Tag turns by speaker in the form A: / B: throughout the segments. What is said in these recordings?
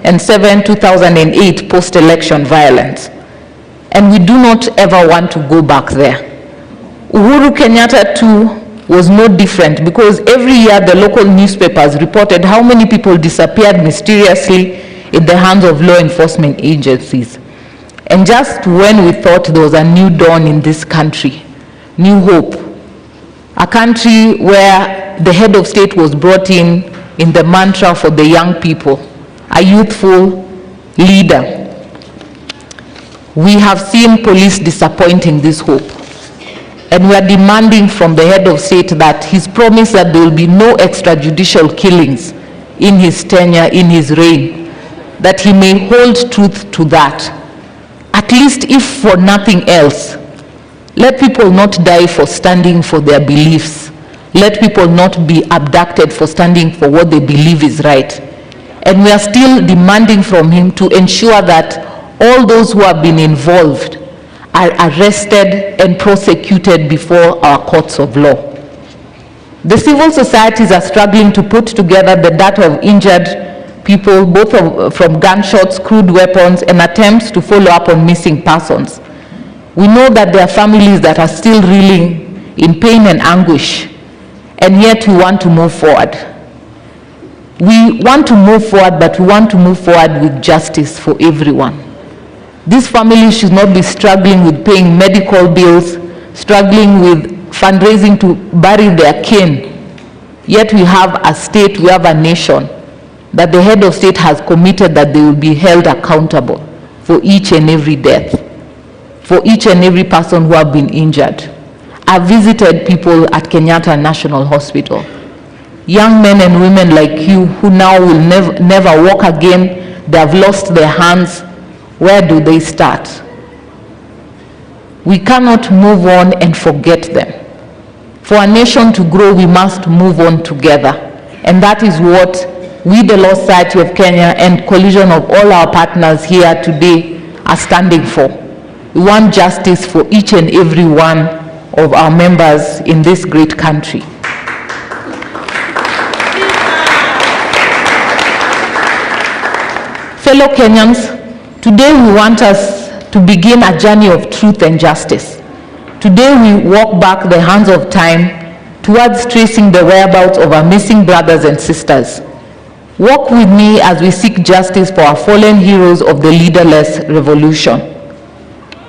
A: 2007, 2008 post-election violence. And we do not ever want to go back there. Uhuru Kenyatta too was no different, because every year the local newspapers reported how many people disappeared mysteriously in the hands of law enforcement agencies. And just when we thought there was a new dawn in this country, new hope, a country where the head of state was brought in the mantra for the young people, a youthful leader, we have seen police disappointing this hope. And we are demanding from the head of state that his promise that there will be no extrajudicial killings in his tenure, in his reign, that he may hold truth to that. At least if for nothing else, let people not die for standing for their beliefs. Let people not be abducted for standing for what they believe is right. And we are still demanding from him to ensure that all those who have been involved are arrested and prosecuted before our courts of law. The civil societies are struggling to put together the data of injured people, both from gunshots, crude weapons, and attempts to follow up on missing persons. We know that there are families that are still reeling in pain and anguish, and yet we want to move forward. We want to move forward, but we want to move forward with justice for everyone. These families should not be struggling with paying medical bills, struggling with fundraising to bury their kin. Yet we have a state, we have a nation, that the head of state has committed that they will be held accountable for each and every death, for each and every person who have been injured. I visited people at Kenyatta National Hospital. Young men and women like you who now will never walk again, they have lost their hands. Where do they start? We cannot move on and forget them. For a nation to grow, we must move on together. And that is what we, the Law Society of Kenya, and coalition of all our partners here today are standing for. We want justice for each and every one of our members in this great country. Fellow Kenyans, today we want us to begin a journey of truth and justice. Today we walk back the hands of time towards tracing the whereabouts of our missing brothers and sisters. Walk with me as we seek justice for our fallen heroes of the leaderless revolution.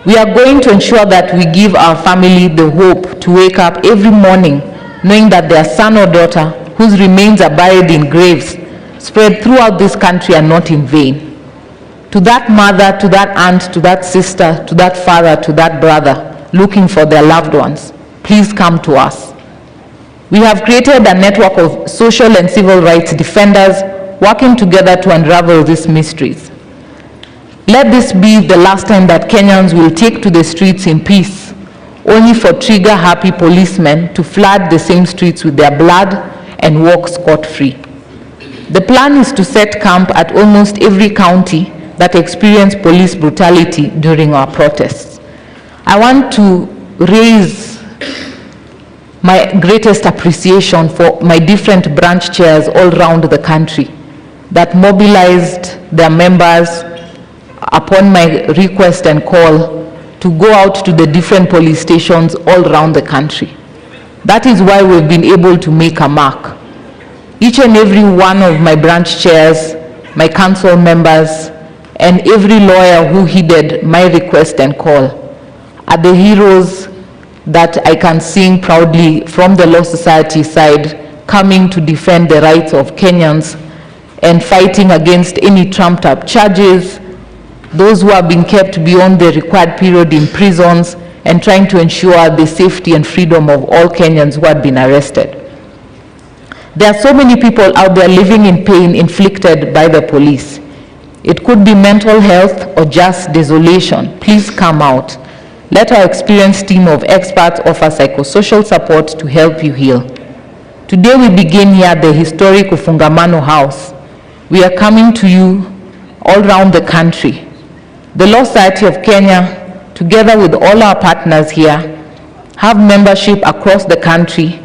A: We are going to ensure that we give our family the hope to wake up every morning knowing that their son or daughter whose remains are buried in graves spread throughout this country are not in vain. To that mother, to that aunt, to that sister, to that father, to that brother looking for their loved ones, please come to us. We have created a network of social and civil rights defenders working together to unravel these mysteries. Let this be the last time that Kenyans will take to the streets in peace, only for trigger-happy policemen to flood the same streets with their blood and walk scot-free. The plan is to set camp at almost every county that experienced police brutality during our protests. I want to raise my greatest appreciation for my different branch chairs all around the country that mobilized their members upon my request and call to go out to the different police stations all around the country. That is why we've been able to make a mark. Each and every one of my branch chairs, my council members, and every lawyer who heeded my request and call are the heroes that I can sing proudly from the Law Society side, coming to defend the rights of Kenyans and fighting against any trumped up charges, those who have been kept beyond the required period in prisons, and trying to ensure the safety and freedom of all Kenyans who had been arrested. There are so many people out there living in pain inflicted by the police. It could be mental health or just desolation. Please come out. Let our experienced team of experts offer psychosocial support to help you heal. Today we begin here at the historic Ufungamano House. We are coming to you all around the country. The Law Society of Kenya, together with all our partners here, have membership across the country,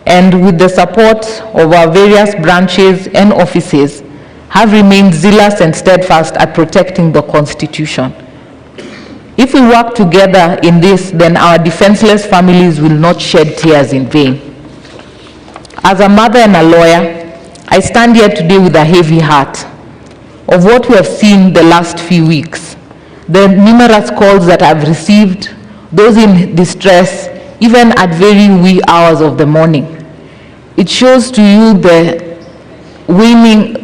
A: and with the support of our various branches and offices, have remained zealous and steadfast at protecting the Constitution. If we work together in this, then our defenseless families will not shed tears in vain. As a mother and a lawyer, I stand here today with a heavy heart of what we have seen the last few weeks. The numerous calls that I've received, those in distress, even at very wee hours of the morning. It shows to you the waning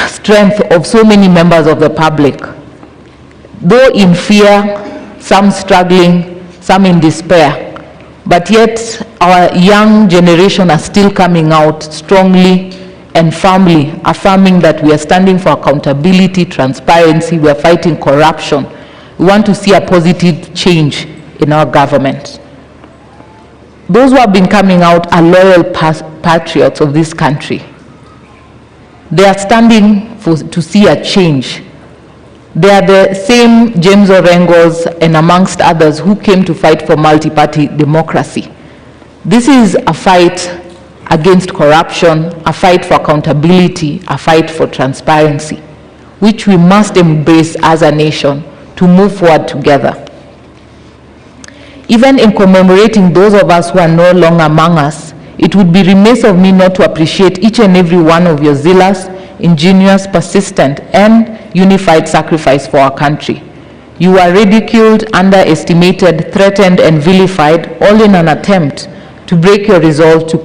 A: strength of so many members of the public. Though in fear, some struggling, some in despair, but yet our young generation are still coming out strongly and firmly, affirming that we are standing for accountability, transparency, we are fighting corruption. We want to see a positive change in our government. Those who have been coming out are loyal patriots of this country. They are standing to see a change. They are the same James Orengos and amongst others who came to fight for multi-party democracy. This is a fight against corruption, a fight for accountability, a fight for transparency, which we must embrace as a nation to move forward together. Even in commemorating those of us who are no longer among us, it would be remiss of me not to appreciate each and every one of your zealous, ingenious, persistent, and unified sacrifice for our country. You are ridiculed, underestimated, threatened, and vilified, all in an attempt to break your resolve to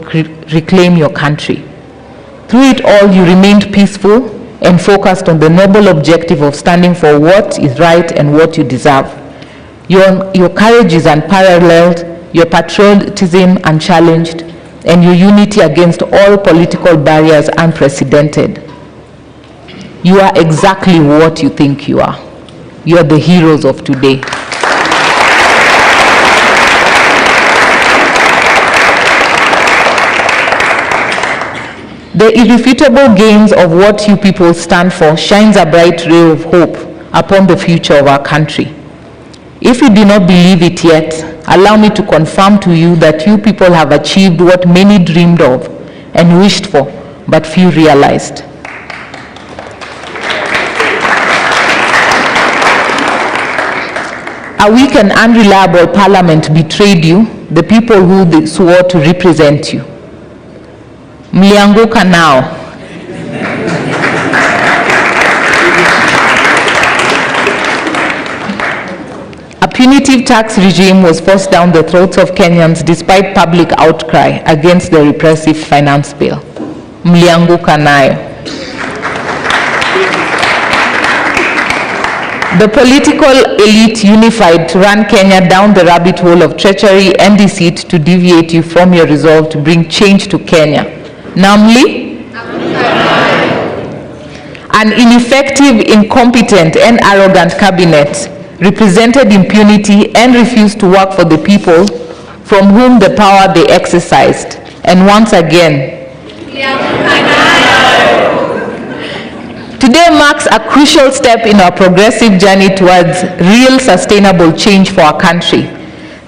A: reclaim your country. Through it all, you remained peaceful and focused on the noble objective of standing for what is right and what you deserve. Your courage is unparalleled, your patriotism unchallenged, and your unity against all political barriers unprecedented. You are exactly what you think you are. You are the heroes of today. The irrefutable gains of what you people stand for shines a bright ray of hope upon the future of our country. If you do not believe it yet, allow me to confirm to you that you people have achieved what many dreamed of and wished for, but few realized. A weak and unreliable parliament betrayed you, the people who they swore to represent you. Mlianguka now. A punitive tax regime was forced down the throats of Kenyans despite public outcry against the repressive finance bill. Mlianguka nayo. The political elite unified to run Kenya down the rabbit hole of treachery and deceit to deviate you from your resolve to bring change to Kenya. Namely, an ineffective, incompetent, and arrogant cabinet represented impunity and refused to work for the people from whom the power they exercised. And once again, today marks a crucial step in our progressive journey towards real sustainable change for our country.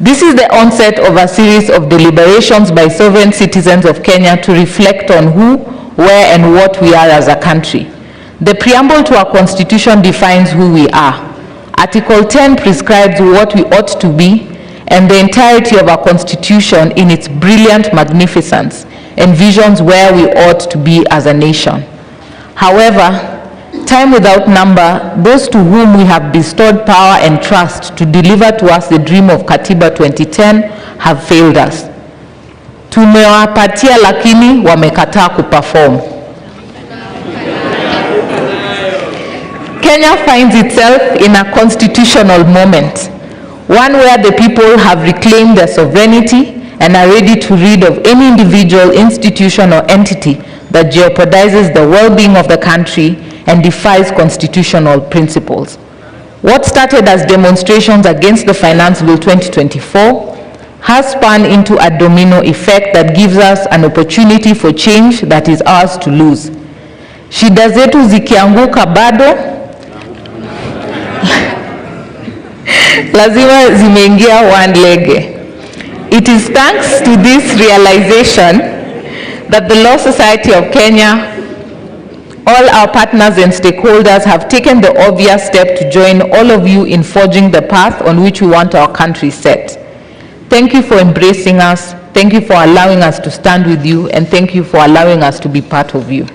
A: This is the onset of a series of deliberations by sovereign citizens of Kenya to reflect on who, where, and what we are as a country. The preamble to our constitution defines who we are. Article 10 prescribes what we ought to be, and the entirety of our constitution in its brilliant magnificence envisions where we ought to be as a nation. However, time without number, those to whom we have bestowed power and trust to deliver to us the dream of Katiba 2010 have failed us. Tumewapatia lakini wamekataa kuperform. Kenya finds itself in a constitutional moment, one where the people have reclaimed their sovereignty and are ready to rid of any individual, institution, or entity that jeopardizes the well-being of the country and defies constitutional principles. What started as demonstrations against the Finance Bill 2024 has spun into a domino effect that gives us an opportunity for change that is ours to lose. Shida zetu zikianguka bado, lazima zimeingia one lege. It is thanks to this realization that the Law Society of Kenya All our partners and stakeholders have taken the obvious step to join all of you in forging the path on which we want our country set. Thank you for embracing us. Thank you for allowing us to stand with you, and thank you for allowing us to be part of you.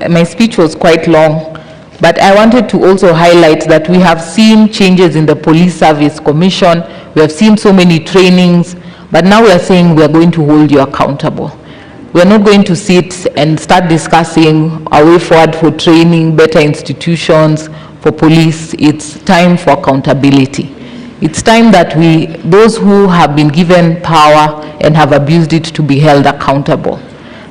A: My speech was quite long, but I wanted to also highlight that we have seen changes in the Police Service Commission. We have seen so many trainings, but now we are saying we are going to hold you accountable. We are not going to sit and start discussing a way forward for training, better institutions for police. It's time for accountability. It's time that those who have been given power and have abused it, to be held accountable.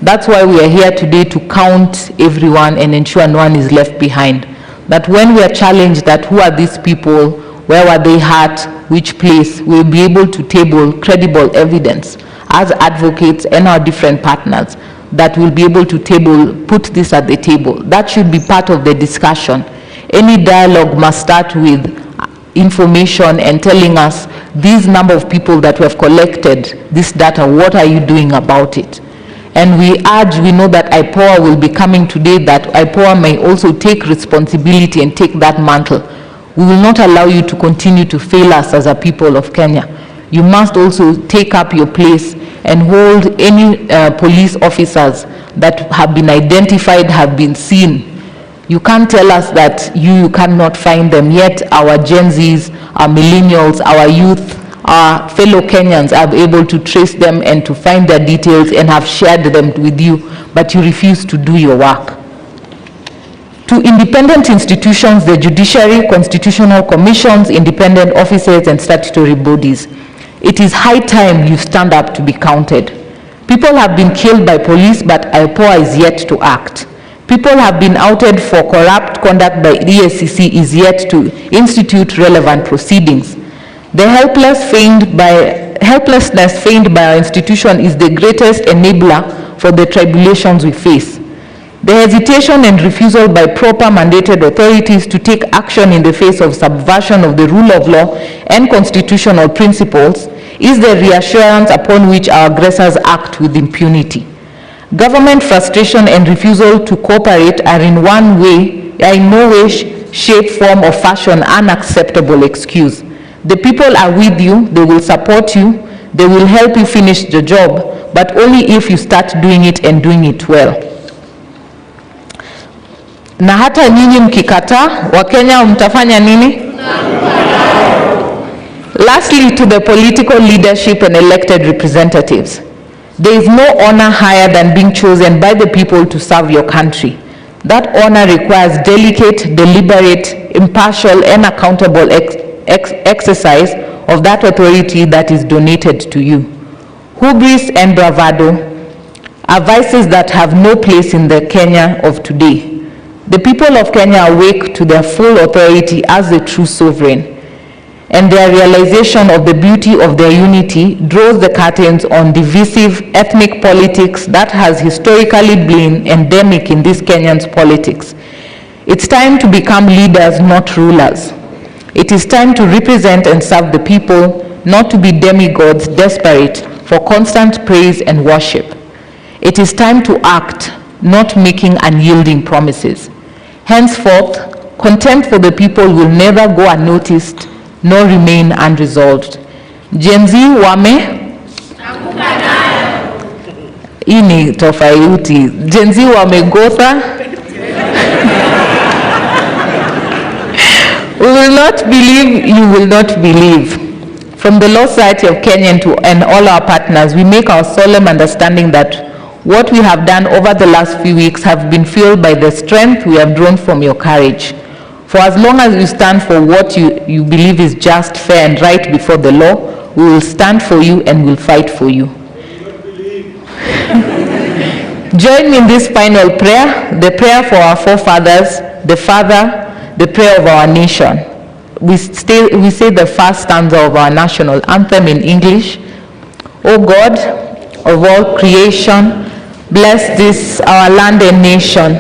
A: That's why we are here today, to count everyone and ensure no one is left behind. That when we are challenged that who are these people, where were they hurt, which place, we'll be able to table credible evidence as advocates and our different partners, that will be able to put this at the table. That should be part of the discussion. Any dialogue must start with information and telling us these number of people that we have collected this data, what are you doing about it? And we know that IPOA will be coming today, that IPOA may also take responsibility and take that mantle. We will not allow you to continue to fail us as a people of Kenya. You must also take up your place and hold any police officers that have been identified, have been seen. You can't tell us that you cannot find them, yet our Gen Zs, our millennials, our youth, our fellow Kenyans are able to trace them and to find their details and have shared them with you, but you refuse to do your work. To independent institutions, the judiciary, constitutional commissions, independent offices, and statutory bodies, it is high time you stand up to be counted. People have been killed by police, but IPOA is yet to act. People have been outed for corrupt conduct by EACC, is yet to institute relevant proceedings. The helplessness feigned by our institution is the greatest enabler for the tribulations we face. The hesitation and refusal by proper mandated authorities to take action in the face of subversion of the rule of law and constitutional principles is the reassurance upon which our aggressors act with impunity. Government frustration and refusal to cooperate are in no way, shape, form, or fashion unacceptable excuse. The people are with you, they will support you, they will help you finish the job, but only if you start doing it and doing it well. Na hata nyinyi mkikataa, Wakenya mtafanya nini? Lastly, to the political leadership and elected representatives, there is no honor higher than being chosen by the people to serve your country. That honor requires delicate, deliberate, impartial, and accountable exercise of that authority that is donated to you. Hubris and bravado are vices that have no place in the Kenya of today. The people of Kenya awake to their full authority as the true sovereign, and their realization of the beauty of their unity draws the curtains on divisive ethnic politics that has historically been endemic in this Kenyan's politics. It's time to become leaders, not rulers. It is time to represent and serve the people, not to be demigods desperate for constant praise and worship. It is time to act, not making unyielding promises. Henceforth, contempt for the people will never go unnoticed nor remain unresolved. Gen Z wame ini tofauti. Gen Z wamegotha. We will not believe, you will not believe. From the Law Society of Kenya and all our partners, we make our solemn understanding that what we have done over the last few weeks have been fueled by the strength we have drawn from your courage. For as long as you stand for what you believe is just, fair, and right before the law, we will stand for you and will fight for you. Join me in this final prayer, the prayer for our forefathers, the prayer of our nation. We say the first stanza of our national anthem in English. O God of all creation, bless this our land and nation.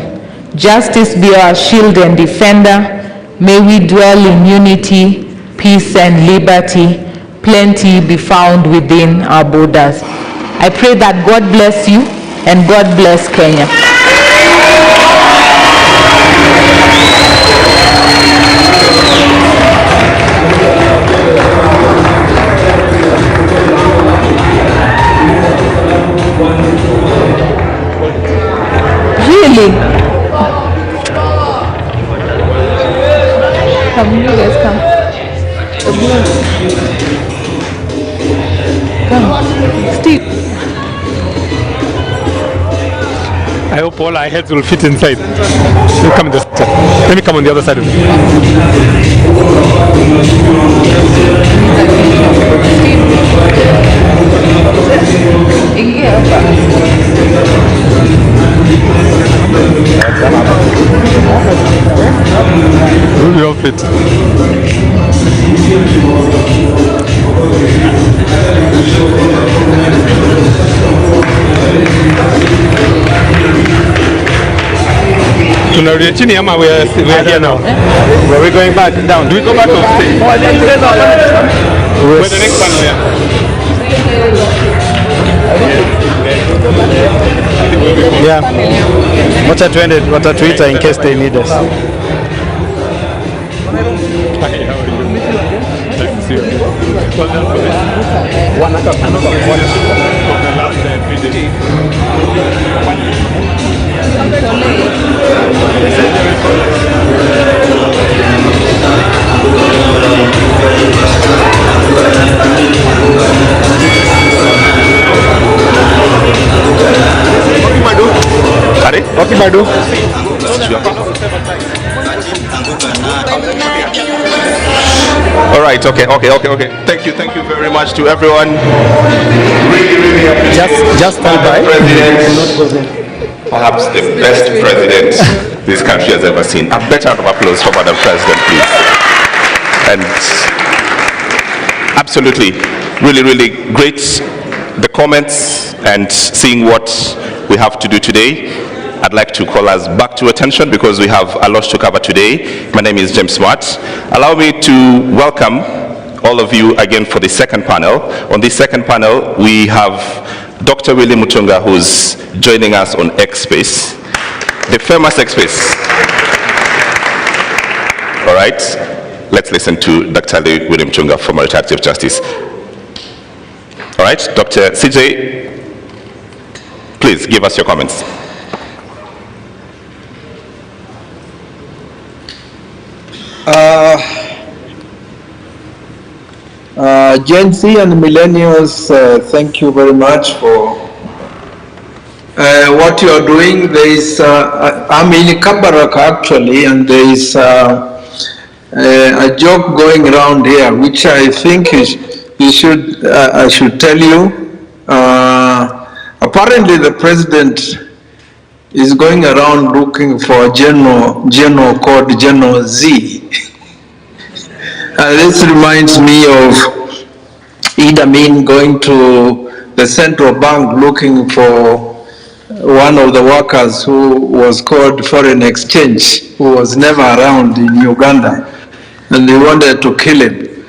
A: Justice be our shield and defender. May we dwell in unity, peace and liberty. Plenty be found within our borders. I pray that God bless you and God bless Kenya. Really? Come, you guys come. Come, Steve.
B: I hope all our heads will fit inside. Come this side. Let me come on the other side of you. We all fit. We are here now. Were we going back down? Do we go back or stay? Where's the next panel here? Yeah. Watatuita in case they need us. Hi, how are you? Nice to see you. One of the last 3 days. What can I do? All right, okay. Thank you very much to everyone. Really appreciate just stand by. Perhaps the best president this country has ever seen. A better round of applause for Madam President, please. And absolutely, really great, the comments and seeing what we have to do today. I'd like to call us back to attention because we have a lot to cover today. My name is James Smart. Allow me to welcome all of you again for the second panel. On this second panel, we have Dr. Willie Mutunga, who's joining us on X-Space, the famous X-Space. All right, let's listen to Dr. Willie Mutunga for restorative justice. All right, Dr. CJ, please give us your comments.
C: Gen Z and millennials, thank you very much for what you are doing. There is, I'm in Kabarak actually, and there is a joke going around here, which I think I should tell you. Apparently, the president is going around looking for a general called General Z. This reminds me of Idi Amin going to the central bank looking for one of the workers who was called foreign exchange, who was never around in Uganda, and they wanted to kill him.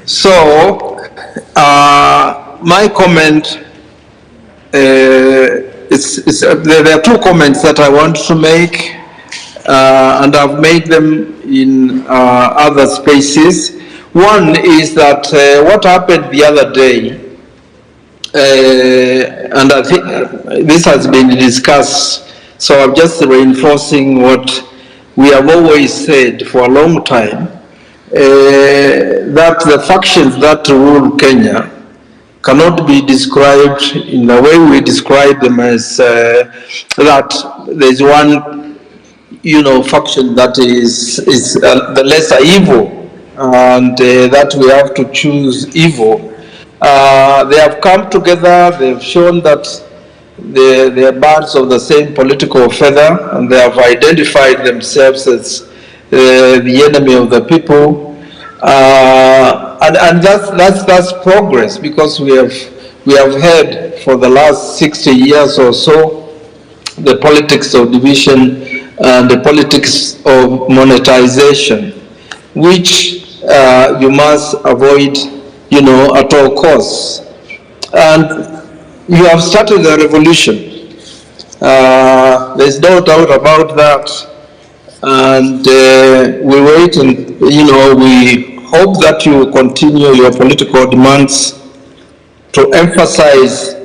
C: So, my comment, there are two comments that I want to make, and I've made them in other spaces. One is that what happened the other day, and I think this has been discussed, so I'm just reinforcing what we have always said for a long time, that the factions that rule Kenya cannot be described in the way we describe them as that there's one, faction that is the lesser evil, and that we have to choose evil. They have come together, they've shown that they are birds of the same political feather, and they have identified themselves as the enemy of the people. And that's progress, because we have had for the last 60 years or so the politics of division and the politics of monetization, which you must avoid, at all costs. And you have started the revolution. There's no doubt about that. And we wait and, we hope that you will continue your political demands to emphasize,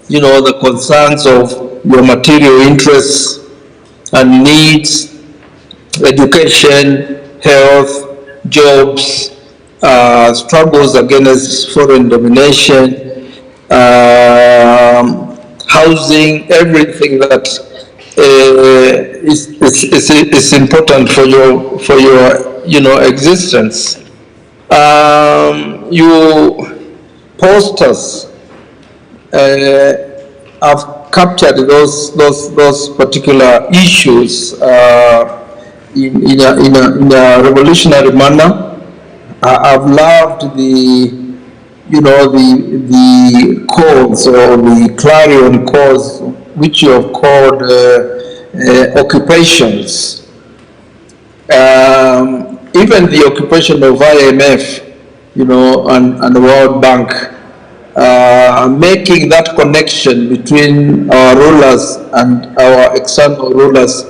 C: the concerns of your material interests and needs, education, health, jobs, struggles against foreign domination, housing, everything that is important for your existence. You posters have captured those particular issues in a revolutionary manner. I've loved the calls or the clarion calls which you have called occupations. Even the occupation of IMF, and the World Bank, making that connection between our rulers and our external rulers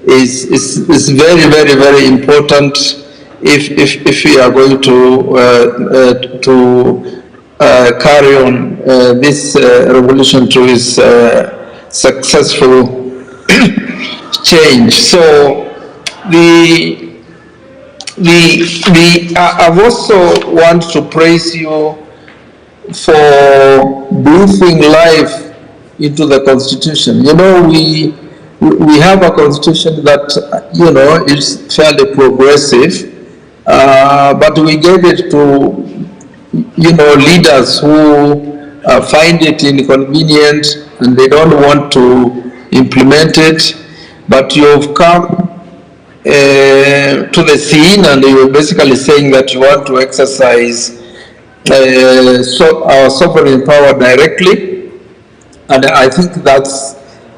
C: is very, very, very important if we are going to carry on this revolution to its successful change. So I also want to praise you for breathing life into the Constitution. We have a Constitution that is fairly progressive, but we gave it to leaders who find it inconvenient and they don't want to implement it. But you've come to the scene and you're basically saying that you want to exercise our sovereign power directly, and I think that's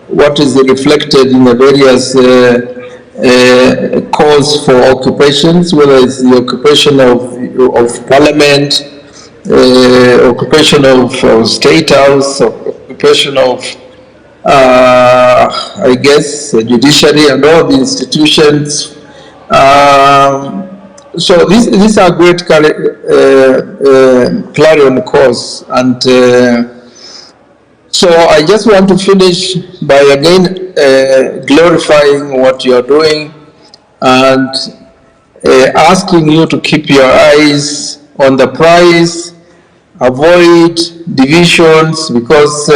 C: what is reflected in the various calls for occupations, whether it's the occupation of Parliament, occupation of State House, occupation of I guess judiciary and all the institutions. So these are great clarion calls, and so I just want to finish by again glorifying what you are doing and asking you to keep your eyes on the prize, avoid divisions, because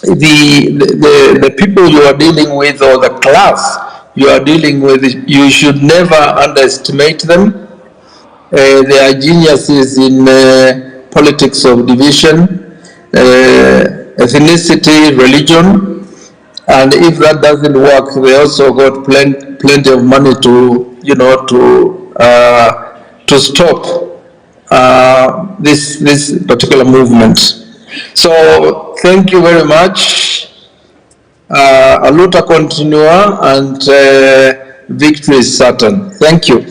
C: the people you are dealing with, or the class you are dealing with, you should never underestimate them. They are geniuses in politics of division, ethnicity, religion, and if that doesn't work, they also got plenty of money to stop this particular movement. So thank you very much. A luta continua, and victory is certain. Thank you.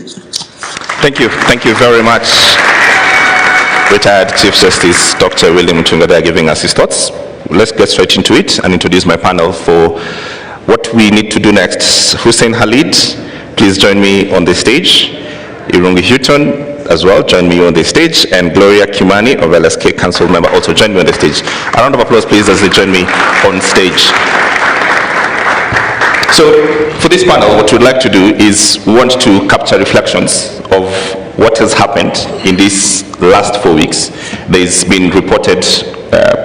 B: Thank you very much, retired Chief Justice Dr. William Mutembei, giving us his thoughts. Let's get straight into it and introduce my panel for what we need to do next. Hussein Khalid, please join me on the stage. Irungi Houghton as well, join me on the stage, and Gloria Kimani of LSK Council member also join me on the stage. A round of applause please as they join me on stage. So for this panel, what we'd like to do is we want to capture reflections of what has happened in these last 4 weeks. There's been reported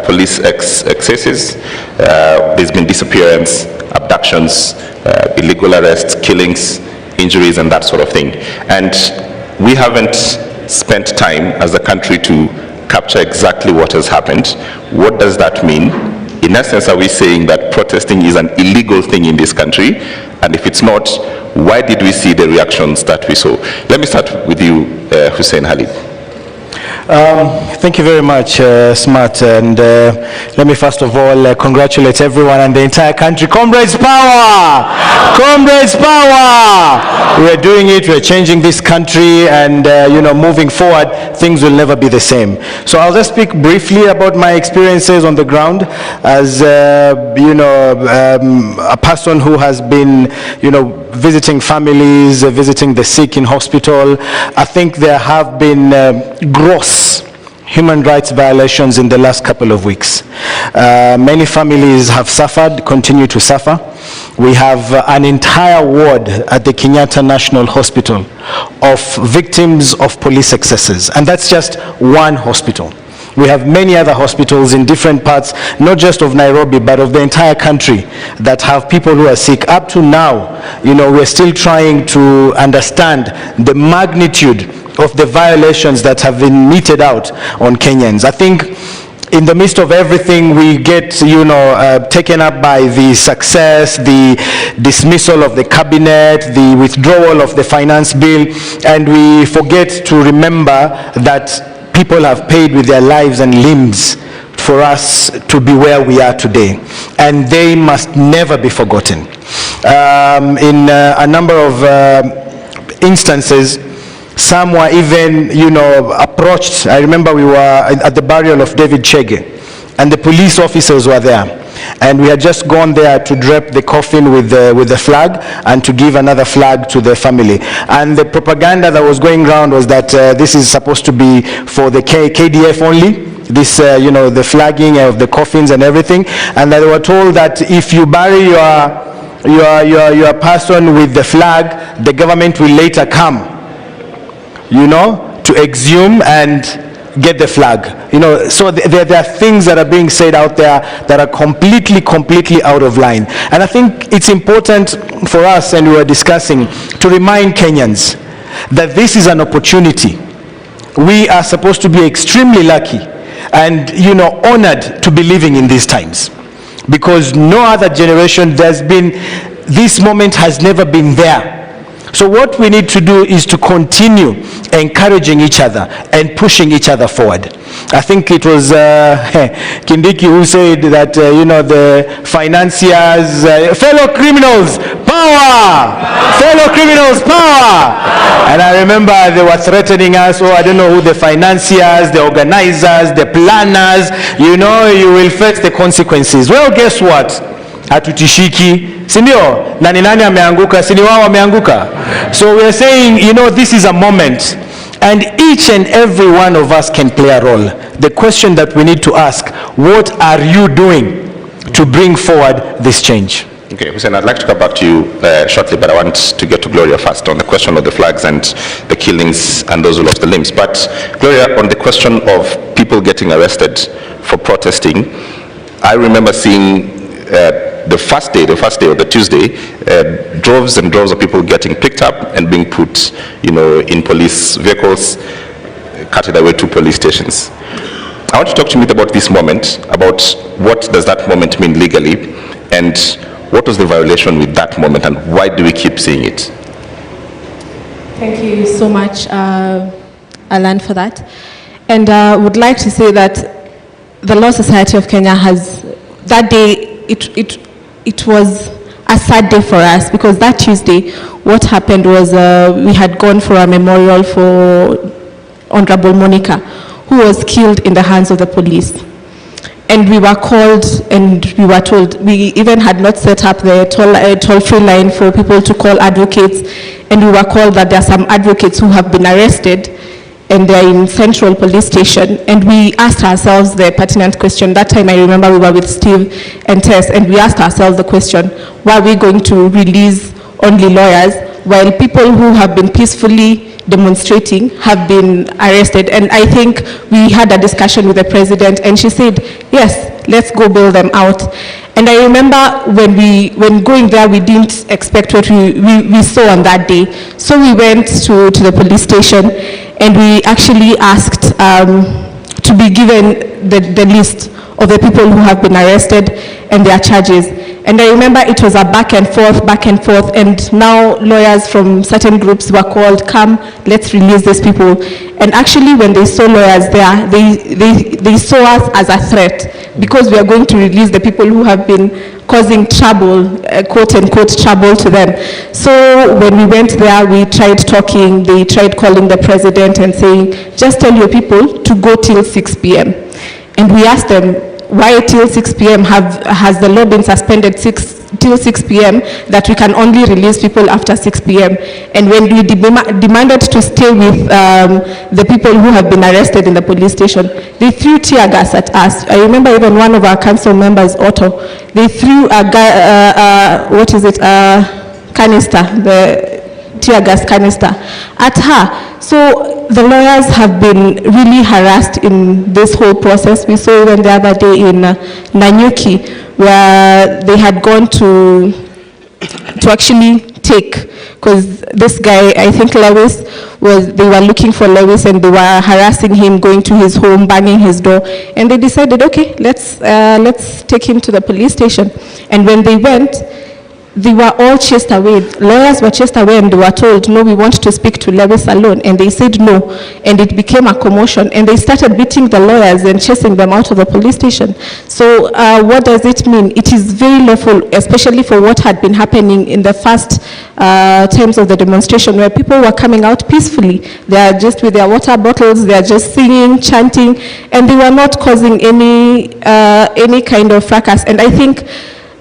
B: police excesses, there's been disappearance, abductions, illegal arrests, killings, injuries, and that sort of thing. And we haven't spent time as a country to capture exactly what has happened. What does that mean? In essence, are we saying that protesting is an illegal thing in this country? And if it's not, why did we see the reactions that we saw? Let me start with you, Hussein Khalid.
D: Thank you very much, Smart. And let me first of all congratulate everyone and the entire country. Comrades power! Comrades power! We're doing it, we're changing this country, and moving forward, things will never be the same. So I'll just speak briefly about my experiences on the ground as, a person who has been, visiting families, visiting the sick in hospital. I think there have been gross human rights violations in the last couple of weeks. Many families have suffered, continue to suffer. We have an entire ward at the Kenyatta National Hospital of victims of police excesses, and that's just one hospital. We have many other hospitals in different parts, not just of Nairobi, but of the entire country, that have people who are sick. Up to now, we're still trying to understand the magnitude of the violations that have been meted out on Kenyans. I think in the midst of everything, we get, taken up by the success, the dismissal of the cabinet, the withdrawal of the finance bill, and we forget to remember that people have paid with their lives and limbs for us to be where we are today, and they must never be forgotten. In a number of instances, some were even, approached. I remember we were at the burial of David Chege, and the police officers were there. And we had just gone there to drape the coffin with the flag and to give another flag to the family. And the propaganda that was going around was that this is supposed to be for the KDF only, this, the flagging of the coffins and everything. And they were told that if you bury your person with the flag, the government will later come, to exhume and get the flag. So there are things that are being said out there that are completely out of line. And I think it's important for us, and we were discussing, to remind Kenyans that this is an opportunity. We are supposed to be extremely lucky and, honored to be living in these times, because no other generation, this moment has never been there. So what we need to do is to continue encouraging each other and pushing each other forward. I think it was Kindiki who said that, the financiers, fellow criminals, power! Fellow criminals, power! And I remember they were threatening us, I don't know who, the financiers, the organizers, the planners, you will face the consequences. Well, guess what? Hatutishiki, sindio? Nani ameanguka, sini wao ameanguka. So we are saying, this is a moment, and each and every one of us can play a role. The question that we need to ask, what are you doing to bring forward this change?
B: Okay, Hussein, I'd like to come back to you shortly, but I want to get to Gloria first on the question of the flags and the killings and those who lost the limbs. But Gloria, on the question of people getting arrested for protesting, I remember seeing the first day of the Tuesday, droves and droves of people getting picked up and being put, in police vehicles, carted away to police stations. I want you to talk to me about this moment, about what does that moment mean legally, and what was the violation with that moment, and why do we keep seeing it?
E: Thank you so much, Alan, for that. And I would like to say that the Law Society of Kenya has, that day, it was a sad day for us, because that Tuesday, what happened was we had gone for a memorial for Honorable Monica, who was killed in the hands of the police. And we were called and we were told, we even had not set up the toll-free line for people to call advocates, and we were called that there are some advocates who have been arrested and they're in Central Police Station. And we asked ourselves the pertinent question. That time I remember we were with Steve and Tess, and we asked ourselves the question, why are we going to release only lawyers while people who have been peacefully demonstrating have been arrested? And I think we had a discussion with the president, and she said, yes, let's go bail them out. And I remember when going there, we didn't expect what we saw on that day. So we went to the police station, and we actually asked to be given the list of the people who have been arrested and their charges. And I remember it was a back and forth, and now lawyers from certain groups were called, come, let's release these people. And actually when they saw lawyers there, they saw us as a threat, because we are going to release the people who have been causing trouble, quote unquote trouble to them. So when we went there, we tried talking, they tried calling the president and saying, just tell your people to go till 6 p.m. And we asked them, why till 6 p.m.? Has the law been suspended till 6 p.m. that we can only release people after 6 p.m.? And when we demanded to stay with the people who have been arrested in the police station, they threw tear gas at us. I remember even one of our council members, Otto, they threw a canister, the tear gas canister, at her. So the lawyers have been really harassed in this whole process. We saw even the other day in Nanyuki, where they had gone to actually take, because this guy, I think Lewis, they were looking for Lewis and they were harassing him, going to his home, banging his door, and they decided, okay, let's take him to the police station. And when they went, they were all chased away. Lawyers were chased away and they were told, no, we want to speak to Lewis alone. And they said no. And it became a commotion. And they started beating the lawyers and chasing them out of the police station. So what does it mean? It is very lawful, especially for what had been happening in the first times of the demonstration, where people were coming out peacefully. They are just with their water bottles, they are just singing, chanting, and they were not causing any kind of fracas. And I think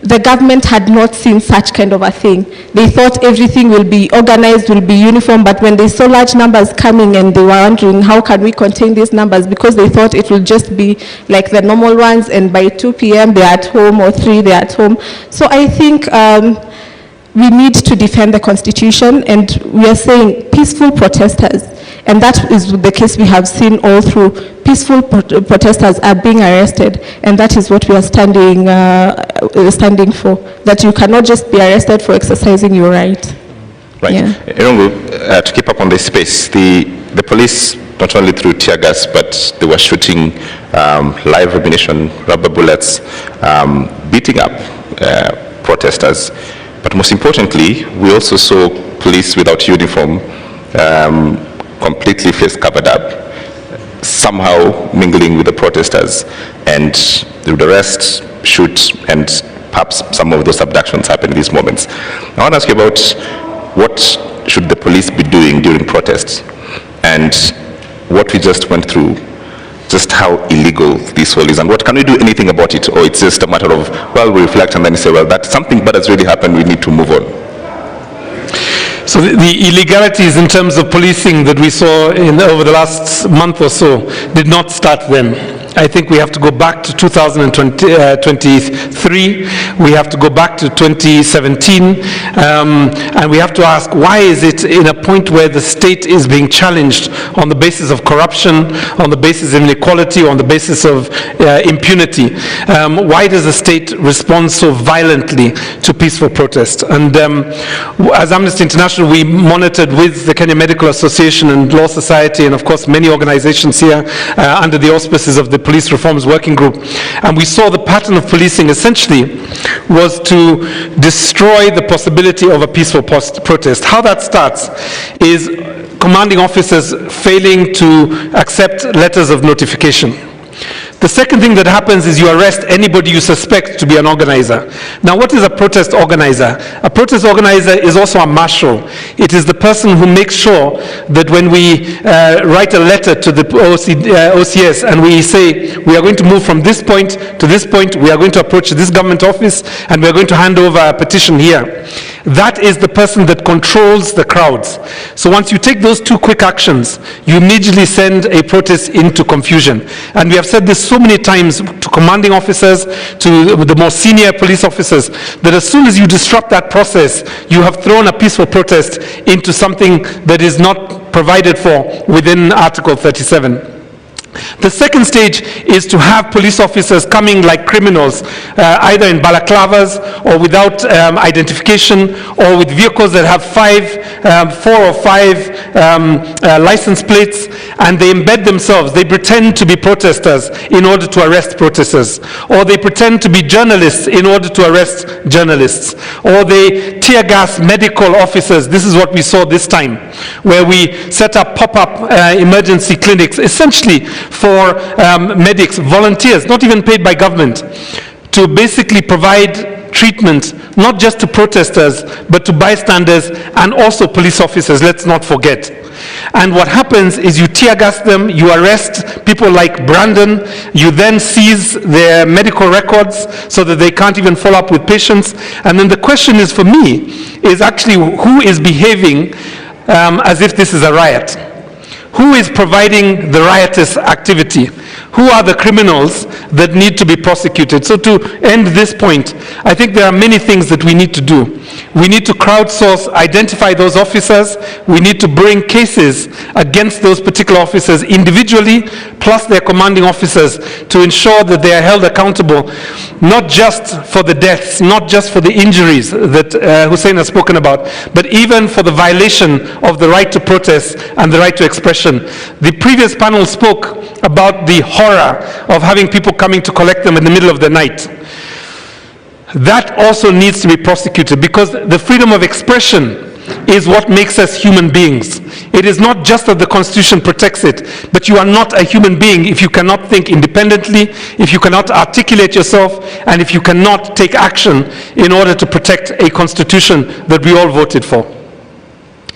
E: the government had not seen such kind of a thing. They thought everything will be organized, will be uniform, but when they saw large numbers coming and they were wondering, how can we contain these numbers? Because they thought it will just be like the normal ones, and by 2 p.m. they're at home, or 3 they're at home. So I think we need to defend the Constitution, and we are saying peaceful protesters, and that is the case we have seen all through. Peaceful protesters are being arrested, and that is what we are standing for, that you cannot just be arrested for exercising your right.
B: Right.
E: Yeah.
B: To keep up on this space, the police not only threw tear gas, but they were shooting live ammunition, rubber bullets, beating up protesters. But most importantly, we also saw police without uniform, completely face covered up, somehow mingling with the protesters, and the rest shoot, and perhaps some of those abductions happen in these moments. I want to ask you about what should the police be doing during protests, and what we just went through, just how illegal this whole is, and what can we do anything about it, or it's just a matter of, well, we reflect and then say, well, that something bad has really happened, we need to move on.
F: So the illegalities in terms of policing that we saw over the last month or so did not start then. I think we have to go back to 2023, we have to go back to 2017, and we have to ask, why is it in a point where the state is being challenged on the basis of corruption, on the basis of inequality, on the basis of impunity? Why does the state respond so violently to peaceful protest? And as Amnesty International, we monitored with the Kenya Medical Association and Law Society, and of course many organizations here under the auspices of the Police Reforms Working Group, and we saw the pattern of policing essentially was to destroy the possibility of a peaceful protest. How that starts is commanding officers failing to accept letters of notification. The second thing that happens is you arrest anybody you suspect to be an organizer. Now, what is a protest organizer? A protest organizer is also a marshal. It is the person who makes sure that when we write a letter to the OCS and we say, we are going to move from this point to this point, we are going to approach this government office, and we are going to hand over a petition here. That is the person that controls the crowds. So once you take those two quick actions, you immediately send a protest into confusion. And we have said this so many times to commanding officers, to the more senior police officers, that as soon as you disrupt that process, you have thrown a peaceful protest into something that is not provided for within Article 37. The second stage is to have police officers coming like criminals, either in balaclavas or without identification, or with vehicles that have 4 or 5 license plates, and they embed themselves. They pretend to be protesters in order to arrest protesters, or they pretend to be journalists in order to arrest journalists, or they tear gas medical officers. This is what we saw this time, where we set up pop-up emergency clinics, essentially for medics, volunteers, not even paid by government, to basically provide treatment, not just to protesters, but to bystanders and also police officers, let's not forget. And what happens is you tear gas them, you arrest people like Brandon, you then seize their medical records so that they can't even follow up with patients. And then the question is, for me, is actually who is behaving as if this is a riot? Who is providing the riotous activity? Who are the criminals that need to be prosecuted? So to end this point, I think there are many things that we need to do. We need to crowdsource, identify those officers. We need to bring cases against those particular officers individually, plus their commanding officers, to ensure that they are held accountable, not just for the deaths, not just for the injuries that Hussein has spoken about, but even for the violation of the right to protest and the right to expression. The previous panel spoke about the horror of having people coming to collect them in the middle of the night. That also needs to be prosecuted, because the freedom of expression is what makes us human beings. It is not just that the Constitution protects it, but you are not a human being if you cannot think independently, if you cannot articulate yourself, and if you cannot take action in order to protect a Constitution that we all voted for.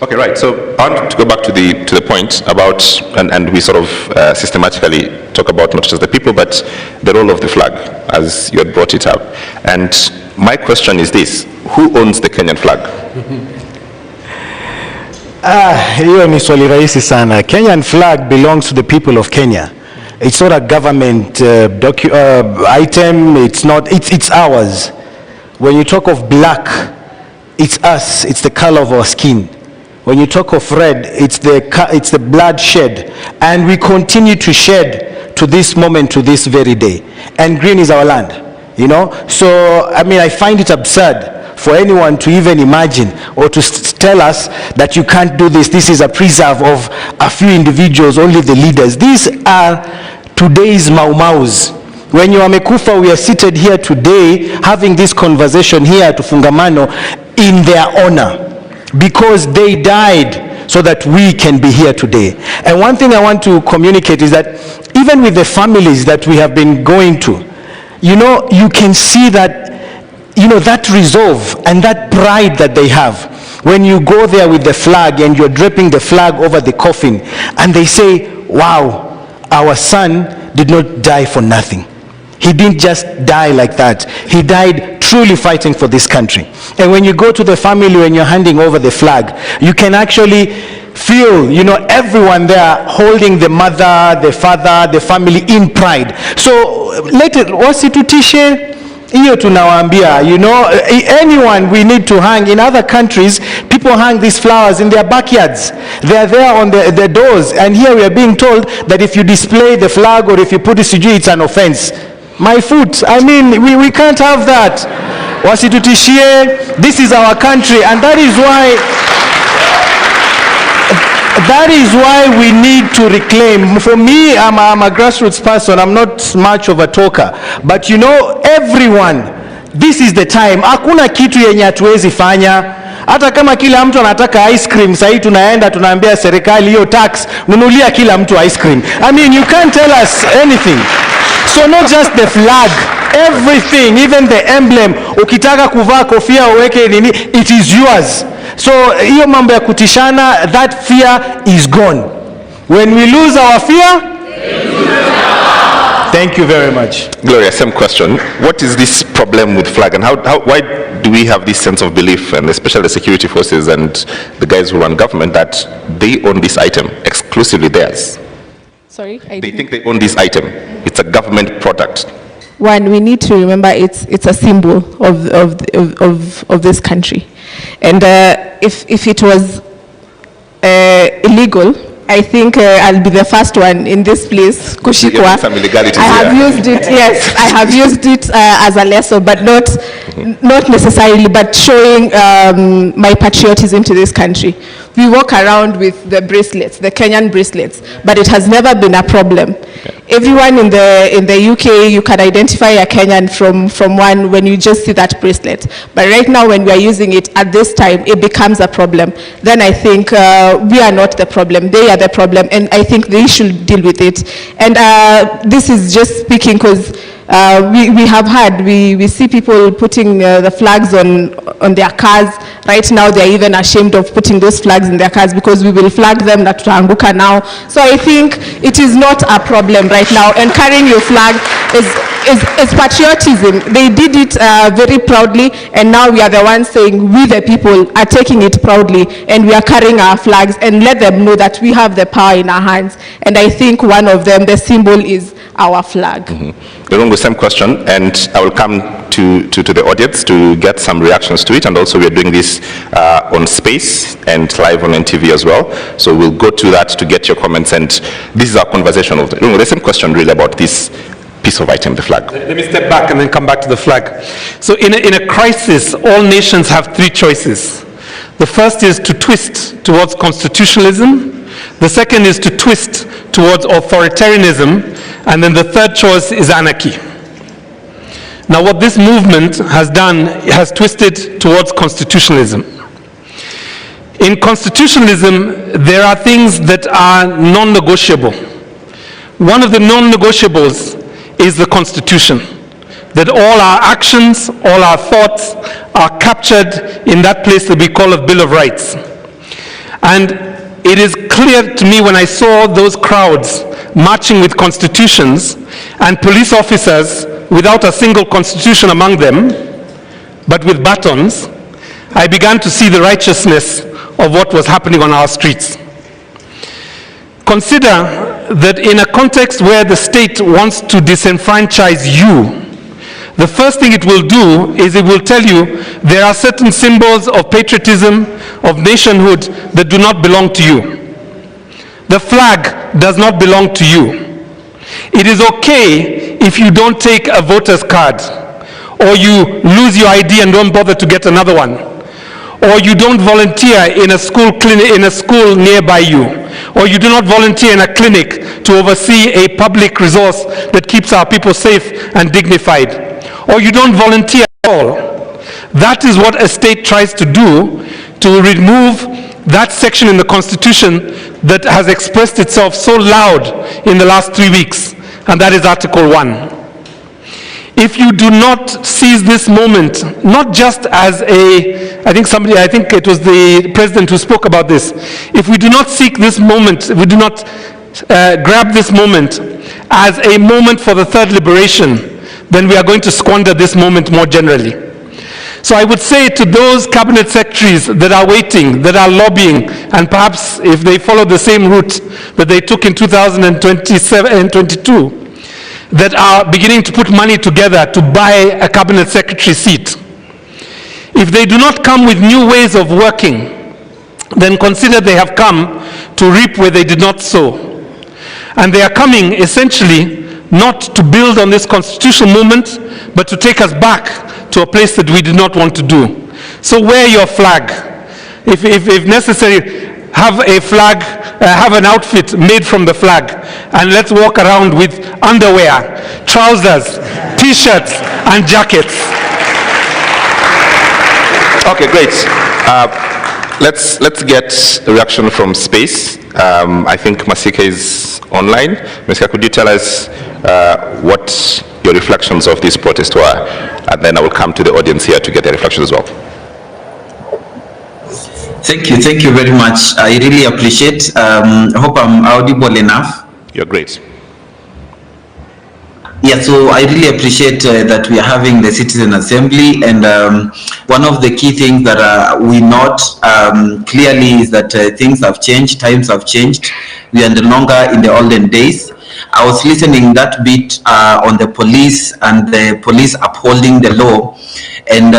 B: Okay, right. So I want to go back to the point about, and we sort of systematically talk about not just the people, but the role of the flag, as you had brought it up. And my question is this: who owns the Kenyan flag?
D: Hiyo ni swali rahisi sana. Kenyan flag belongs to the people of Kenya. It's not a government item. It's not. It's ours. When you talk of black, it's us. It's the color of our skin. When you talk of red, it's the blood shed, and we continue to shed to this moment, to this very day. And green is our land, you know. So I mean, I find it absurd for anyone to even imagine or to tell us that you can't do this. This is a preserve of a few individuals, only the leaders. These are today's mau-maus. When you are Mekufa, we are seated here today having this conversation here at Fungamano in their honor, because they died so that we can be here today. And one thing I want to communicate is that even with the families that we have been going to, you know, you can see that, you know, that resolve and that pride that they have. When you go there with the flag and you're draping the flag over the coffin, and they say, wow, our son did not die for nothing. He didn't just die like that. He died truly fighting for this country. And when you go to the family, when you're handing over the flag, you can actually feel, you know, everyone there holding the mother, the father, the family in pride. So let it, wasitutishe hiyo tunawaambia, you know, anyone we need to hang. In other countries, people hang these flowers in their backyards. They are there on the doors. And here we are being told that if you display the flag or if you put it sijui, it's an offense. My foot, I mean, we can't have that. Wasitutishie, this is our country, and that is why we need to reclaim. For me, I'm a grassroots person. I'm not much of a talker, but you know, everyone, this is the time. Hakuna kitu yenye hatuwezi fanya. Hata kama kila mtu anataka ice cream, sasa tunaenda tunaambia serikali hiyo tax, nunulia kila mtu ice cream. I mean, you can't tell us anything. So not just the flag, everything, even the emblem. Ukitaka kuvaa kofia uweke nini, it is yours. So hiyo mambo ya kutishana, that fear is gone. When we lose our fear, thank you very much.
B: Gloria, same question. What is this problem with flag, and why do we have this sense of belief, and especially the security forces and the guys who run government, that they own this item, exclusively theirs?
E: Sorry?
B: They think they own this item. It's a government product.
E: One, we need to remember it's a symbol of this country. And if it was illegal I think I'll be the first one in this place, kushikwa.
B: Some illegalities
E: I have used it, yes, I have used it as a lesson, but not necessarily, but showing my patriotism to this country. We walk around with the bracelets, the Kenyan bracelets, but it has never been a problem. Everyone in the UK, you can identify a Kenyan from one when you just see that bracelet. But right now, when we are using it at this time, it becomes a problem. Then I think we are not the problem, they are the problem, and I think they should deal with it. And this is just speaking because we have had, we see people putting the flags on their cars. Right now, they're even ashamed of putting those flags in their cars because we will flag them that tutaanguka now. So I think it is not a problem right now, and carrying your flag is patriotism. They did it very proudly, and now we are the ones saying we the people are taking it proudly, and we are carrying our flags, and let them know that we have the power in our hands. And I think one of them, the symbol, is our flag.
B: The same question, and I will come to the audience to get some reactions to it, and also we are doing this on Space and live on NTV as well, so we'll go to that to get your comments, and this is our conversation of the same question really about this piece of item, the flag.
F: Let me step back and then come back to the flag. So in a crisis, all nations have three choices. The first is to twist towards constitutionalism, the second is to twist towards authoritarianism, and then the third choice is anarchy. Now what this movement has done, it has twisted towards constitutionalism. In constitutionalism, there are things that are non-negotiable. One of the non-negotiables is the Constitution, that all our actions, all our thoughts are captured in that place that we call a Bill of Rights. And it is clear to me when I saw those crowds marching with constitutions and police officers without a single constitution among them, but with batons, I began to see the righteousness of what was happening on our streets. Consider that in a context where the state wants to disenfranchise you, the first thing it will do is it will tell you there are certain symbols of patriotism, of nationhood that do not belong to you. The flag does not belong to you. It is okay if you don't take a voter's card, or you lose your ID and don't bother to get another one, or you don't volunteer in a school clinic, in a school nearby you, or you do not volunteer in a clinic to oversee a public resource that keeps our people safe and dignified, or you don't volunteer at all. That is what a state tries to do, to remove that section in the Constitution that has expressed itself so loud in the last 3 weeks, and that is Article 1. If you do not seize this moment, not just as I think it was the president who spoke about this, if we do not seek this moment, if we do not grab this moment as a moment for the third liberation, then we are going to squander this moment more generally. So I would say to those cabinet secretaries that are waiting, that are lobbying, and perhaps if they follow the same route that they took in 2027 and 22, that are beginning to put money together to buy a cabinet secretary seat, if they do not come with new ways of working, then consider they have come to reap where they did not sow. And they are coming essentially not to build on this constitutional movement, but to take us back to a place that we did not want to do. So wear your flag. If necessary, have a flag, have an outfit made from the flag, and let's walk around with underwear, trousers, t-shirts, and jackets.
B: Okay, great. Let's get a reaction from Space. I think Masika is online. Masika, could you tell us what your reflections of this protest were? And then I will come to the audience here to get their reflections as well.
G: Thank you very much. I really appreciate. I hope I'm audible enough.
B: You're great.
G: Yeah, so I really appreciate that we are having the Citizen Assembly, and one of the key things that we note clearly is that things have changed, times have changed. We are no longer in the olden days. I was listening that bit on the police and the police upholding the law. And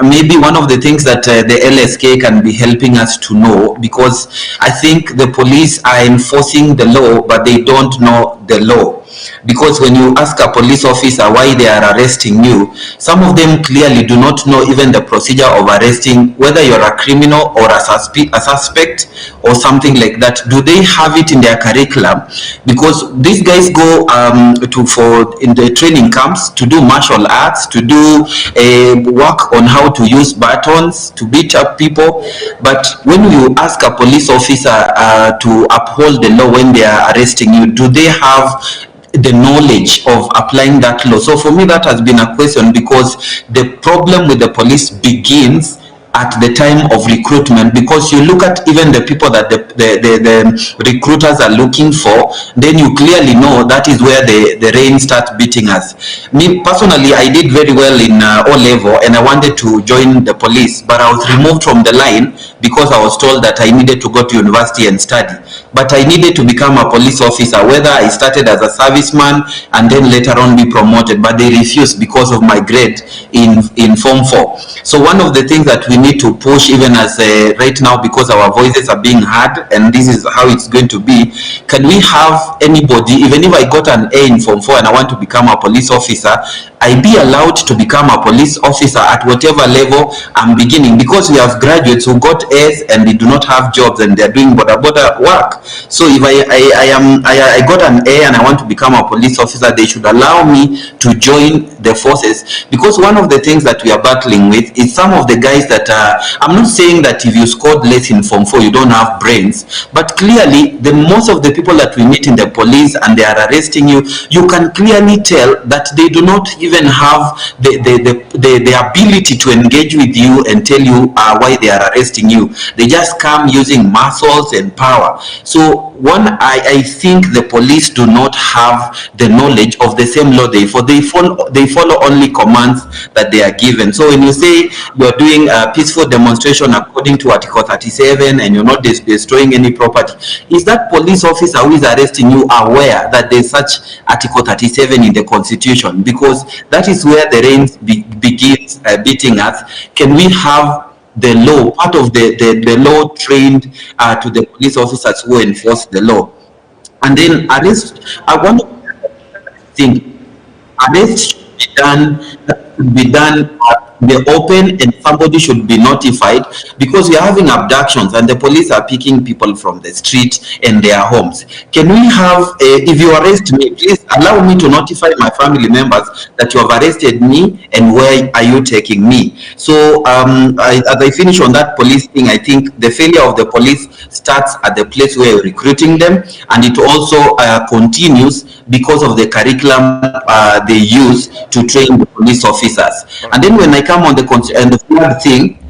G: maybe one of the things that the LSK can be helping us to know, because I think the police are enforcing the law, but they don't know the law. Because when you ask a police officer why they are arresting you, some of them clearly do not know even the procedure of arresting, whether you're a criminal or a suspect or something like that. Do they have it in their curriculum? Because these guys go in the training camps to do martial arts, to do work on how to use batons to beat up people. But when you ask a police officer to uphold the law when they are arresting you, do they have the knowledge of applying that law? So for me, that has been a question, because the problem with the police begins at the time of recruitment, because you look at even the people that the recruiters are looking for, then you clearly know that is where the rain starts beating us. Me personally, I did very well in O level and I wanted to join the police, but I was removed from the line because I was told that I needed to go to university and study. But I needed to become a police officer, whether I started as a serviceman and then later on be promoted, but they refused because of my grade in Form 4. So one of the things that we need to push even as right now, because our voices are being heard and this is how it's going to be, can we have anybody, even if I got an A in Form 4 and I want to become a police officer, I be allowed to become a police officer at whatever level I'm beginning, because we have graduates who got A's and they do not have jobs and they're doing border work. So if I got an A and I want to become a police officer, they should allow me to join the forces, because one of the things that we are battling with is some of the guys that I'm not saying that if you scored less in Form 4 you don't have brains, but clearly most of the people that we meet in the police and they are arresting you, you can clearly tell that they do not even have the ability to engage with you and tell you why they are arresting you. They just come using muscles and power. So I think the police do not have the knowledge of the same law they follow only commands that they are given. So when you say you're doing a peaceful demonstration according to Article 37 and you're not destroying any property, is that police officer who is arresting you aware that there's such Article 37 in the Constitution? Because that is where the rain begins beating us. Can we have the law, part of the law trained to the police officers who enforce the law? And then arrest, I want to think, arrest should be done in the open, and somebody should be notified, because we are having abductions and the police are picking people from the street and their homes. Can we have, if you arrest me, please allow me to notify my family members that you have arrested me and where are you taking me? So as I finish on that police thing, I think the failure of the police starts at the place where you're recruiting them, and it also continues because of the curriculum they use to train the police officers. And then when I come on the flag thing,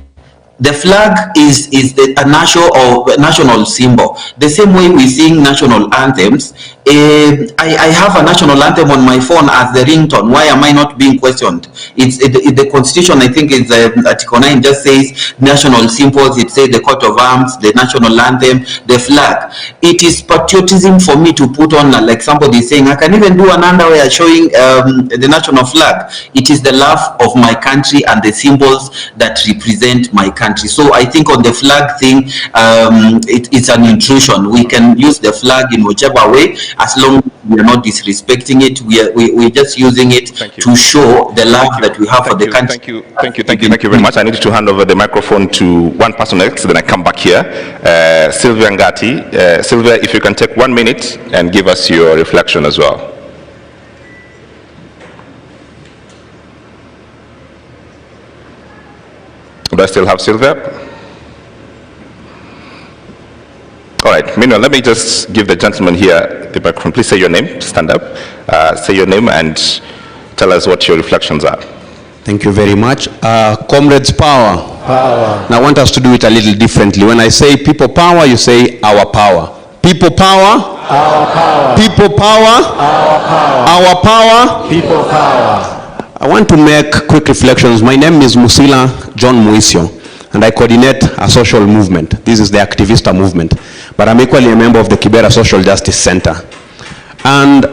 G: the flag is a national symbol. The same way we sing national anthems. I have a national anthem on my phone as the ringtone. Why am I not being questioned? It's the Constitution, I think it's Article 9 just says national symbols. It says the coat of arms, the national anthem, the flag. It is patriotism for me to put on, like somebody is saying, I can even do an underwear showing the national flag. It is the love of my country and the symbols that represent my country. So I think on the flag thing, it's an intrusion. We can use the flag in whichever way, as long as we are not disrespecting it. We're just using it to show the love that we have for the country.
B: Thank you very much. I need to hand over the microphone to one person else, then I come back here. Sylvia Ngati. Sylvia, if you can take 1 minute and give us your reflection as well. Do I still have Sylvia? All right, meanwhile, let me just give the gentleman here the microphone. Please say your name, stand up, say your name and tell us what your reflections are.
H: Thank you very much. Comrades power. Power. Now I want us to do it a little differently. When I say people power, you say our power. People power. Our power. People power. Our power. Our power. People power. I want to make quick reflections. My name is Musila John Muisio, and I coordinate a social movement. This is the Activism movement, but I'm equally a member of the Kibera Social Justice Center. And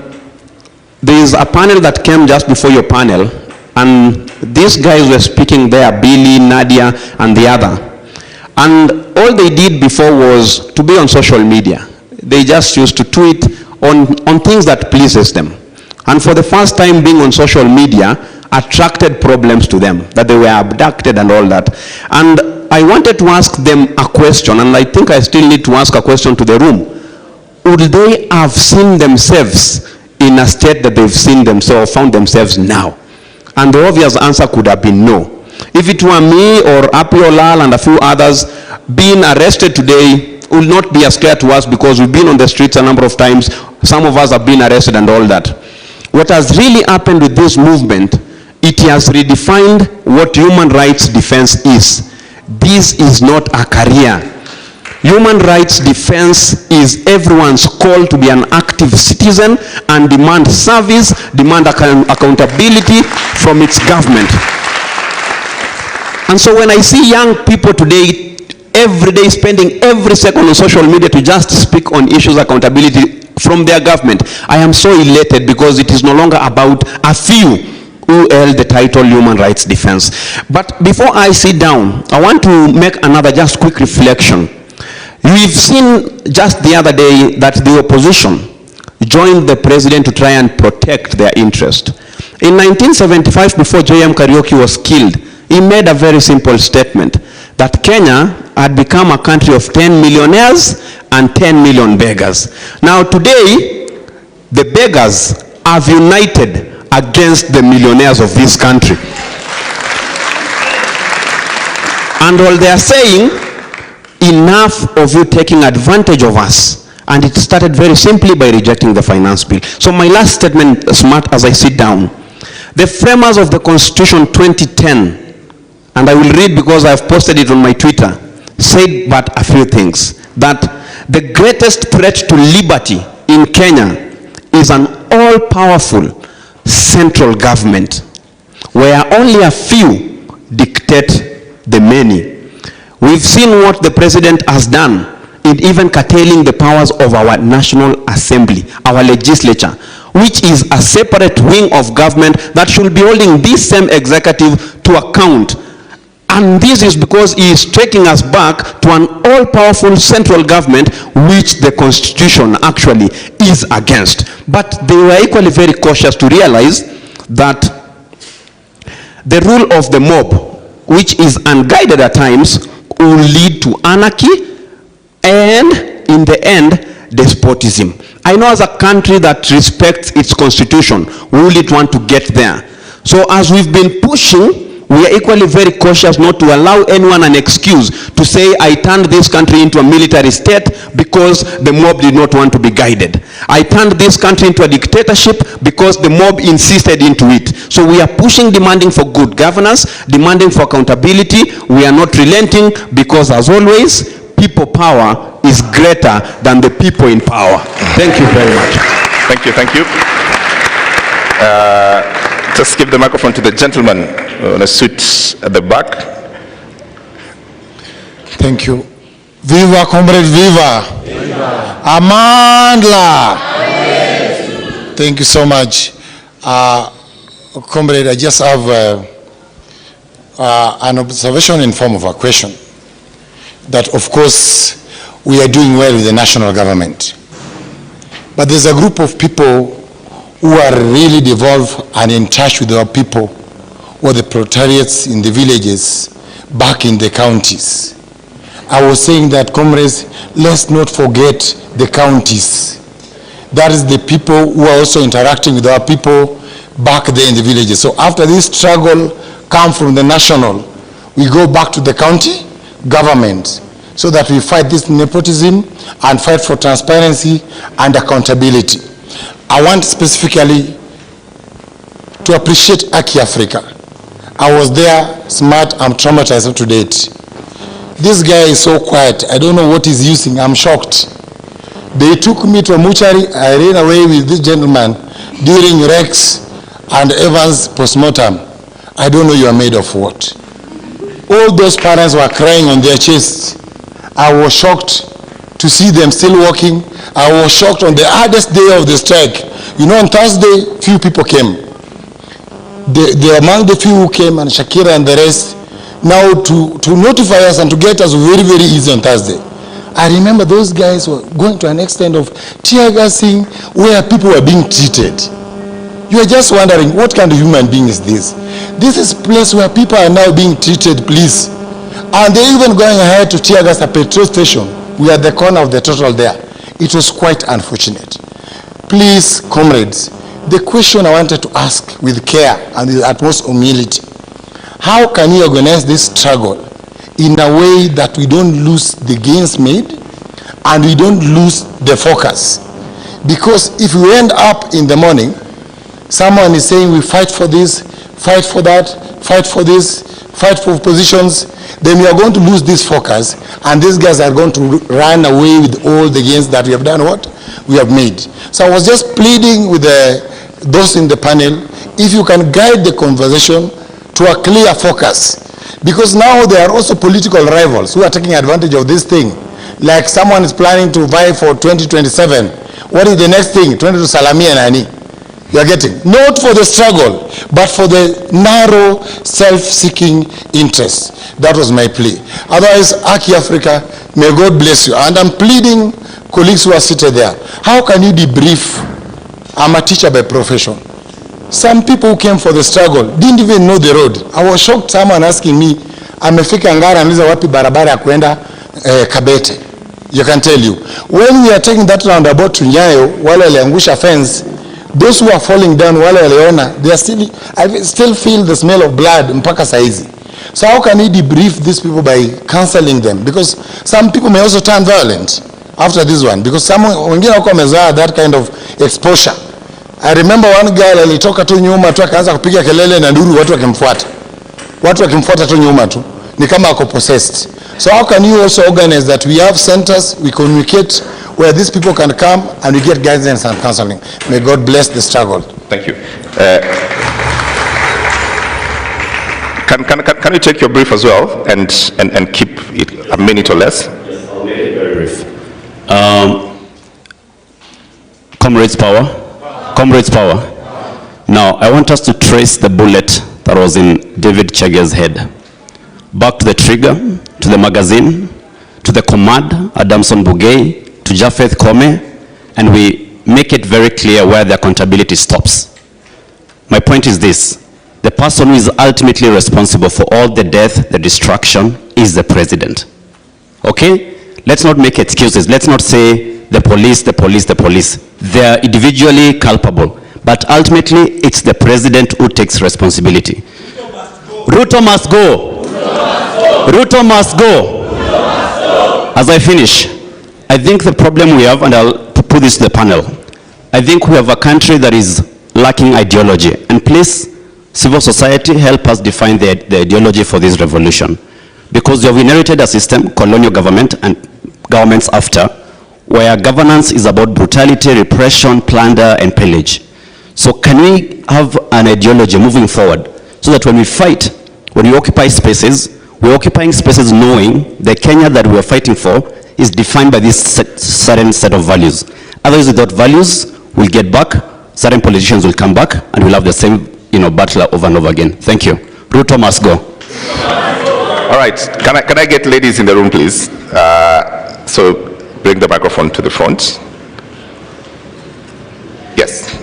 H: there is a panel that came just before your panel, and these guys were speaking there, Billy, Nadia, and the other. And all they did before was to be on social media. They just used to tweet on things that pleases them. And for the first time, being on social media attracted problems to them, that they were abducted and all that. And I wanted to ask them a question, and I think I still need to ask a question to the room. Would they have seen themselves in a state that they've seen themselves, found themselves now? And the obvious answer could have been no. If it were me or Apiolal and a few others, being arrested today will not be a scare to us because we've been on the streets a number of times. Some of us have been arrested and all that. What has really happened with this movement, it has redefined what human rights defense is. This is not a career. Human rights defense is everyone's call to be an active citizen and demand service, demand accountability from its government. And so when I see young people today, every day spending every second on social media to just speak on issues of accountability from their government, I am so elated because it is no longer about a few who held the title human rights defense. But before I sit down, I want to make another just quick reflection. We've seen just the other day that the opposition joined the president to try and protect their interest. In 1975, before J.M. Kariuki was killed, he made a very simple statement that Kenya had become a country of 10 millionaires and 10 million beggars. Now today, the beggars have united against the millionaires of this country. And all they are saying, enough of you taking advantage of us. And it started very simply by rejecting the finance bill. So my last statement, smart as I sit down. The framers of the Constitution 2010, and I will read because I have posted it on my Twitter, said but a few things. That the greatest threat to liberty in Kenya is an all-powerful central government where only a few dictate the many. We've seen what the president has done in even curtailing the powers of our National Assembly, our legislature, which is a separate wing of government that should be holding this same executive to account. And this is because he is taking us back to an all-powerful central government which the Constitution actually is against. But they were equally very cautious to realize that the rule of the mob, which is unguided at times, will lead to anarchy and, in the end, despotism. I know as a country that respects its constitution, we really want to get there. So as we've been pushing, we are equally very cautious not to allow anyone an excuse to say, I turned this country into a military state because the mob did not want to be guided. I turned this country into a dictatorship because the mob insisted into it. So we are pushing, demanding for good governance, demanding for accountability. We are not relenting because, as always, people power is greater than the people in power. Thank you very much.
B: Thank you, thank you. Just give the microphone to the gentleman in a suit at the back.
I: Thank you. Viva, comrade, viva. Viva. Amandla. Yes. Thank you so much. Comrade, I just have an observation in form of a question. That, of course, we are doing well with the national government. But there's a group of people who are really devolved and in touch with our people, or the proletariats in the villages, back in the counties. I was saying that, comrades, let's not forget the counties. That is the people who are also interacting with our people back there in the villages. So after this struggle come from the national, we go back to the county government so that we fight this nepotism and fight for transparency and accountability. I want specifically to appreciate Aki Africa. I was there, smart, I'm traumatized up to date. This guy is so quiet, I don't know what he's using, I'm shocked. They took me to a mortuary, I ran away with this gentleman during Rex and Evans postmortem. I don't know you are made of what. All those parents were crying on their chests. I was shocked to see them still walking. I was shocked on the hardest day of the strike. You know, on Thursday, few people came. Among the few who came, and Shakira and the rest, now to notify us and to get us very, very easy on Thursday. I remember those guys were going to an extent of tear gassing where people were being treated. You are just wondering, what kind of human being is this? This is a place where people are now being treated, please. And they're even going ahead to tear gas a petrol station. We are at the corner of the total there. It was quite unfortunate. Please, comrades, the question I wanted to ask with care and with utmost humility, how can we organize this struggle in a way that we don't lose the gains made and we don't lose the focus? Because if we end up in the morning, someone is saying we fight for this, fight for that, fight for this, fight for positions, then we are going to lose this focus, and these guys are going to run away with all the gains that we have done, what we have made. So I was just pleading with those in the panel, if you can guide the conversation to a clear focus, because now there are also political rivals who are taking advantage of this thing. Like someone is planning to vie for 2027. What is the next thing? 20 to Salami and Ani. You are getting, not for the struggle, but for the narrow, self-seeking interest. That was my plea. Otherwise, Aki Africa, may God bless you. And I'm pleading, colleagues who are seated there, how can you debrief? I'm a teacher by profession. Some people who came for the struggle didn't even know the road. I was shocked, someone asking me, amefika Ngara anauliza wapi barabara ya kwenda Kabete. You can tell you. When we are taking that roundabout to Nyayo, wale waliangusha fence, those who are falling down, wale waliona, they are still, I still feel the smell of blood mpaka saizi. So how can we debrief these people by counseling them? Because some people may also turn violent after this one, because some wengine wako wamezoea that kind of exposure. I remember one girl alitoka tu nyuma tu akaanza kupiga kelele na nduru, watu wakimfuata. Watu wakimfuata tu nyuma tu, ni kama ako possessed. So how can you also organize that we have centers, we communicate where these people can come and we get guidance and counseling? May God bless the struggle.
B: Thank you. Can you take your brief as well and keep it a minute or less?
J: Yes, I'll make it very brief. Comrades power. Comrades power. Now, I want us to trace the bullet that was in David Chege's head. Back to the trigger, to the magazine, to the command, Adamson Bugay, to Japheth Kome, and we make it very clear where the accountability stops. My point is this: the person who is ultimately responsible for all the death, the destruction, is the president. Okay? Let's not make excuses. Let's not say the police, the police, the police. They are individually culpable, but ultimately it's the president who takes responsibility. Ruto must go. Ruto must go. As I finish, I think the problem we have, and I'll put this to the panel, I think we have a country that is lacking ideology. And please, civil society, help us define the ideology for this revolution. Because we have inherited a system, colonial government and governments after, where governance is about brutality, repression, plunder, and pillage. So can we have an ideology moving forward so that when we fight, when we occupy spaces, we're occupying spaces knowing the Kenya that we're fighting for is defined by this certain set of values. Otherwise, without values, we'll get back, certain politicians will come back, and we'll have the same battle over and over again. Thank you. Ruto must go.
B: All right, can I get ladies in the room, please? So bring the microphone to the front. Yes.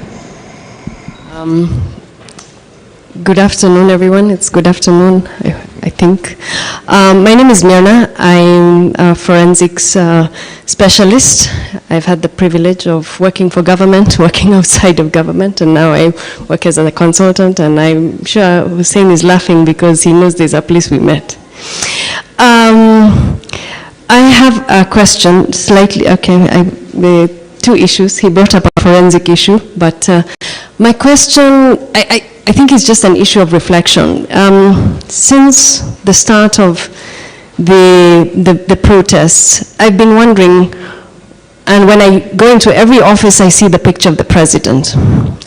K: Good afternoon, everyone. It's good afternoon, I think. My name is Miana. I'm a forensics specialist. I've had the privilege of working for government, working outside of government, and now I work as a consultant, and I'm sure Hussein is laughing because he knows there's a place we met. I have a question, slightly, okay, two issues. He brought up a forensic issue, but my question, I think it's just an issue of reflection. Since the start of the protests, I've been wondering, and when I go into every office, I see the picture of the president.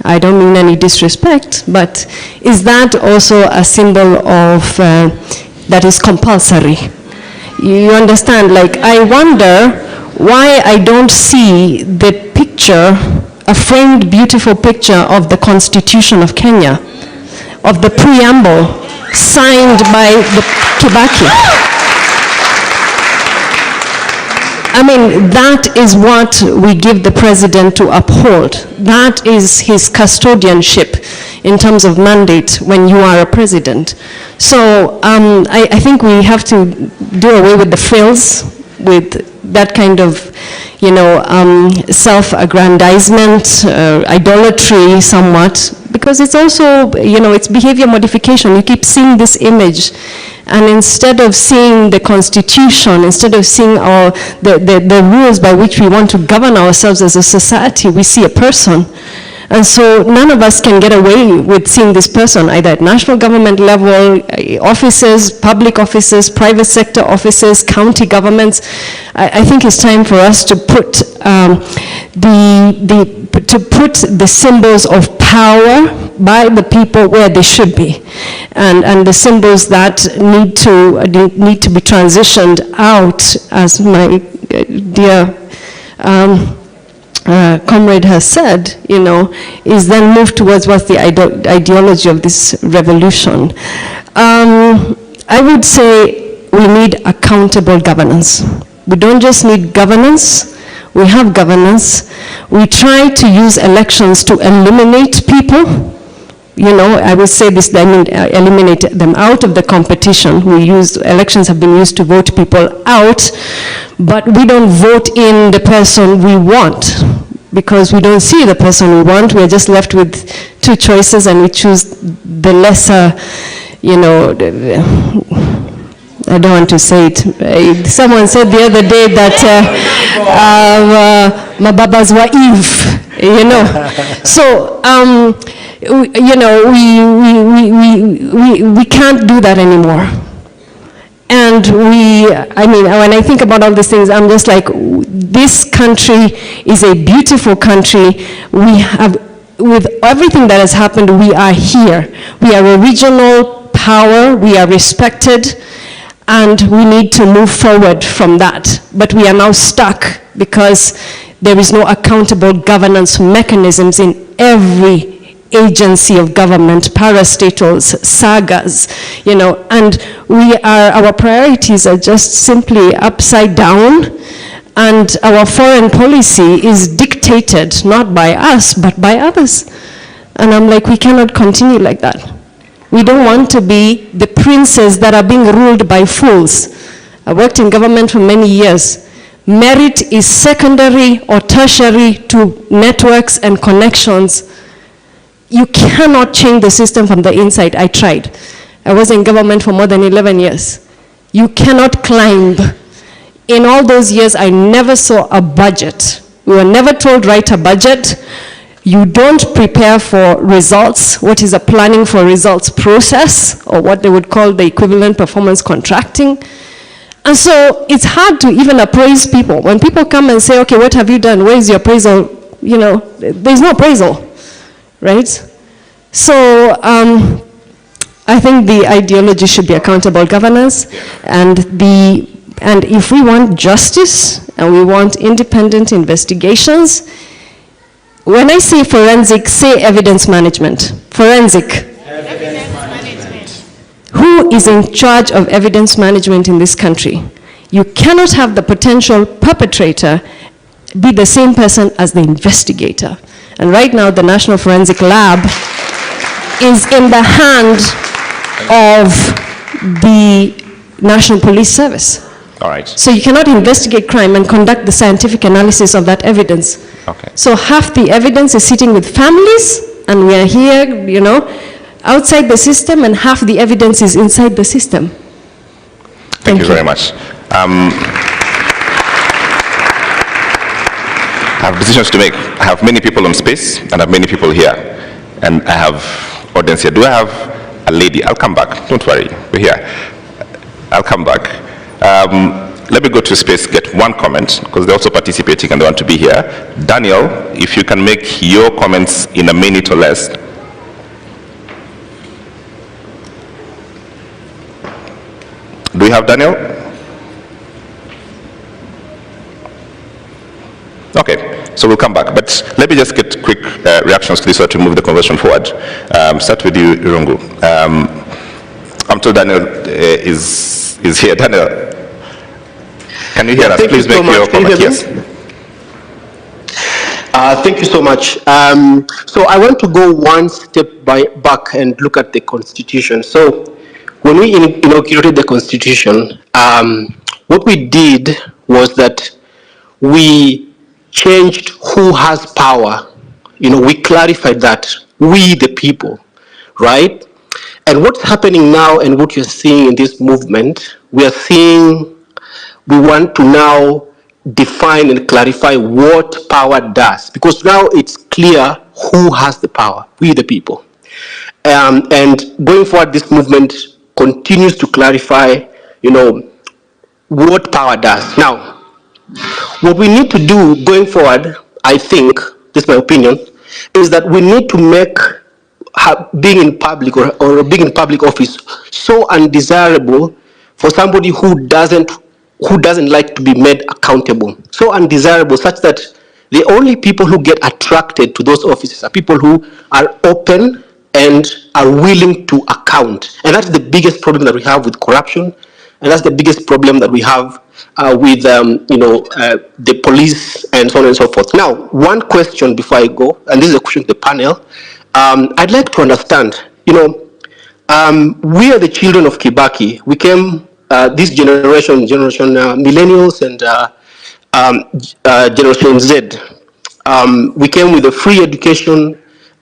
K: I don't mean any disrespect, but is that also a symbol of, that is compulsory? You understand, like, I wonder why I don't see the picture, a framed beautiful picture of the Constitution of Kenya, of the preamble signed by the Kibaki. I mean, that is what we give the president to uphold. That is his custodianship in terms of mandate when you are a president. So I think we have to do away with the frills, with that kind of, self-aggrandizement, idolatry somewhat, because it's also, it's behavior modification. You keep seeing this image, and instead of seeing the Constitution, instead of seeing the rules by which we want to govern ourselves as a society, we see a person. And so none of us can get away with seeing this person, either at national government level, offices, public offices, private sector offices, county governments. I think it's time for us to put the symbols of power by the people where they should be, and the symbols that need to be transitioned out, as my dear comrade has said, is then moved towards what's the ideology of this revolution. I would say we need accountable governance. We don't just need governance, we have governance. We try to use elections to eliminate people. I would say this, I mean, eliminate them out of the competition. Elections have been used to vote people out, but we don't vote in the person we want, because we don't see the person we want. We're just left with two choices, and we choose the lesser, I don't want to say it. Someone said the other day that mababas wa Eve, So, we can't do that anymore. And when I think about all these things, I'm just like, this country is a beautiful country. We have, with everything that has happened, we are here. We are a regional power, we are respected, and we need to move forward from that. But we are now stuck because there is no accountable governance mechanisms in every agency of government, parastatals, sagas, and our priorities are just simply upside down, and our foreign policy is dictated not by us, but by others. And I'm like, we cannot continue like that. We don't want to be the princes that are being ruled by fools. I worked in government for many years. Merit is secondary or tertiary to networks and connections. You cannot change the system from the inside. I tried. I was in government for more than 11 years. You cannot climb. In all those years, I never saw a budget. We were never told, write a budget. You don't prepare for results, what is a planning for results process, or what they would call the equivalent performance contracting. And so it's hard to even appraise people. When people come and say, okay, what have you done? Where is your appraisal? There's no appraisal, right? So I think the ideology should be accountable governance, and if we want justice and we want independent investigations, when I say forensic, say evidence management. Forensic. Evidence management. Who is in charge of evidence management in this country? You cannot have the potential perpetrator be the same person as the investigator. And right now, the National Forensic Lab is in the hand of the National Police Service.
B: All right.
K: So you cannot investigate crime and conduct the scientific analysis of that evidence.
B: Okay.
K: So half the evidence is sitting with families, and we are here, outside the system, and half the evidence is inside the system.
B: Thank you very much. I have decisions to make. I have many people on space, and I have many people here. And I have audience here. Do I have a lady? I'll come back. Don't worry. We're here. I'll come back. Let me go to space, get one comment, because they're also participating and they want to be here. Daniel, if you can make your comments in a minute or less. Do we have Daniel? Okay, so we'll come back, but let me just get quick reactions to this so to move the conversation forward. Start with you, Irungu. I'm told Daniel is here. Daniel, can you hear us? Please make your comment. Yes.
L: Thank you so much. So I want to go one step back and look at the Constitution. So when we inaugurated the Constitution, what we did was that we changed who has power. We clarified that, we the people, right? And what's happening now and what you're seeing in this movement, we want to now define and clarify what power does, because now it's clear who has the power, we the people. And going forward, this movement continues to clarify, what power does. Now, what we need to do going forward, I think, this is my opinion, is that we need to make being in public or being in public office so undesirable for somebody who doesn't like to be made accountable. So undesirable such that the only people who get attracted to those offices are people who are open and are willing to account. And that's the biggest problem that we have with corruption. And that's the biggest problem that we have with the police and so on and so forth. Now, one question before I go, and this is a question to the panel. I'd like to understand, we are the children of Kibaki. We came, this generation millennials and Generation Z. We came with a free education,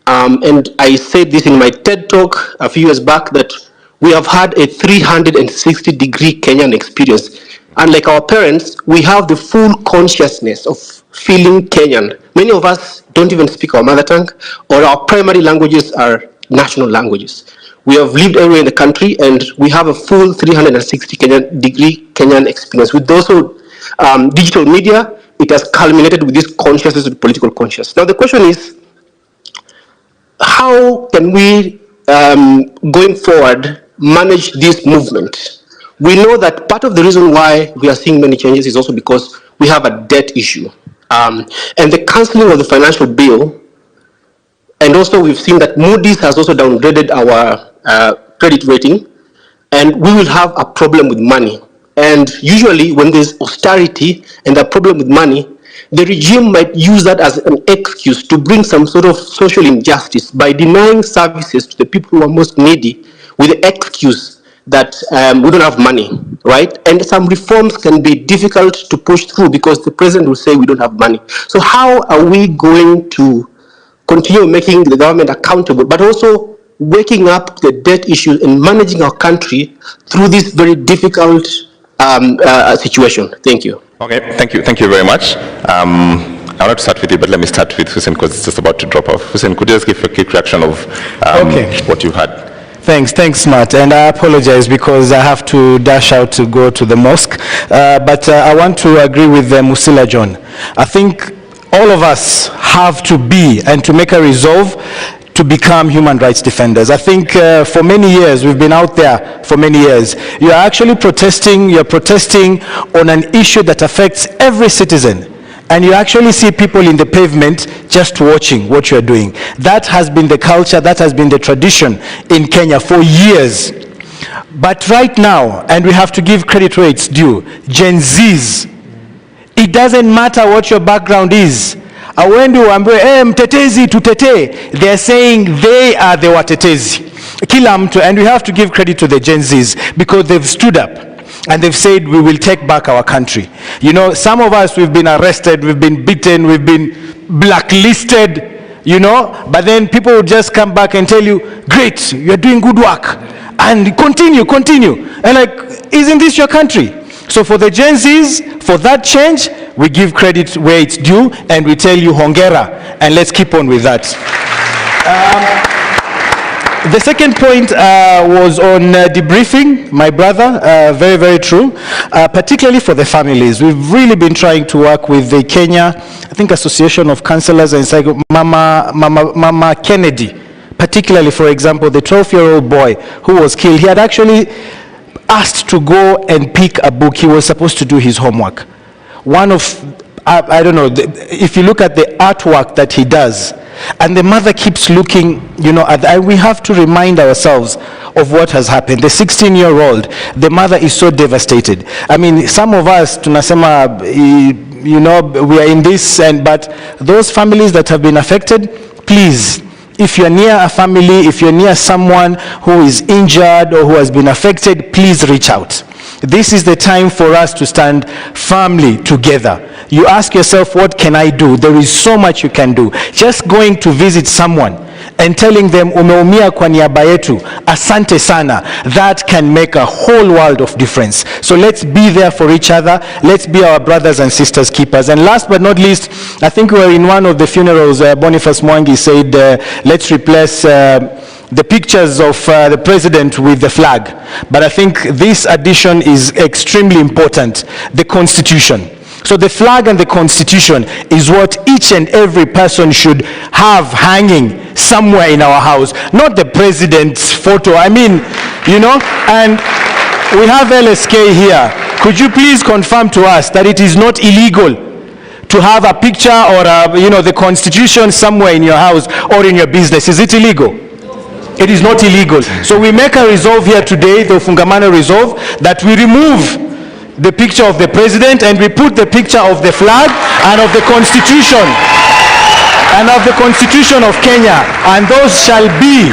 L: and I said this in my TED talk a few years back, that we have had a 360-degree Kenyan experience. Unlike our parents, we have the full consciousness of feeling Kenyan. Many of us don't even speak our mother tongue, or our primary languages are national languages. We have lived everywhere in the country, and we have a full 360-degree Kenyan experience. With also digital media, it has culminated with this consciousness of political consciousness. Now the question is, how can we, going forward, manage this movement? We know that part of the reason why we are seeing many changes is also because we have a debt issue. And the cancelling of the financial bill, and also we've seen that Moody's has also downgraded our credit rating, and we will have a problem with money. And usually when there's austerity and a problem with money, the regime might use that as an excuse to bring some sort of social injustice by denying services to the people who are most needy with the excuse that we don't have money, right? And some reforms can be difficult to push through because the president will say we don't have money. So how are we going to continue making the government accountable, but also waking up the debt issues and managing our country through this very difficult situation? Thank you.
B: Okay, thank you very much. I want to start with you, but let me start with Hussein because it's just about to drop off. Hussein, could you just give a quick reaction of what you had?
D: Thanks, Matt. And I apologize because I have to dash out to go to the mosque. But I want to agree with Musila John. I think all of us have to be and to make a resolve to become human rights defenders. I think for many years, we've been out there for many years. You're actually protesting, you're protesting on an issue that affects every citizen. And you actually see people in the pavement just watching what you're doing. That has been the culture, that has been the tradition in Kenya for years. But right now, and we have to give credit where it's due, Gen Zs, it doesn't matter what your background is. Mtetezi tutete, they're saying they are the watetezi. Kila mtu, and we have to give credit to the Gen Zs because they've stood up. And they've said, we will take back our country. You know, some of us, we've been arrested, we've been beaten, we've been blacklisted, you know, but then people will just come back and tell you, great, you're doing good work, and continue. And like, isn't this your country? So for the Gen Zs, for that change, we give credit where it's due, and we tell you hongera, and let's keep on with that. The second point was on debriefing, my brother, very, very true, particularly for the families. We've really been trying to work with the Kenya, I think, Association of Counselors and Mama Kennedy, particularly, for example, the 12-year-old boy who was killed. He had actually asked to go and pick a book. He was supposed to do his homework. One of I don't know, if you look at the artwork that he does, and the mother keeps looking, and we have to remind ourselves of what has happened. The 16-year-old, the mother is so devastated. I mean, some of us, tunasema, we are in this, but those families that have been affected, please, if you're near a family, if you're near someone who is injured or who has been affected, please reach out. This is the time for us to stand firmly together. You ask yourself, what can I do? There is so much you can do. Just going to visit someone and telling them, umeumia kwa niaba yetu, asante sana, that can make a whole world of difference. So let's be there for each other. Let's be our brothers and sisters keepers. And last but not least, I think we were in one of the funerals, Boniface Mwangi said, let's replace the pictures of the president with the flag. But I think this addition is extremely important, the Constitution. So the flag and the Constitution is what each and every person should have hanging somewhere in our house, not the president's photo. I mean, and we have LSK here. Could you please confirm to us that it is not illegal to have a picture or the Constitution somewhere in your house or in your business? Is it illegal? It is not illegal. So we make a resolve here today, the Fungamano resolve, that we remove the picture of the president and we put the picture of the flag and of the Constitution of Kenya, and those shall be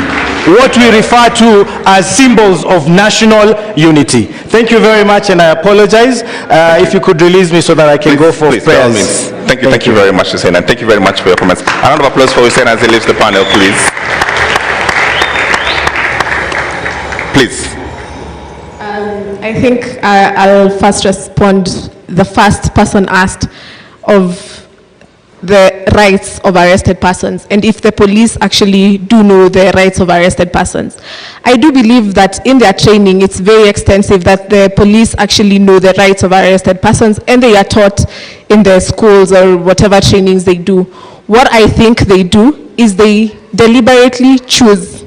D: what we refer to as symbols of national unity. Thank you very much, and I apologize. If you could release me so that I can go for prayers.
B: Thank you very much, Hussein, and thank you very much for your comments. A round of applause for Hussein as he leaves the panel, please. Please.
E: I think I'll first respond. The first person asked of the rights of arrested persons and if the police actually do know the rights of arrested persons. I do believe that in their training it's very extensive, that the police actually know the rights of arrested persons and they are taught in their schools or whatever trainings they do. What I think they do is they deliberately choose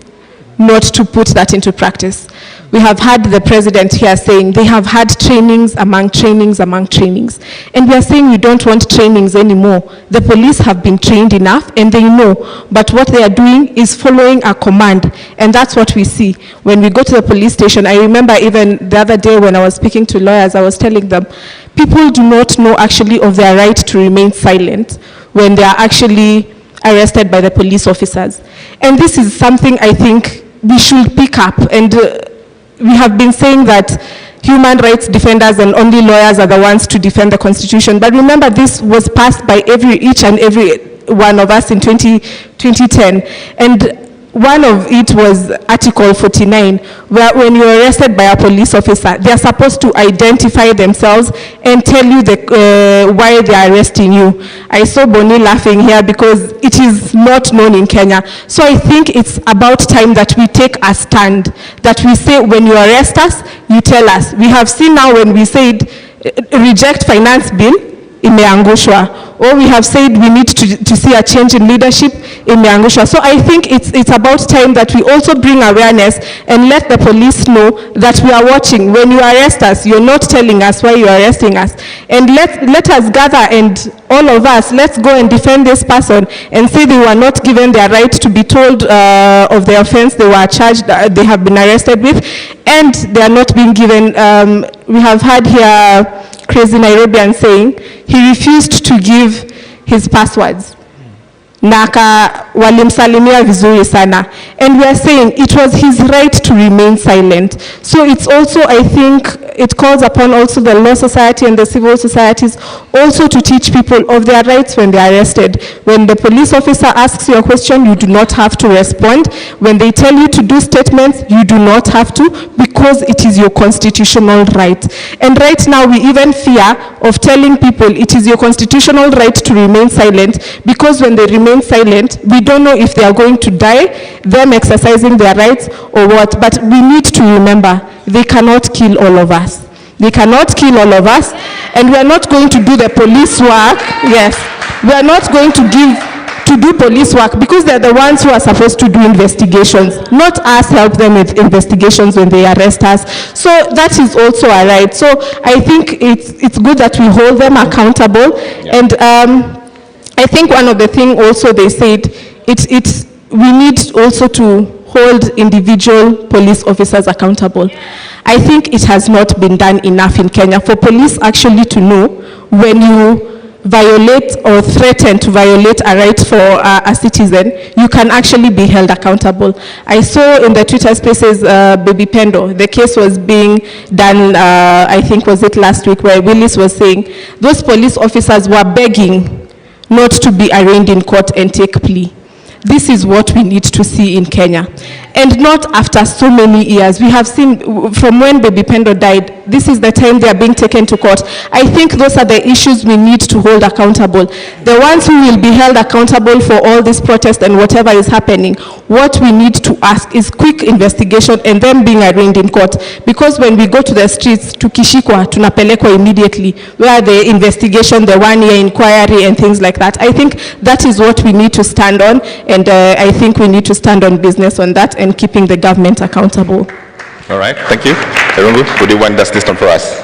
E: not to put that into practice. We have had the president here saying they have had trainings among trainings among trainings. And we are saying we don't want trainings anymore. The police have been trained enough and they know. But what they are doing is following a command. And that's what we see. When we go to the police station, I remember even the other day when I was speaking to lawyers, I was telling them, people do not know actually of their right to remain silent when they are actually arrested by the police officers. And this is something I think we should pick up. And we have been saying that human rights defenders and only lawyers are the ones to defend the Constitution. But remember, this was passed by each and every one of us in 2010. And one of it was Article 49, where when you're arrested by a police officer, they're supposed to identify themselves and tell you why they are arresting you. I saw Bonnie laughing here because it is not known in Kenya. So I think it's about time that we take a stand, that we say when you arrest us, you tell us. We have seen now when we said reject finance bill, imeangushwa. Or we have said we need to see a change in leadership in Myangushwa. So I think it's about time that we also bring awareness and let the police know that we are watching. When you arrest us, you're not telling us why you're arresting us. And let us gather, and all of us, let's go and defend this person and say they were not given their right to be told of the offense they were charged, they have been arrested with, and they are not being given, we have had here Crazy Nairobian saying he refused to give his passwords. Naka walimsalimia vizuri sana. And we are saying it was his right to remain silent. So it's also, I think, it calls upon also the law society and the civil societies also to teach people of their rights when they are arrested. When the police officer asks you a question, you do not have to respond. When they tell you to do statements, you do not have to, because it is your constitutional right. And right now we even fear of telling people it is your constitutional right to remain silent, because when they remain silent, we don't know if they are going to die, them exercising their rights or what. But we need to remember, they cannot kill all of us. They cannot kill all of us, and we are not going to do the police work. Yes, we are not going to give to do police work because they're the ones who are supposed to do investigations, not us help them with investigations when they arrest us. So that is also a right. So I think it's good that we hold them accountable. Yeah. And I think one of the things also they said, we need also to hold individual police officers accountable. I think it has not been done enough in Kenya for police actually to know when you violate or threaten to violate a right for a citizen, you can actually be held accountable. I saw in the Twitter spaces, Baby Pendo, the case was being done, I think was it last week, where Willis was saying those police officers were begging not to be arraigned in court and take plea. This is what we need to see in Kenya. And not after so many years. We have seen from when Baby Pendo died, this is the time they are being taken to court. I think those are the issues we need to hold accountable. The ones who will be held accountable for all this protest and whatever is happening, what we need to ask is quick investigation and them being arraigned in court. Because when we go to the streets, tukishikwa, tunapelekwa immediately, where the investigation, the 1-year inquiry and things like that. I think that is what we need to stand on. And I think we need to stand on business on that and keeping the government accountable.
B: All right, thank you. Erungu, would you wind this one for us?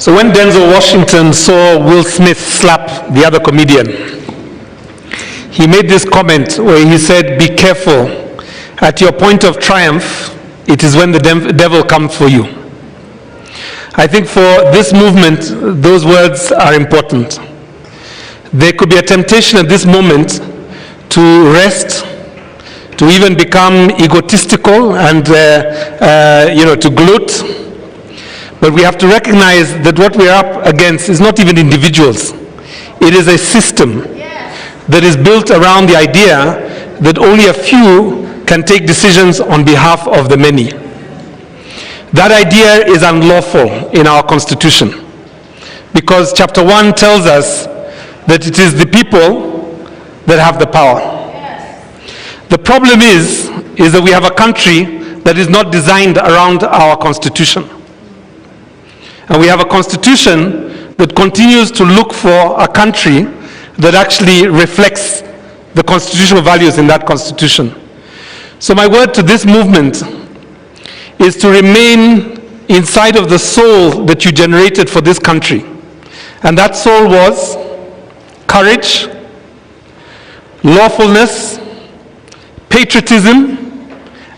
F: So when Denzel Washington saw Will Smith slap the other comedian, he made this comment where he said, "Be careful. At your point of triumph, it is when the devil comes for you." I think for this movement, those words are important. There could be a temptation at this moment to rest, to even become egotistical and to gloat. But we have to recognize that what we are up against is not even individuals. It is a system that is built around the idea that only a few can take decisions on behalf of the many. That idea is unlawful in our Constitution because Chapter 1 tells us that it is the people that have the power. The problem is that we have a country that is not designed around our Constitution. And we have a Constitution that continues to look for a country that actually reflects the constitutional values in that Constitution. So my word to this movement is to remain inside of the soul that you generated for this country. And that soul was courage, lawfulness, patriotism,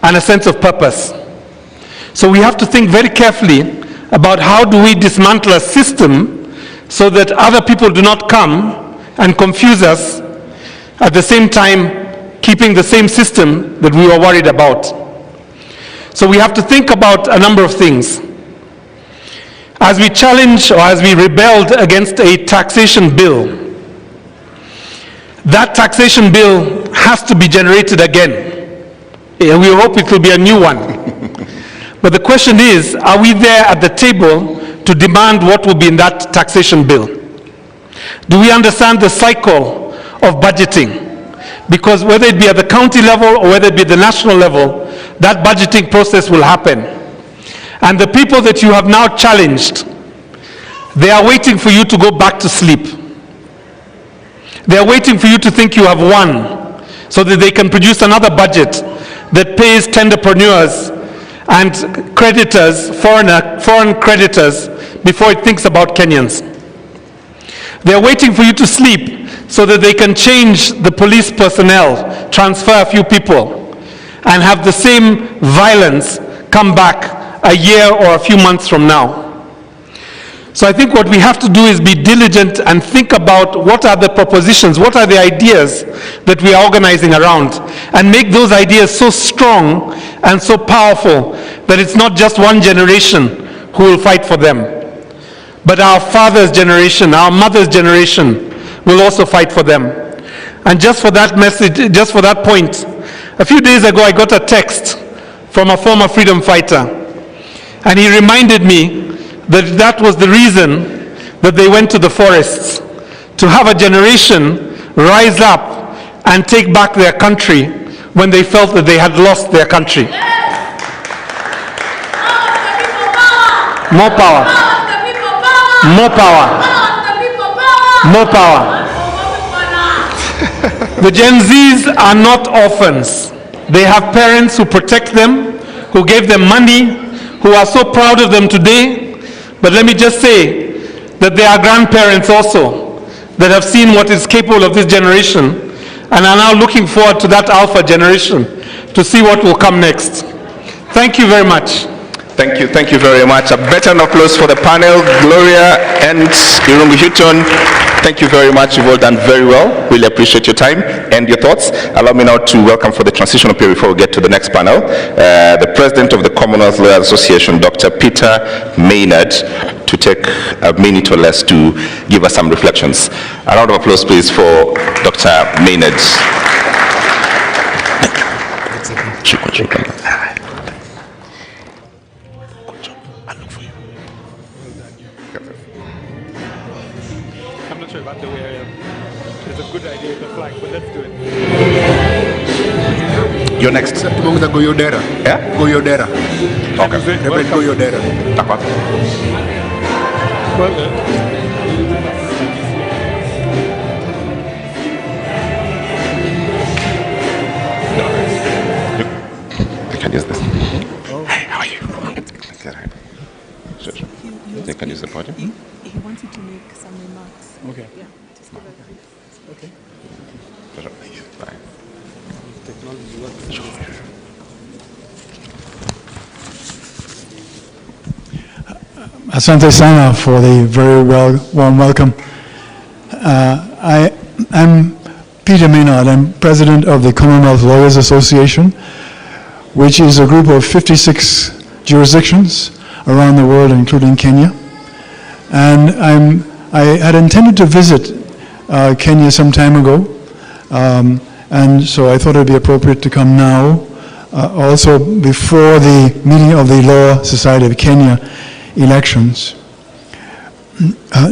F: and a sense of purpose. So we have to think very carefully about how do we dismantle a system so that other people do not come and confuse us, at the same time keeping the same system that we were worried about. So we have to think about a number of things. As we challenge or as we rebelled against a taxation bill, that taxation bill has to be generated again. And we hope it will be a new one. But the question is, are we there at the table to demand what will be in that taxation bill? Do we understand the cycle of budgeting? Because whether it be at the county level or whether it be at the national level, that budgeting process will happen. And the people that you have now challenged, they are waiting for you to go back to sleep. They are waiting for you to think you have won so that they can produce another budget that pays tenderpreneurs and creditors, foreign creditors, before it thinks about Kenyans. They are waiting for you to sleep so that they can change the police personnel, transfer a few people, and have the same violence come back a year or a few months from now. So I think what we have to do is be diligent and think about what are the propositions, what are the ideas that we are organizing around, and make those ideas so strong and so powerful that it's not just one generation who will fight for them, but our father's generation, our mother's generation will also fight for them. And just for that message, just for that point, a few days ago I got a text from a former freedom fighter, and he reminded me that that was the reason that they went to the forests, to have a generation rise up and take back their country when they felt that they had lost their country. More power. More power. More power. The Gen Zs are not orphans. They have parents who protect them, who gave them money, who are so proud of them today. But let me just say that there are grandparents also that have seen what is capable of this generation and are now looking forward to that alpha generation to see what will come next. Thank you very much.
B: Thank you very much. A better applause for the panel, Gloria and Irungu Houghton. Thank you very much. You've all done very well. Really appreciate your time and your thoughts. Allow me now to welcome for the transitional period before we get to the next panel, the President of the Commonwealth Lawyers Association, Dr. Peter Maynard, to take a minute or less to give us some reflections. A round of applause, please, for Dr. Maynard.
F: I'm not sure about the way I am. It's a good idea with the flag, but let's do it.
B: You're next.
F: Yeah?
B: Goyodera. Okay.
F: Goyodera. Well,
B: I can use this. Hey, how are you? Sure. You can use the podium.
M: He wanted to make some remarks.
F: Okay.
M: Yeah.
F: Okay.
B: Bye.
F: Technology works.
B: Sure.
N: Asante sana for the very warm welcome. I'm Peter Maynard. I'm president of the Commonwealth Lawyers Association, which is a group of 56 jurisdictions around the world, including Kenya. And I had intended to visit Kenya some time ago, and so I thought it would be appropriate to come now, also before the meeting of the Law Society of Kenya elections.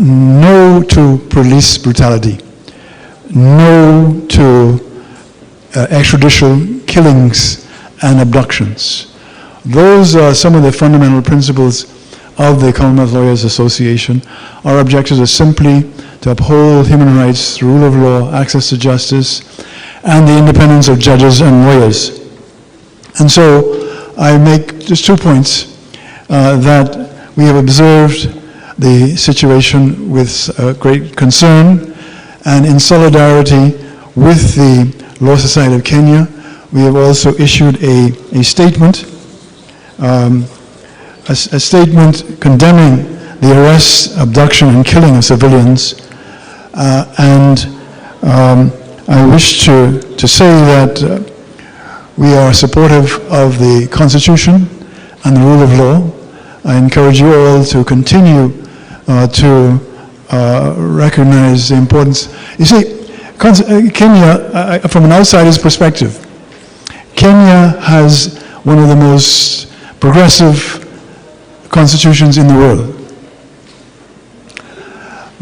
N: No to police brutality. No to extrajudicial killings and abductions. Those are some of the fundamental principles of the Commonwealth Lawyers Association. Our objectives are simply to uphold human rights, the rule of law, access to justice, and the independence of judges and lawyers. And so I make just 2 points, that we have observed the situation with great concern, and in solidarity with the Law Society of Kenya, we have also issued a statement, a statement condemning the arrest, abduction, and killing of civilians. I wish to say that we are supportive of the Constitution and the rule of law. I encourage you all to continue to recognize the importance. You see, Kenya, from an outsider's perspective, Kenya has one of the most progressive constitutions in the world.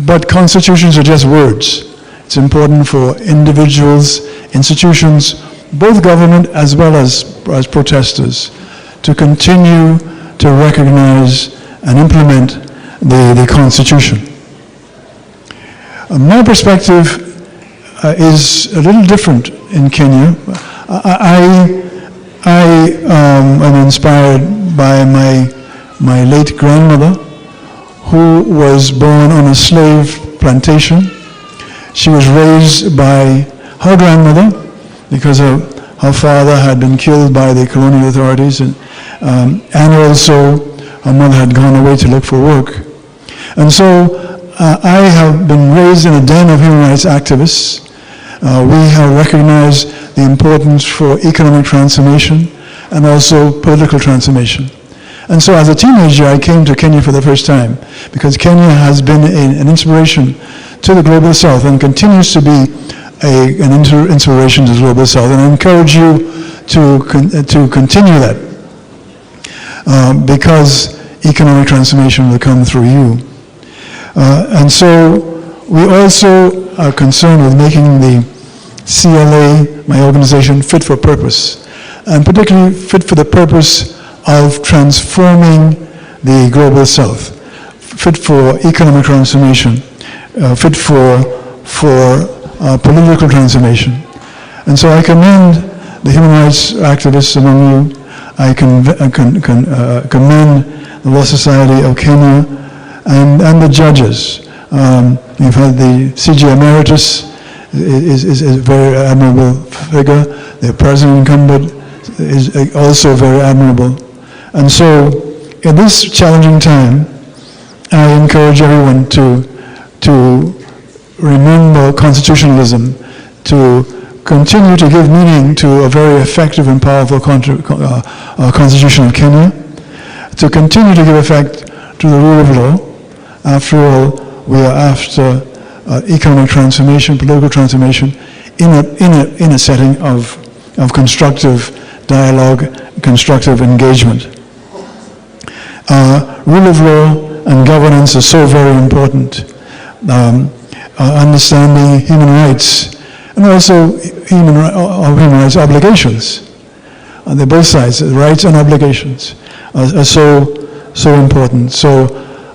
N: But constitutions are just words. It's important for individuals, institutions, both government as well as protesters, to continue to recognize and implement the Constitution. My perspective is a little different in Kenya. I am inspired by my late grandmother, who was born on a slave plantation. She was raised by her grandmother because her father had been killed by the colonial authorities, and also her mother had gone away to look for work. And so I have been raised in a den of human rights activists. We have recognized the importance for economic transformation and also political transformation. And so as a teenager, I came to Kenya for the first time, because Kenya has been an inspiration to the Global South and continues to be an inspiration to the Global South. And I encourage you to continue that, because economic transformation will come through you. And so we also are concerned with making the CLA, my organization, fit for purpose, and particularly fit for the purpose of transforming the Global South, fit for economic transformation, fit for political transformation. And so I commend the human rights activists among you. I commend the Law Society of Kenya and the judges. You've had the CG Emeritus is a very admirable figure. The President incumbent is also very admirable. And so in this challenging time, I encourage everyone to remember constitutionalism, to continue to give meaning to a very effective and powerful Constitution of Kenya, to continue to give effect to the rule of law. After all, we are after economic transformation, political transformation, in a setting of constructive dialogue, constructive engagement. Rule of law and governance are so very important. Understanding human rights and also human rights obligations. They're both sides, rights and obligations are so important. So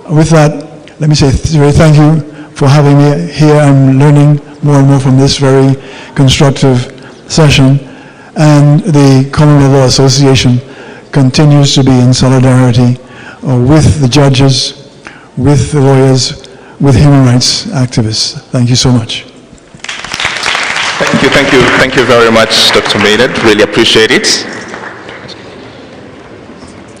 N: with that, let me say thank you for having me here. I'm learning more and more from this very constructive session. And the Commonwealth Law Association continues to be in solidarity with the judges, with the lawyers, with human rights activists. Thank you so much.
B: Thank you very much, Dr. Maynard. Really appreciate it.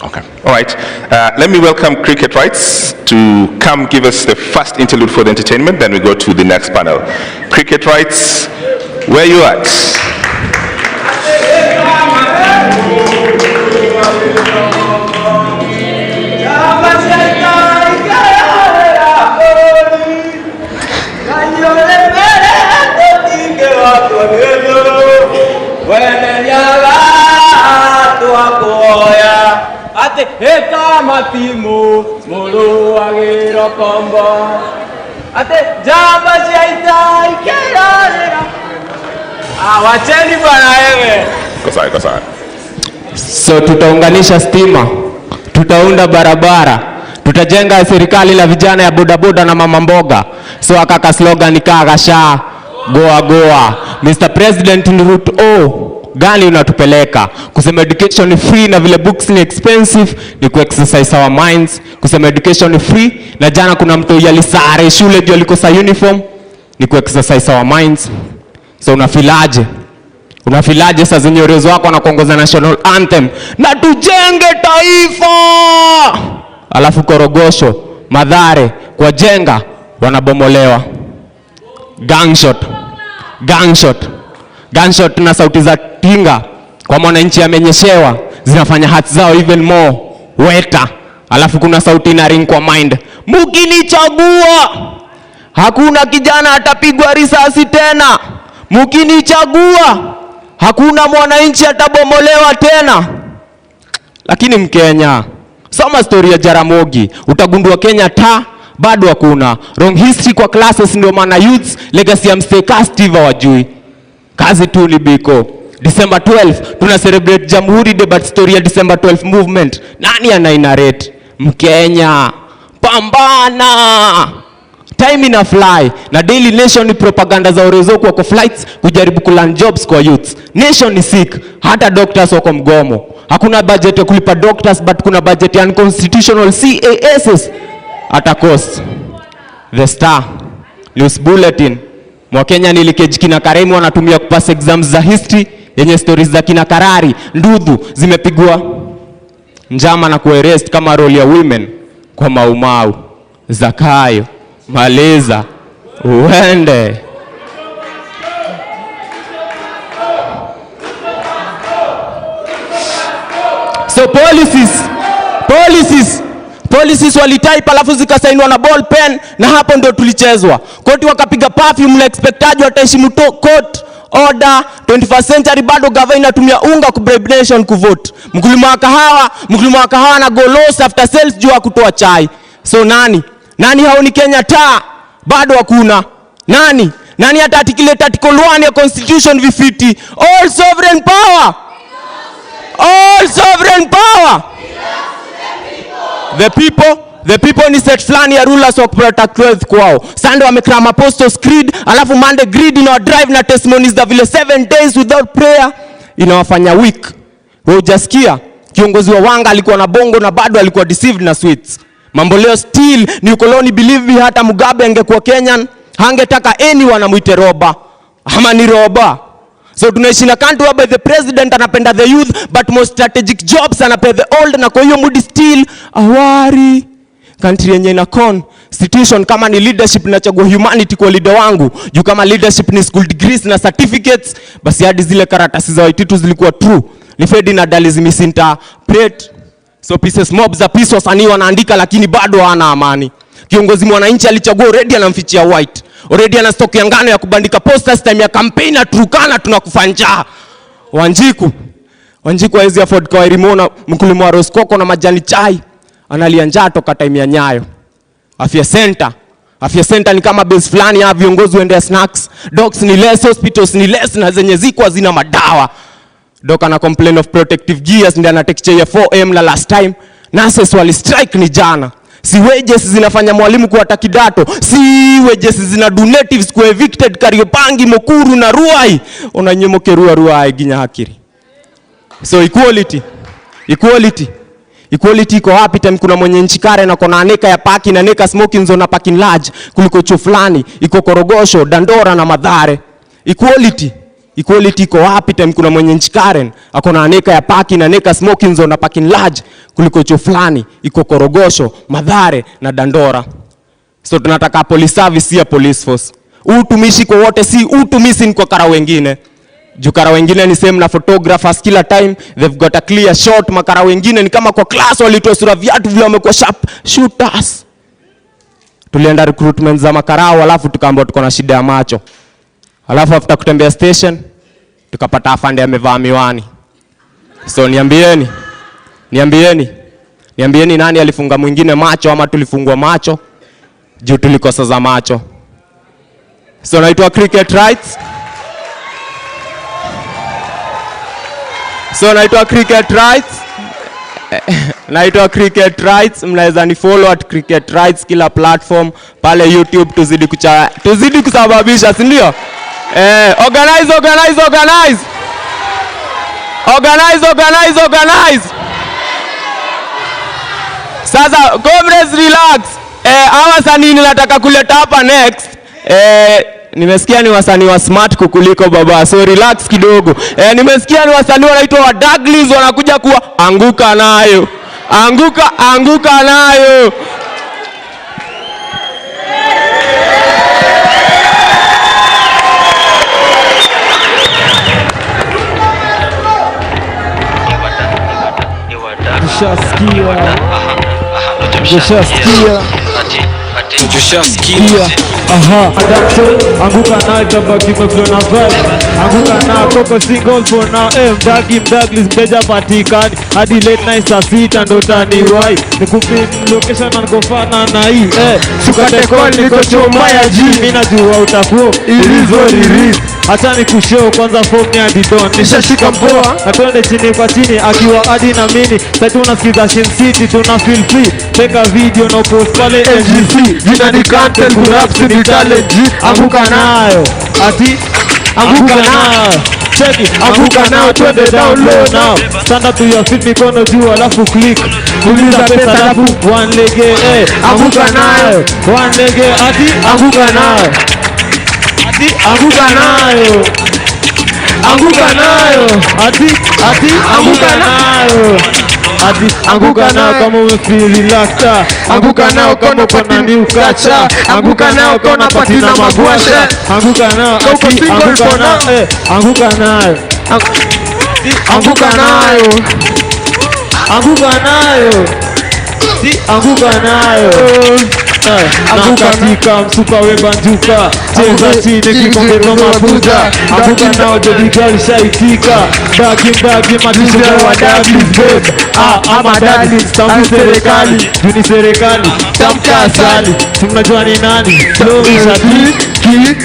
B: Okay, all right. Let me welcome Cricket Rights to come give us the first interlude for the entertainment, then we go to the next panel. Cricket Rights, where you at?
O: Esta matimu mulu agiro kombo ate jamba shaita ikerarera awacheni bana wewe
B: Kosa.
O: So tutaunganisha stima, tutaunda barabara, tutajenga serikali la vijana ya bodaboda na mama mboga. So akaka slogan kagasha goa Mr. President ni Ruto gani unatupeleka? Kusema education ni free na vile books ni expensive ni ku-exercise our minds. Kusema education ni free na jana kuna mtu yalisare shule juu alikosa uniform ni ku-exercise our minds. So unafilaje saa zenye urezo wako na kuongoza national anthem na tujenge taifa, alafu Korogosho, Mathare, kwa jenga wanabomolewa. Gunshot na sauti za tinga kwa mwananchi amenyeshewa zinafanya hati zao even more weta. Alafu kuna sauti na ring kwa mind, mukinichagua hakuna kijana atapigwa risasi tena, mukinichagua hakuna mwananchi atabomolewa tena. Lakini Mkenya, soma story ya Jaramogi, utagundua Kenya bado hakuna wrong history kwa classes. Ndio maana youths legacy ya msteka Steve wajui kazi tu ni biko. December 12 tuna celebrate Jamhuri Day, but story ya December 12 movement nani anainarrate? Mkenya, pambana. Time ina fly na Daily Nation ni propaganda za urezo kwa flights kujaribu kuland jobs kwa youths. Nation ni sick, hata doctors wako mgomo. Hakuna budget ya kulipa doctors, but kuna budget ya unconstitutional CASs at a cost. The Star News Bulletin, Mwakenya nilikeji kina Karemi wanatumia kupass exams za history yenye stories za kina Karari Ndudhu zimepigwa njama na kuarrest kama role ya women kwa Maumau, Zakayo, Maleza, uende. So policies walitype alafu zikasainwa na ball pen, na hapo ndo tulichezwa. Koti wakapiga perfume, na expectaji wataheshimu court order. 21st century bado gava inatumia unga ku bribe nation kuvote. Mkulima wa kahawa na go lost after sales juu kutoa chai. So nani haoni Kenya bado hakuna. Nani hata articulate article 1 ya constitution vifiti? All sovereign power The people ni set flani ya rulers wa protect wealth kwao. Sunday wamekram apostles creed, alafu Monday greed ina drive na testimonies za vile 7 days without prayer inawafanya weak. Wewe hujasikia kiongozi wa Wanga alikuwa na bongo na bado alikuwa deceived na sweets. Mambo leo still ni ukoloni, believe me, hata Mugabe angekuwa Kenyan hangetaka anyone amuite roba ama ni roba. So tunaishi na country where the president anapenda the youth but most strategic jobs anapenda the old, na kwa hiyo mood still awari country yenye ina constitution kama ni leadership nachagua humanity kwa leader wangu. Juu kama leadership ni school degrees na certificates, basi hadi zile karatasi za Waititu zilikuwa true. Ni Fedi na Dali misinterpret. So pieces mob za peace wasanii wanaandika lakini bado hawana amani. Kiongozi mwananchi alichagua already anamfichia white. Already ana stock ya ngano ya kubandika posters time ya campaign na Turkana tunakufa njaa. Wanjiku hawezi afford kwa Rimona mkulima wa roskoko na majani chai. Analia njaa toka time ya Nyayo. Afya center ni kama base fulani ya viongozi waendea snacks. Docs ni less, hospitals ni less na zenye ziko hazina madawa. Doka na complain of protective gears ndio anatekche ya 4M la last time. Nurses wali strike ni jana. Si wages zinafanya mwalimu kuwa takidato. Si wages zina do natives ku evicted Kariopangi, Mukuru na Ruai. Unanyemoke Ruai ginya hakiri. So equality iko wapi time kuna mwenye nchi kare na kona aneka ya parking na neka smoking zone na parking large kuliko chuo fulani iko Korogosho, Dandora na Mathare. Equality iko wapi time kuna mwenye nchi Karen akona aneka ya parking na neka smoking zone na parking large kuliko chuo fulani iko Korogosho, Mathare na Dandora. So tunataka police service ya police force. Utumishi kwa wote, si utumishi kwa kara wengine. Jukara wengine ni same na photographers kila time they've got a clear shot. Makara wengine ni kama kwa class walitoa sura viatu vile wamekuwa sharp shooters. Tulienda recruitment za makarao alafu tukaambiwa tuko na shida ya macho. Alafu after kutembea station tukapata afande amevaa miwani. So niambieni nani alifunga mwingine macho ama tulifungwa macho juu tulikosa za macho. So naitwa cricket rights. Naitwa Cricket Rights. Mnaweza ni follow at Cricket Rights kila platform pale YouTube. Tuzidi kusababisha, si ndio? Organize. Sasa comrades relax. Hawa wasanii nataka kuleta hapa next. Nimesikia ni wasanii wa smart kukuliko baba, so relax kidogo. Nimesikia ni wasanii wanaitwa wa Douglas wanakuja kuwa anguka nayo.
P: Tushasikia anguka nayo tabaki meflo na vibe. Anguka nayo koko single for now. Mdaglis mteja patikani hadi late night saa 6 ndo taniwai. Nikupi location na nikofana na hii sukate call niko choma ya G. Mimi najua utakuwa ilizo. Acha nikushow kwanza form ni adidon. Nishashika mpoa na twende chini kwa chini akiwa hadi na mini. Sasa tunasikiza Shin City tuna feel free. Take a video no post pale NGC. Jina ni content kurap ni talent. Anguka nayo. Anguka nayo. Check it. Anguka nayo twende down low now. Stand up to your feet mikono juu alafu click. Kuliza pesa alafu one lege. Anguka nayo. One lege anguka nayo. Anguka nayo. Anguka nayo kama umefeel relaxed. Anguka nayo kama uko na new culture. Anguka nayo kama unapatina magwasha. Anguka nayo. Anguka nayo. Katika msupa webanjuka cheza chini kikombe kwa mafuta. Anguka nao jodigali shaitika. Dagi matisha wa Douglas babe. Ama Douglas tambu serikali. Juni serikali tamka asali. Tunajua ni nani slow shati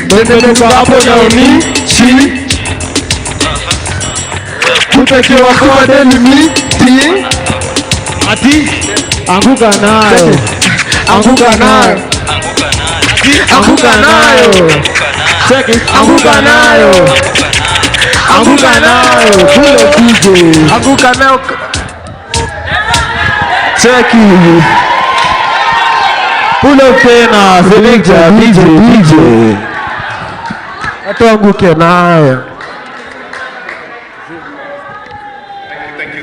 P: Mwendeluka hapo na uni Kutekewa kwa deni miti anguka nayo. anguka nayo. Anguka nayo. Check it. Anguka nayo. Anguka nayo. Pull up DJ. Anguka nayo. Check it. Pull up tena. Selector DJ. Atu anguke nayo.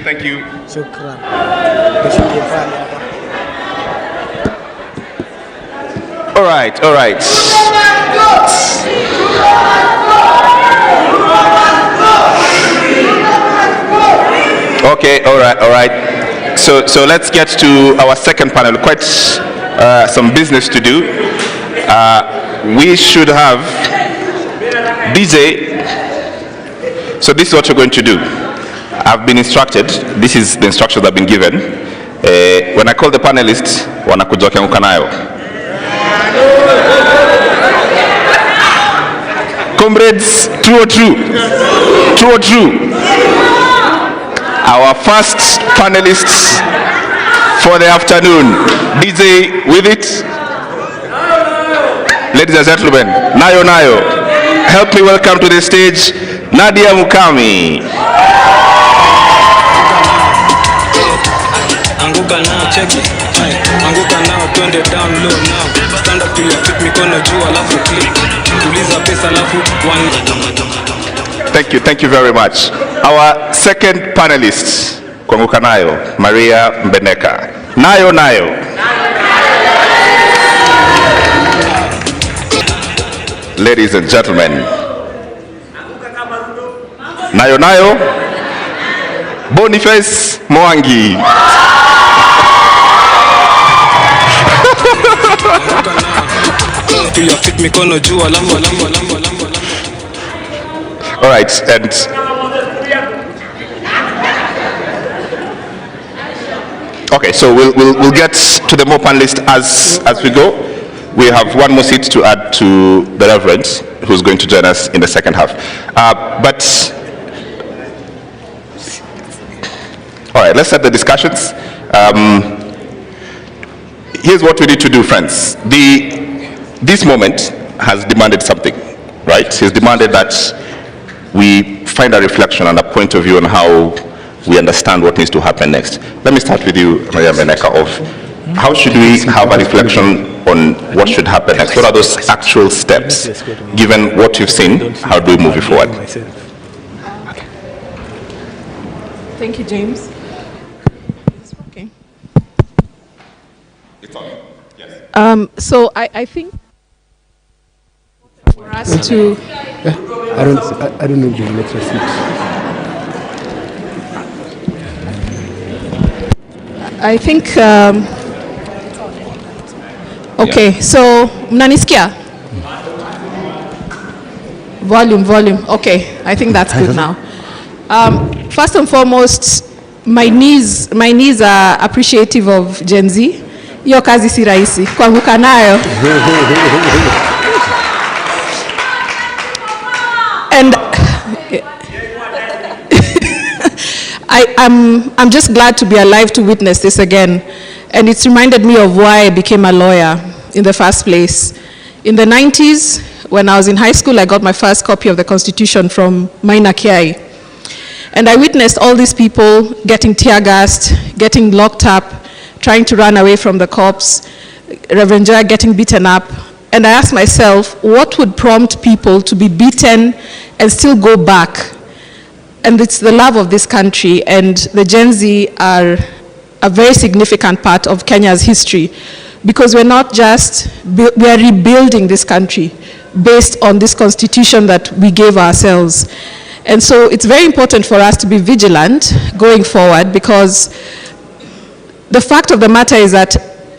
B: Thank you.
D: Shukran.
B: All right. Okay, all right. So let's get to our second panel. Quite some business to do. We should have DJ. So this is what you're going to do. I've been instructed. This is the instructions I've been given. When I call the panelists, wanakuja kianguka nayo. Comrades, true or true? True or true? Our first panelists for the afternoon. DJ with it. Ladies and gentlemen, nayo. Help me welcome to the stage Nadia Mukami.
Q: Anguka now, check it. Anguka now, turn it down low now. Stand up to your feet, mikono juu alafu click. Tuliza pesa alafu one.
B: Thank you very much. Our second panelist, kuanguka nayo, Maria Mbeneka. Nayo. Ladies and gentlemen, nayo, Boniface Mwangi. All right, and okay, so we'll get to the more panelists as we go. We have one more seat to add to the Reverend, who's going to join us in the second half. But all right, let's start the discussions. Here's what we need to do, friends. This moment has demanded something, right? It's demanded that we find a reflection and a point of view on how we understand what needs to happen next. Let me start with you, Maria Meneka, of how should we have a reflection on what should happen next? What are those actual steps? Given what you've seen, how do we move it forward?
E: Thank you, James. Okay.
B: It's on. Yes.
E: So I think for us to...
R: I don't know the electric seat.
E: I think... okay, so mnanisikia? Volume. Okay, I think that's good now. First and foremost, my knees are appreciative of Gen Z. Hiyo kazi si rahisi, kuanguka nayo. And I'm just glad to be alive to witness this again. And it's reminded me of why I became a lawyer in the first place. In the 90s, when I was in high school, I got my first copy of the Constitution from Maina Kiai. And I witnessed all these people getting tear gassed, getting locked up, trying to run away from the cops, Reverend Joya getting beaten up. And I asked myself, what would prompt people to be beaten and still go back? And it's the love of this country, and the Gen Z are a very significant part of Kenya's history, because we're not just, we are rebuilding this country based on this constitution that we gave ourselves. And so it's very important for us to be vigilant going forward, because the fact of the matter is that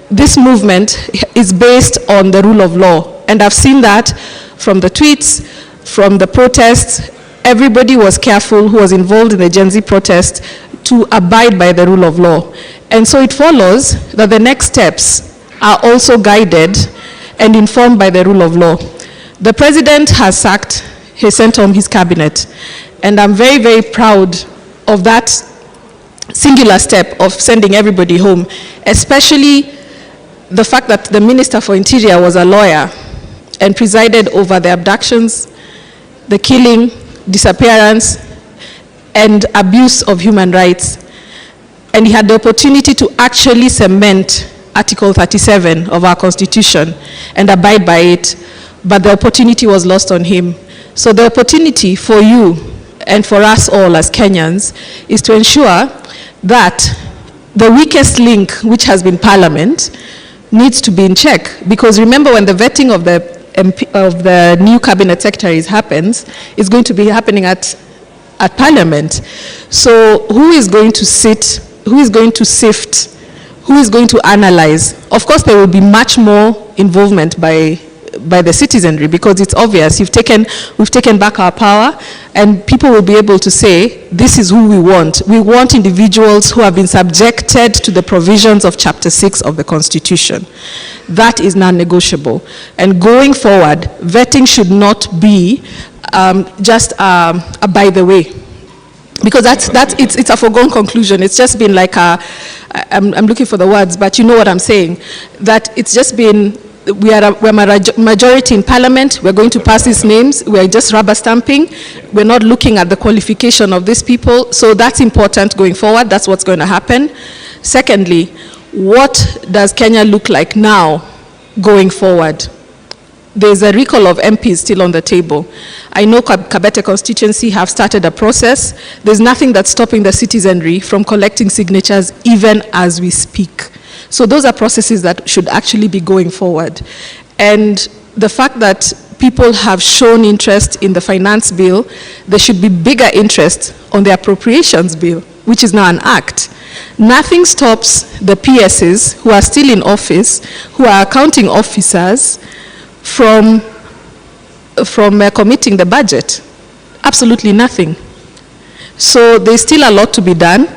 E: this movement is based on the rule of law. And I've seen that from the tweets, from the protests. Everybody was careful who was involved in the Gen Z protest to abide by the rule of law. And so it follows that the next steps are also guided and informed by the rule of law. The president has sacked, he sent home his cabinet. And I'm very, very proud of that singular step of sending everybody home, especially the fact that the Minister for Interior was a lawyer and presided over the abductions, the killing, disappearance, and abuse of human rights. And he had the opportunity to actually cement Article 37 of our Constitution and abide by it, but the opportunity was lost on him. So the opportunity for you and for us all as Kenyans is to ensure that the weakest link, which has been Parliament, needs to be in check. Because remember, when the vetting of the new cabinet secretaries happens, it's going to be happening at Parliament. So who is going to sit, who is going to sift, who is going to analyze? Of course, there will be much more involvement by the citizenry, because it's obvious we've taken back our power, and people will be able to say, this is who we want. We want individuals who have been subjected to the provisions of Chapter 6 of the Constitution. That is non-negotiable. And going forward, vetting should not be just a by the way. Because it's a foregone conclusion. It's just been like I'm looking for the words, but you know what I'm saying. That it's just been, we're a majority in Parliament, we're going to pass these names, we're just rubber stamping, we're not looking at the qualification of these people, so that's important going forward, that's what's going to happen. Secondly, what does Kenya look like now going forward? There's a recall of MPs still on the table. I know Kabete constituency have started a process. There's nothing that's stopping the citizenry from collecting signatures even as we speak. So those are processes that should actually be going forward. And the fact that people have shown interest in the finance bill, there should be bigger interest on the appropriations bill, which is now an act. Nothing stops the PSs who are still in office, who are accounting officers, from committing the budget. Absolutely nothing. So there's still a lot to be done.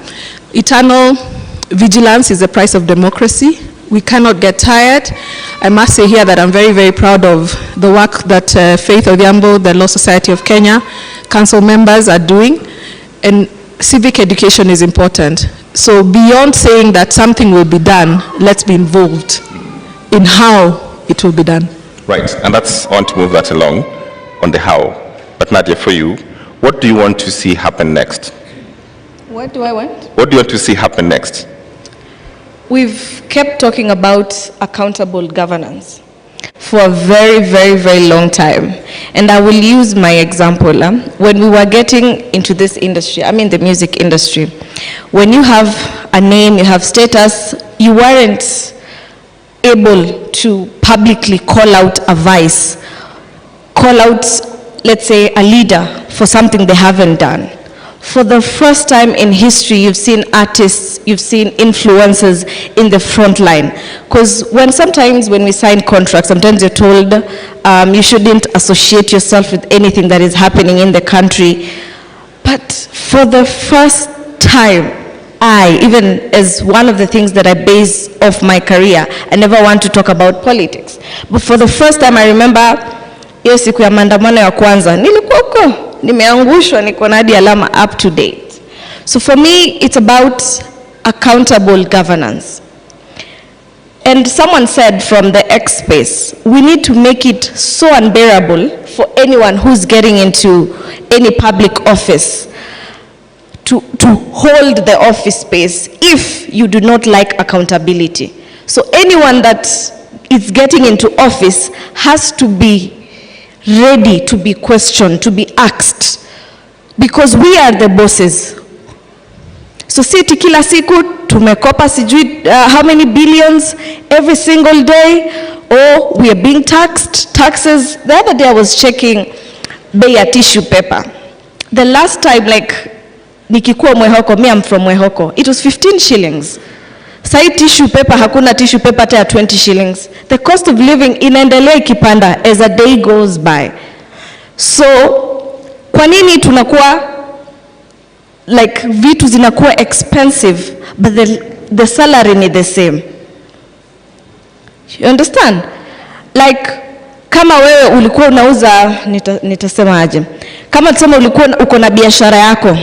E: Eternal vigilance is the price of democracy. We cannot get tired. I must say here that I'm very, very proud of the work that Faith Odhiambo, the Law Society of Kenya, council members are doing. And civic education is important. So beyond saying that something will be done, let's be involved in how it will be done.
B: Right, and that's, I want to move that along on the how. But Nadia, for you, what do you want to see happen next?
S: What do I want?
B: What do you want to see happen next?
S: We've kept talking about accountable governance for a very, very, very long time. And I will use my example. When we were getting into this industry, I mean the music industry, when you have a name, you have status, you weren't able to publicly call out a vice, call out, let's say, a leader for something they haven't done. For the first time in history, you've seen artists, you've seen influencers in the front line. Because sometimes when we sign contracts, sometimes you're told you shouldn't associate yourself with anything that is happening in the country. But for the first time, even as one of the things that I base off my career, I never want to talk about politics. But for the first time, I remember hiyo siku ya maandamano ya kwanza, nilikuwa huko, nimeangushwa, niko na hadi alama up to date. So for me, it's about accountable governance. And someone said from the X space, we need to make it so unbearable for anyone who's getting into any public office to hold the office space if you do not like accountability. So anyone that is getting into office has to be ready to be questioned, to be asked, because we are the bosses. So sisi kila siku tumekopa sijui how many billions every single day, or we are being taxed, taxes. The other day I was checking bei ya tissue paper. The last time, like, nikikuwa Mwehoko, me I'm from Mwehoko, it was 15 shillings. Sai tissue paper, hakuna tissue paper hata ya 20 shillings. The cost of living inaendelea ikipanda as a day goes by. So, kwa nini tunakuwa, like, vitu zinakuwa expensive, but the salary ni the same? You understand? Like, kama wewe ulikuwa unauza, nitasema aje, kama tusema ulikuwa uko na biashara yako,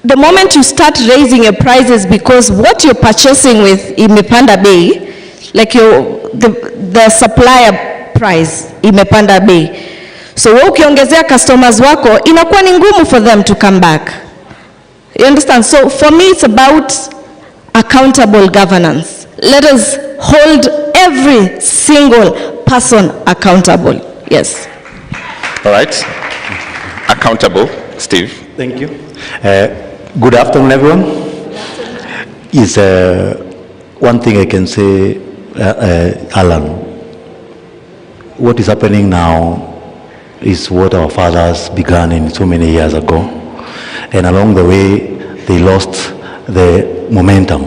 S: the moment you start raising your prices because what you're purchasing with imepanda bei, like the supplier price imepanda bei. So ukiongezea customers wako, inakuwa ni ngumu for them to come back. You understand? So for me, it's about accountable governance. Let us hold every single person accountable. Yes.
B: All right. Accountable. Steve.
T: Thank you. Good afternoon, everyone. Is one thing I can say, Alan. What is happening now is what our fathers began in so many years ago. And along the way, they lost the momentum.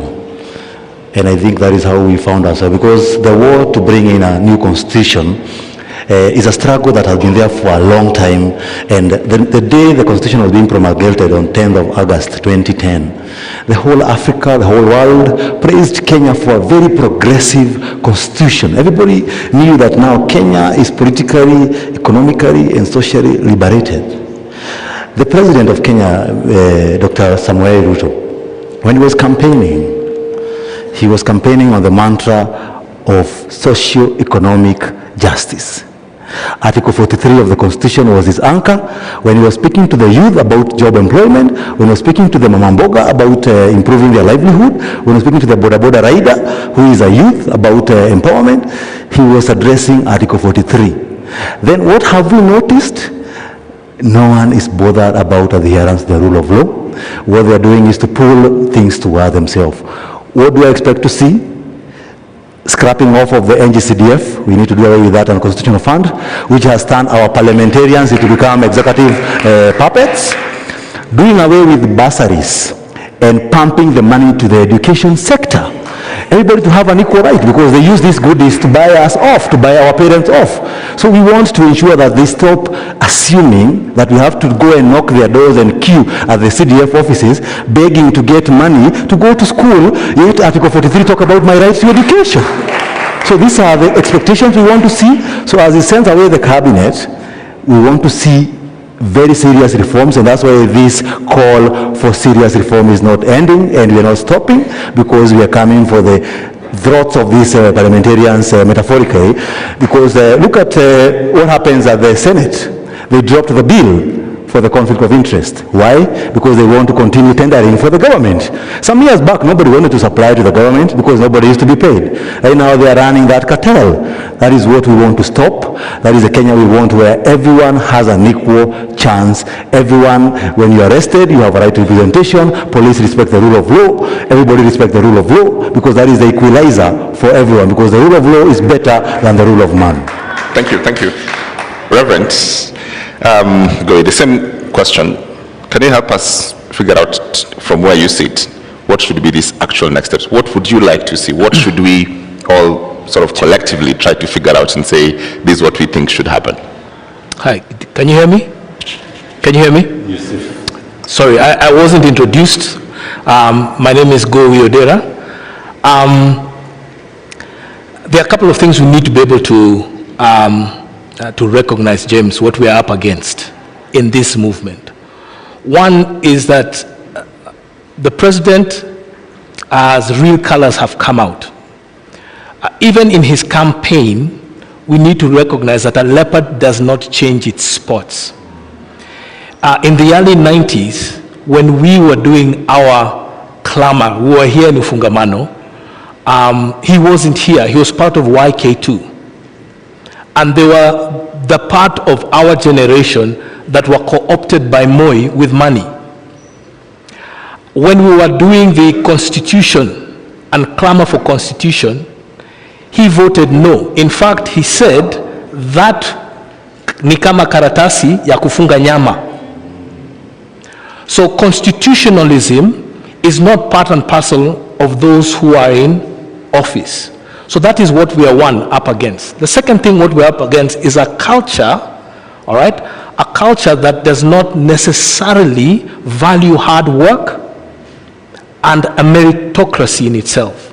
T: And I think that is how we found ourselves, because the war to bring in a new constitution is a struggle that has been there for a long time. And the day the constitution was being promulgated on 10th of August 2010, the whole Africa, the whole world praised Kenya for a very progressive constitution. Everybody knew that now Kenya is politically, economically, and socially liberated. The president of Kenya, Dr. Samuel Ruto, when he was campaigning on the mantra of socio-economic justice. Article 43 of the Constitution was his anchor when he was speaking to the youth about job employment, when he was speaking to the Mamamboga about improving their livelihood, when he was speaking to the Boda Boda Rider, who is a youth, about empowerment. He was addressing Article 43. Then what have we noticed? No one is bothered about adherence to the rule of law. What they are doing is to pull things toward themselves. What do I expect to see? Scrapping off of the NGCDF, we need to do away with that, and constitutional fund, which has turned our parliamentarians to become executive puppets. Doing away with bursaries and pumping the money to the education sector. Everybody to have an equal right, because they use these goodies to buy us off, to buy our parents off. So we want to ensure that they stop assuming that we have to go and knock their doors and queue at the CDF offices, begging to get money to go to school, yet Article 43 talk about my rights to education. So these are the expectations we want to see. So as he sends away the cabinet, we want to see very serious reforms, and that's why this call for serious reform is not ending, and we are not stopping, because we are coming for the throats of these parliamentarians metaphorically, because look at what happens at the Senate. They dropped the bill for the conflict of interest. Why? Because they want to continue tendering for the government. Some years back, nobody wanted to supply to the government because nobody used to be paid. Right now, they are running that cartel. That is what we want to stop. That is the Kenya we want, where everyone has an equal chance. Everyone, when you are arrested, you have a right to representation. Police respect the rule of law. Everybody respect the rule of law, because that is the equalizer for everyone, because the rule of law is better than the rule of man.
B: Thank you, thank you. Reverend, go the same question. Can you help us figure out from where you sit, what should be these actual next steps? What would you like to see? What should we all sort of collectively try to figure out and say, this is what we think should happen?
F: Hi, can you hear me? Can you hear me?
T: Yes, sir.
F: Sorry, I wasn't introduced. My name is Go Wiodera. There are a couple of things we need to be able to recognize, James, what we are up against in this movement. One is that the president, as real colors have come out, even in his campaign, we need to recognize that a leopard does not change its spots. In the early 90s, when we were doing our clamor, we were here in Ufungamano, he wasn't here. He was part of YK2. And they were the part of our generation that were co-opted by Moi with money. When we were doing the constitution and clamor for constitution, he voted no. In fact, he said that ni kama karatasi ya kufunga nyama. So constitutionalism is not part and parcel of those who are in office. So that is what we are up against. The second thing what we're up against is a culture, all right, a culture that does not necessarily value hard work and a meritocracy in itself.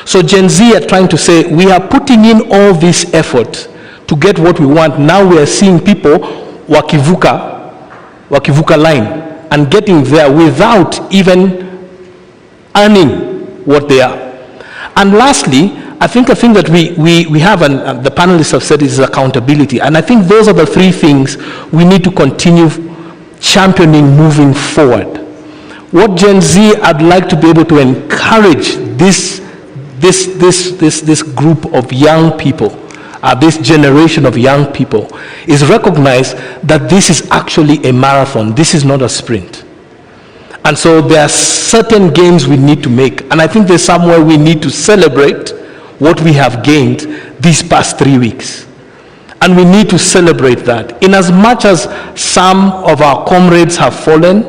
F: So Gen Z are trying to say, we are putting in all this effort to get what we want. Now we are seeing people wakivuka line. and getting there without even earning what they are. And lastly, I think a thing that we have, and the panelists have said, is accountability. And I think those are the three things we need to continue championing moving forward. What Gen Z, I'd like to be able to encourage this group of young people, this generation of young people, is recognize that this is actually a marathon. This is not a sprint. And so there are certain gains we need to make. And I think there's somewhere we need to celebrate what we have gained these past 3 weeks. And we need to celebrate that. In as much as some of our comrades have fallen,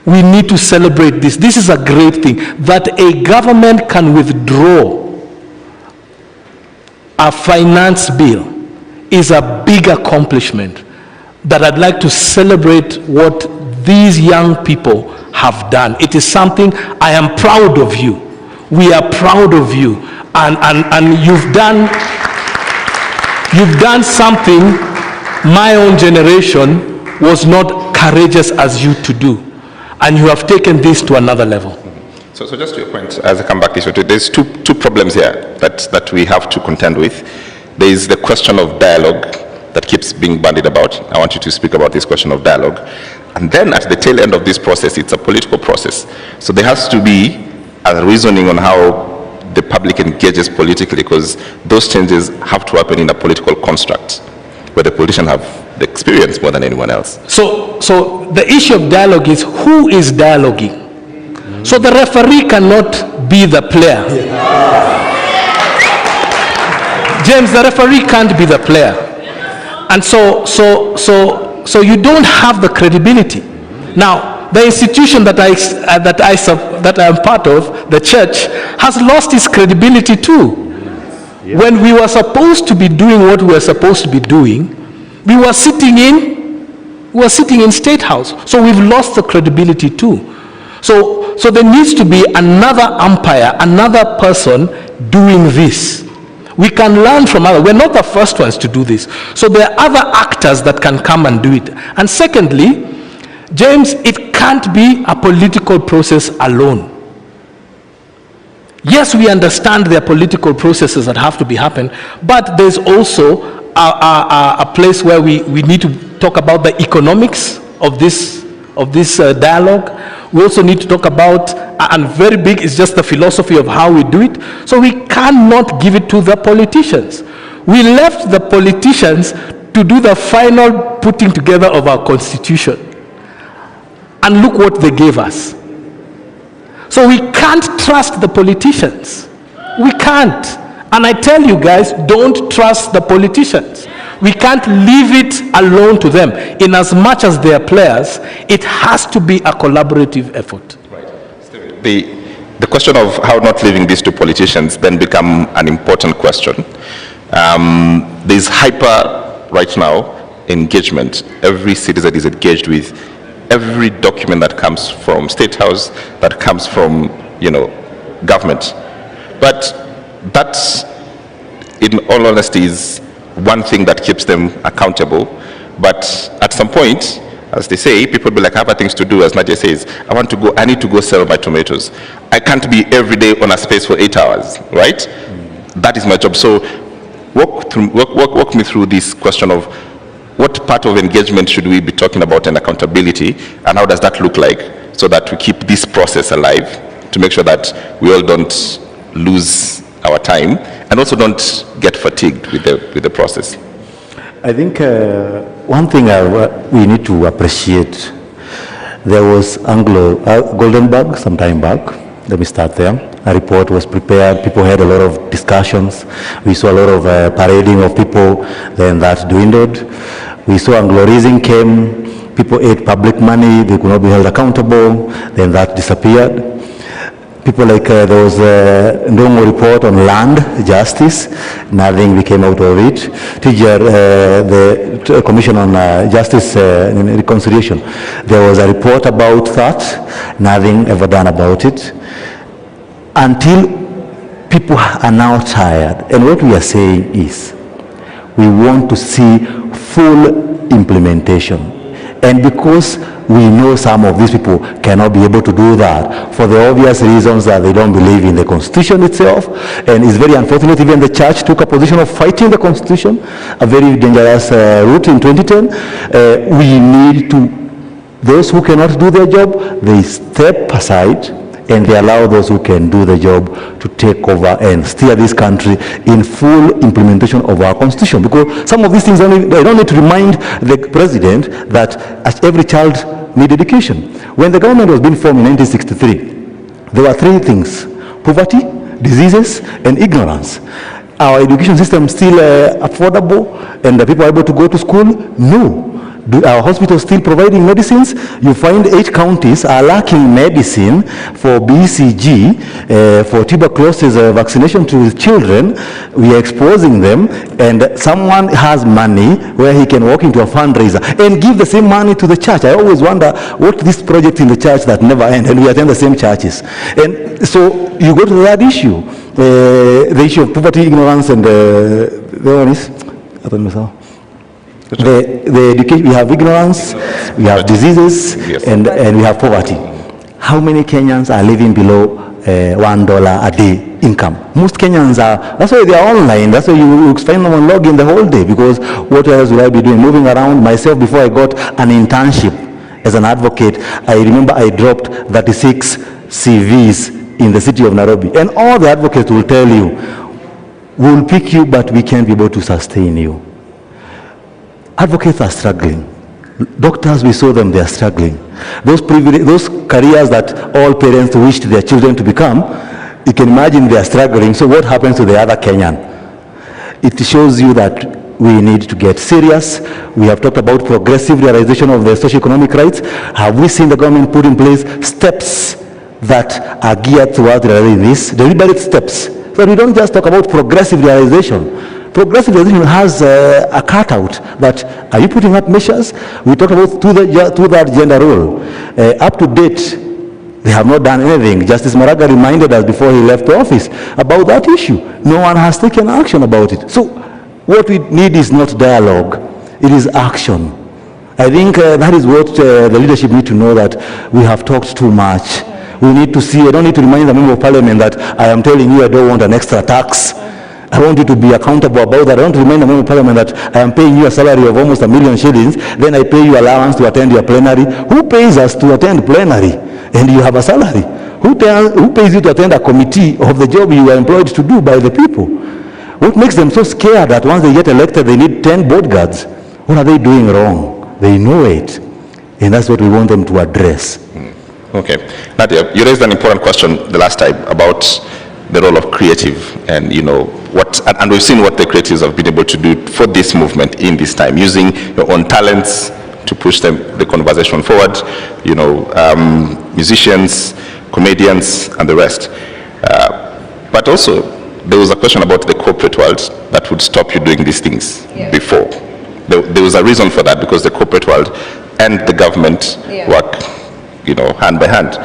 F: we need to celebrate this. This is a great thing, that a government can withdraw a finance bill is a big accomplishment that I'd like to celebrate what these young people have done. It is something I am proud of you. We are proud of you. And you've done something my own generation was not courageous as you to do. And you have taken this to another level.
B: So just to your point, as I come back to this, there's two problems here that we have to contend with. There is the question of dialogue that keeps being bandied about. I want you to speak about this question of dialogue. And then at the tail end of this process, it's a political process. So there has to be a reasoning on how the public engages politically, because those changes have to happen in a political construct where the politicians have the experience more than anyone else.
F: So the issue of dialogue is who is dialoguing. So the referee cannot be the player. James, the referee can't be the player. And so you don't have the credibility. Now, the institution that I am part of, the church, has lost its credibility too. When we were supposed to be doing what we were supposed to be doing, we were sitting in State House. So we've lost the credibility too. So there needs to be another umpire, another person doing this. We can learn from others. We're not the first ones to do this. So there are other actors that can come and do it. And secondly, James, it can't be a political process alone. Yes, we understand there are political processes that have to be happen, but there's also a place where we need to talk about the economics of this dialogue. We also need to talk about, and very big is just the philosophy of how we do it. So we cannot give it to the politicians. We left the politicians to do the final putting together of our constitution. And look what they gave us. So we can't trust the politicians. We can't. And I tell you guys, don't trust the politicians. We can't leave it alone to them. In as much as they are players, it has to be a collaborative effort.
B: Right. The question of how not leaving this to politicians then become an important question. There's hyper, right now, engagement. Every citizen is engaged with every document that comes from State House, that comes from, government. But that, in all honesty, is one thing that keeps them accountable. But at some point, as they say, people be like, I have things to do, as Nadia says. I need to go sell my tomatoes. I can't be every day on a space for 8 hours, right? That is my job. So walk me through this question of what part of engagement should we be talking about and accountability, and how does that look like, so that we keep this process alive, to make sure that we all don't lose our time and also don't get fatigued with the process.
T: I think one thing we need to appreciate, there was Goldenberg some time back. Let me start there. A report was prepared. People had a lot of discussions. We saw a lot of parading of people. Then that dwindled. We saw Anglo-Rising came. People ate public money. They could not be held accountable. Then that disappeared. People like there was a Ndongo report on land justice. Nothing came out of it. The Commission on Justice and Reconciliation. There was a report about that. Nothing ever done about it. Until people are now tired. And what we are saying is, we want to see full implementation. And because we know some of these people cannot be able to do that for the obvious reasons that they don't believe in the Constitution itself, and it's very unfortunate even the church took a position of fighting the Constitution, a very dangerous route in 2010. We need to, those who cannot do their job, they step aside and they allow those who can do the job to take over and steer this country in full implementation of our Constitution. Because some of these things, I don't need to remind the president that every child needs education. When the government was being formed in 1963, there were three things: poverty, diseases, and ignorance. Our education system still affordable and the people are able to go to school? No. Do our hospitals still providing medicines? You find 8 counties are lacking medicine for BCG, for tuberculosis vaccination to children. We are exposing them, and someone has money where he can walk into a fundraiser and give the same money to the church. I always wonder what this project in the church that never end, and we attend the same churches. And so you go to that issue, the issue of poverty, ignorance, and the one is, the education. We have ignorance, we have diseases, and we have poverty. How many Kenyans are living below $1 a day income? Most Kenyans are, that's why they are online, that's why you find them on login the whole day, because what else will I be doing? Moving around myself. Before I got an internship as an advocate, I remember I dropped 36 CVs in the city of Nairobi, and all the advocates will tell you, we'll pick you, but we can't be able to sustain you. Advocates are struggling. Doctors, we saw them, they are struggling. Those careers that all parents wished their children to become, you can imagine they are struggling. So what happens to the other Kenyan? It shows you that we need to get serious. We have talked about progressive realization of the socio-economic rights. Have we seen the government put in place steps that are geared towards realizing this? Deliberate steps. So we don't just talk about progressive realization. Progressive realization has a cutout, but are you putting up measures? We talked about to that gender role. Up to date, they have not done anything. Justice Maraga reminded us before he left the office about that issue. No one has taken action about it. So what we need is not dialogue, it is action. I think that is what the leadership need to know, that we have talked too much. We need to see, I don't need to remind the member of parliament that I am telling you I don't want an extra tax. I want you to be accountable about that. I want to remind the member of parliament that I am paying you a salary of almost $1 million shillings, then I pay you allowance to attend your plenary. Who pays us to attend plenary? And you have a salary. Who pays you to attend a committee of the job you are employed to do by the people? What makes them so scared that once they get elected they need 10 bodyguards? What are they doing wrong? They know it. And that's what we want them to address.
B: Okay. Nadia, you raised an important question the last time about the role of creative, and and we've seen what the creatives have been able to do for this movement in this time, using your own talents to push the conversation forward, musicians, comedians, and the rest. But also, there was a question about the corporate world that would stop you doing these things before. There was a reason for that, because the corporate world and the government work, hand by hand.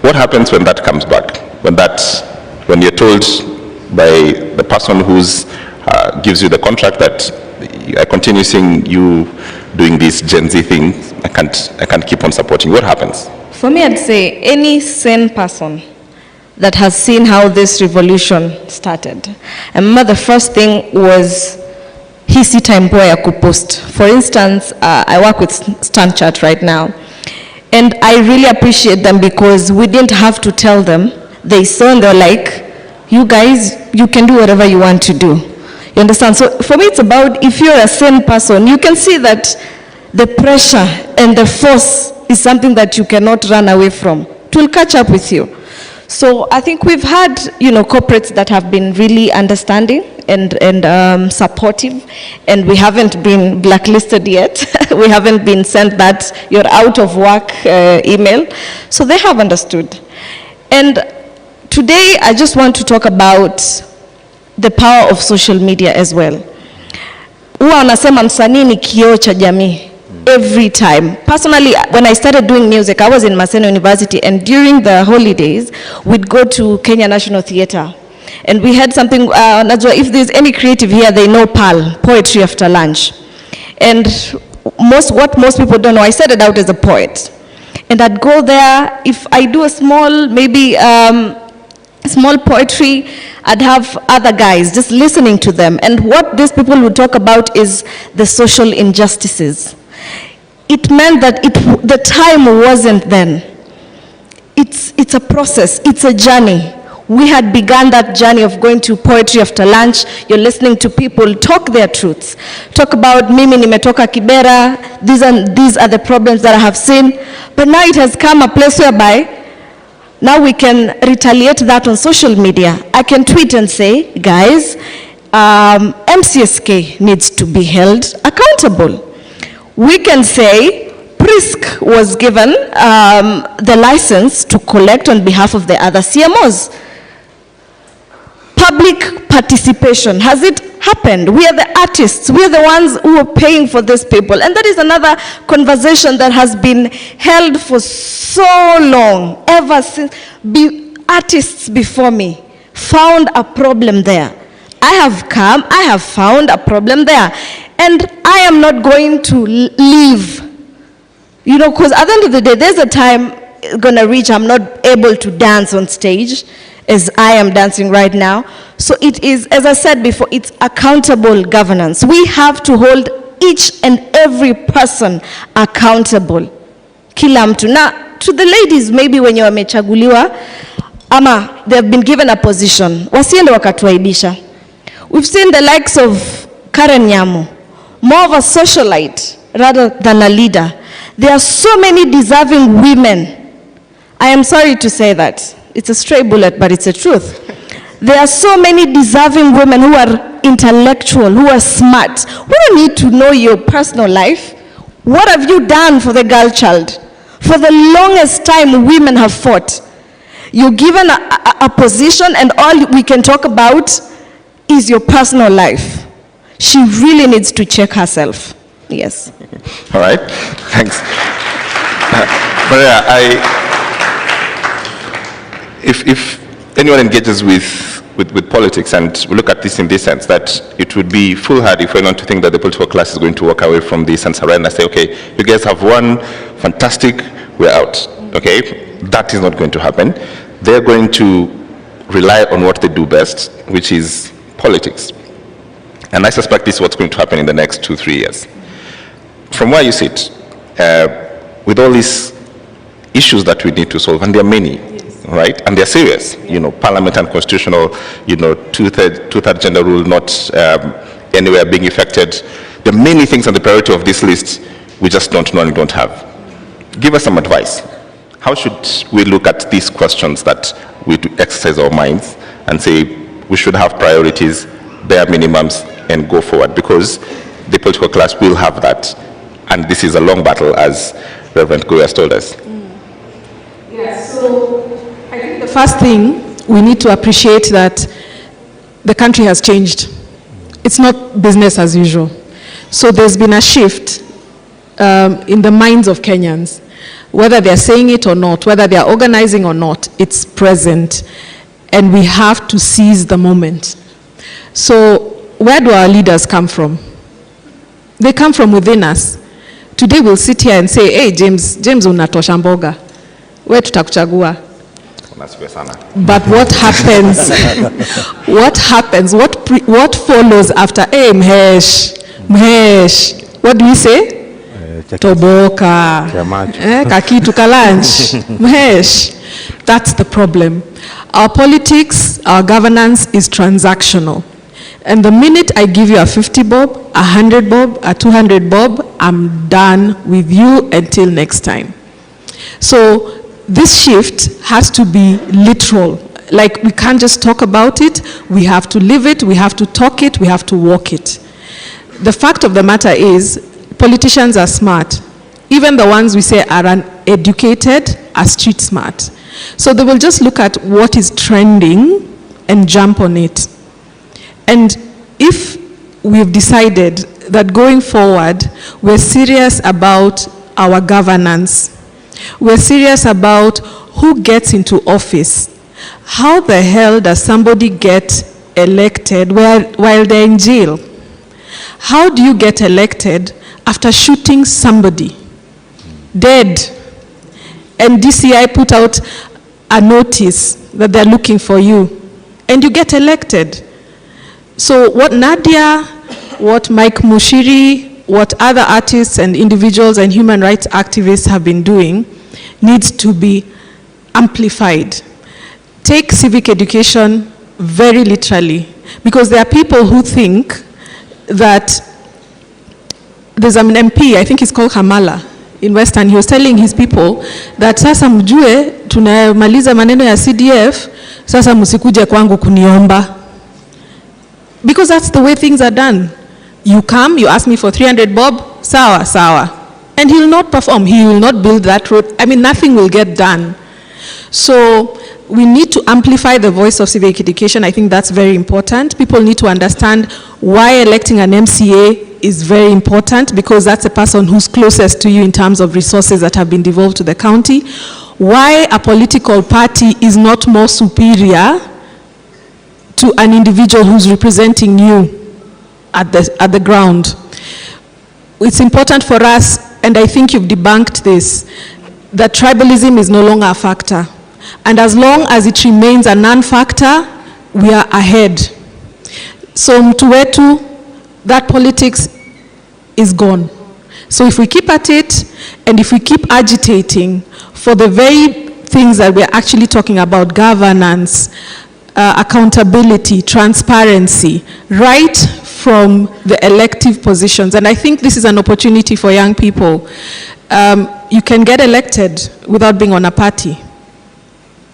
B: What happens when that comes back? When you're told by the person who's gives you the contract that I continue seeing you doing this Gen Z thing, I can't keep on supporting. What happens?
S: For me, I'd say any sane person that has seen how this revolution started. I remember the first thing was hisi time ya kupost. For instance, I work with StanChat right now, and I really appreciate them because we didn't have to tell them. They saw and they're like, you guys, you can do whatever you want to do. You understand? So for me, it's about, if you're a sane person, you can see that the pressure and the force is something that you cannot run away from. It will catch up with you. So I think we've had, corporates that have been really understanding and supportive, and we haven't been blacklisted yet. We haven't been sent that you're out of work email. So they have understood. And today, I just want to talk about the power of social media as well. Huwa wanasema msanii ni kioo cha jamii. Every time. Personally, when I started doing music, I was in Maseno University, and during the holidays, we'd go to Kenya National Theatre. And we had something, if there's any creative here, they know PAL, Poetry After Lunch. And what most people don't know, I started out as a poet. And I'd go there, if I do a small, maybe small poetry, I'd have other guys just listening to them. And what these people would talk about is the social injustices. It meant that the time wasn't then. It's a process, it's a journey. We had begun that journey of going to poetry after lunch. You're listening to people talk their truths. Talk about mimi nimetoka Kibera, these are the problems that I have seen. But now it has come a place whereby now we can retaliate that on social media. I can tweet and say, guys, MCSK needs to be held accountable. We can say, PRISC was given the license to collect on behalf of the other CMOs. Public participation, has it happened? We are the artists, we are the ones who are paying for these people. And that is another conversation that has been held for so long, ever since artists before me found a problem there. I have found a problem there. And I am not going to leave. You know, because at the end of the day, there's a time gonna reach, I'm not able to dance on stage as I am dancing right now. So it is, as I said before, it's accountable governance. We have to hold each and every person accountable. Kila mtu. Now, to the ladies, maybe when you are wamechaguliwa, ama they've been given a position, wasiende wakatuaibisha. We've seen the likes of Karen Nyamu, more of a socialite rather than a leader. There are so many deserving women. I am sorry to say that. It's a stray bullet, but it's the truth. There are so many deserving women who are intellectual, who are smart. We don't need to know your personal life. What have you done for the girl child? For the longest time, women have fought. You're given a position, and all we can talk about is your personal life. She really needs to check herself. Yes.
B: All right. Thanks. But yeah, if anyone engages with politics, and we look at this in this sense, that it would be foolhardy for anyone to think that the political class is going to walk away from this and surrender and say, okay, you guys have won, fantastic, we're out. Okay? That is not going to happen. They're going to rely on what they do best, which is politics. And I suspect this is what's going to happen in the next 2-3 years. From where you sit, with all these issues that we need to solve, and there are many, right? And they're serious. You know, parliament and constitutional, you know, two-third gender rule not anywhere being affected. There are many things on the priority of this list we just don't know and don't have. Give us some advice. How should we look at these questions that we exercise our minds and say we should have priorities, bare minimums, and go forward? Because the political class will have that. And this is a long battle, as Reverend Goy has told us.
E: Yeah, so I think the first thing, we need to appreciate that the country has changed. It's not business as usual. So there's been a shift in the minds of Kenyans. Whether they're saying it or not, whether they're organizing or not, it's present. And we have to seize the moment. So where do our leaders come from? They come from within us. Today we'll sit here and say, hey, James unatosha mboga. Where tutakuchagua? But what happens? What follows after, hey, Mhesh? What do we say? Toboka. Kakitu kalanch. Mhesh. That's the problem. Our politics, our governance is transactional. And the minute I give you a 50 bob, a 100 bob, a 200 bob, I'm done with you until next time. So this shift has to be literal. Like, we can't just talk about it, we have to live it, we have to talk it, we have to walk it. The fact of the matter is, politicians are smart. Even the ones we say are uneducated are street smart. So they will just look at what is trending and jump on it. And if we've decided that going forward, we're serious about our governance, we're serious about who gets into office, how the hell does somebody get elected while they're in jail? How do you get elected
U: after shooting somebody dead, and DCI put out a notice that they're looking for you, and you get elected. So what Nadia, what Mike Mushiri, what other artists and individuals and human rights activists have been doing needs to be amplified. Take civic education very literally, because there are people who think that there's an MP, I think he's called Kamala, in Western, he was telling his people that sasa mjue tunamaliza maneno ya CDF, sasa msikuje kwangu kuniomba. Because that's the way things are done. You come, you ask me for 300 bob, sawa, sawa. And he will not perform, he will not build that road. I mean, nothing will get done. So we need to amplify the voice of civic education. I think that's very important. People need to understand why electing an MCA is very important, because that's a person who's closest to you in terms of resources that have been devolved to the county. Why a political party is not more superior to an individual who's representing you at the ground. It's important for us, and I think you've debunked this, that tribalism is no longer a factor. And as long as it remains a non-factor, we are ahead. So mtu wetu, that politics is gone. So if we keep at it, and if we keep agitating for the very things that we're actually talking about, governance, accountability, transparency, right from the elective positions. And I think this is an opportunity for young people. You can get elected without being on a party.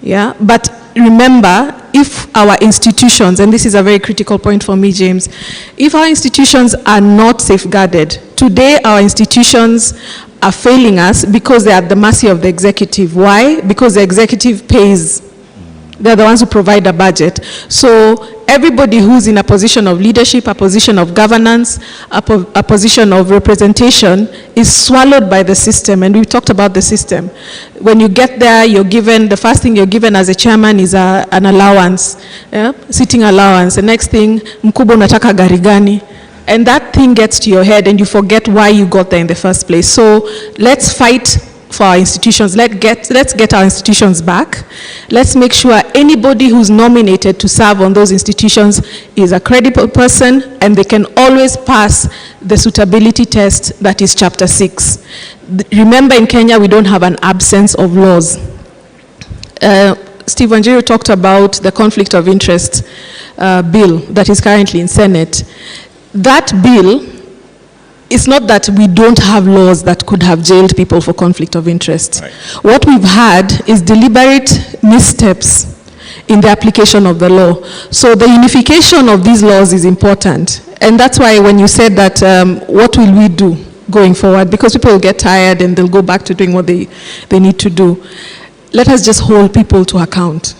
U: Yeah, but remember, if our institutions, and this is a very critical point for me, James, if our institutions are not safeguarded, today our institutions are failing us because they are at the mercy of the executive. Why? Because the executive pays. They're the ones who provide a budget. So everybody who's in a position of leadership, a position of governance, a position of representation is swallowed by the system. And we talked about the system. When you get there, you're given, the first thing you're given as a chairman is an allowance, sitting allowance. The next thing, mkubwa unataka gari gani? And that thing gets to your head and you forget why you got there in the first place. So let's fight for our institutions. Let's get our institutions back. Let's make sure anybody who's nominated to serve on those institutions is a credible person, and they can always pass the suitability test that is Chapter 6. Remember, in Kenya, we don't have an absence of laws. Steve Wanjiru talked about the conflict of interest bill that is currently in Senate. That bill, it's not that we don't have laws that could have jailed people for conflict of interest. Right. What we've had is deliberate missteps in the application of the law. So the unification of these laws is important. And that's why when you said that, what will we do going forward? Because people will get tired and they'll go back to doing what they need to do. Let us just hold people to account.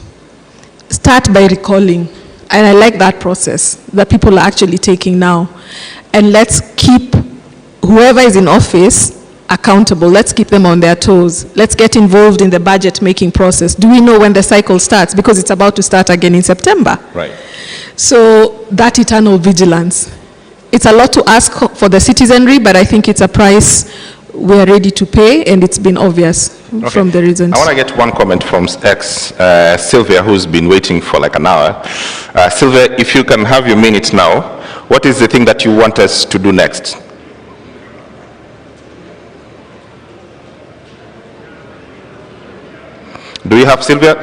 U: Start by recalling. And I like that process that people are actually taking now. And let's keep whoever is in office accountable. Let's keep them on their toes. Let's get involved in the budget making process. Do we know when the cycle starts? Because it's about to start again in September. Right. So that eternal vigilance. It's a lot to ask for the citizenry, but I think it's a price we're ready to pay, and it's been obvious from the reasons.
B: I want to get one comment from Sylvia, who's been waiting for like an hour. Sylvia, if you can have your minute now, what is the thing that you want us to do next? Do you have Sylvia?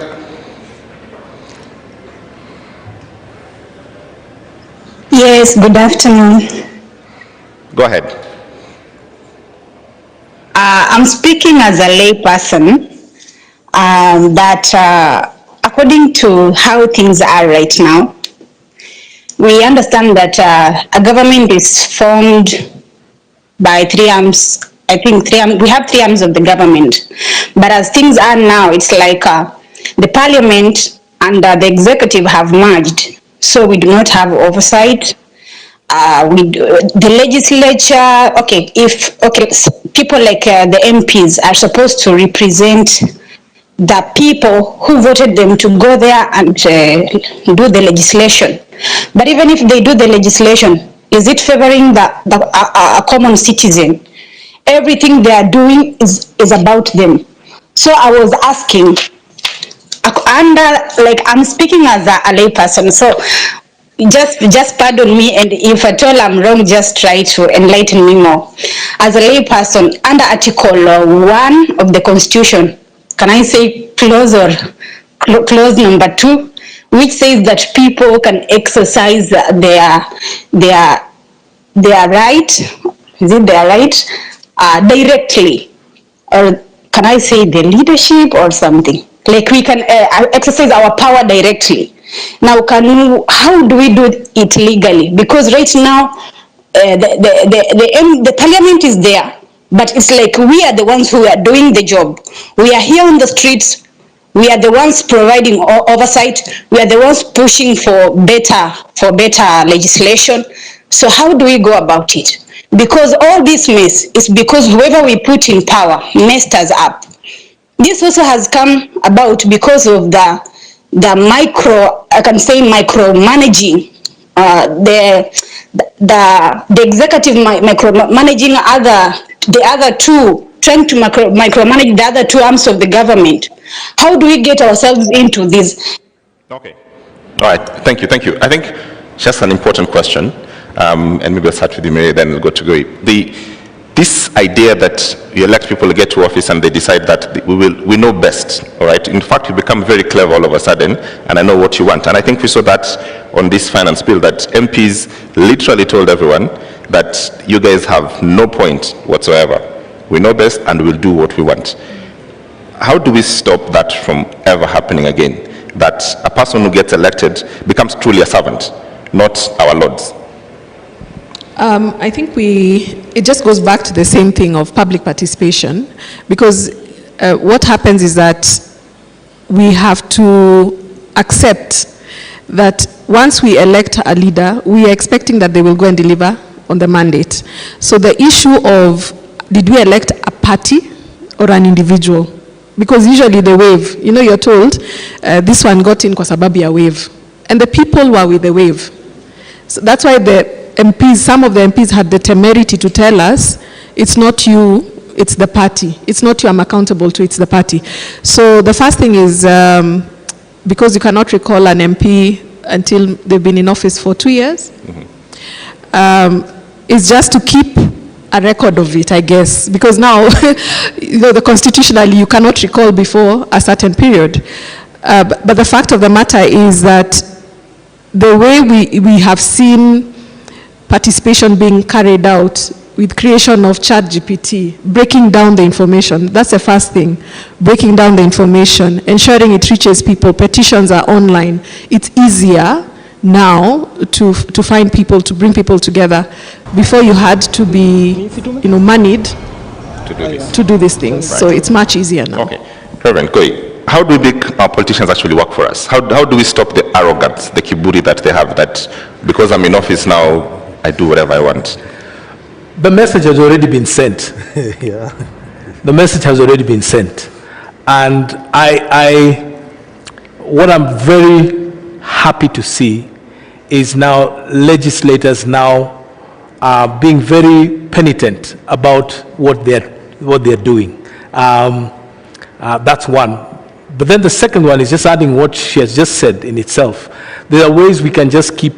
V: Yes, good afternoon.
B: Go ahead.
V: I'm speaking as a lay person that according to how things are right now, we understand that a government is formed by three arms. I think we have three arms of the government. But as things are now, it's like the parliament and the executive have merged. So we do not have oversight. The legislature, people like the MPs are supposed to represent the people who voted them to go there and do the legislation. But even if they do the legislation, Is it favoring a common citizen? Everything they are doing is about them. So I was asking, I'm speaking as a lay person, so just pardon me, and if at all I'm wrong, just try to enlighten me more. As a lay person, under Article 1 of the Constitution, can I say clause number 2, which says that people can exercise their right, is it their right, directly, or can I say the leadership or something? Like we can exercise our power directly. Now, how do we do it legally? Because right now, the parliament is there, but it's like we are the ones who are doing the job. We are here on the streets. We are the ones providing oversight. We are the ones pushing for better legislation. So how do we go about it? Because all this mess is because whoever we put in power messed us up. This also has come about because of the micromanaging, the executive micromanaging the other two, trying to micromanage the other two arms of the government. How do we get ourselves into this?
B: Okay. All right. Thank you. I think just an important question, and maybe I'll start with you, Mary, then we'll go to Goi. This idea that you elect people to get to office and they decide that we know best, all right? In fact, you become very clever all of a sudden, and I know what you want. And I think we saw that on this finance bill, that MPs literally told everyone that you guys have no point whatsoever. We know best and we'll do what we want. How do we stop that from ever happening again? That a person who gets elected becomes truly a servant, not our lords?
U: I think it just goes back to the same thing of public participation, because what happens is that we have to accept that once we elect a leader, we are expecting that they will go and deliver on the mandate. So the issue of, did we elect a party or an individual? Because usually they wave. You know, you're told, this one got in kwa sababu ya wave. And the people were with the wave. So that's why the MPs, some of the MPs had the temerity to tell us, it's not you, it's the party. It's not you I'm accountable to, it's the party. So the first thing is, because you cannot recall an MP until they've been in office for 2 years, is just to keep a record of it, I guess. Because now, you know, constitutionally, you cannot recall before a certain period. But the fact of the matter is that the way we have seen participation being carried out with creation of ChatGPT, breaking down the information, that's the first thing. Breaking down the information, ensuring it reaches people. Petitions are online. It's easier now to find people, to bring people together. Before you had to be, moneyed to do these things. Right. So it's much easier now. Okay.
B: Reverend Koi, how do we make our politicians actually work for us? How do we stop the arrogance, the kiburi that they have, that because I'm in office now, I do whatever I want?
F: The message has already been sent. Yeah. The message has already been sent. And what I'm very happy to see is now legislators now are being very penitent about what they're doing. That's one. But then the second one is just adding what she has just said in itself. There are ways we can just keep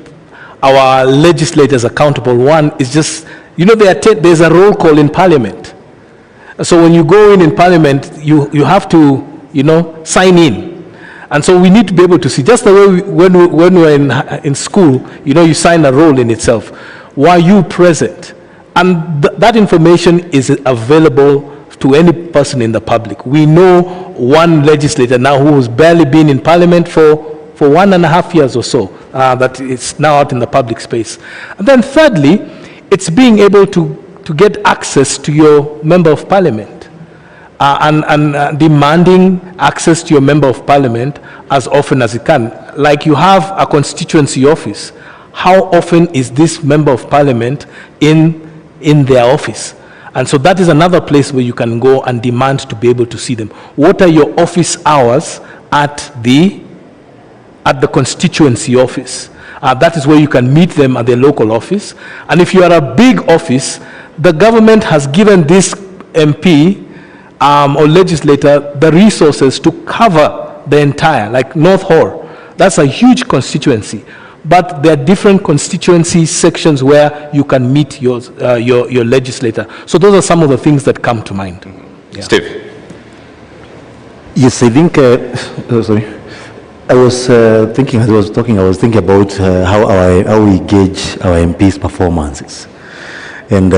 F: our legislators accountable. One is just, there's a roll call in Parliament. So when you go in Parliament, you have to, sign in. And so we need to be able to see, just the way when we're in school, you sign a roll in itself. Why you present? And that information is available to any person in the public. We know one legislator now who has barely been in Parliament for 1.5 years or so, that it's now out in the public space. And then thirdly, it's being able to get access to your member of Parliament and demanding access to your member of Parliament as often as you can. Like you have a constituency office. How often is this member of Parliament in their office? And so that is another place where you can go and demand to be able to see them. What are your office hours at the constituency office? That is where you can meet them at their local office. And if you are a big office, the government has given this MP or legislator the resources to cover the entire, like North Hall. That's a huge constituency. But there are different constituency sections where you can meet your legislator. So those are some of the things that come to mind. Yeah.
B: Steve.
T: Yes, I think, sorry. I was thinking, as I was talking, I was thinking about how we gauge our MPs' performances. And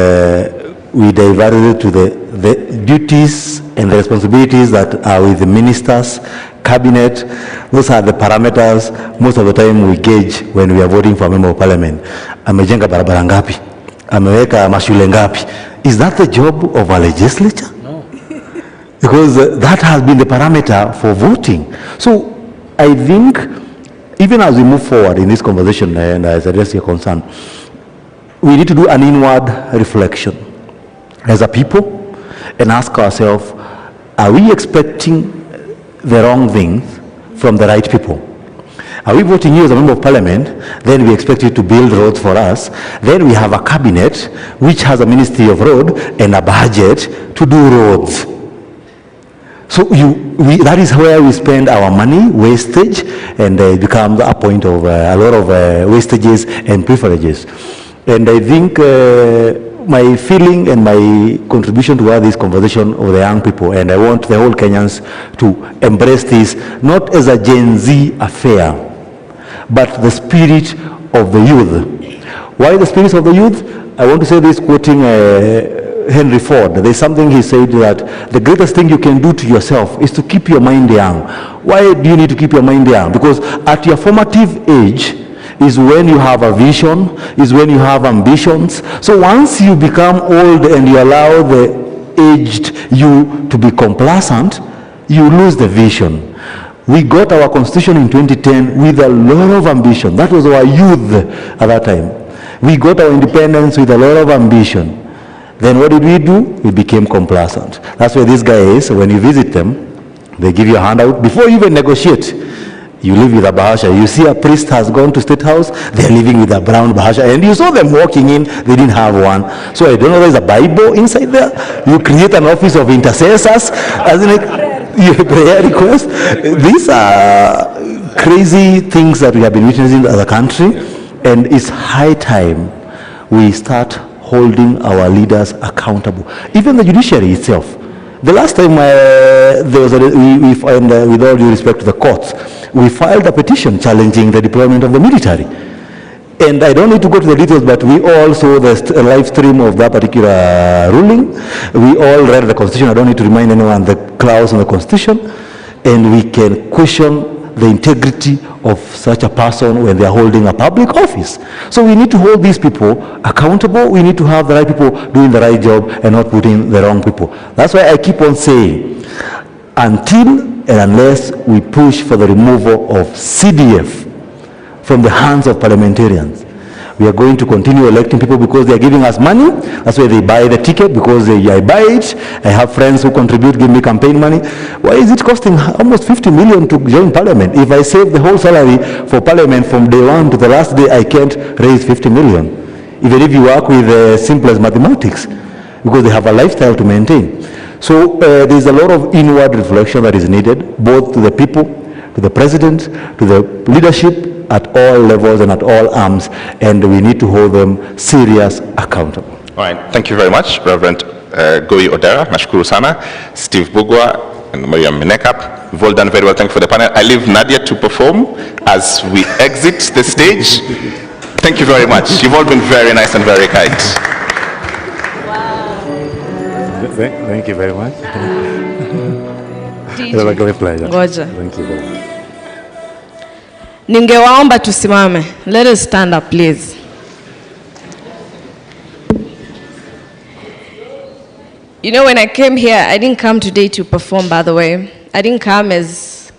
T: we diverted it to the duties and the responsibilities that are with the ministers, cabinet. Those are the parameters most of the time we gauge when we are voting for a member of parliament. Amejenga barabara ngapi? Ameweka mashule ngapi? Is that the job of a legislature? No. Because that has been the parameter for voting. So I think even as we move forward in this conversation, and as I address your concern, we need to do an inward reflection as a people and ask ourselves, are we expecting the wrong things from the right people? Are we voting you as a member of parliament, then we expect you to build roads for us, then we have a cabinet which has a ministry of road and a budget to do roads. So that is where we spend our money, wastage, and it becomes a point of a lot of wastages and privileges. And I think my feeling and my contribution to this conversation of the young people, and I want the whole Kenyans to embrace this, not as a Gen Z affair, but the spirit of the youth. Why the spirit of the youth? I want to say this quoting Henry Ford. There's something he said that the greatest thing you can do to yourself is to keep your mind young. Why do you need to keep your mind young? Because at your formative age is when you have a vision, is when you have ambitions. So once you become old and you allow the aged you to be complacent, you lose the vision. We got our constitution in 2010 with a lot of ambition. That was our youth at that time. We got our independence with a lot of ambition. Then what did we do? We became complacent. That's where these guys, when you visit them, they give you a handout. Before you even negotiate, you live with a bahasha. You see a priest has gone to State House, they're living with a brown bahasha. And you saw them walking in, they didn't have one. So I don't know, there's a Bible inside there. You create an office of intercessors, as in your prayer request. These are crazy things that we have been witnessing as a country. And it's high time we start holding our leaders accountable. Even the judiciary itself. The last time there was with all due respect to the courts, we filed a petition challenging the deployment of the military. And I don't need to go to the details, but we all saw the live stream of that particular ruling. We all read the Constitution. I don't need to remind anyone the clause in the Constitution. And we can question the integrity of such a person when they are holding a public office. So we need to hold these people accountable. We need to have the right people doing the right job and not putting the wrong people. That's why I keep on saying, until and unless we push for the removal of CDF from the hands of parliamentarians, we are going to continue electing people because they are giving us money. That's why they buy the ticket, because I buy it. I have friends who contribute, give me campaign money. Why is it costing almost 50 million to join parliament? If I save the whole salary for parliament from day one to the last day, I can't raise 50 million. Even if you work with the simplest mathematics, because they have a lifestyle to maintain. So there's a lot of inward reflection that is needed, both to the people, to the president, to the leadership, at all levels and at all arms, and we need to hold them serious accountable.
B: All right, thank you very much, Reverend Goi Odera, nashukuru sana, Steve Bugwa, and Maria Menekap. You've all done very well, thank you for the panel. I leave Nadia to perform as we exit the stage. Thank you very much. You've all been very nice and very kind.
T: Wow. Thank you very much.
S: It was a great pleasure.
T: Thank you very much.
S: Ningewaomba tusimame. Let us stand up, please. You know, when I came here, I didn't come today to perform, by the way. I didn't come as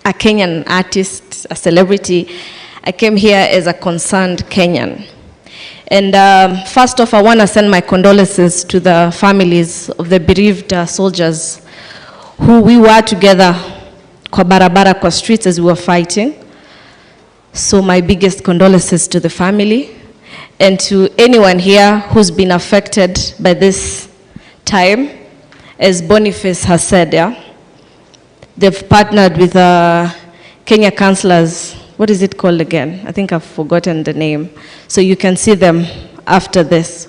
S: a Kenyan artist, a celebrity. I came here as a concerned Kenyan. And first off, I want to send my condolences to the families of the bereaved soldiers who we were together kwa barabara, kwa streets as we were fighting. So my biggest condolences to the family and to anyone here who's been affected by this time. As Boniface has said, yeah, they've partnered with Kenya councillors. What is it called again? I think I've forgotten the name. So you can see them after this.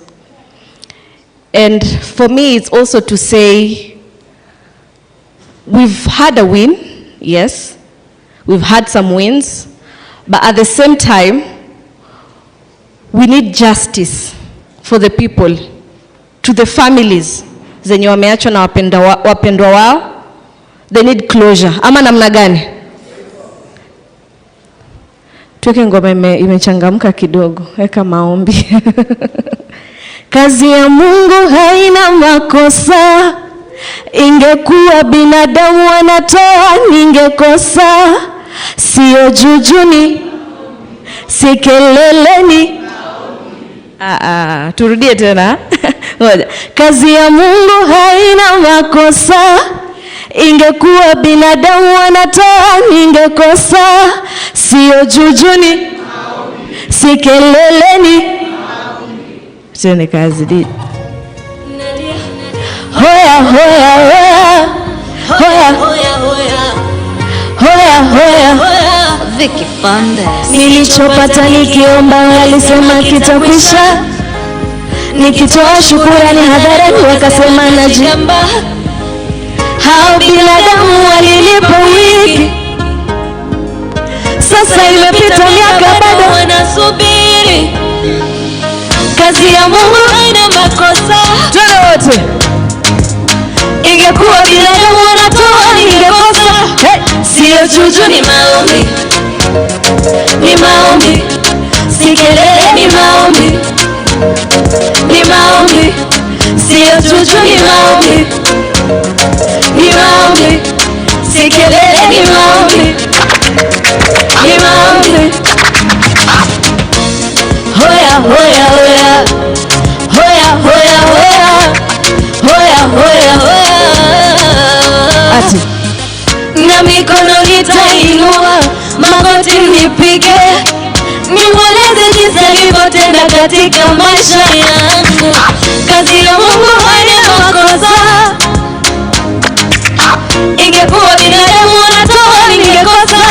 S: And for me, it's also to say, we've had a win, yes. We've had some wins, but at the same time, we need justice for the people, to the families zenye wameachwa na wapendwa wao. They need closure. Ama namna gani? Tuweke ngoma imechangamka kidogo, weka maombi. Kazi ya Mungu haina makosa. Ingekuwa binadamu wanatoa ningekosa. Sio jujuni, si keleleni. Turudie tena. Kazi ya Mungu haina makosa. Ingekuwa binadamu wanatoa ningekosa. Sio jujuni, si keleleni. Tene kazi di. Hoya hoya hoya. Hoya hoya hoya. Hoya hoya hoya. Vicky Fundes. Nilichopata nikiomba walisema kitakwisha. Nikitoa shukrani hadharani wakasema najamba. Hao binadamu walilipo wiki. Sasa imepita miaka bado wanasubiri. Kazi ya Mungu haina makosa. Twende wote. Ingekuwa binadamu wanatoa ningekosa. Sio juju, ni maombi. Ni maombi. Si kelele, ni maombi. Ni maombi. Sio juju, ni maombi. Ni maombi. Si kelele, ni maombi. Ni maombi. Hoya hoya hoya. Hoya hoya hoya. Hoya hoya hoya. Ati na mikono nitainua, magoti nipige, nimweleze jinsi alivyotenda katika maisha yangu. Kazi ya Mungu haina makosa. Ingekuwa binadamu wanatoa ningekosa.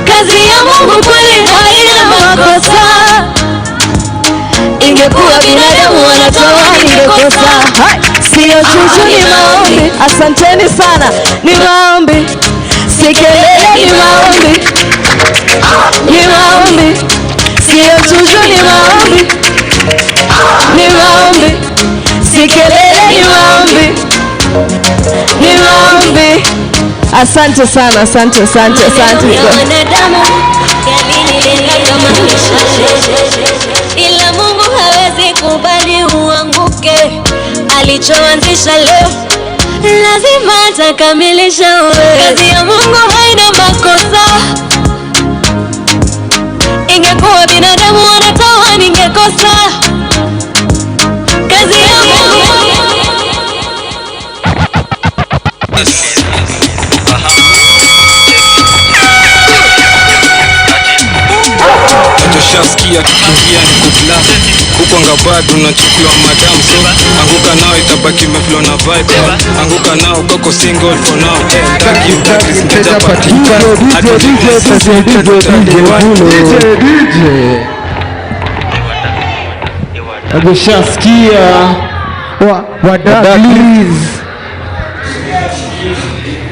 S: Kazi ya Mungu kweli haina makosa. Ingekuwa binadamu wanatoa ningekosa. Sio chuchu, ni maombi. Asanteni sana. Ni maombi. Si kelele, ni maombi. Ni maombi. Sio chuchu, ni maombi. Ni maombi. Si kelele, ni maombi. Ni maombi. Asante sana, asante, asante, asante. Ila Mungu hawezi kubali uanguke. Alichoanzisha leo lazima atakamilisha. Kazi ya Mungu haina makosa. Ingekuwa binadamu wanatoa ningekosa. Kazi ya Mungu.
Q: Tushasikia tukiingia ni kubla. Huko ngabado unachukuliwa madam. So anguka nao itabaki meflow na vibe. Anguka nao koko single for now. Taki mteja patika.
P: DJ tushasikia wadaglis.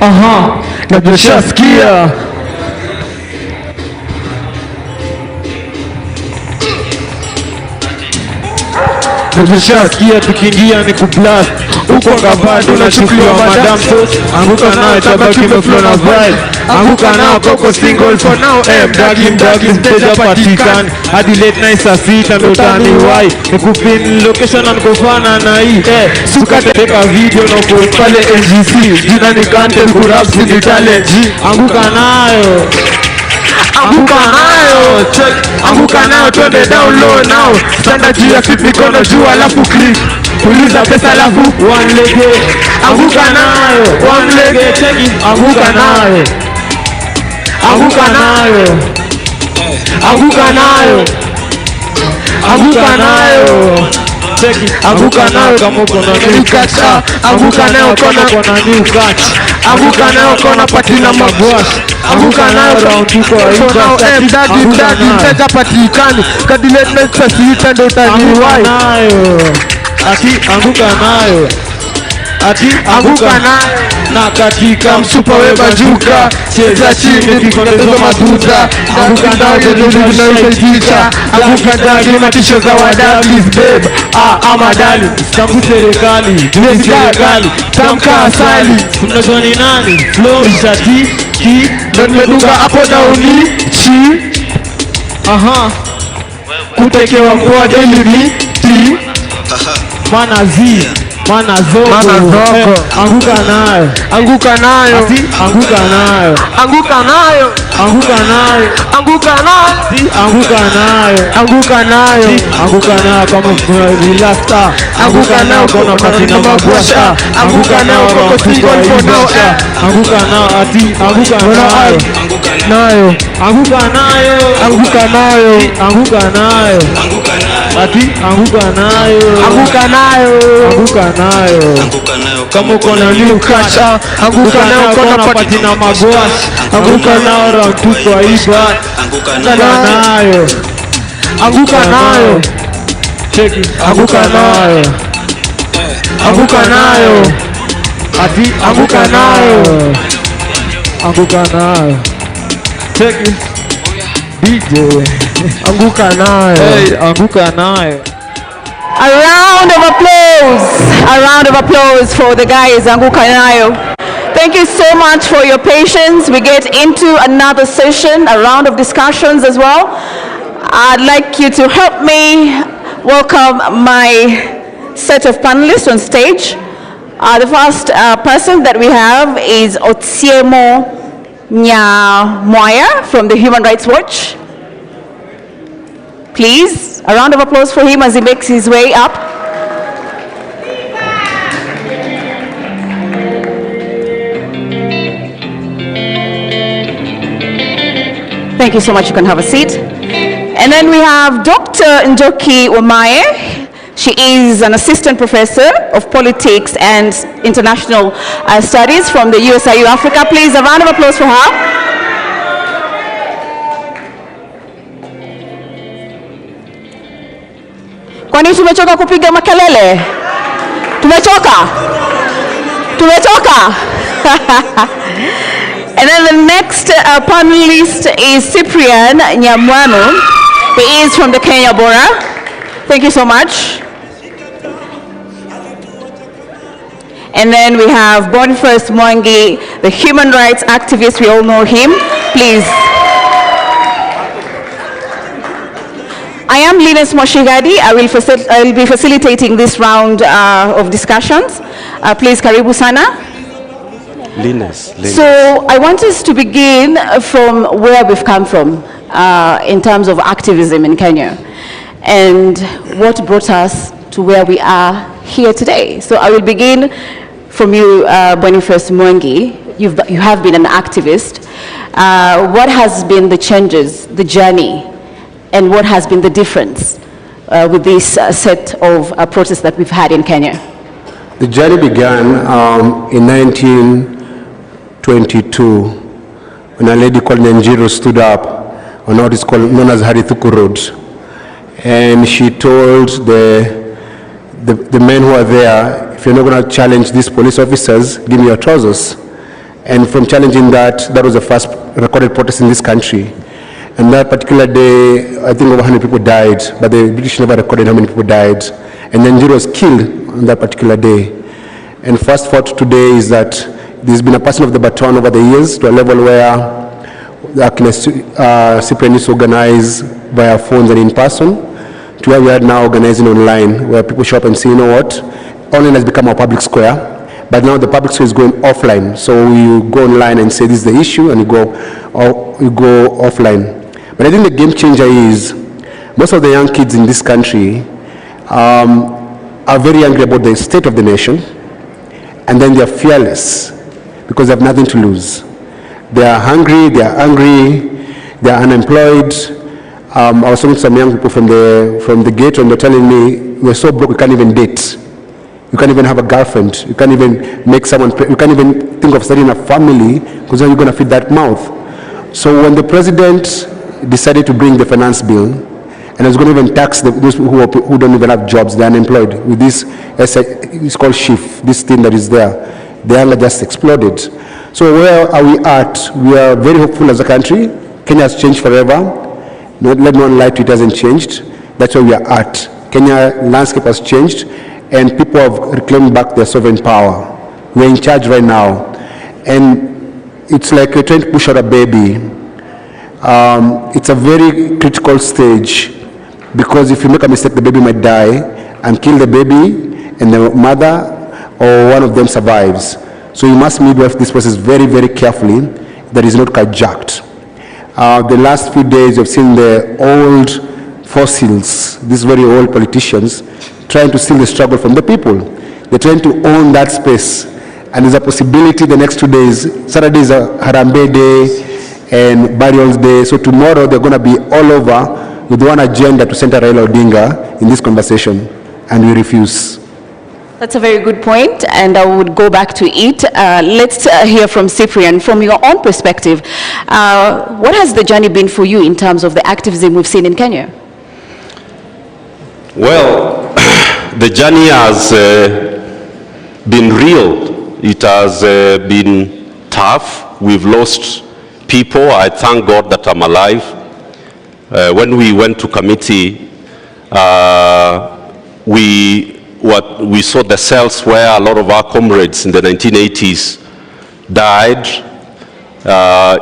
P: Aha, na tushasikia tushasikia tukiingia ni kublast. Uko ngabado unachukuliwa madam. So anguka nao itabaki meflow na vibe. Anguka nao koko single for now. Mdagi mteja patikani hadi late night saa 6 ndo utaniwai. Nikupin location na nikufana na hii. Sukate teka video na post pale NGC. Jina ni kante kurap si talent. Anguka nayo. Anguka nayo, check. Anguka nayo, twende down low now. Standa juu ya fit mikono juu alafu click. Puliza pesa alafu one leg. Anguka nayo, one leg, check it. Anguka nayo. anguka nayo, anguka nayo, anguka nayo. Anguka nayo kama uko na new catch, anguka nayo kama uko na new catch, anguka nayo kama patina magwash, anguka nayo round tuko aiba, anguka nayo patikani kadilete next sita ndo utaniwai nayo, ati anguka nayo, ati anguka nayo na katika msupa weba juka cheza chini kikonezo matuta, anguka nayo ndio tunayoitisha, anguka nayo na tisho za wadadis babe, ama dali tambu serikali, juu serikali tamka asali, tunajua ni nani flow shati ki ndo nimeduka hapo dauni chi kutekewa kwa daily ti mana zi mana zoko, anguka nayo, anguka nayo, anguka nayo, anguka nayo, anguka nayo, anguka nayo, anguka nayo, anguka nayo, anguka nayo kama relaxa, anguka nayo kama patina magwasha, anguka nayo kama single for now, anguka nayo, ati anguka nayo, nayo, anguka nayo, anguka nayo, anguka nayo, ati anguka nayo, anguka nayo, anguka nayo, kama uko na new catch, anguka nayo kama patina magwash, anguka nayo round tuko aiba, anguka nayo, anguka nayo, cheki, anguka nayo, anguka nayo, ati anguka nayo, anguka nayo, cheki, DJ, anguka nayo, hey, anguka nayo.
A: A round of applause for the guys, Anguka nayo. Thank you so much for your patience. We get into another session, a round of discussions as well. I'd like you to help me welcome my set of panelists on stage. The first person that we have is Otsiemo Nyamoya from the Human Rights Watch. Please, a round of applause for him as he makes his way up. Thank you so much. You can have a seat. And then we have Dr. Njoki Wamae. She is an assistant professor of politics and international studies from the USA Africa. Please, a round of applause for her. Kwani tumechoka kupiga makelele? Tumechoka? Tumechoka? And then the next panelist is Cyprian Nyamwanu. He is from the Kenya Bora. Thank you so much. And then we have Boniface Mwangi, the human rights activist. We all know him. Please. I am Linus Moshigadi. I will be facilitating this round of discussions. Please, karibu sana.
C: Linus.
A: So I want us to begin from where we've come from in terms of activism in Kenya and what brought us to where we are here today. So I will begin from you, Boniface Mwangi. You have been an activist. What has been the changes, the journey, and what has been the difference with this set of protests that we've had in Kenya?
C: The journey began in 1922 when a lady called Nyanjiro stood up on what is called known as Harithuku Road, and she told the men who are there, if you're not going to challenge these police officers, give me your trousers. And from challenging that, that was the first recorded protest in this country. And that particular day, I think over 100 people died, but the British never recorded how many people died. And Nyanjiro was killed on that particular day. And fast forward to today is that there's been a passing of the baton over the years to a level where Cyprian used to organize via phones and in person, to where we are now organizing online, where people show up and say, you know what, online has become our public square. But now the public square is going offline. So you go online and say this is the issue, and you go offline. But I think the game changer is most of the young kids in this country are very angry about the state of the nation, and then they are fearless because they have nothing to lose. They are hungry, they are angry, they are unemployed. I was talking to some young people from the gate, and they're telling me, we're so broke we can't even date. You can't even have a girlfriend. You can't even make someone, you can't even think of starting a family because how are you going to feed that mouth? So when the president decided to bring the finance bill, and it's going to even tax those who don't even have jobs, they're unemployed, with this, it's called shift, this thing that is there, the anger just exploded. So where are we at? We are very hopeful as a country. Kenya has changed forever. Let no one lie to it, hasn't changed. That's where we are at. Kenya landscape has changed, and people have reclaimed back their sovereign power. We're in charge right now. And it's like you're trying to push out a baby. It's a very critical stage, because if you make a mistake, the baby might die and kill the baby, and the mother or one of them survives. So you must midwife this process very, very carefully, that is not carjacked. The last few days you've seen the old fossils, these very old politicians, trying to steal the struggle from the people. They're trying to own that space. And there's a possibility the next 2 days, Saturday is a Harambe Day and Burial Day, so tomorrow they're going to be all over with one agenda to center Raila Odinga in this conversation, and we refuse.
A: That's a very good point, and I would go back to it. Let's hear from Cyprian. From your own perspective, what has the journey been for you in terms of the activism we've seen in Kenya?
G: Well, the journey has been real. It has been tough. We've lost people. I thank God that I'm alive. When we went to committee, we saw the cells where a lot of our comrades in the 1980s died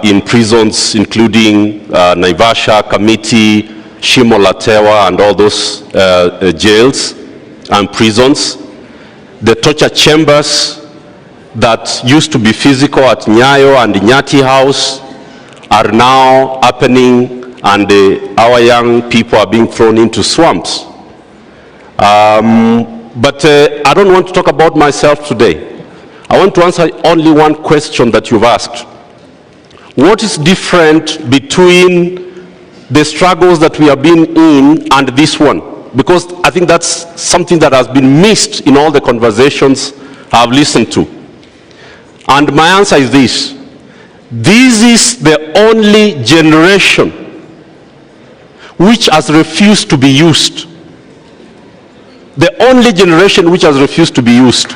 G: in prisons, including Naivasha, Kamiti, Shimo La Tewa, and all those jails and prisons. The torture chambers that used to be physical at Nyayo and Nyati House are now happening, and our young people are being thrown into swamps. But I don't want to talk about myself today. I want to answer only one question that you've asked. What is different between the struggles that we have been in and this one? Because I think that's something that has been missed in all the conversations I've listened to. And my answer is this. This is the only generation which has refused to be used. The only generation which has refused to be used.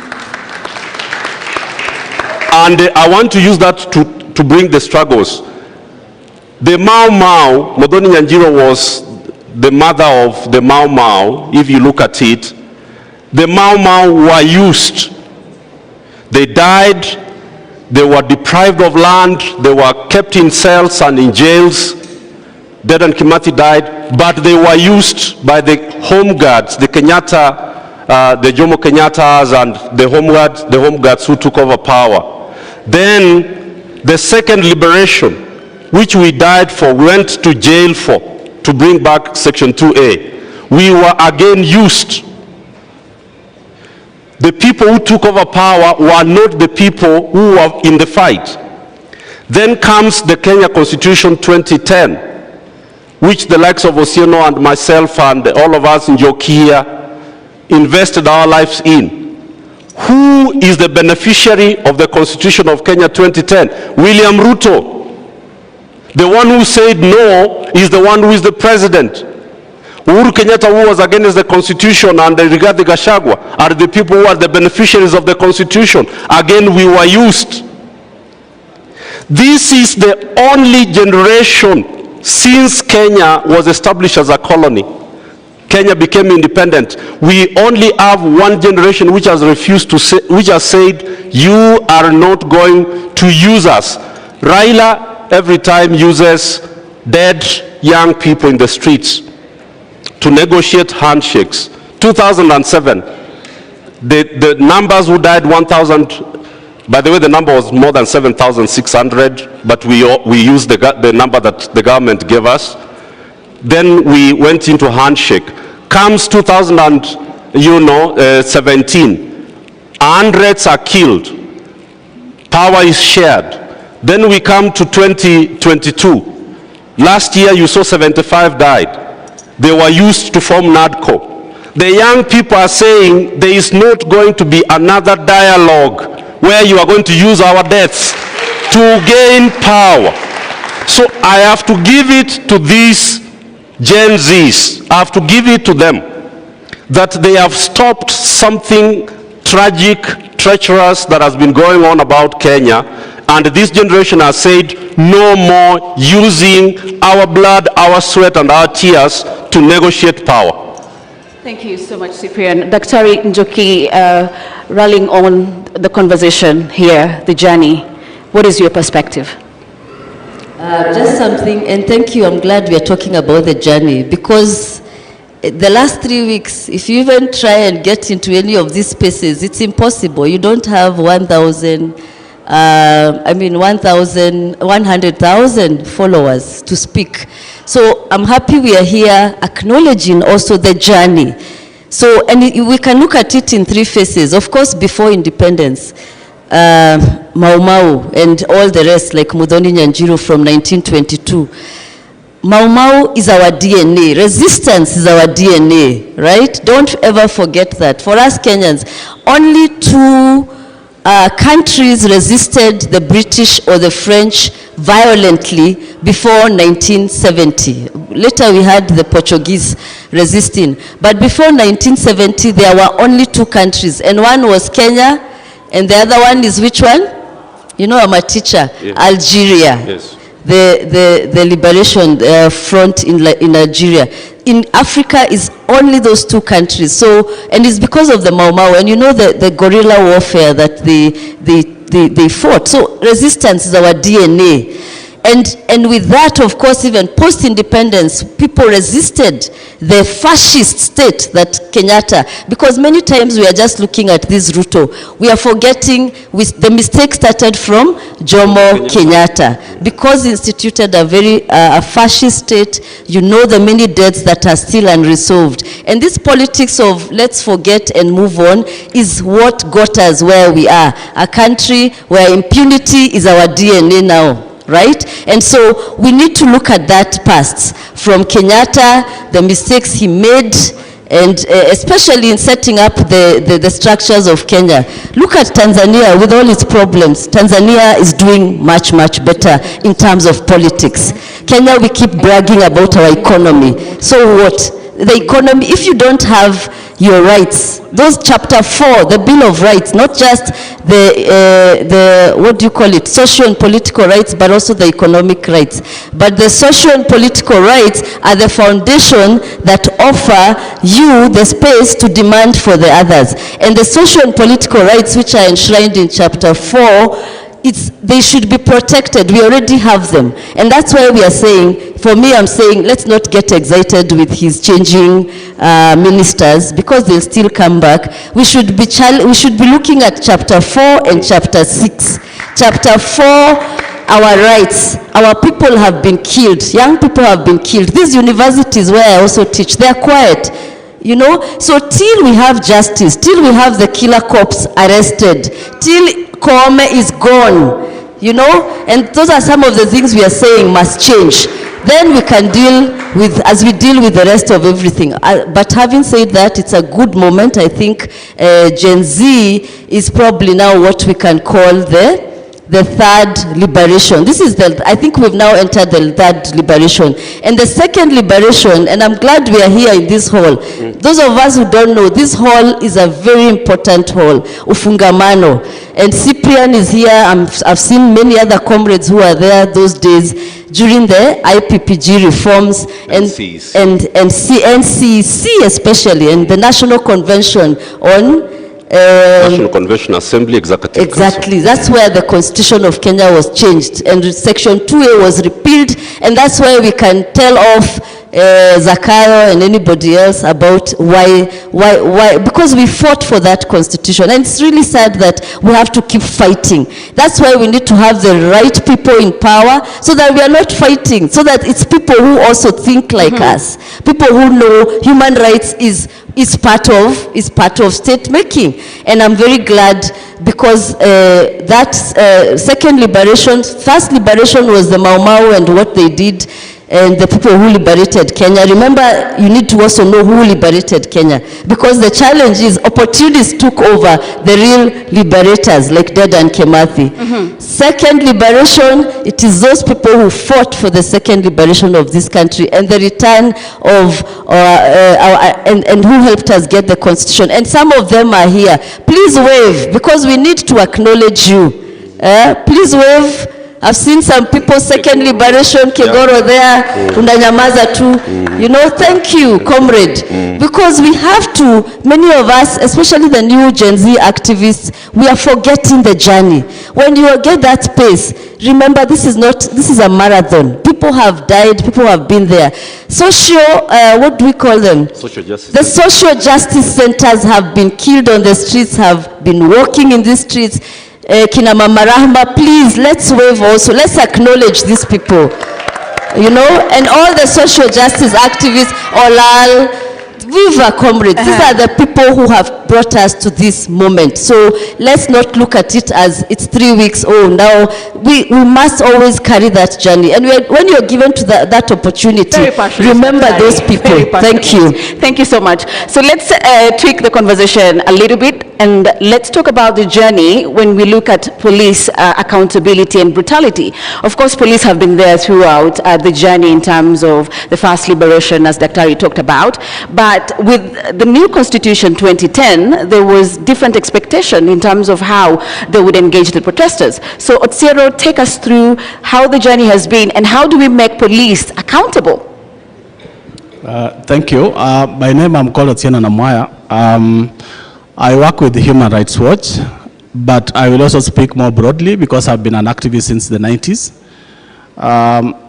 G: And I want to use that to bring the struggles. The Mau Mau, Modoni Nyanjiro was the mother of the Mau Mau. If you look at it, the Mau Mau were used. They died, they were deprived of land, they were kept in cells and in jails. Dedan Kimathi died, but they were used by the home guards, the Kenyatta, the Jomo Kenyattas, and the home guards who took over power. Then the second liberation, which we died for, went to jail for, to bring back Section 2A. We were again used. The people who took over power were not the people who were in the fight. Then comes the Kenya Constitution 2010, which the likes of Osieno and myself and all of us in Jokia invested our lives in. Who is the beneficiary of the Constitution of Kenya 2010? William Ruto. The one who said no is the one who is the president. Uhuru Kenyatta, who was against the Constitution, and Rigathi Gachagua are the people who are the beneficiaries of the Constitution. Again, we were used. This is the only generation since Kenya was established as a colony. Kenya became independent. We only have one generation which has refused to say, which has said, you are not going to use us. Raila every time uses dead young people in the streets to negotiate handshakes. 2007, the numbers who died 1,000, by the way, the number was more than 7,600, but we used the number that the government gave us. Then we went into handshake. Comes 2017, hundreds are killed. Power is shared. Then we come to 2022. Last year you saw 75 died. They were used to form NADCO. The young people are saying there is not going to be another dialogue where you are going to use our deaths to gain power. So I have to give it to these Gen Zs. I have to give it to them that they have stopped something tragic, treacherous that has been going on about Kenya, and this generation has said no more using our blood, our sweat and our tears to negotiate power.
A: Thank you so much, Cyprian. Dr. Njoki, rallying on the conversation here, the journey, what is your perspective?
H: Just something, and thank you, I'm glad we are talking about the journey, because the last 3 weeks, if you even try and get into any of these spaces, it's impossible. You don't have 100,000 followers to speak. So I'm happy we are here acknowledging also the journey. So, and we can look at it in 3 phases. Of course, before independence, Mau Mau and all the rest, like Muthoni Nyanjiru from 1922. Mau Mau is our DNA. Resistance is our DNA, right? Don't ever forget that. For us Kenyans, only 2 countries resisted the British or the French violently before 1970. Later we had the Portuguese resisting. But before 1970, there were only 2 countries. And one was Kenya, and the other one is which one? You know, I'm a teacher. Yes. Algeria. Yes. The liberation front in Algeria. In Africa is only those 2 countries. So, and it's because of the Mau Mau, and you know the guerrilla warfare that they fought. So resistance is our DNA. And with that, of course, even post-independence, people resisted the fascist state that Kenyatta, because many times we are just looking at this Ruto. We are forgetting the mistake started from Jomo Kenyatta, because he instituted a very fascist state. You know the many deaths that are still unresolved. And this politics of let's forget and move on is what got us where we are. A country where impunity is our DNA now. Right? And so we need to look at that past from Kenyatta, the mistakes he made, and especially in setting up the structures of Kenya. Look at Tanzania with all its problems. Tanzania is doing much, much better in terms of politics. Kenya, we keep bragging about our economy. So what? The economy, if you don't have your rights, those chapter 4, the Bill of Rights, not just the what do you call it, social and political rights, but also the economic rights. But the social and political rights are the foundation that offer you the space to demand for the others. And the social and political rights, which are enshrined in chapter 4, they should be protected. We already have them. And that's why we are saying, for me, I'm saying, let's not get excited with his changing ministers, because they'll still come back. We should be looking at chapter 4 and chapter 6. Chapter 4, our rights. Our people have been killed. Young people have been killed. These universities where I also teach, they're quiet. You know, so till we have justice, till we have the killer cops arrested, till Kome is gone, you know, and those are some of the things we are saying must change. Then we can deal with, as we deal with the rest of everything. But having said that, it's a good moment. I think Gen Z is probably now what we can call the third liberation. This is I think we've now entered the third liberation. And the second liberation, and I'm glad we are here in this hall. Those of us who don't know, this hall is a very important hall, Ufungamano. And Cyprian is here. I've seen many other comrades who are there those days during the IPPG reforms and NCC especially, and the National Convention on
G: National Convention Assembly Executive
H: Exactly.
G: Council.
H: That's where the Constitution of Kenya was changed, and Section 2A was repealed, and that's why we can tell off Zakayo and anybody else about why, because we fought for that constitution, and it's really sad that we have to keep fighting. That's why we need to have the right people in power, so that we are not fighting, so that it's people who also think like us, people who know human rights is part of state making. And I'm very glad, because that second liberation, first liberation was the Mau Mau and what they did, and the people who liberated Kenya. Remember, you need to also know who liberated Kenya, because the challenge is opportunists took over the real liberators like Deda and Kimathi. Second liberation, it is those people who fought for the second liberation of this country and the return of and who helped us get the constitution. And some of them are here. Please wave, because we need to acknowledge you. Please wave. I've seen some people, second liberation, Kegoro there, Undanyamaza too. You know, thank you, comrade. Because we have to, many of us, especially the new Gen Z activists, we are forgetting the journey. When you get that space, remember this is a marathon. People have died, people have been there. What do we call them?
G: Social justice.
H: The social justice centers have been killed on the streets, have been walking in the streets. Kina Mama Rahma, please, let's wave also. Let's acknowledge these people, you know, and all the social justice activists, Olal, Viva comrades. These are the people who have brought us to this moment. So let's not look at it as it's 3 weeks old. Now, we must always carry that journey. And when you're given to that opportunity, remember those people. Thank you.
A: Thank you so much. So let's tweak the conversation a little bit, and let's talk about the journey when we look at police accountability and brutality. Of course, police have been there throughout the journey in terms of the first liberation, as Dr. talked about. But with the new Constitution 2010, there was different expectation in terms of how they would engage the protesters. So Otsiero, take us through how the journey has been and how do we make police accountable?
I: Thank you. My name, I'm called Otsieno Namwaya. I work with the Human Rights Watch, but I will also speak more broadly because I've been an activist since the 90s.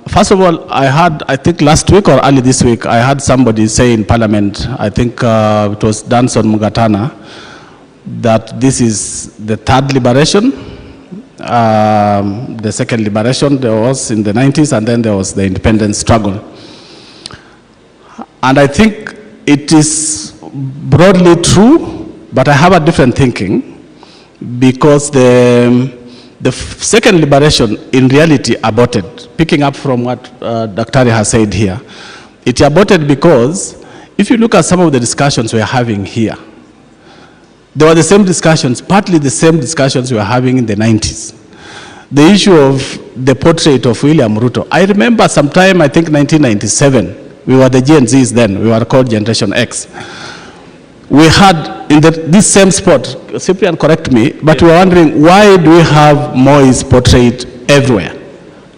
I: First of all, I think last week or early this week, I had somebody say in Parliament, I think it was Danson Mugatana, that this is the third liberation. The second liberation there was in the 90s, and then there was the independence struggle. And I think it is broadly true, but I have a different thinking, because the second liberation in reality aborted. Picking up from what Dr. has said here, it aborted because if you look at some of the discussions we're having here, they were the same discussions, partly the same discussions we were having in the 90s. The issue of the portrait of William Ruto. I remember sometime, I think 1997, we were the GenZs then, we were called Generation X. We had in this same spot, Cyprian, correct me, but we were wondering, why do we have Moi's portrait everywhere?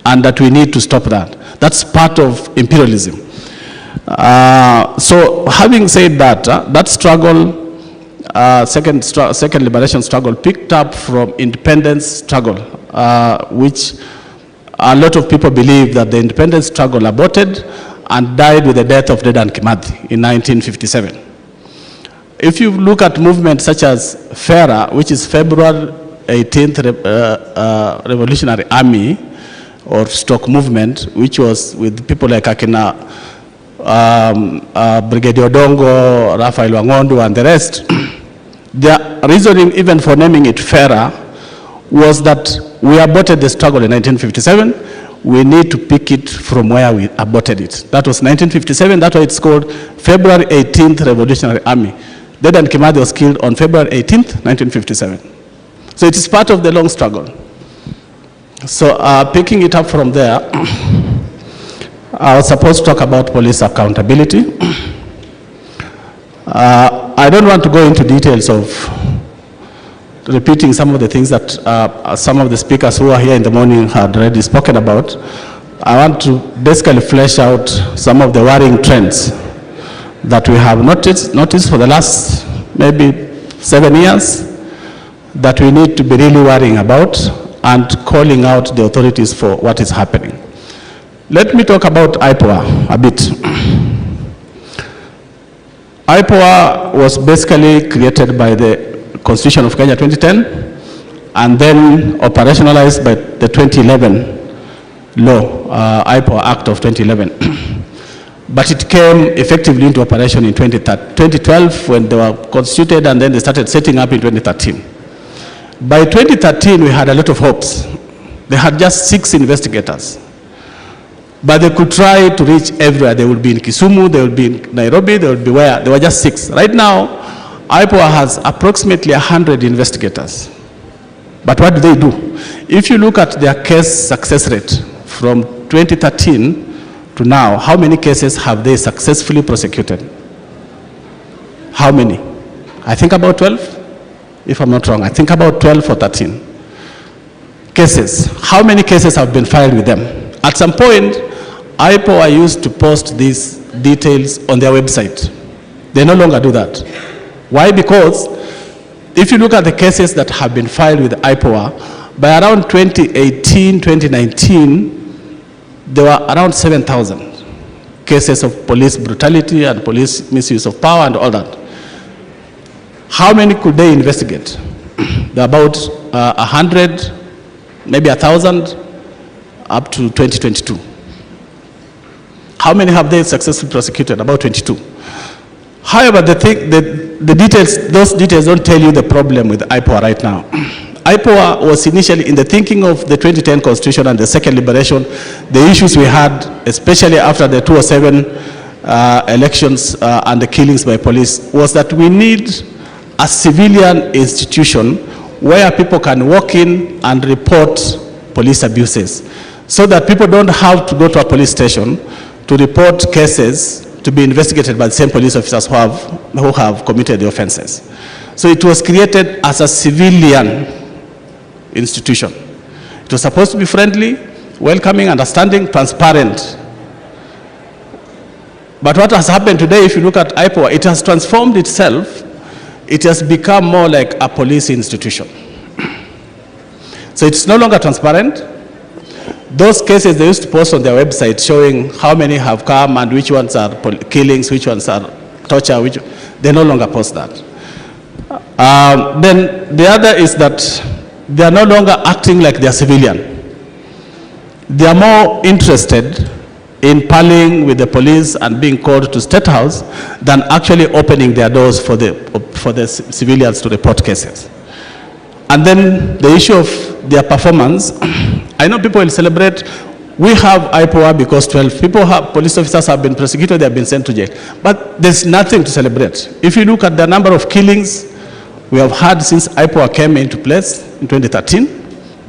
I: And that we need to stop that. That's part of imperialism. So having said that, that struggle, second liberation struggle picked up from independence struggle, which a lot of people believe that the independence struggle aborted and died with the death of Dedan Kimathi in 1957. If you look at movements such as FERA, which is February 18th Revolutionary Army, or stock movement, which was with people like Akina, Brigadier Odongo, Raphael Wangondu, and the rest. The reasoning even for naming it FERA was that we aborted the struggle in 1957. We need to pick it from where we aborted it. That was 1957. That's why it's called February 18th Revolutionary Army. Dedan Kimathi was killed on February 18th, 1957. So it is part of the long struggle. So picking it up from there, I was supposed to talk about police accountability. I don't want to go into details of repeating some of the things that some of the speakers who are here in the morning had already spoken about. I want to basically flesh out some of the worrying trends that we have noticed for the last maybe 7 years that we need to be really worrying about and calling out the authorities for what is happening. Let me talk about IPOA a bit. IPOA was basically created by the Constitution of Kenya 2010 and then operationalized by the 2011 law, IPOA Act of 2011. But it came effectively into operation in 2012 when they were constituted, and then they started setting up in 2013. By 2013, we had a lot of hopes. They had just 6 investigators. But they could try to reach everywhere. They would be in Kisumu, they would be in Nairobi, they would be where? They were just 6. Right now, IPOA has approximately 100 investigators. But what do they do? If you look at their case success rate from 2013 to now, how many cases have they successfully prosecuted? How many? I think about 12, if I'm not wrong. I think about 12 or 13 cases. How many cases have been filed with them? At some point, IPOA used to post these details on their website. They no longer do that. Why? Because if you look at the cases that have been filed with IPOA, by around 2018, 2019, there were around 7,000 cases of police brutality and police misuse of power and all that. How many could they investigate? There are about 100, maybe 1,000, up to 2022. How many have they successfully prosecuted? About 22. However, the details, those details don't tell you the problem with IPOA right now. IPOA was initially in the thinking of the 2010 Constitution and the second liberation. The issues we had, especially after the 2007 elections and the killings by police, was that we need a civilian institution where people can walk in and report police abuses, so that people don't have to go to a police station to report cases to be investigated by the same police officers who have committed the offenses. So it was created as a civilian institution. It was supposed to be friendly, welcoming, understanding, transparent. But what has happened today, if you look at IPOA, it has transformed itself. It has become more like a police institution. So it's no longer transparent. Those cases they used to post on their website showing how many have come and which ones are killings, which ones are torture, they no longer post that. Then the other is that they are no longer acting like they are civilian. They are more interested in parleying with the police and being called to State House than actually opening their doors for the civilians to report cases. And then the issue of their performance, I know people will celebrate. We have IPOA because 12 police officers have been prosecuted, they have been sent to jail. But there's nothing to celebrate. If you look at the number of killings we have had since IPOA came into place in 2013,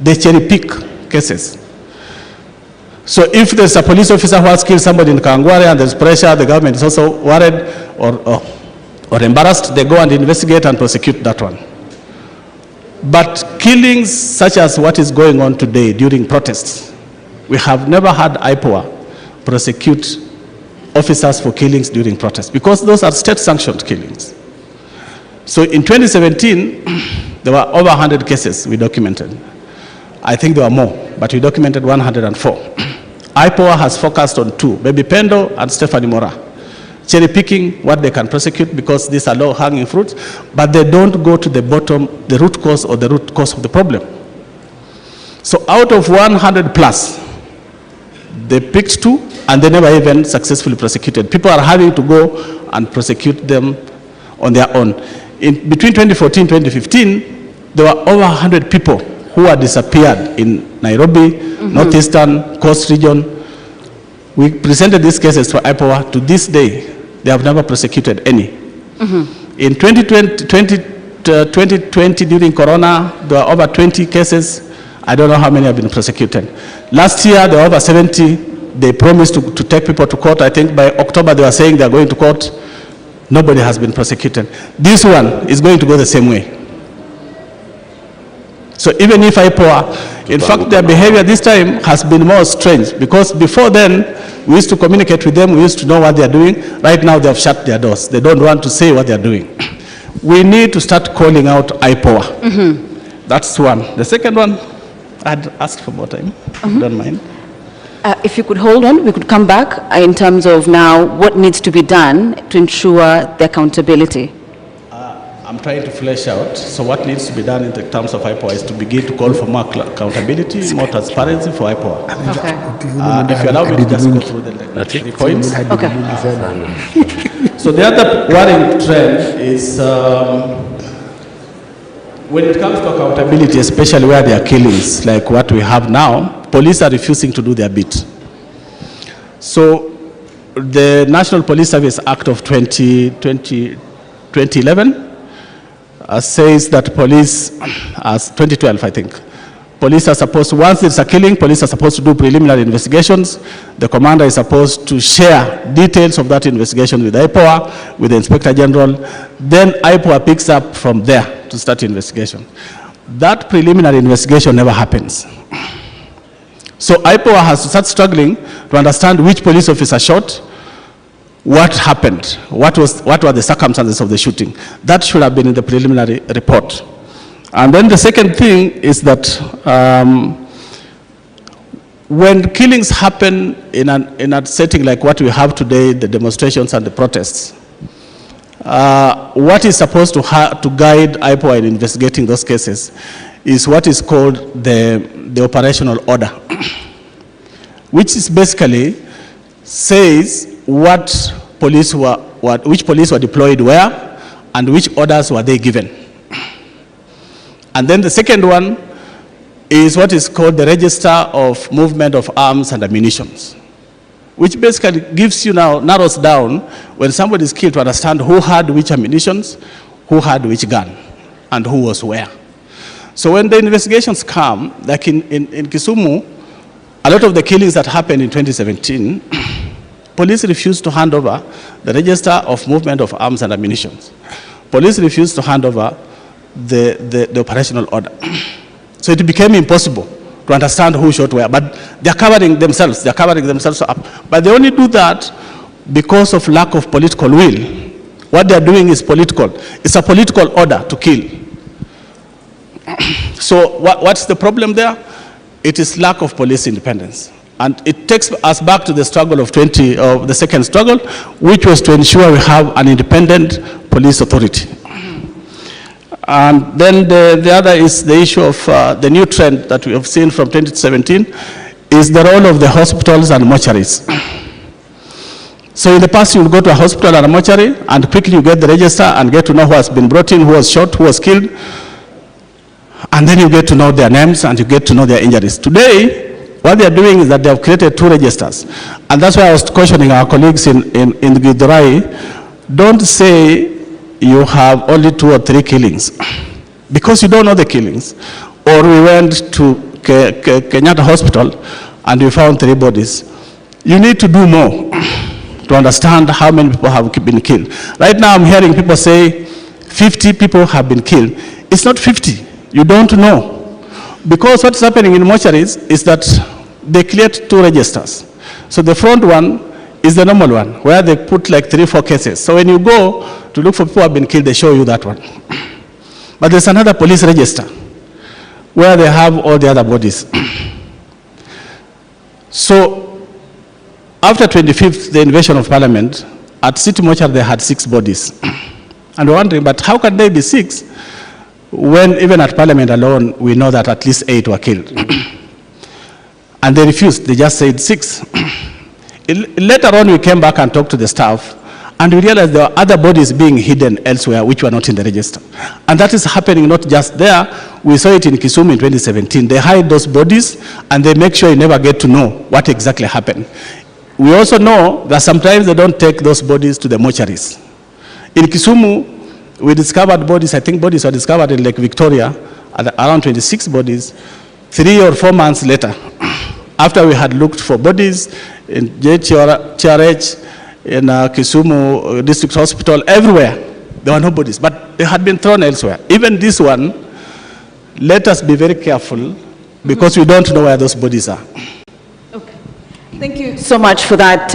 I: they cherry pick cases. So if there's a police officer who has killed somebody in Kangware and there's pressure, the government is also worried or embarrassed, they go and investigate and prosecute that one. But killings such as what is going on today during protests, we have never had IPOA prosecute officers for killings during protests because those are state-sanctioned killings. So in 2017, there were over 100 cases we documented. I think there were more, but we documented 104. IPOA has focused on 2, Baby Pendo and Stephanie Mora, cherry picking what they can prosecute because these are low-hanging fruits, but they don't go to the bottom, the root cause or the root cause of the problem. So out of 100 plus, they picked 2 and they never even successfully prosecuted. People are having to go and prosecute them on their own. Between 2014 and 2015, there were over 100 people who had disappeared in Nairobi, Northeastern, Coast Region. We presented these cases to IPOA. To this day, they have never prosecuted any. In 2020, during Corona, there were over 20 cases. I don't know how many have been prosecuted. Last year, there were over 70. They promised to take people to court. I think by October, they were saying they are going to court. Nobody has been prosecuted. This one is going to go the same way. So even if IPOA, in fact, their behavior this time has been more strange because before then, we used to communicate with them, we used to know what they are doing. Right now, they have shut their doors. They don't want to say what they are doing. We need to start calling out IPOA. That's one. The second one, I'd asked for more time, if you don't mind.
A: If you could hold on, we could come back in terms of now what needs to be done to ensure the accountability.
I: I'm trying to flesh out. So what needs to be done in the terms of IPOA is to begin to call for more accountability, more transparency for IPOA.
A: Okay.
I: If you allow me to just go through the 3 points.
A: Okay.
I: So the other worrying trend is when it comes to accountability, especially where there are killings like what we have now, police are refusing to do their bit. So the National Police Service Act of 2011 says that police, as 2012 I think, police are supposed to, once there's a killing, police are supposed to do preliminary investigations. The commander is supposed to share details of that investigation with IPOA, with the Inspector General. Then IPOA picks up from there to start the investigation. That preliminary investigation never happens. So IPOA has to start struggling to understand which police officer shot, what happened, what were the circumstances of the shooting. That should have been in the preliminary report. And then the second thing is that when killings happen in a setting like what we have today, the demonstrations and the protests, what is supposed to guide IPOA in investigating those cases is what is called the operational order, which is basically says which police were deployed where and which orders were they given. And then the second one is what is called the Register of Movement of Arms and Ammunitions, which basically gives you now, narrows down when somebody is killed to understand who had which ammunitions, who had which gun, and who was where. So when the investigations come, like in Kisumu, a lot of the killings that happened in 2017, police refused to hand over the Register of Movement of Arms and Ammunitions. Police refused to hand over the operational order. So it became impossible to understand who shot where, but they're covering themselves up. But they only do that because of lack of political will. What they're doing is political. It's a political order to kill. So what's the problem there? It is lack of police independence. And it takes us back to the struggle of the second struggle, which was to ensure we have an independent police authority. And then the other is the issue of the new trend that we have seen from 2017 is the role of the hospitals and mortuaries. So in the past, you would go to a hospital and a mortuary, and quickly you get the register and get to know who has been brought in, who was shot, who was killed, and then you get to know their names and you get to know their injuries. Today, what they are doing is that they have created 2 registers. And that's why I was cautioning our colleagues in Githurai, don't say you have only 2 or 3 killings, because you don't know the killings. Or we went to Kenyatta Hospital and we found 3 bodies. You need to do more to understand how many people have been killed. Right now I'm hearing people say 50 people have been killed. It's not 50, you don't know. Because what's happening in mortuaries is that they create 2 registers. So the front one is the normal one, where they put like 3 or 4 cases. So when you go to look for people who have been killed, they show you that one. But there's another police register, where they have all the other bodies. So after 25th, the invasion of Parliament, at City Mortuary they had 6 bodies. And we're wondering, but how can they be 6 when even at Parliament alone, we know that at least 8 were killed? And they refused, they just said 6. Later on, we came back and talked to the staff, and we realized there were other bodies being hidden elsewhere which were not in the register. And that is happening not just there. We saw it in Kisumu in 2017. They hide those bodies, and they make sure you never get to know what exactly happened. We also know that sometimes they don't take those bodies to the mortuaries. In Kisumu, we discovered bodies, I think bodies were discovered in Lake Victoria, around 26 bodies, 3 or 4 months later, after we had looked for bodies in JHRH, in Kisumu District Hospital, everywhere. There were no bodies, but they had been thrown elsewhere. Even this one, let us be very careful, because we don't know where those bodies are.
A: Okay. Thank you so much for that.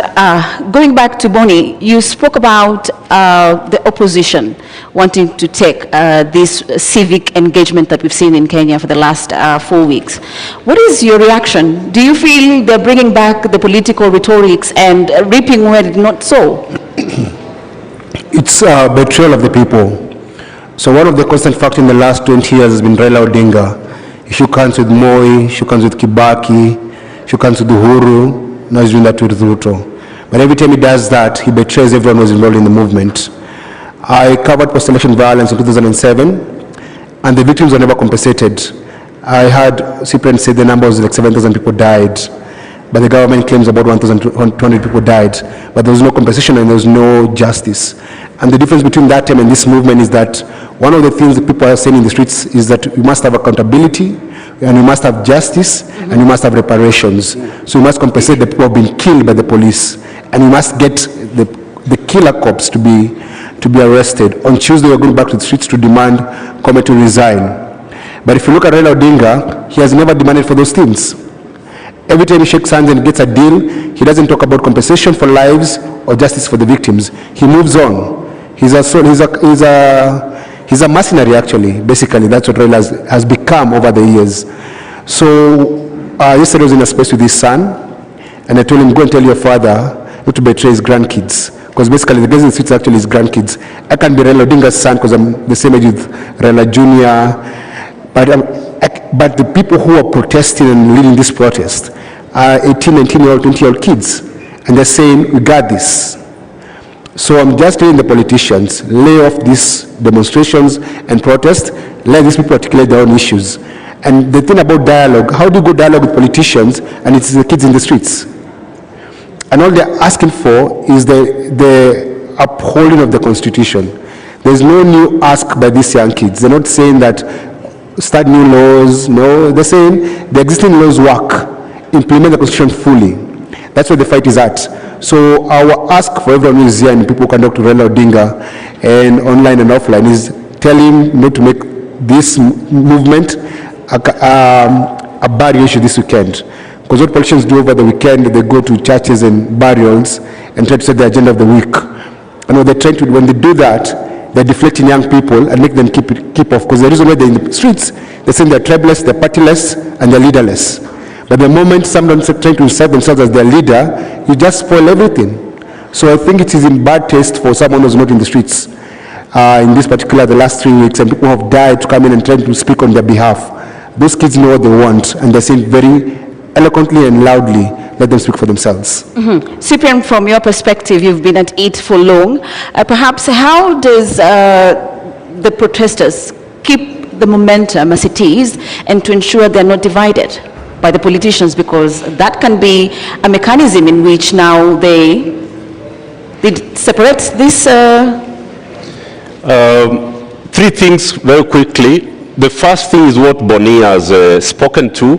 A: Going back to Bonnie, you spoke about the opposition wanting to take this civic engagement that we've seen in Kenya for the last 4 weeks. What is your reaction? Do you feel they're bringing back the political rhetorics and reaping where it's not so?
C: It's a betrayal of the people. So one of the constant factors in the last 20 years has been Raila Odinga. He shook hands with Moi, shook hands with Kibaki, shook hands with Uhuru, now he's doing that with Ruto. But every time he does that, he betrays everyone who was involved in the movement. I covered post-election violence in 2007, and the victims were never compensated. I heard Cyprian say the number was like 7,000 people died, but the government claims about 1,200 people died, but there was no compensation and there was no justice. And the difference between that time and this movement is that one of the things that people are saying in the streets is that we must have accountability, and we must have justice, and we must have reparations. So we must compensate the people who have been killed by the police, and we must get the killer cops to be arrested. On Tuesday, we're going back to the streets to demand Kome to resign. But if you look at Raila Odinga, he has never demanded for those things. Every time he shakes hands and gets a deal, he doesn't talk about compensation for lives or justice for the victims. He moves on. He's a mercenary, actually. Basically, that's what Raila has become over the years. So yesterday I was in a space with his son, and I told him, go and tell your father not to betray his grandkids. Because basically the guys in the streets are actually his grandkids. I can be Raila Odinga's son because I'm the same age with Raila Jr. But the people who are protesting and leading this protest are 18, 19-year-old, 20-year-old kids. And they're saying, we got this. So I'm just telling the politicians, lay off these demonstrations and protests, let these people articulate their own issues. And the thing about dialogue, how do you go dialogue with politicians and it's the kids in the streets? And all they're asking for is the upholding of the Constitution. There's no new ask by these young kids. They're not saying that start new laws. No, they're saying the existing laws work. Implement the Constitution fully. That's where the fight is at. So our ask for everyone who is here and people who can talk to Raila Odinga and online and offline is tell him not to make this movement a barrier issue this weekend. Because what politicians do over the weekend, they go to churches and burials and try to set the agenda of the week. And what they're trying to do, when they do that, they're deflecting young people and make them keep off. Because the reason why they're in the streets, they're saying they're tribeless, they're partyless, and they're leaderless. But the moment someone's trying to insert themselves as their leader, you just spoil everything. So I think it is in bad taste for someone who's not in the streets. In this particular, the last 3 weeks, and people have died to come in and try to speak on their behalf. Those kids know what they want, and they're saying very eloquently and loudly, let them speak for themselves.
A: Cyprian, from your perspective, you've been at it for long. Perhaps how does the protesters keep the momentum as it is and to ensure they're not divided by the politicians, because that can be a mechanism in which now they separate this?
G: Three things very quickly. The first thing is what Bonnie has spoken to.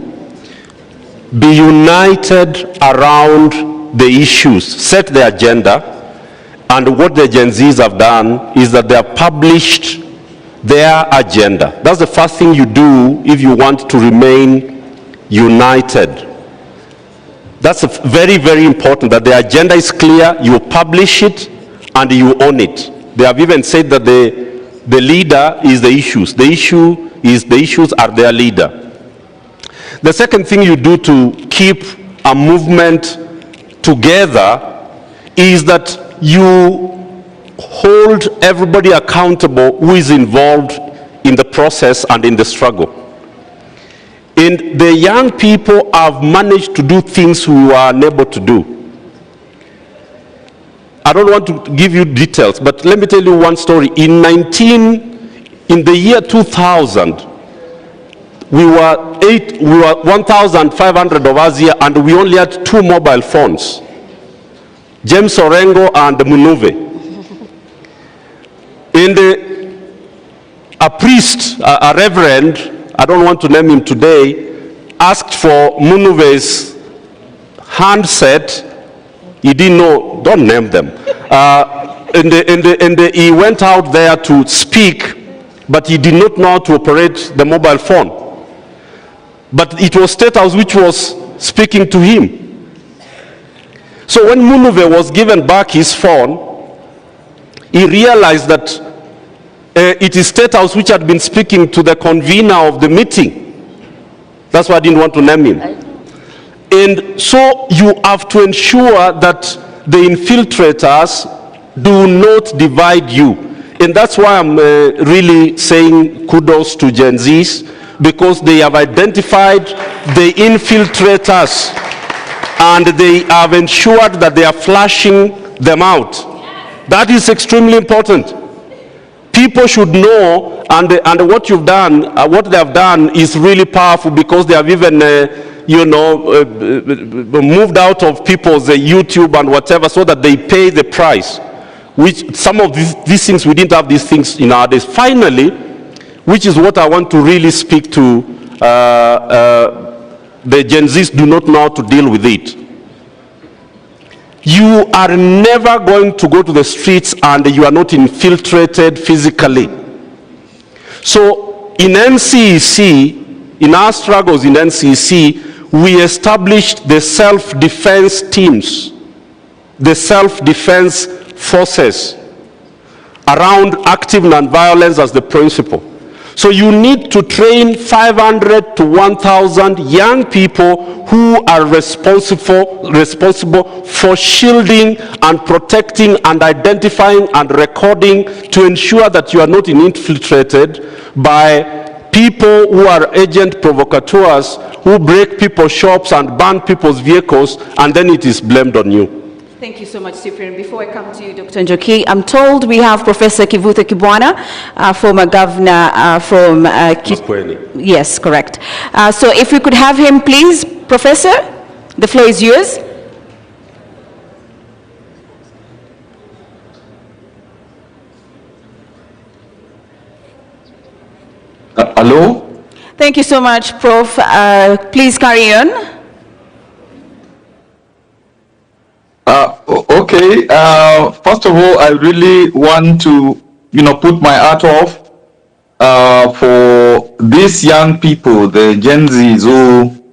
G: Be united around the issues, set the agenda, and what the Gen Zs have done is that they have published their agenda. That's the first thing you do if you want to remain united. That's very, very important, that the agenda is clear, you publish it, and you own it. They have even said that the leader is the issues. The issues are their leader. The second thing you do to keep a movement together is that you hold everybody accountable who is involved in the process and in the struggle. And the young people have managed to do things we were unable to do. I don't want to give you details, but let me tell you one story. In the year 2000, we were 1,500 of us here, and we only had 2 mobile phones, James Orengo and Munuve. And a priest, a reverend, I don't want to name him today, asked for Munuve's handset. He didn't know, don't name them. And he went out there to speak, but he did not know how to operate the mobile phone. But it was State House which was speaking to him. So when Munuve was given back his phone, he realized that it is State House which had been speaking to the convener of the meeting. That's why I didn't want to name him. And so you have to ensure that the infiltrators do not divide you. And that's why I'm really saying kudos to Gen Zs, because they have identified the infiltrators and they have ensured that they are flashing them out. That is extremely important. People should know, and what you've done, what they have done is really powerful, because they have even, moved out of people's YouTube and whatever, so that they pay the price. Which some of these things, we didn't have these things in our days. Finally, which is what I want to really speak to, the Gen Zs do not know how to deal with it. You are never going to go to the streets and you are not infiltrated physically. So in NCEC, in our struggles in NCEC, we established the self-defense teams, the self-defense forces around active non-violence as the principle. So you need to train 500 to 1,000 young people who are responsible for shielding and protecting and identifying and recording, to ensure that you are not infiltrated by people who are agent provocateurs who break people's shops and burn people's vehicles, and then it is blamed on you.
A: Thank you so much, Cyprian. Before I come to you, Dr. Njoki, I'm told we have Professor Kivutha Kibwana, former governor from
G: Makwiny.
A: Yes, correct. So if we could have him, please, Professor, the floor is yours.
J: Hello?
A: Thank you so much, Prof. Please carry on.
J: Okay. First of all, I really want to, put my hat off for these young people, the Gen Zs, who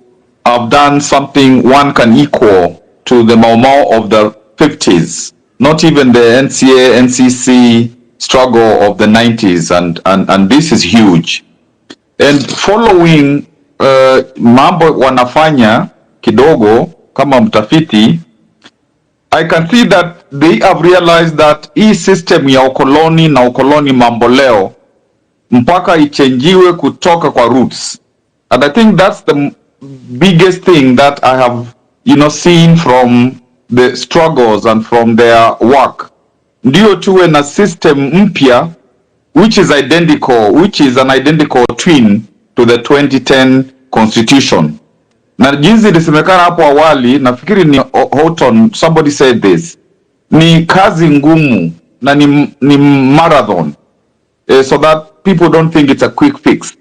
J: have done something one can equal to the Mau Mau of the 50s, not even the NCA, NCC struggle of the 90s, and this is huge. And following mambo wanafanya kidogo kama mtafiti, I can see that they have realized that hii system ya ukoloni na ukoloni mamboleo mpaka ichenjiwe kutoka kwa roots. And I think that's the biggest thing that I have, seen from the struggles and from their work. Ndio tuwe na system mpya which is identical, which is an identical twin to the 2010 constitution. Na jinsi ilisemekana hapo awali, nafikiri ni Houghton, somebody said this, ni kazi ngumu na ni marathon, so that people don't think it's a quick fix.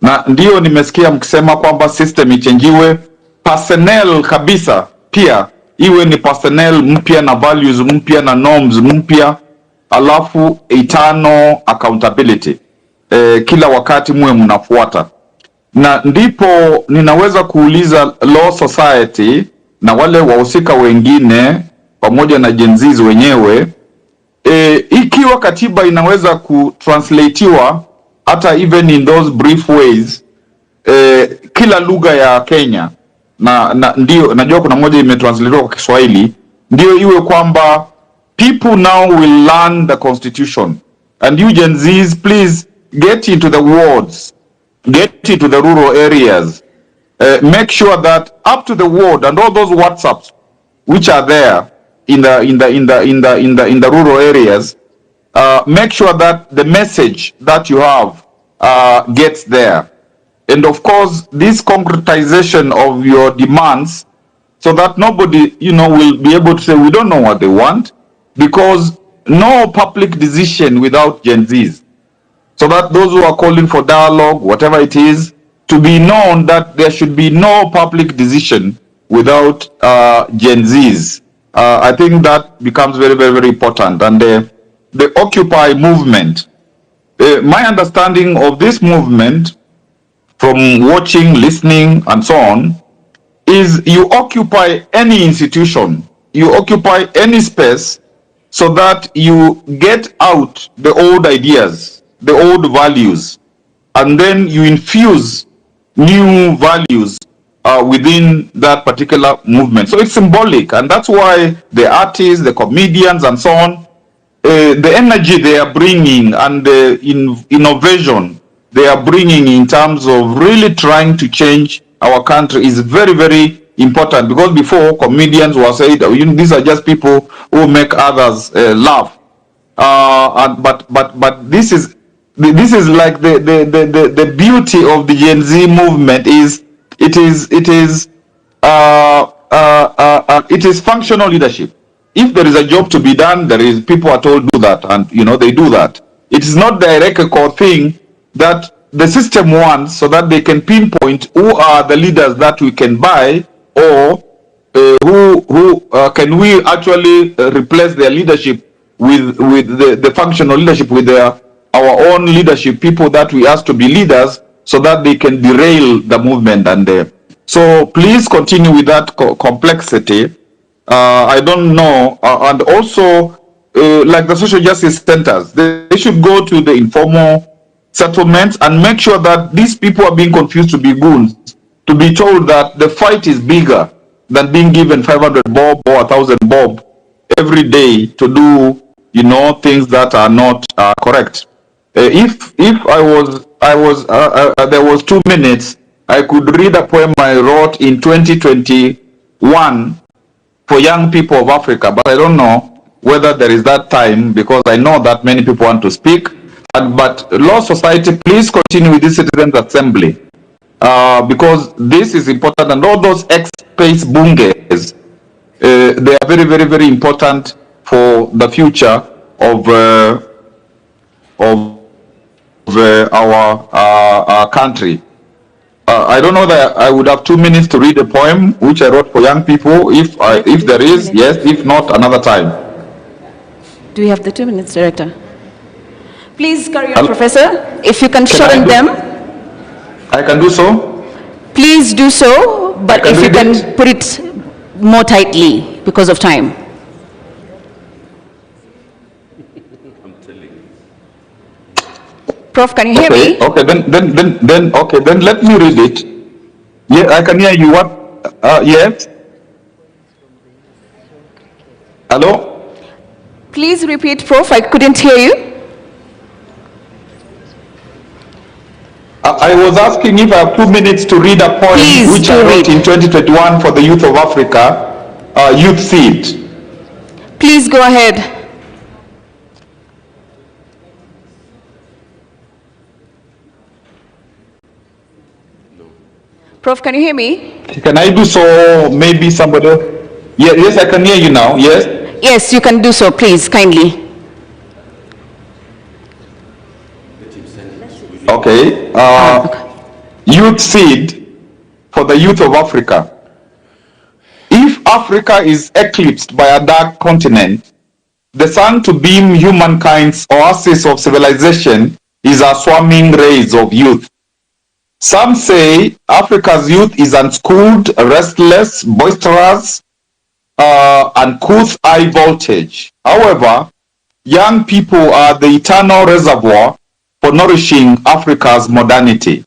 J: Na ndio nimesikia mkisema kwamba system ichenjiwe, personnel kabisa pia iwe ni personnel mpya na values mpya na norms mpya, alafu eternal accountability, kila wakati muwe mnafuata. Na ndipo ninaweza kuuliza Law Society na wale wahusika wengine pamoja na Gen Zs wenyewe, ikiwa katiba inaweza kutranslatiwa hata even in those brief ways, kila lugha ya Kenya, na ndio najua kuna moja imetranslatiwa kwa Kiswahili, ndio iwe kwamba people now will learn the constitution. And you Gen Zs, please get into the wards, get into the rural areas, make sure that up to the ward and all those WhatsApps which are there in the rural areas, make sure that the message that you have gets there. And of course, this concretization of your demands, so that nobody, will be able to say we don't know what they want, because no public decision without Gen Zs. So that those who are calling for dialogue, whatever it is, to be known that there should be no public decision without Gen Zs. I think that becomes very, very, very important. And the Occupy movement, my understanding of this movement, from watching, listening, and so on, is you occupy any institution, you occupy any space, so that you get out the old ideas, the old values, and then you infuse new values within that particular movement. So it's symbolic, and that's why the artists, the comedians, and so on, the energy they are bringing and the innovation they are bringing in terms of really trying to change our country is very, very important. Because before, comedians were saying, these are just people who make others laugh. But this is like the beauty of the Gen Z movement is it is functional leadership. If there is a job to be done, there is people are told do that, and they do that. It is not the hierarchical thing that the system wants, so that they can pinpoint who are the leaders that we can buy, or who can we actually replace their leadership with the functional leadership, with our own leadership, people that we ask to be leaders, so that they can derail the movement. And so please continue with that complexity. I don't know, and also like the social justice centers, they should go to the informal settlements and make sure that these people are being confused to be goons, to be told that the fight is bigger than being given 500 bob or 1,000 bob every day to do, things that are not correct. If there was 2 minutes, I could read a poem I wrote in 2021 for young people of Africa, but I don't know whether there is that time, because I know that many people want to speak. But Law Society, please continue with this Citizens Assembly, because this is important, and all those ex-space bunges, they are very, very, very important for the future of our country. I don't know that I would have 2 minutes to read a poem which I wrote for young people. If there is, yes. If not, another time.
A: Do we have the 2 minutes, Director? Please carry on, Professor. If you can shorten them.
J: I can do so.
A: Please do so, but if you can put it more tightly because of time. Prof, can you hear me?
J: Okay, then let me read it. Yeah, I can hear you. What? Yes. Hello?
A: Please repeat, Prof. I couldn't hear you.
J: I was asking if I have 2 minutes to read a poem which I wrote in 2021 for the youth of Africa, Youth Seed.
A: Please go ahead. Prof, can you hear me?
J: Can I do so? Maybe somebody. Yes, I can hear you now. Yes.
A: Yes, you can do so, please, kindly.
J: Okay. Youth Seed for the youth of Africa. If Africa is eclipsed by a dark continent, the sun to beam humankind's oasis of civilization is a swarming rays of youth. Some say Africa's youth is unschooled, restless, boisterous, uncouth high voltage. However, young people are the eternal reservoir for nourishing Africa's modernity.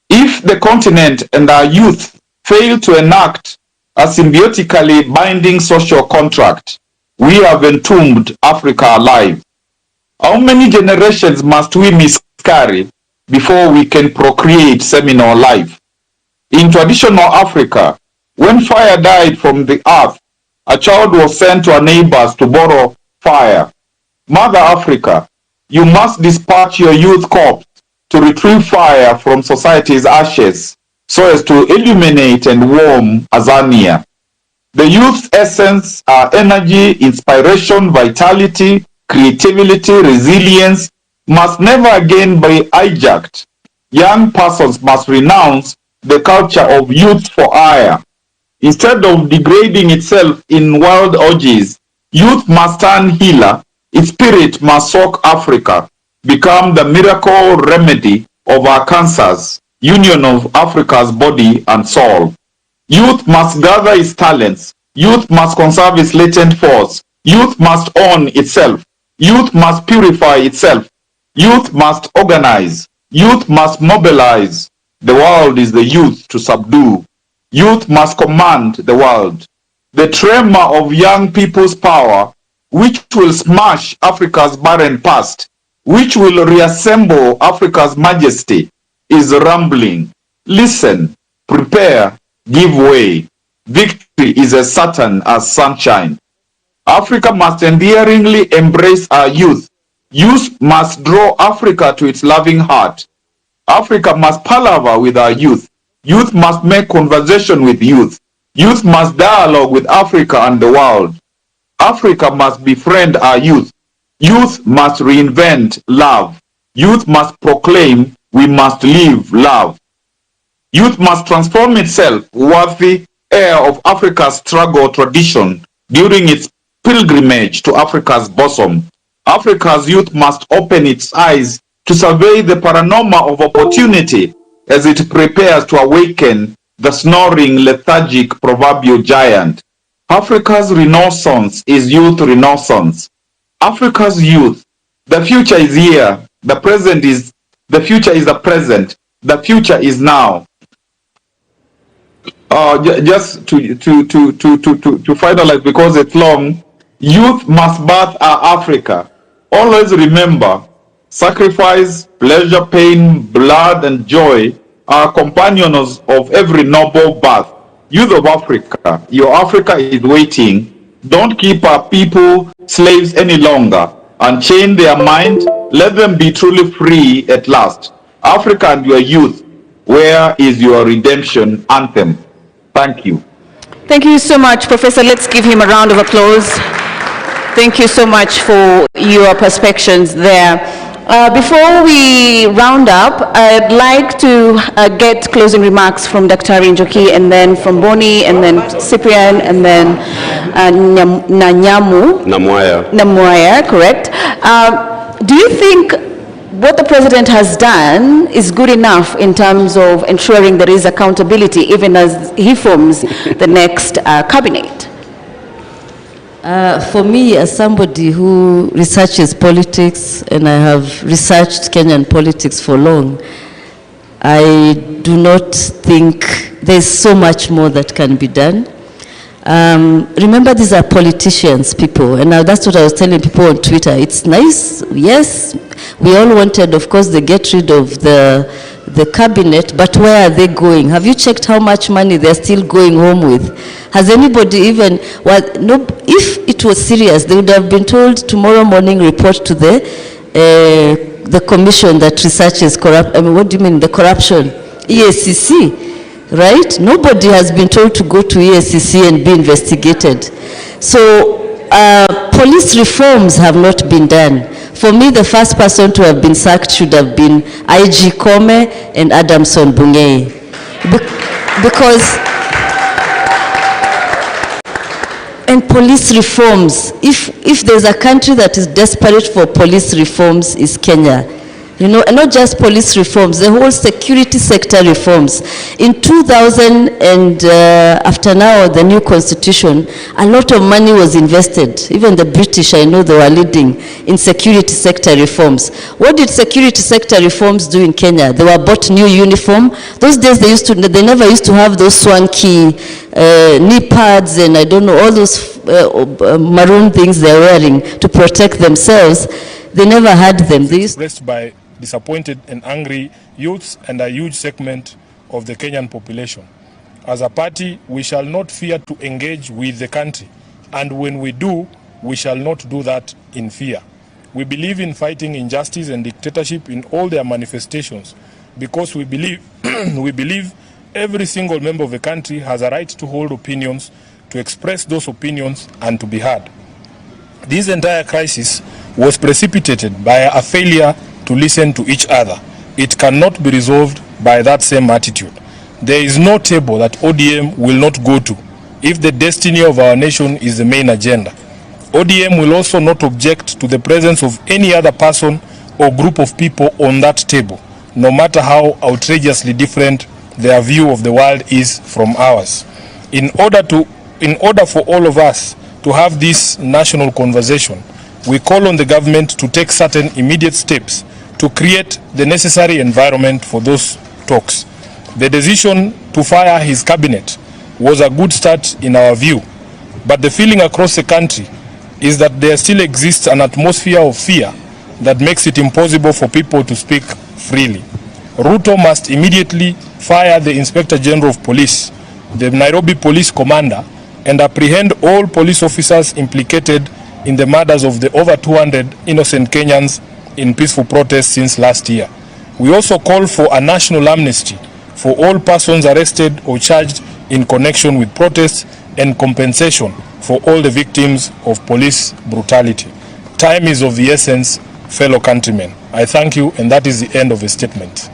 J: If the continent and our youth fail to enact a symbiotically binding social contract, we have entombed Africa alive. How many generations must we miscarry before we can procreate seminal life? In traditional Africa, when fire died from the earth, a child was sent to her neighbors to borrow fire. Mother Africa, you must dispatch your youth corps to retrieve fire from society's ashes so as to illuminate and warm Azania. The youth's essence are energy, inspiration, vitality, creativity, resilience must never again be hijacked. Young persons must renounce the culture of youth for hire. Instead of degrading itself in wild orgies, youth must turn healer. Its spirit must soak Africa, become the miracle remedy of our cancers, union of Africa's body and soul. Youth must gather its talents. Youth must conserve its latent force. Youth must own itself. Youth must purify itself. Youth must organize. Youth must mobilize. The world is the youth to subdue. Youth must command the world. The tremor of young people's power, which will smash Africa's barren past, which will reassemble Africa's majesty, is rumbling. Listen, prepare, give way. Victory is as certain as sunshine. Africa must endearingly embrace our youth. Youth must draw Africa to its loving heart. Africa must palaver with our youth. Youth must make conversation with youth. Youth must dialogue with Africa and the world. Africa must befriend our youth. Youth must reinvent love. Youth must proclaim we must live love. Youth must transform itself worthy heir of Africa's struggle tradition during its pilgrimage to Africa's bosom. Africa's youth must open its eyes to survey the panorama of opportunity as it prepares to awaken the snoring, lethargic proverbial giant. Africa's renaissance is youth renaissance. Africa's youth, the future is here, the future is the present, the future is now. Just to finalize, because it's long, youth must birth our Africa. Always remember, sacrifice, pleasure, pain, blood, and joy are companions of every noble birth. Youth of Africa, your Africa is waiting. Don't keep our people slaves any longer. Unchain their mind. Let them be truly free at last. Africa and your youth, where is your redemption anthem? Thank you.
A: Thank you so much, Professor. Let's give him a round of applause. Thank you so much for your perspectives there. Before we round up, I'd like to get closing remarks from Dr. Njoki, and then from Boni, and then Cyprian, and then Namwaya, correct. Do you think what the president has done is good enough in terms of ensuring there is accountability even as he forms the next cabinet?
H: For me, as somebody who researches politics, and I have researched Kenyan politics for long, I do not think there's so much more that can be done. Remember, these are politicians, people, and now that's what I was telling people on Twitter. It's nice, yes, we all wanted, of course, they get rid of the cabinet, but where are they going? Have you checked how much money they're still going home with? Has anybody even, well, no, if it was serious, they would have been told tomorrow morning report to the commission that researches what do you mean, the corruption, EACC. Right? Nobody has been told to go to EACC and be investigated. So police reforms have not been done. For me, the first person to have been sacked should have been IG Kome and Adamson Bungei. Because, and police reforms, if there's a country that is desperate for police reforms, is Kenya. You know, and not just police reforms, the whole security sector reforms. In 2000 and after now, the new constitution, a lot of money was invested. Even the British, I know, they were leading in security sector reforms. What did security sector reforms do in Kenya? They were bought new uniform. Those days they never used to have those swanky knee pads and I don't know, all those maroon things they're wearing to protect themselves. They never had them. They used
K: by disappointed and angry youths and a huge segment of the Kenyan population. As a party, we shall not fear to engage with the country, and when we do, we shall not do that in fear. We believe in fighting injustice and dictatorship in all their manifestations, because we believe every single member of the country has a right to hold opinions, to express those opinions, and to be heard. This entire crisis was precipitated by a failure to listen to each other. It cannot be resolved by that same attitude. There is no table that ODM will not go to if the destiny of our nation is the main agenda. ODM will also not object to the presence of any other person or group of people on that table, no matter how outrageously different their view of the world is from ours. In order for all of us to to have this national conversation, we call on the government to take certain immediate steps to create the necessary environment for those talks. The decision to fire his cabinet was a good start in our view, but the feeling across the country is that there still exists an atmosphere of fear that makes it impossible for people to speak freely. Ruto must immediately fire the Inspector General of Police, the Nairobi Police Commander, and apprehend all police officers implicated in the murders of the over 200 innocent Kenyans in peaceful protests since last year. We also call for a national amnesty for all persons arrested or charged in connection with protests and compensation for all the victims of police brutality. Time is of the essence, fellow countrymen. I thank you, and that is the end of the statement.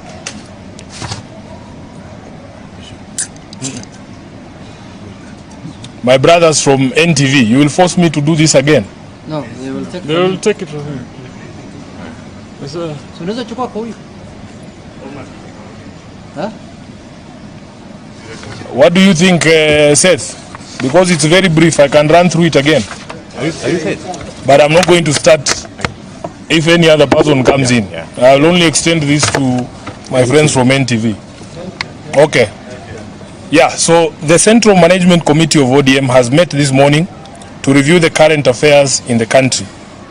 K: My brothers from NTV, you will force me to do this again?
L: No, they will take it.
K: They will take it from him. What do you think, Seth? Because it's very brief, I can run through it again.
B: Are you Seth?
K: But I'm not going to start if any other person comes in. I will only extend this to my friends from NTV. Okay. Yeah, so the Central Management Committee of ODM has met this morning to review the current affairs in the country.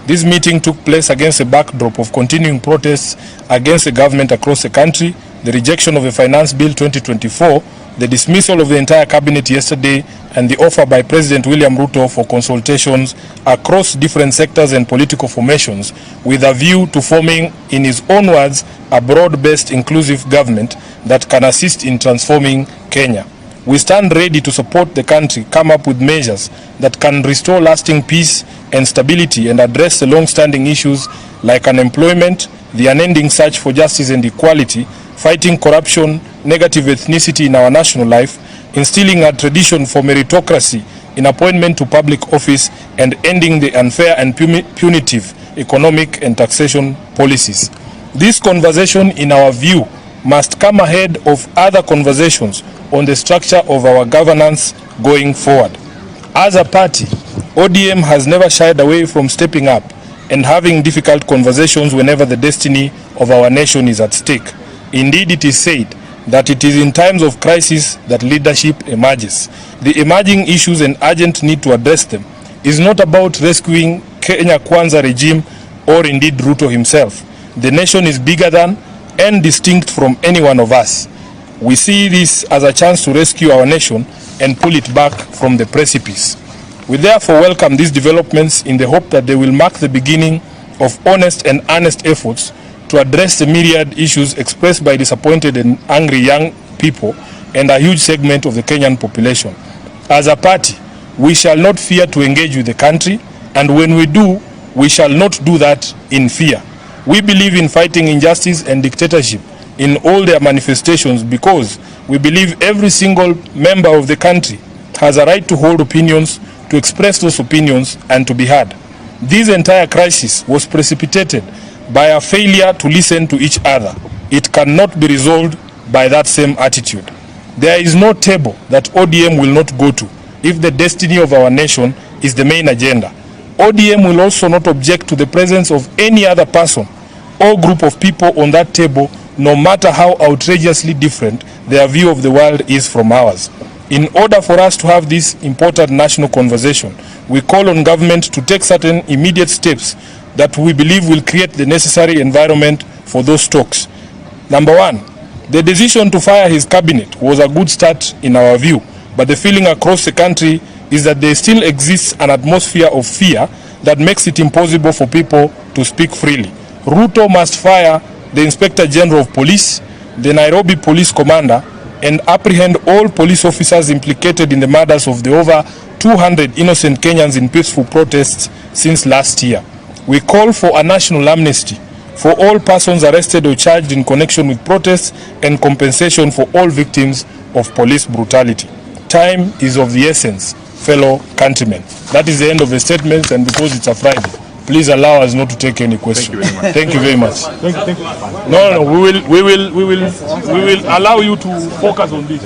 K: This meeting took place against a backdrop of continuing protests against the government across the country, the rejection of the Finance Bill 2024, the dismissal of the entire cabinet yesterday, and the offer by President William Ruto for consultations across different sectors and political formations with a view to forming, in his own words, a broad-based inclusive government that can assist in transforming Kenya. We stand ready to support the country come up with measures that can restore lasting peace and stability and address the long-standing issues like unemployment, the unending search for justice and equality, fighting corruption, negative ethnicity in our national life, instilling a tradition for meritocracy in appointment to public office, and ending the unfair and punitive economic and taxation policies. This conversation, in our view, must come ahead of other conversations on the structure of our governance going forward. As a party, ODM has never shied away from stepping up and having difficult conversations whenever the destiny of our nation is at stake. Indeed, it is said that it is in times of crisis that leadership emerges. The emerging issues and urgent need to address them is not about rescuing Kenya Kwanza regime or indeed Ruto himself. The nation is bigger than and distinct from any one of us. We see this as a chance to rescue our nation and pull it back from the precipice. We therefore welcome these developments in the hope that they will mark the beginning of honest and earnest efforts to address the myriad issues expressed by disappointed and angry young people and a huge segment of the Kenyan population. As a party, we shall not fear to engage with the country, and when we do, we shall not do that in fear. We believe in fighting injustice and dictatorship in all their manifestations because we believe every single member of the country has a right to hold opinions, to express those opinions, and to be heard. This entire crisis was precipitated by a failure to listen to each other. It cannot be resolved by that same attitude. There is no table that ODM will not go to if the destiny of our nation is the main agenda. ODM will also not object to the presence of any other person or group of people on that table, no matter how outrageously different their view of the world is from ours. In order for us to have this important national conversation, we call on government to take certain immediate steps that we believe will create the necessary environment for those talks. Number one, the decision to fire his cabinet was a good start in our view, but the feeling across the country is that there still exists an atmosphere of fear that makes it impossible for people to speak freely. Ruto must fire the Inspector General of Police, the Nairobi Police Commander, and apprehend all police officers implicated in the murders of the over 200 innocent Kenyans in peaceful protests since last year. We call for a national amnesty for all persons arrested or charged in connection with protests and compensation for all victims of police brutality. Time is of the essence, fellow countrymen. That is the end of the statements, and because it's a Friday, please allow us not to take any questions. Thank you very much. Thank you. No, we will allow you to focus on this.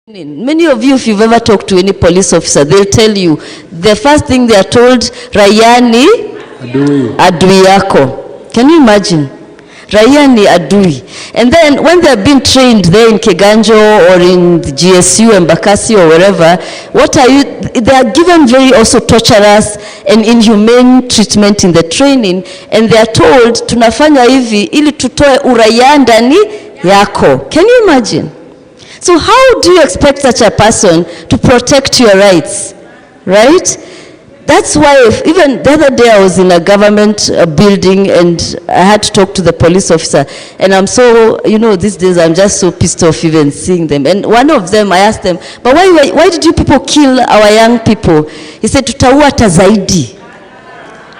H: Many of you, if you've ever talked to any police officer, they'll tell you, the first thing they are told, raia ni adui yako. Can you imagine? Raia ni adui. And then when they're being trained there in Keganjo or in the GSU, Embakasi or wherever, they are given very also torturous and inhumane treatment in the training, and they are told, tunafanya hivi ili tutoe uraia ndani yako. Can you imagine? So how do you expect such a person to protect your rights, right? That's why even the other day I was in a government building and I had to talk to the police officer, and I'm so, these days I'm just so pissed off even seeing them. And one of them, I asked them, but why did you people kill our young people? He said, tutaua tazaidi.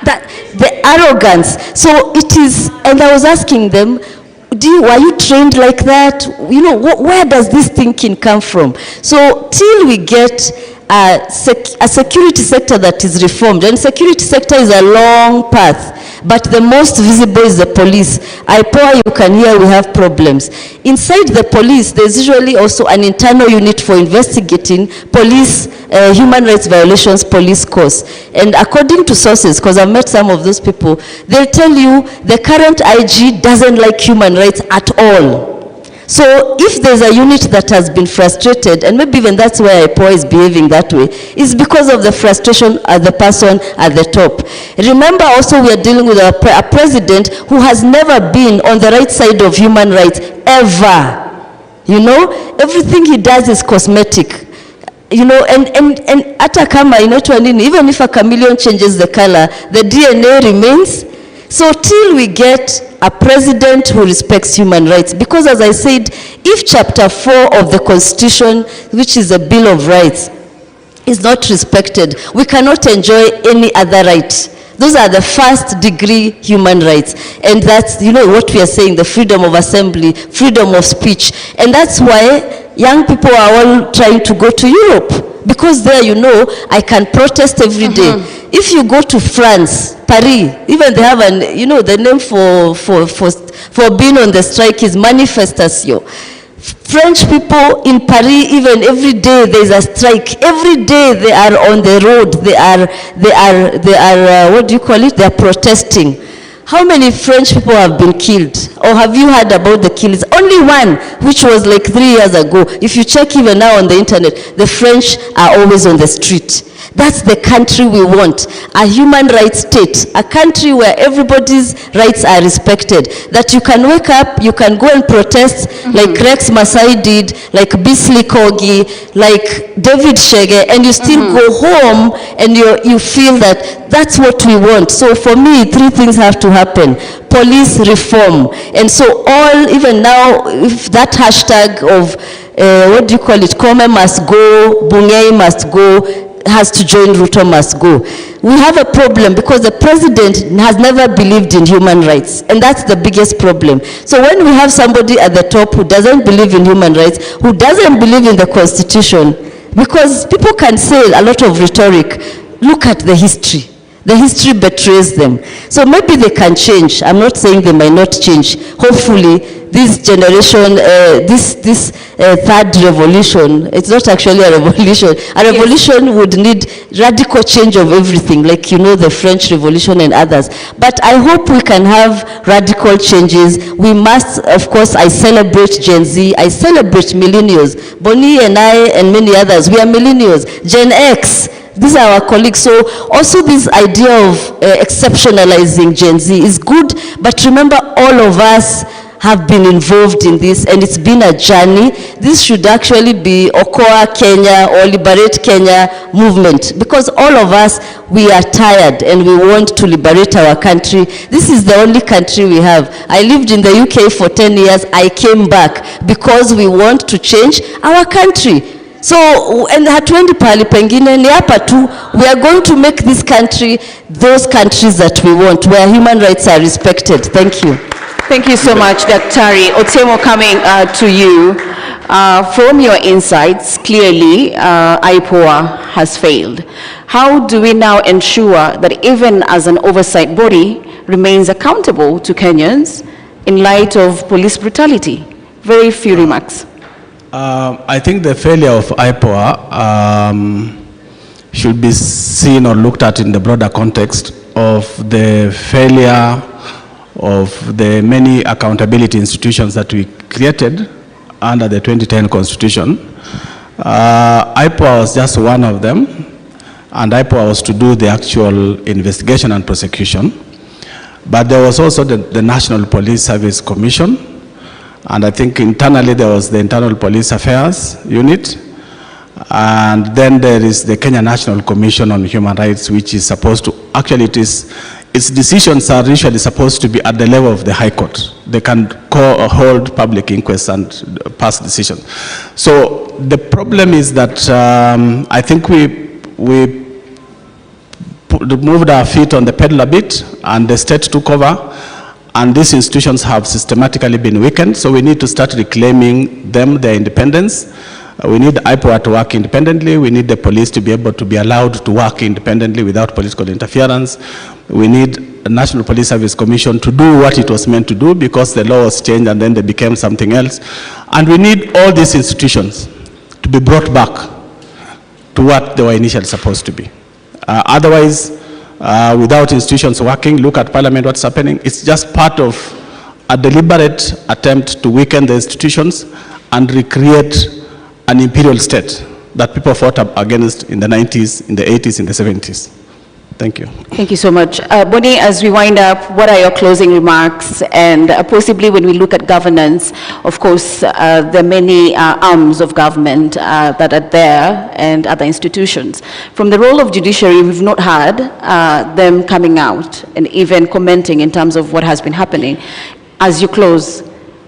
H: That, the arrogance. So it is, and I was asking them, were you trained like that? Where does this thinking come from? So till we get a security sector that is reformed, and security sector is a long path, but the most visible is the police. You can hear we have problems. Inside the police, there's usually also an internal unit for investigating police, human rights violations police course. And according to sources, because I've met some of those people, they'll tell you the current IG doesn't like human rights at all. So if there's a unit that has been frustrated, and maybe even that's why IPOA is behaving that way, is because of the frustration of the person at the top. Remember also we are dealing with a president who has never been on the right side of human rights, ever. Everything he does is cosmetic. And atakama, even if a chameleon changes the color, the DNA remains. So till we get a president who respects human rights, because as I said, if chapter 4 of the Constitution, which is a Bill of Rights, is not respected, we cannot enjoy any other right. Those are the first degree human rights. And that's, what we are saying, the freedom of assembly, freedom of speech. And that's why young people are all trying to go to Europe. Because there, I can protest every day. If you go to France, Paris, even they have the name for being on the strike is manifestation. French people in Paris, even every day there is a strike. Every day they are on the road. They are what do you call it? They are protesting. How many French people have been killed? Or have you heard about the killings? Only one, which was like 3 years ago. If you check even now on the internet, the French are always on the street. That's the country we want, a human rights state, a country where everybody's rights are respected, that you can wake up, you can go and protest like Rex Masai did, like Bisley Kogi, like David Shege, and you still go home and you feel that that's what we want. So for me, 3 things have to happen. Police reform. And so even now, if that hashtag of, what do you call it, Kome must go, Bungei must go, has to join, Ruto must go. We have a problem because the president has never believed in human rights, and that's the biggest problem. So when we have somebody at the top who doesn't believe in human rights, who doesn't believe in the Constitution, because people can say a lot of rhetoric, look at the history. The history betrays them. So maybe they can change. I'm not saying they might not change. Hopefully, this generation, this third revolution, it's not actually a revolution. A revolution would need radical change of everything, like, the French Revolution and others. But I hope we can have radical changes. We must, of course, I celebrate Gen Z. I celebrate millennials. Bonnie and I and many others, we are millennials. Gen X. These are our colleagues. So also this idea of exceptionalizing Gen Z is good, but remember all of us have been involved in this, and it's been a journey. This should actually be Okoa Kenya or Liberate Kenya movement, because all of us, we are tired and we want to liberate our country. This is the only country we have. I lived in the UK for 10 years. I came back because we want to change our country. So, and hatuendi pahali pengine, ni hapa tu, we are going to make this country those countries that we want, where human rights are respected. Thank you.
A: Thank you so much, Dr. Otemo, coming to you. From your insights, clearly, IPOA has failed. How do we now ensure that even as an oversight body remains accountable to Kenyans in light of police brutality? Very few remarks.
I: I think the failure of IPOA should be seen or looked at in the broader context of the failure of the many accountability institutions that we created under the 2010 Constitution. IPOA was just one of them, and IPOA was to do the actual investigation and prosecution. But there was also the National Police Service Commission, and I think internally there was the Internal Police Affairs Unit, and then there is the Kenya National Commission on Human Rights, which is supposed to, actually its decisions are usually supposed to be at the level of the High Court. They can hold public inquests and pass decisions. So the problem is that I think we moved our feet on the pedal a bit, and the state took over, and these institutions have systematically been weakened, so we need to start reclaiming them, their independence. We need IPOA to work independently. We need the police to be able to be allowed to work independently without political interference. We need the National Police Service Commission to do what it was meant to do, because the law was changed and then they became something else. And we need all these institutions to be brought back to what they were initially supposed to be. Otherwise, without institutions working, look at Parliament, what's happening. It's just part of a deliberate attempt to weaken the institutions and recreate an imperial state that people fought up against in the 90s, in the 80s, in the 70s. Thank you.
A: Thank you so much. Boni, as we wind up, what are your closing remarks? And possibly when we look at governance, of course, there are many arms of government that are there and other institutions. From the role of judiciary, we've not had them coming out and even commenting in terms of what has been happening. As you close,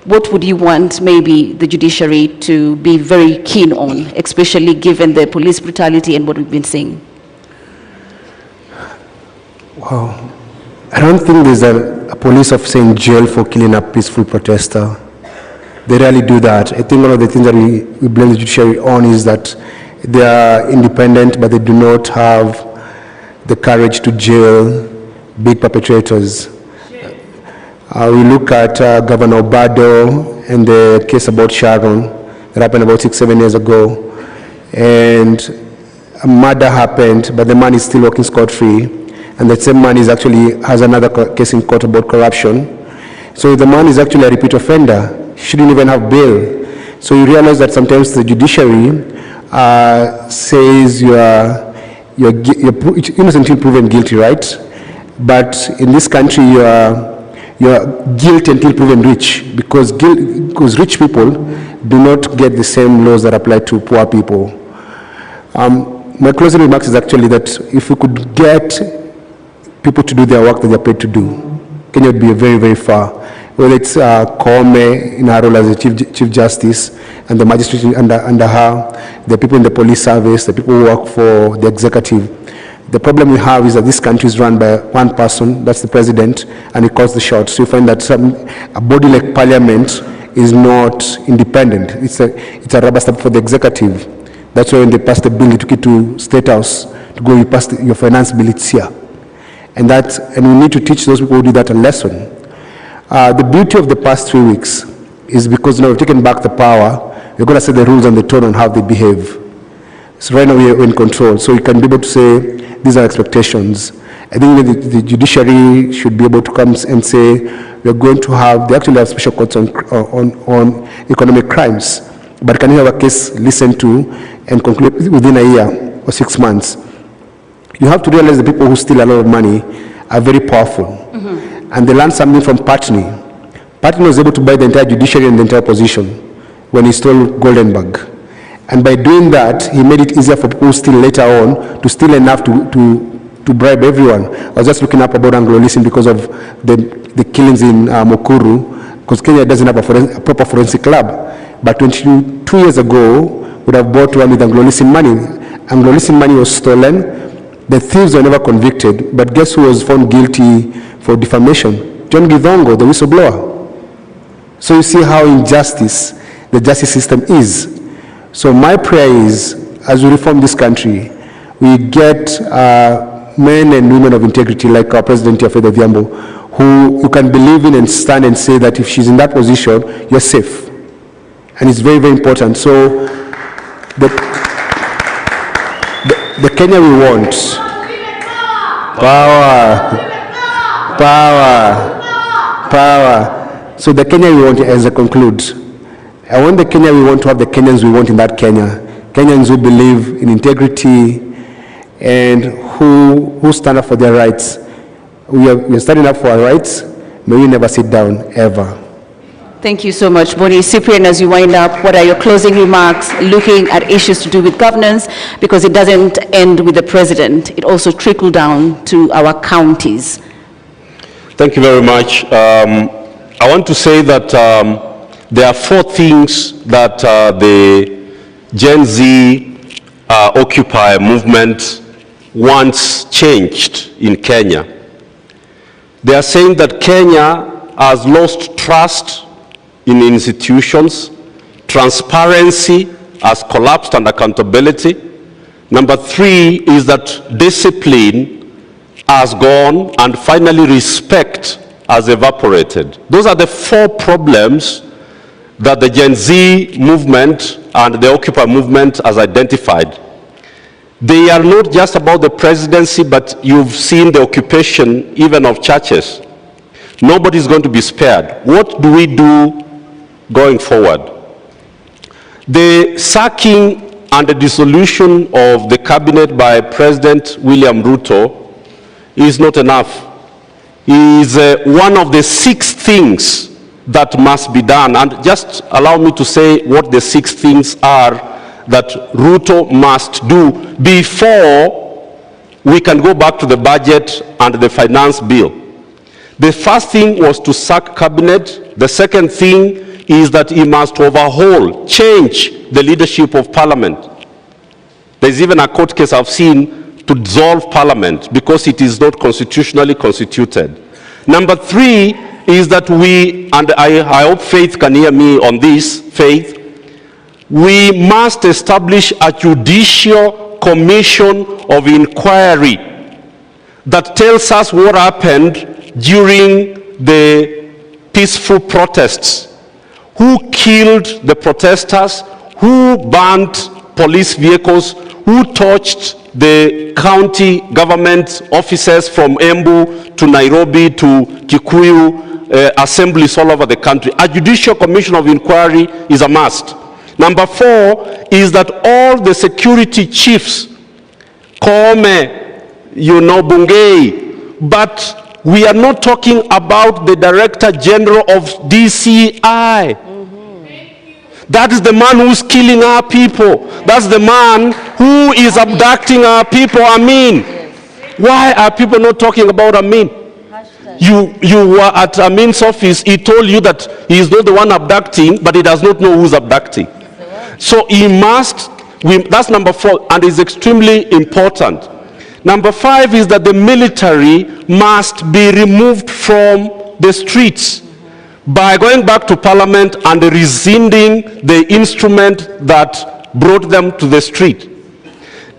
A: what would you want maybe the judiciary to be very keen on, especially given the police brutality and what we've been seeing?
C: Wow. I don't think there's a police officer in jail for killing a peaceful protester. They rarely do that. I think one of the things that we blame the judiciary on is that they are independent, but they do not have the courage to jail big perpetrators. We look at Governor Obado and the case about Sharon that happened about 6-7 years ago, and a murder happened, but the man is still walking scot-free, and that same man is actually has another case in court about corruption. So the man is actually a repeat offender, shouldn't even have bail. So you realize that sometimes the judiciary says you're innocent until proven guilty, right? But in this country, you're guilty until proven rich, because rich people do not get the same laws that apply to poor people. My closing remarks is actually that if we could get people to do their work that they're paid to do, Kenya would be very, very far. Whether it's Koome in her role as a Chief Justice and the magistrate under her, the people in the police service, the people who work for the executive. The problem we have is that this country is run by one person, that's the president, and he calls the shots. So you find that a body like Parliament is not independent. It's a rubber stamp for the executive. That's why when they passed the bill, they took it to State House to go, you pass your finance bill, it's here. And we need to teach those people who do that a lesson. The beauty of the past 3 weeks is because now we've taken back the power, we're going to set the rules and the tone on how they behave. So right now we're in control, so you can be able to say, these are expectations. I think the judiciary should be able to come and say, we're going to have, they actually have special courts on economic crimes, but can you have a case listened to and conclude within a year or 6 months? You have to realize the people who steal a lot of money are very powerful. Mm-hmm. And they learned something from Patney. Patney was able to buy the entire judiciary and the entire opposition when he stole Goldenberg. And by doing that, he made it easier for people who steal later on to steal enough to bribe everyone. I was just looking up about Anglo-Lissim because of the killings in Mukuru, because Kenya doesn't have a proper forensic lab. But 22 years ago, would have bought one with Anglo-Lissim money. Anglo-Lissim money was stolen. The thieves were never convicted, but guess who was found guilty for defamation? John Githongo, the whistleblower. So you see how injustice the justice system is. So my prayer is, as we reform this country, we get men and women of integrity like our President Yafeda Odhiambo, who you can believe in and stand and say that if she's in that position, you're safe. and it's very, very important. So the Kenya we want, power. So the Kenya we want, as I conclude, I want the Kenya we want to have the Kenyans we want in that Kenya. Kenyans who believe in integrity and who stand up for their rights. We are standing up for our rights. May we never sit down, ever.
A: Thank you so much, Boni. Cyprian, as you wind up, what are your closing remarks looking at issues to do with governance? Because it doesn't end with the president. It also trickled down to our counties.
G: Thank you very much. I want to say that there are 4 things that the Gen Z Occupy movement wants changed in Kenya. They are saying that Kenya has lost trust in institutions, transparency has collapsed, and accountability. Number 3 is that discipline has gone, and finally respect has evaporated. Those are the 4 problems that the Gen Z movement and the Occupy movement has identified. They are not just about the presidency, but you've seen the occupation even of churches. Nobody is going to be spared. What do we do going forward? The sacking and the dissolution of the cabinet by President William Ruto is not enough. It is one of the 6 things that must be done. And just allow me to say what the 6 things are that Ruto must do before we can go back to the budget and the finance bill. The first thing was to sack cabinet. The second thing is that he must overhaul, change the leadership of parliament. There's even a court case I've seen to dissolve parliament because it is not constitutionally constituted. Number 3 is that we, and I hope Faith can hear me on this, Faith, we must establish a judicial commission of inquiry that tells us what happened during the peaceful protests. Who killed the protesters? Who burned police vehicles? Who torched the county government offices from Embu to Nairobi to Kikuyu, assemblies all over the country? A judicial commission of inquiry is a must. Number 4 is that all the security chiefs, Kome, Bungei, but we are not talking about the Director General of DCI. That is the man who's killing our people. That's the man who is abducting our people, Amin. Why are people not talking about Amin? You were at Amin's office, he told you that he is not the one abducting, but he does not know who's abducting. So he must, that's number 4, and is extremely important. Number 5 is that the military must be removed from the streets by going back to parliament and rescinding the instrument that brought them to the street.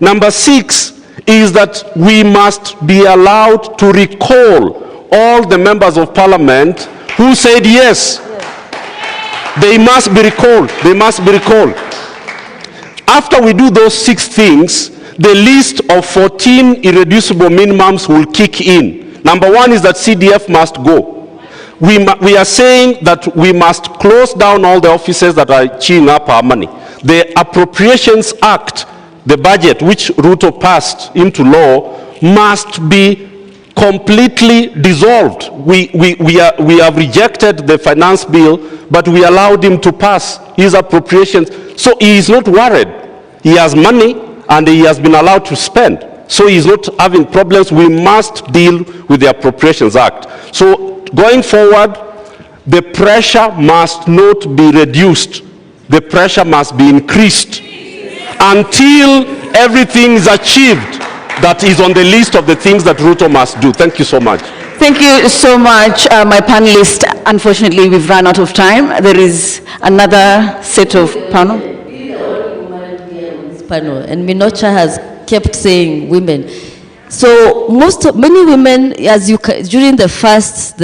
G: Number 6 is that we must be allowed to recall all the members of parliament who said yes. They must be recalled. They must be recalled. After we do those 6 things, the list of 14 irreducible minimums will kick in. Number 1 is that CDF must go. We are saying that we must close down all the offices that are chewing up our money. The Appropriations Act, the budget which Ruto passed into law, must be completely dissolved. We have rejected the finance bill, but we allowed him to pass his appropriations. So he is not worried. He has money and he has been allowed to spend. So he is not having problems. We must deal with the Appropriations Act. So going forward, the pressure must not be reduced. The pressure must be increased until everything is achieved that is on the list of the things that Ruto must do. Thank you so much.
A: Thank you so much, my panelists. Unfortunately, we've run out of time. There is another set of panel.
H: And Minocha has kept saying women. So many women, during the first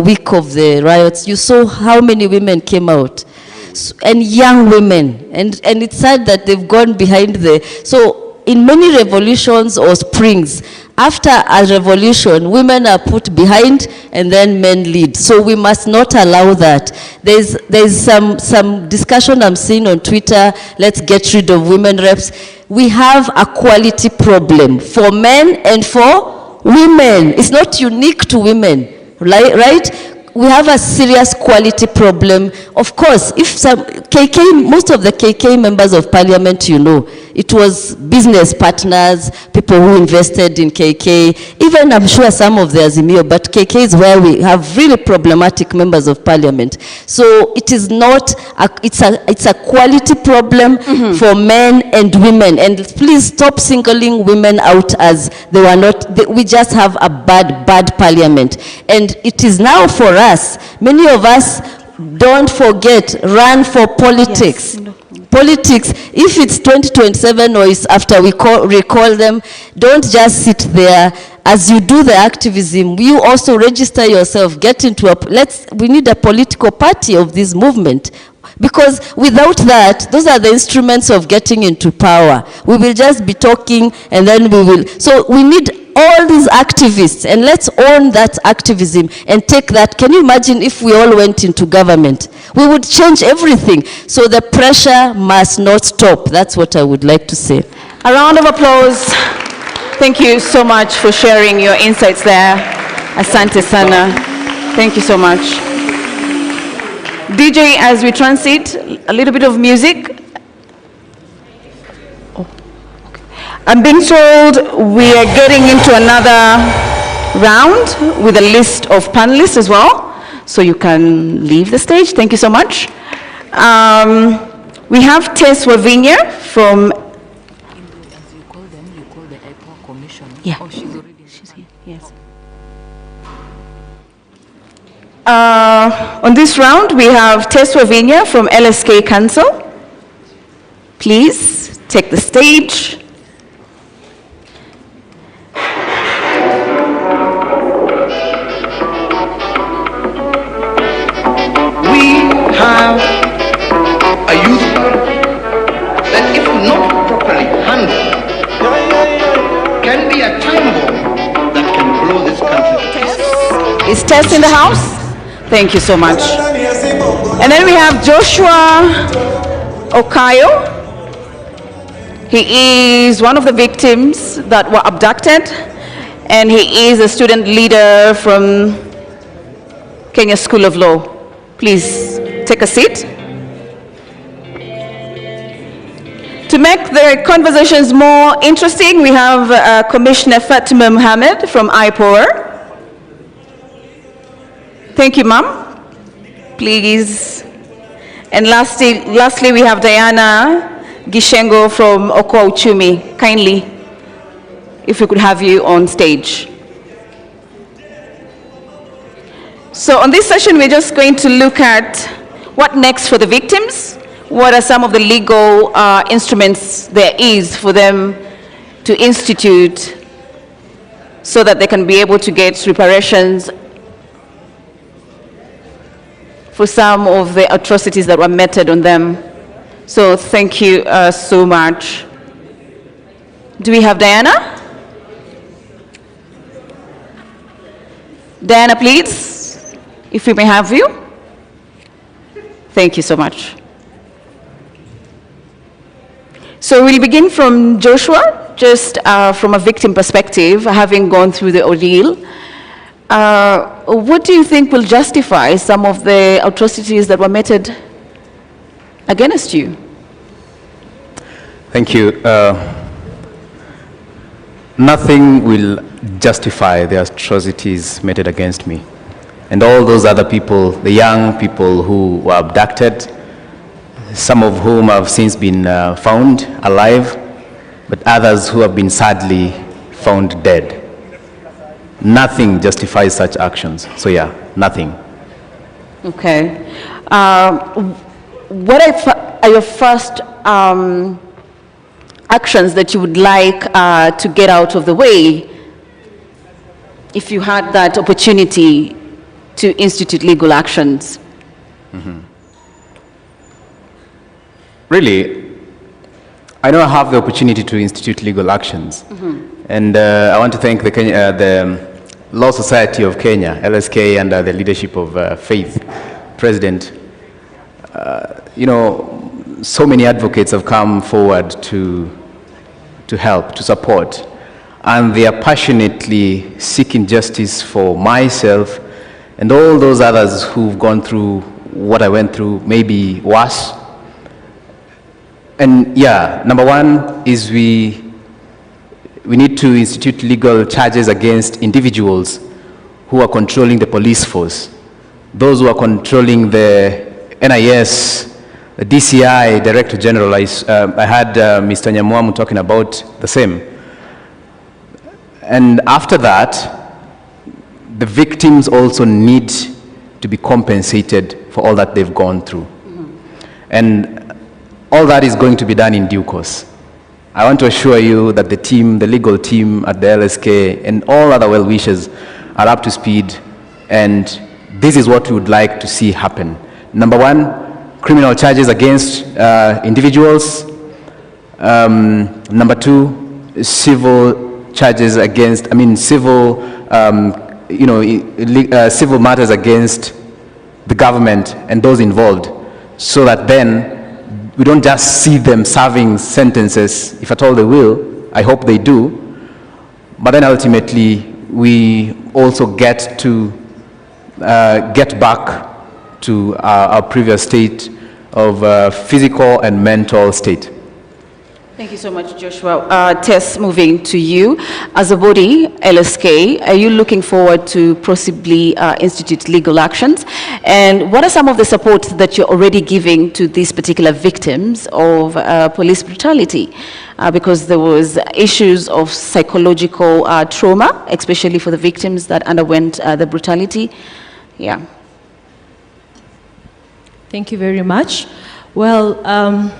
H: week of the riots, you saw how many women came out. and young women. And it's sad that they've gone behind so in many revolutions or springs, after a revolution, women are put behind and then men lead. So we must not allow that. There's some discussion I'm seeing on Twitter, let's get rid of women reps. We have a quality problem for men and for women. It's not unique to women, right? We have a serious quality problem. Of course, if some most of the KK members of parliament, it was business partners, people who invested in KK, even I'm sure some of the Azimio, but KK is where we have really problematic members of parliament. So it is not, it's a quality problem for men and women. And please stop singling women out as they were not, we just have a bad parliament. And it is now for us, many of us, don't forget, run for politics. Yes. Politics, if it's 2027 or it's after we recall them, don't just sit there. As you do the activism, you also register yourself, get into we need a political party of this movement. Because without that, those are the instruments of getting into power. We will just be talking and then so we need all these activists, and let's own that activism and take that. Can you imagine if we all went into government? We would change everything. So the pressure must not stop. That's what I would like to say.
A: A round of applause. Thank you so much for sharing your insights there. Asante sana. Thank you so much. DJ, as we transit, a little bit of music. I'm being told we are getting into another round with a list of panelists as well. So you can leave the stage. Thank you so much. We have Tess Wavinya from... As you call them, you call the EPA Commission. Yeah. Oh, she's here. Yes. On this round, we have Tess Wavinya from LSK Council. Please take the stage.
L: Have a youth that, if not properly handled, can be a time bomb that can blow this country to pieces.
A: Is Tess in the house? Thank you so much. And then we have Joshua Okayo. He is one of the victims that were abducted, and he is a student leader from Kenya School of Law. Please take a seat. To make the conversations more interesting, we have Commissioner Fatima Mohammed from IPOA. Thank you, ma'am. Please. And lastly, we have Diana Gishengo from Okoa Uchumi. Kindly, if we could have you on stage. So on this session, we're just going to look at what next for the victims. What are some of the legal instruments there is for them to institute so that they can be able to get reparations for some of the atrocities that were meted on them. So thank you so much. Do we have Diana? Diana, please, if we may have you. Thank you so much. So we'll begin from Joshua, just from a victim perspective, having gone through the ordeal. What do you think will justify some of the atrocities that were meted against you?
M: Thank you. Nothing will justify the atrocities meted against me. And all those other people, the young people who were abducted, some of whom have since been found alive, but others who have been sadly found dead. Nothing justifies such actions. So yeah, nothing.
A: Okay. What are your first actions that you would like to get out of the way if you had that opportunity to institute legal actions?
M: Mm-hmm. really, I know I have the opportunity to institute legal actions. And I want to thank the Law Society of Kenya, LSK, under the leadership of Faith, President. You know, so many advocates have come forward to help, to support, and they are passionately seeking justice for myself and all those others who've gone through what I went through, maybe worse. And yeah, number one is we need to institute legal charges against individuals who are controlling the police force, those who are controlling the NIS, the DCI, Director General. I had Mr. Nyamwamu talking about the same. And after that, the victims also need to be compensated for all that they've gone through. And all that is going to be done in due course. I want to assure you that the team, the legal team at the LSK, and all other well-wishers are up to speed, and this is what we would like to see happen. Number one, criminal charges against individuals. Number two, civil charges against, civil, civil matters against the government and those involved, so that then we don't just see them serving sentences, if at all they will. I hope they do. But then ultimately, we also get to get back to our previous state of physical and mental state.
A: Thank you so much, Joshua. Tess, moving to you. As a body, LSK, are you looking forward to possibly institute legal actions? And what are some of the supports that you're already giving to these particular victims of police brutality? Because there was issues of psychological trauma, especially for the victims that underwent the brutality. Yeah.
E: Thank you very much. Well,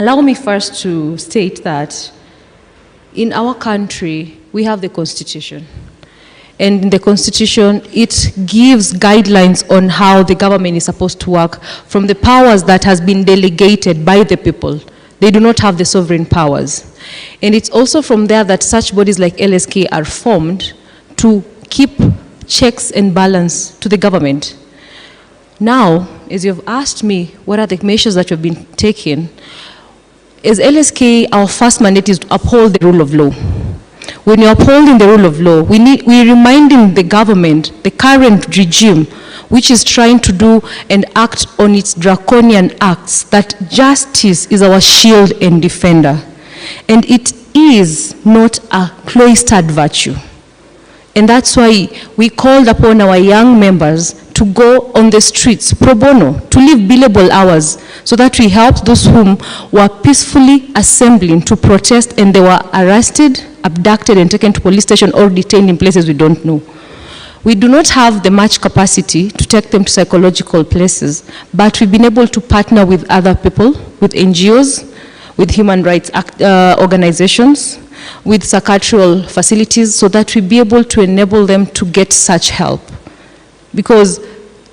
E: allow me first to state that in our country, we have the Constitution. And in the Constitution, it gives guidelines on how the government is supposed to work from the powers that has been delegated by the people. They do not have the sovereign powers. And it's also from there that such bodies like LSK are formed to keep checks and balance to the government. Now, as you've asked me, what are the measures that have been taken? As LSK, our first mandate is to uphold the rule of law. When you're upholding the rule of law, we're reminding the government, the current regime, which is trying to do and act on its draconian acts, that justice is our shield and defender. And it is not a cloistered virtue. And that's why we called upon our young members to go on the streets pro bono, to live billable hours, so that we help those whom were peacefully assembling to protest and they were arrested, abducted and taken to police station or detained in places we don't know. We do not have the much capacity to take them to psychological places, but we've been able to partner with other people, with NGOs, with human rights organizations, with psychiatrical facilities, so that we be able to enable them to get such help. Because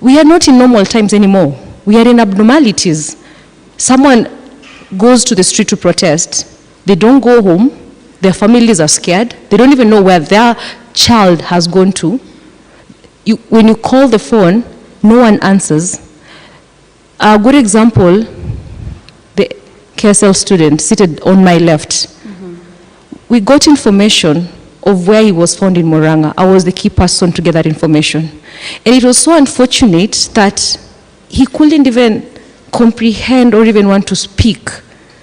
E: we are not in normal times anymore. We are in abnormalities. Someone goes to the street to protest. They don't go home. Their families are scared. They don't even know where their child has gone to. When you call the phone, no one answers. A good example, the KSL student seated on my left. We got information of where he was found in Moranga. I was the key person to get that information. And it was so unfortunate that he couldn't even comprehend or even want to speak.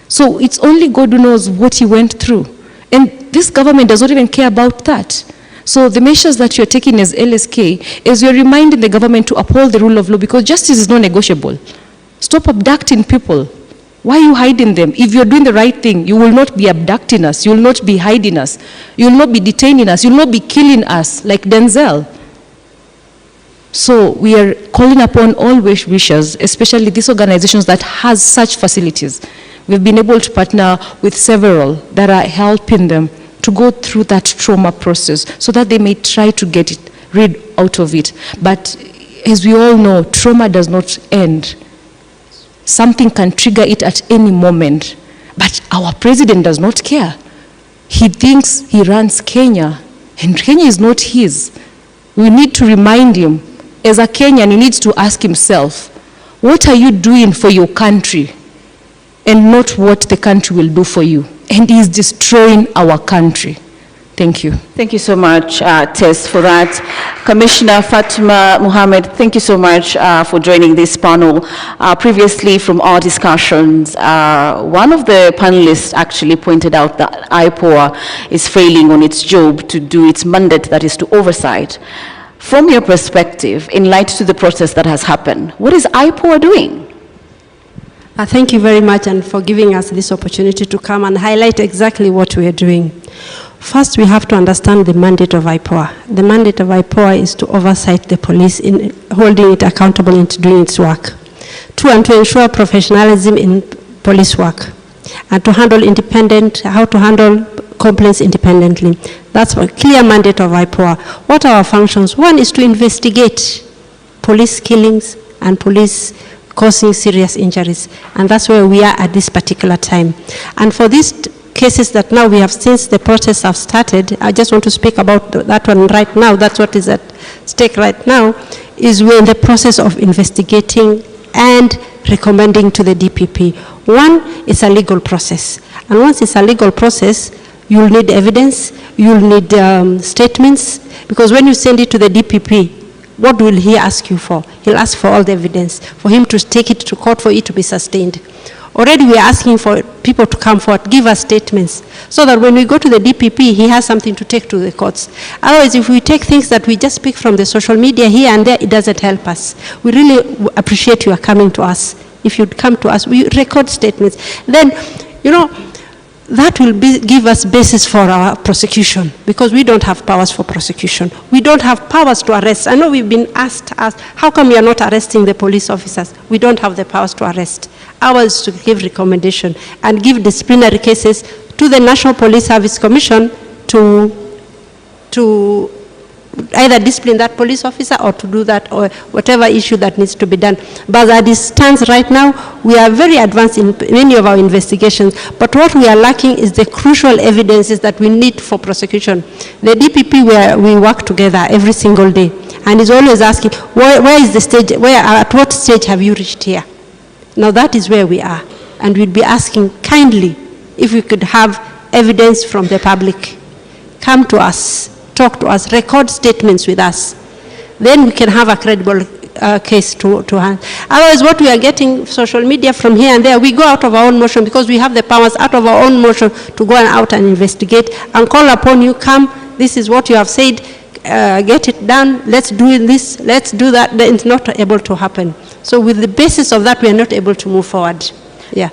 E: So it's only God who knows what he went through. And this government does not even care about that. So the measures that you're taking as LSK is you're reminding the government to uphold the rule of law, because justice is not negotiable. Stop abducting people. Why are you hiding them? If you're doing the right thing, you will not be abducting us. You will not be hiding us. You will not be detaining us. You will not be killing us like Denzel. So we are calling upon all wishers, especially these organizations that has such facilities. We've been able to partner with several that are helping them to go through that trauma process so that they may try to get rid out of it. But as we all know, trauma does not end.
N: something can trigger it at any moment. But our president does not care. He thinks he runs Kenya, and Kenya is not his. We need to remind him, as a Kenyan, he needs to ask himself, what are you doing for your country, and not what the country will do for you? And he is destroying our country. Thank you.
A: Thank you so much, Tess, for that. Commissioner Fatma Mohammed, thank you so much for joining this panel. Previously, from our discussions, one of the panelists actually pointed out that IPOA is failing on its job to do its mandate, that is to oversight. From your perspective, in light to the process that has happened, what is IPOA doing?
O: Thank you very much and for giving us this opportunity to come and highlight exactly what we are doing. First, we have to understand the mandate of IPOA. The mandate of IPOA is to oversight the police in holding it accountable into doing its work. Two, and to ensure professionalism in police work. And to handle how to handle complaints independently. That's a clear mandate of IPOA. What are our functions? One is to investigate police killings and police causing serious injuries. And that's where we are at this particular time. And for these cases that now we have, since the protests have started, I just want to speak about that one right now. That's what is at stake right now, is we're in the process of investigating and recommending to the DPP. One is a legal process. And once it's a legal process, you'll need evidence, you'll need statements, because when you send it to the DPP, what will he ask you for? He'll ask for all the evidence, for him to take it to court for it to be sustained. Already we are asking for people to come forward, give us statements, so that when we go to the DPP, he has something to take to the courts. Otherwise, if we take things that we just pick from the social media here and there, it doesn't help us. We really appreciate you are coming to us. If you'd come to us, we record statements. Then, you know, that will give us basis for our prosecution, because we don't have powers for prosecution. We don't have powers to arrest. I know we've been asked, how come you are not arresting the police officers? We don't have the powers to arrest. Ours is to give recommendation and give disciplinary cases to the National Police Service Commission to either discipline that police officer or to do that, or whatever issue that needs to be done. But as it stands right now, we are very advanced in many of our investigations, but what we are lacking is the crucial evidences that we need for prosecution. The DPP, we work together every single day, and is always asking, where is the stage, at what stage have you reached here? Now that is where we are, and we'd be asking kindly if we could have evidence from the public. Come to us, talk to us, record statements with us. Then we can have a credible case to hand. Otherwise, what we are getting, social media from here and there, we go out of our own motion, because we have the powers out of our own motion to go out and investigate and call upon you, come, this is what you have said, get it done, let's do this, let's do that. Then it's not able to happen. So with the basis of that, we are not able to move forward. Yeah.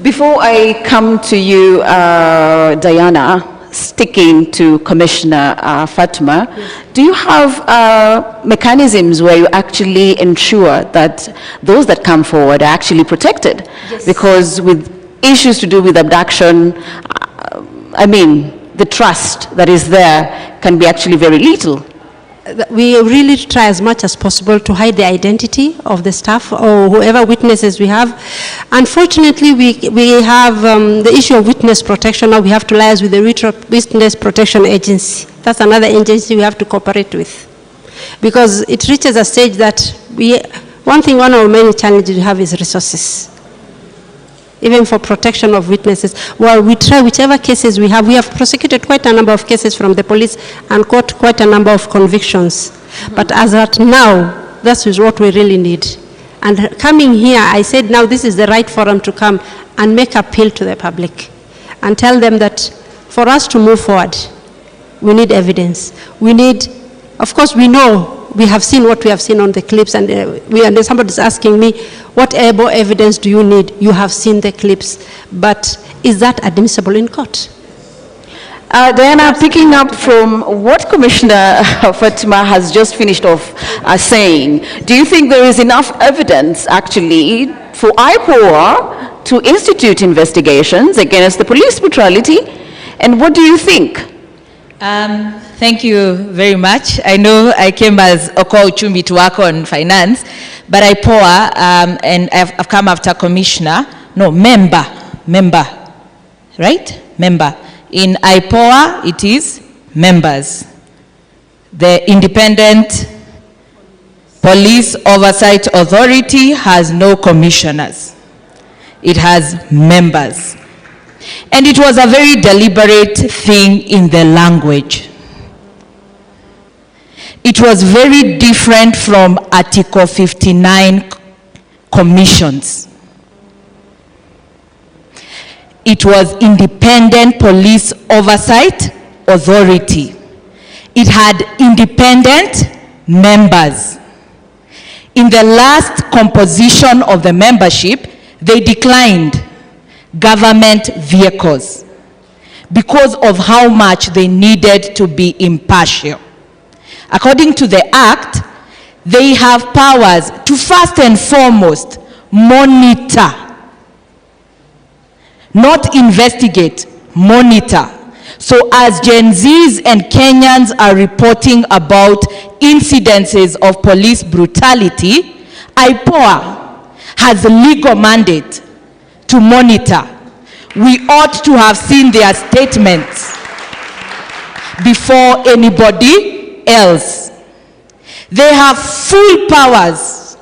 A: Before I come to you, Diana, sticking to Commissioner Fatma, do you have mechanisms where you actually ensure that those that come forward are actually protected? Yes. Because with issues to do with abduction, I mean, the trust that is there can be actually very little.
O: We really try as much as possible to hide the identity of the staff or whoever witnesses we have. Unfortunately, we have the issue of witness protection. Now we have to liaise with the Witness Protection Agency. That's another agency we have to cooperate with, because it reaches a stage that one of our many challenges we have is resources. Even for protection of witnesses. Well, we try whichever cases we have. We have prosecuted quite a number of cases from the police and got quite a number of convictions. Mm-hmm. But as at now, that is what we really need. And coming here, I said now this is the right forum to come and make appeal to the public and tell them that for us to move forward, we need evidence. We need, of course, we know, we have seen what we have seen on the clips, and somebody's asking me, what evidence do you need? You have seen the clips, but is that admissible in court?
A: Diana, picking up from what Commissioner Fatma has just finished off saying, do you think there is enough evidence actually for IPOA to institute investigations against the police brutality? And what do you think?
D: Thank you very much. I know I came as Oko Uchumi to work on finance, but IPOA, and I've come after member, right? Member. In IPOA, it is members. The Independent Police Oversight Authority has no commissioners. It has members. And it was a very deliberate thing in the language. It was very different from Article 59 commissions. It was Independent Police Oversight Authority. It had independent members. In the last composition of the membership, they declined government vehicles because of how much they needed to be impartial. According to the Act, they have powers to first and foremost monitor, not investigate, monitor. So as Gen Zs and Kenyans are reporting about incidences of police brutality, IPOA has a legal mandate to monitor. We ought to have seen their statements before anybody else. They have full powers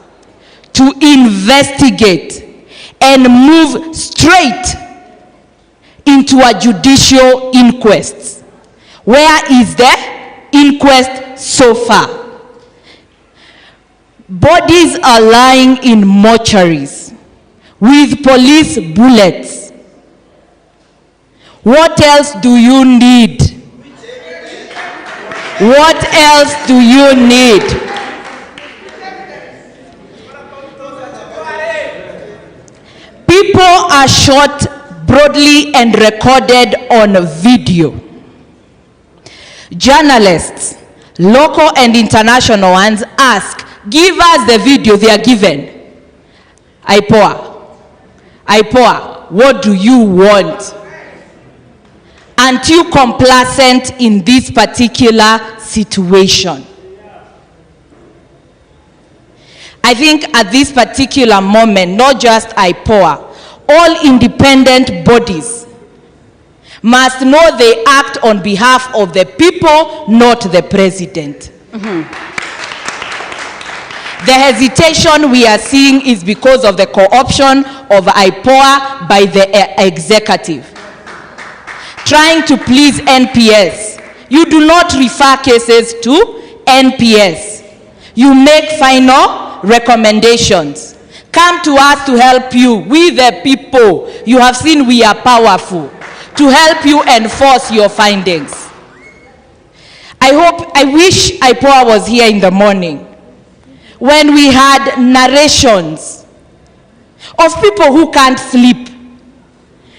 D: to investigate and move straight into a judicial inquest. Where is the inquest so far? Bodies are lying in mortuaries with police bullets. What else do you need? What else do you need? People are shot broadly and recorded on video. Journalists, local and international ones, ask, give us the video. They are given. IPOA, what do you want? Aren't you complacent in this particular situation? I think at this particular moment, not just IPOA, all independent bodies must know they act on behalf of the people, not the president. The hesitation we are seeing is because of the co-option of IPOA by the executive. Trying to please NPS. You do not refer cases to NPS. You make final recommendations. Come to us to help you. We the people. You have seen we are powerful. To help you enforce your findings. I wish IPOA was here in the morning when we had narrations of people who can't sleep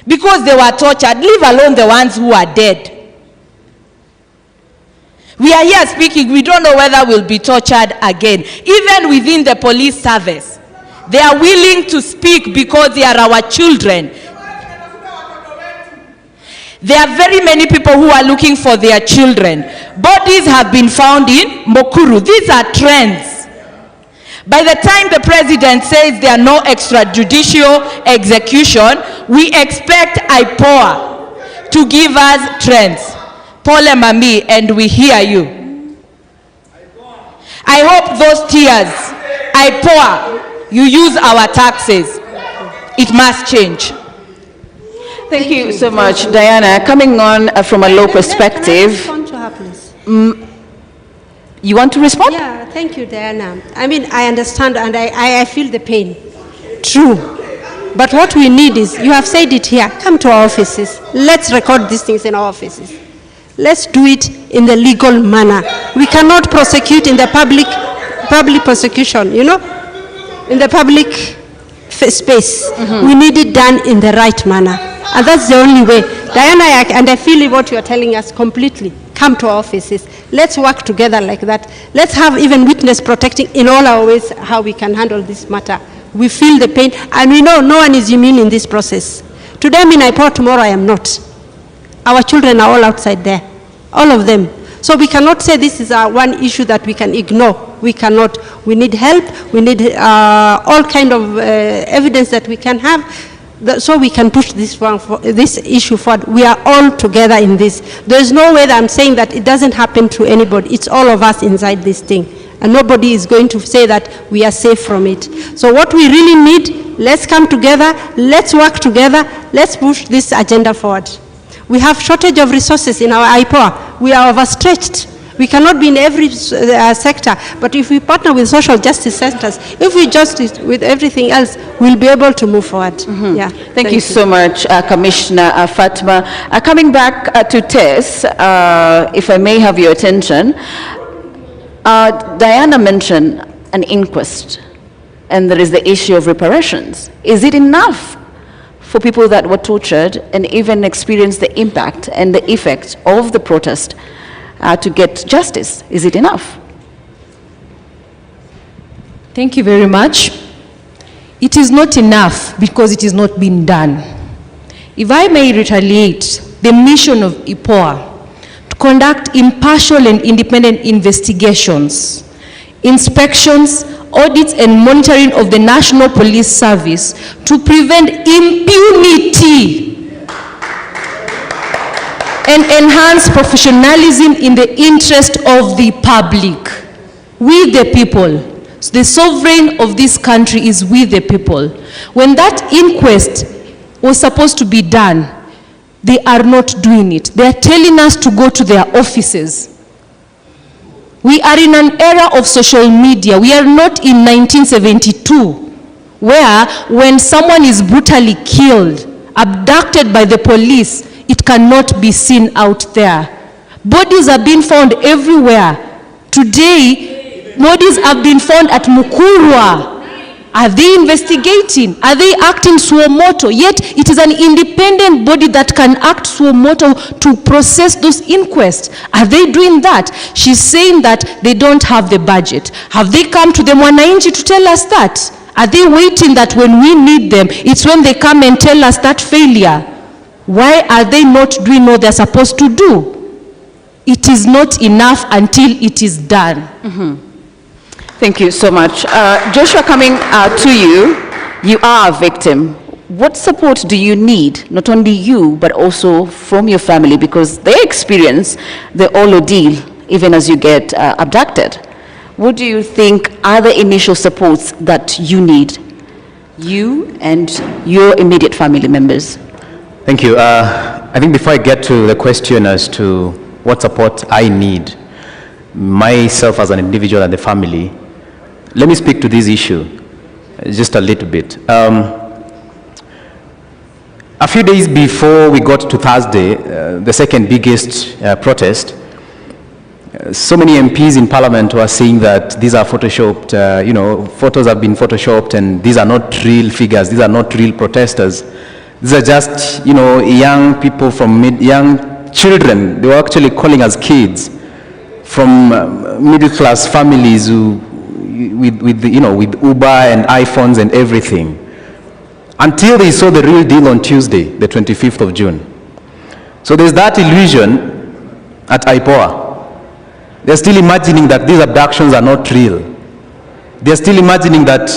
D: because they were tortured, leave alone the ones who are dead. We are here speaking, we don't know whether we'll be tortured again. Even within the police service, they are willing to speak because they are our children. There are very many people who are looking for their children. Bodies have been found in Mukuru. These are trends. By the time the president says there are no extrajudicial execution, we expect IPOA to give us trends. Pole mami, and we hear you. I hope those tears, IPOA, you use our taxes. It must change.
A: Thank you so much, Diana. Coming on from a law perspective.
O: Can I respond to her, please?
A: You want to respond?
O: Yeah, thank you, Diana. I mean, I understand and I feel the pain. True. But what we need is, you have said it here, come to our offices. Let's record these things in our offices. Let's do it in the legal manner. We cannot prosecute in the public prosecution, you know, in the public space. We need it done in the right manner. And that's the only way. Diana, and I feel what you are telling us completely. Come to our offices. Let's work together like that. Let's have even witness protecting in all our ways how we can handle this matter. We feel the pain, and we know no one is immune in this process. Today I'm in IPOA, tomorrow I am not. Our children are all outside there. all of them. So we cannot say this is one issue that we can ignore. We cannot. We need help. We need all kind of evidence that we can have, so we can push this issue forward. We are all together in this. There's no way that I'm saying that it doesn't happen to anybody. It's all of us inside this thing. And nobody is going to say that we are safe from it. So what we really need, let's come together, let's work together, let's push this agenda forward. We have shortage of resources in our IPOA. We are overstretched. We cannot be in every sector, but if we partner with social justice centers, if we justice with everything else, we'll be able to move forward. Yeah.
A: Thank you so much, Commissioner Fatma. Coming back to Tess, if I may have your attention, Diana mentioned an inquest, and there is the issue of reparations. Is it enough for people that were tortured and even experienced the impact and the effect of the protest to get justice? Is it enough?
N: Thank you very much. It is not enough because it is not being done. If I may retaliate, the mission of IPOA to conduct impartial and independent investigations, inspections, audits and monitoring of the National Police Service to prevent impunity and enhance professionalism in the interest of the public. We the people, the sovereign of this country is we the people. When that inquest was supposed to be done, they are not doing it. They are telling us to go to their offices. We are in an era of social media. We are not in 1972, where when someone is brutally killed, abducted by the police, it cannot be seen out there. Bodies are being found everywhere. Today, bodies have been found at Mukurwa. Are they investigating? Are they acting suo motu? Yet it is an independent body that can act suo motu to process those inquests. Are they doing that? She's saying that they don't have the budget. Have they come to the Mwananchi to tell us that? Are they waiting that when we need them, it's when they come and tell us that failure? Why are they not doing what they're supposed to do? It is not enough until it is done.
A: Thank you so much. Joshua, coming to you, you are a victim. What support do you need, not only you, but also from your family, because they experience the whole ordeal, even as you get abducted? What do you think are the initial supports that you need, you and your immediate family members?
M: Thank you. I think before I get to the question as to what support I need, myself as an individual and the family, let me speak to this issue just a little bit. A few days before we got to Thursday, the second biggest protest, so many MPs in Parliament were saying that these are photoshopped, photos have been photoshopped, and these are not real figures, these are not real protesters. These are just, young people from young children. They were actually calling us kids from middle-class families who, with Uber and iPhones and everything, until they saw the real deal on Tuesday, the 25th of June. So there's that illusion at IPOA. They're still imagining that these abductions are not real. They're still imagining that,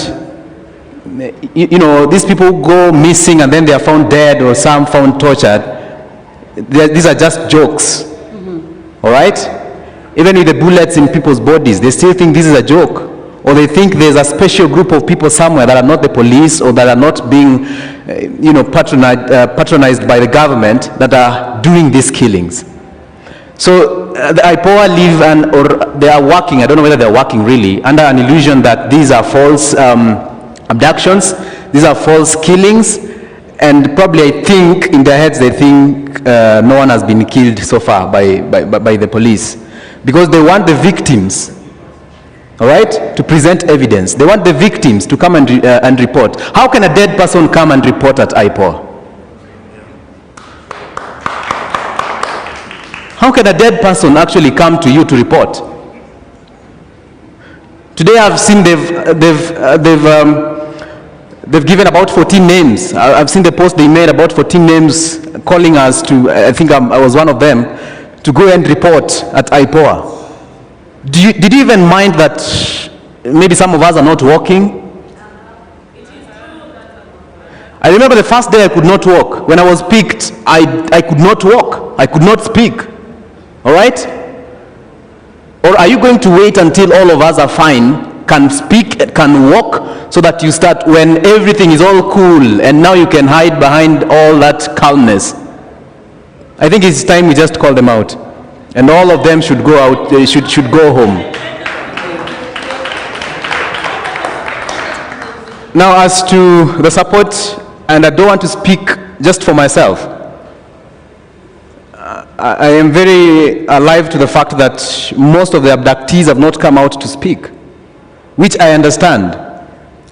M: these people go missing and then they are found dead or some found tortured. These are just jokes, all right? Even with the bullets in people's bodies, they still think this is a joke. Or they think there's a special group of people somewhere that are not the police or that are not being, patronized by the government that are doing these killings. So the IPOA live or they are working, I don't know whether they're working really, under an illusion that these are false abductions, these are false killings, and probably I think in their heads they think no one has been killed so far by the police. Because they want the victims, all right, to present evidence. They want the victims to come and report. How can a dead person come and report at IPOA? How can a dead person actually come to you to report? Today I've seen they've given about 14 names. I've seen the post they made about 14 names calling us to, I think I was one of them, to go and report at IPOA. Did you even mind that maybe some of us are not walking? I remember the first day I could not walk. When I was picked, I could not walk. I could not speak. All right? Or are you going to wait until all of us are fine, can speak, can walk, so that you start when everything is all cool and now you can hide behind all that calmness? I think it's time we just call them out. And all of them should go out, they should go home. Now, as to the support, and I don't want to speak just for myself. I am very alive to the fact that most of the abductees have not come out to speak, which I understand.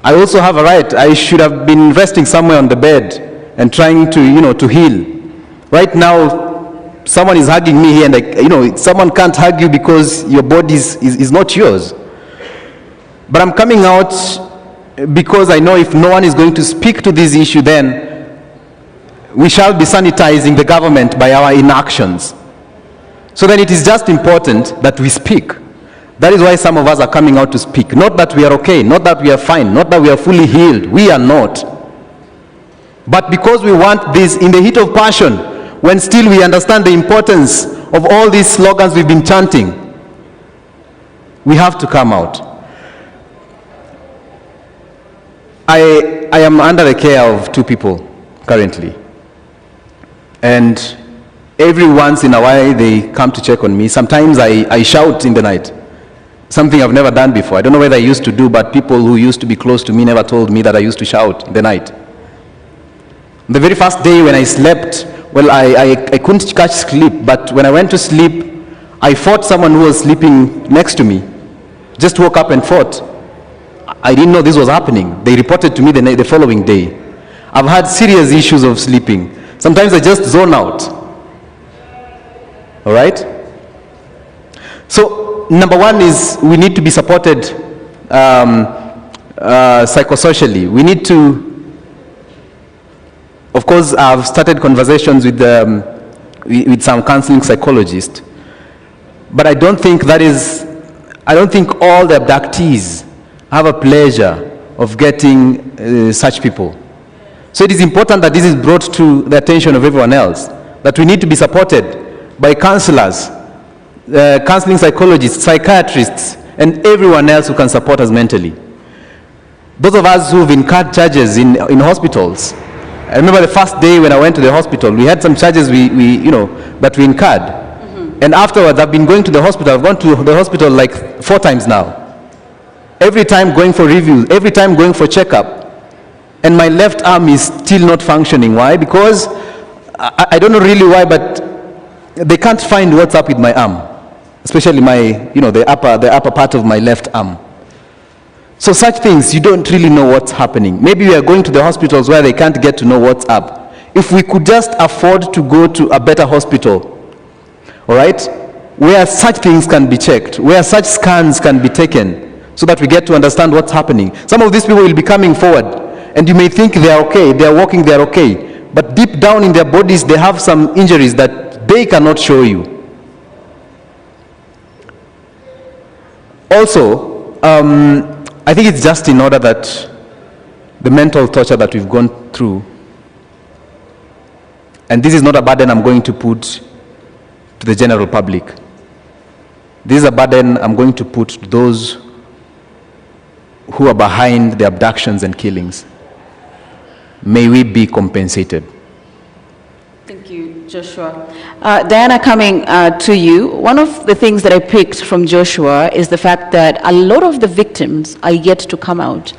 M: I also have a right. I should have been resting somewhere on the bed and trying to, to heal. Right now, someone is hugging me here, and someone can't hug you because your body is not yours. But I'm coming out because I know if no one is going to speak to this issue, then we shall be sanitizing the government by our inactions. So then it is just important that we speak. That is why some of us are coming out to speak. Not that we are okay, not that we are fine, not that we are fully healed. We are not. But because we want this in the heat of passion, when still we understand the importance of all these slogans we've been chanting, we have to come out. I am under the care of two people currently. And every once in a while they come to check on me. Sometimes I shout in the night, something I've never done before. I don't know whether I used to do, but people who used to be close to me never told me that I used to shout in the night. The very first day when I slept, well, I couldn't catch sleep, but when I went to sleep, I fought someone who was sleeping next to me. Just woke up and fought. I didn't know this was happening. They reported to me the following day. I've had serious issues of sleeping. Sometimes I just zone out. All right? So, number one is we need to be supported psychosocially. We need to, of course, I've started conversations with some counseling psychologists. But I don't think all the abductees have a pleasure of getting such people. So it is important that this is brought to the attention of everyone else, that we need to be supported by counselors, counseling psychologists, psychiatrists, and everyone else who can support us mentally. Those of us who've incurred charges in hospitals, I remember the first day when I went to the hospital, we had some charges that we incurred. And afterwards, I've been going to the hospital. I've gone to the hospital like 4 times now. Every time going for reviews, every time going for checkup. And my left arm is still not functioning. Why? Because I don't know really why, but they can't find what's up with my arm, especially the upper part of my left arm. So such things, you don't really know what's happening. Maybe we are going to the hospitals where they can't get to know what's up. If we could just afford to go to a better hospital, all right, where such things can be checked, where such scans can be taken, so that we get to understand what's happening. Some of these people will be coming forward, and you may think they are okay, they are walking, they are okay. But deep down in their bodies, they have some injuries that they cannot show you. Also, I think it's just in order that the mental torture that we've gone through, and this is not a burden I'm going to put to the general public. This is a burden I'm going to put to those who are behind the abductions and killings. May we be compensated.
A: Thank you, Joshua. Diana, coming to you, one of the things that I picked from Joshua is the fact that a lot of the victims are yet to come out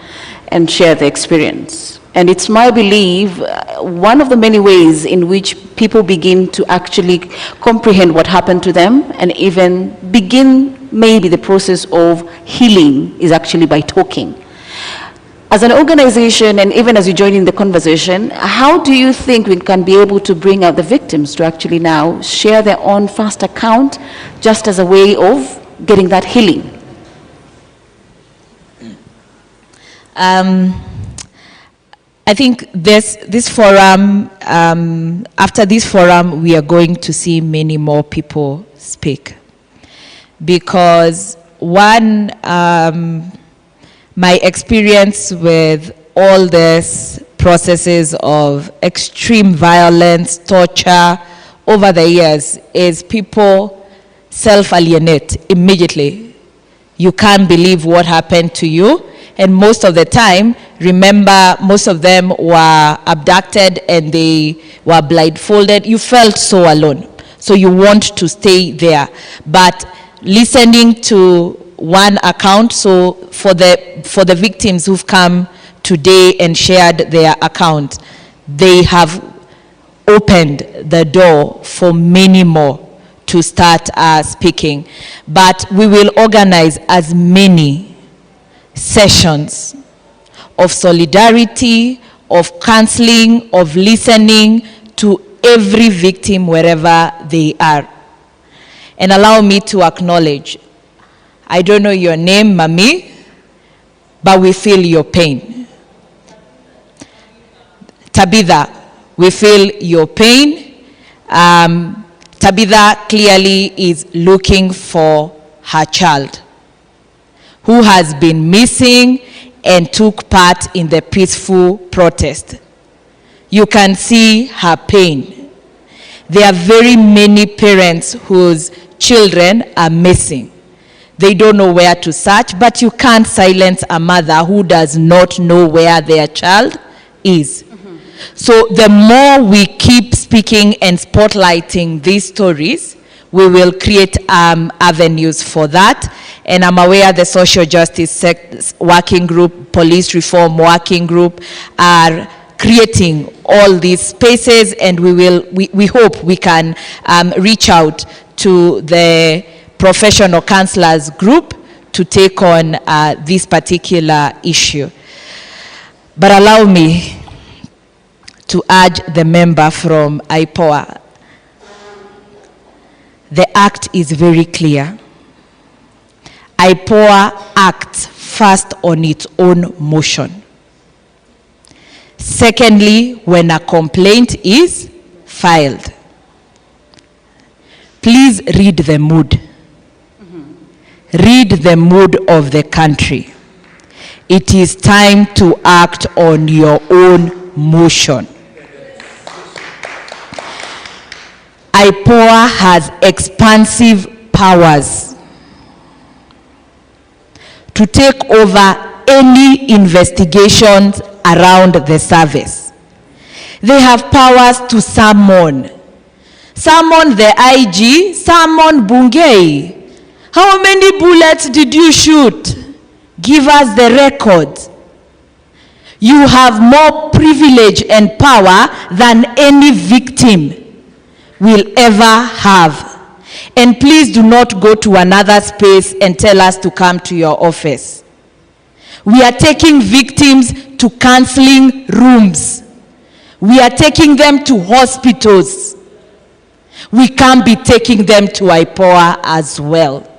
A: and share their experience. And it's my belief, one of the many ways in which people begin to actually comprehend what happened to them and even begin maybe the process of healing is actually by talking. As an organization, and even as you join in the conversation, how do you think we can be able to bring out the victims to actually now share their own first account just as a way of getting that healing?
D: I think this forum, after this forum, we are going to see many more people speak. Because one, my experience with all these processes of extreme violence, torture over the years is people self-alienate immediately. You can't believe what happened to you. And most of the time, remember, most of them were abducted and they were blindfolded. You felt so alone. So you want to stay there. But listening to one account, so for the victims who've come today and shared their account, they have opened the door for many more to start speaking. But we will organize as many sessions of solidarity, of counseling, of listening to every victim wherever they are. And allow me to acknowledge, I don't know your name, Mami, but we feel your pain. Tabitha, we feel your pain. Tabitha clearly is looking for her child, who has been missing and took part in the peaceful protest. You can see her pain. There are very many parents whose children are missing. They don't know where to search, but you can't silence a mother who does not know where their child is. So the more we keep speaking and spotlighting these stories, we will create avenues for that. And I'm aware the social justice working group, police reform working group are creating all these spaces, and we hope we can reach out to the professional counselors group to take on this particular issue. But allow me to urge the member from IPOA. The act is very clear. IPOA acts first on its own motion. Secondly, when a complaint is filed. Please read the mood. Read the mood of the country. It is time to act on your own motion. IPOA has expansive powers to take over any investigations around the service. They have powers to summon the IG, summon Bungei. How many bullets did you shoot? Give us the record. You have more privilege and power than any victim will ever have. And please do not go to another space and tell us to come to your office. We are taking victims to counseling rooms. We are taking them to hospitals. We can't be taking them to IPOA as well.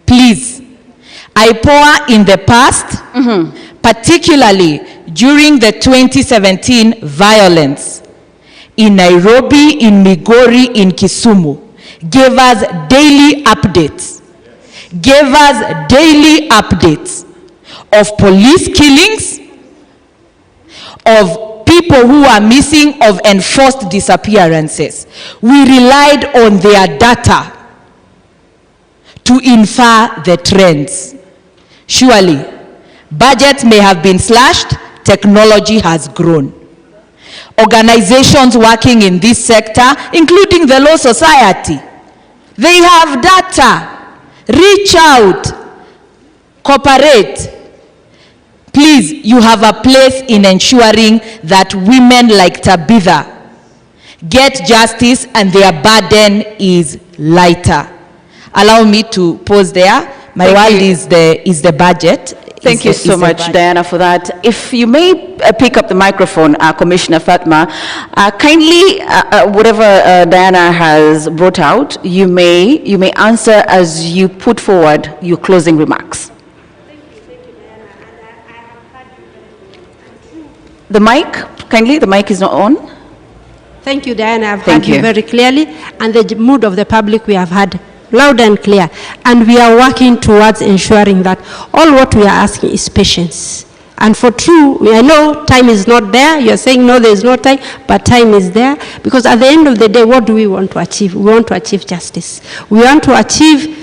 D: Please, IPOA in the past, particularly during the 2017 violence in Nairobi, in Migori, in Kisumu, gave us daily updates. Gave us daily updates of police killings, of people who are missing, of enforced disappearances. We relied on their data to infer the trends. Surely, budgets may have been slashed, technology has grown. Organizations working in this sector, including the Law Society, they have data. Reach out, cooperate. Please, you have a place in ensuring that women like Tabitha get justice and their burden is lighter. Allow me to pause there. My word is the budget.
A: Thank you so much, Diana, for that. If you may pick up the microphone, Commissioner Fatma, kindly, whatever Diana has brought out, you may answer as you put forward your closing remarks.
O: Thank you, Diana. And I have heard
A: The mic, kindly, the mic is not on.
O: Thank you, Diana. I've
A: Thank
O: heard you very clearly, and the mood of the public we have had loud and clear. And we are working towards ensuring that all what we are asking is patience. And for true, I know time is not there. You're saying no, there is no time, but time is there. Because at the end of the day, what do we want to achieve? We want to achieve justice. We want to achieve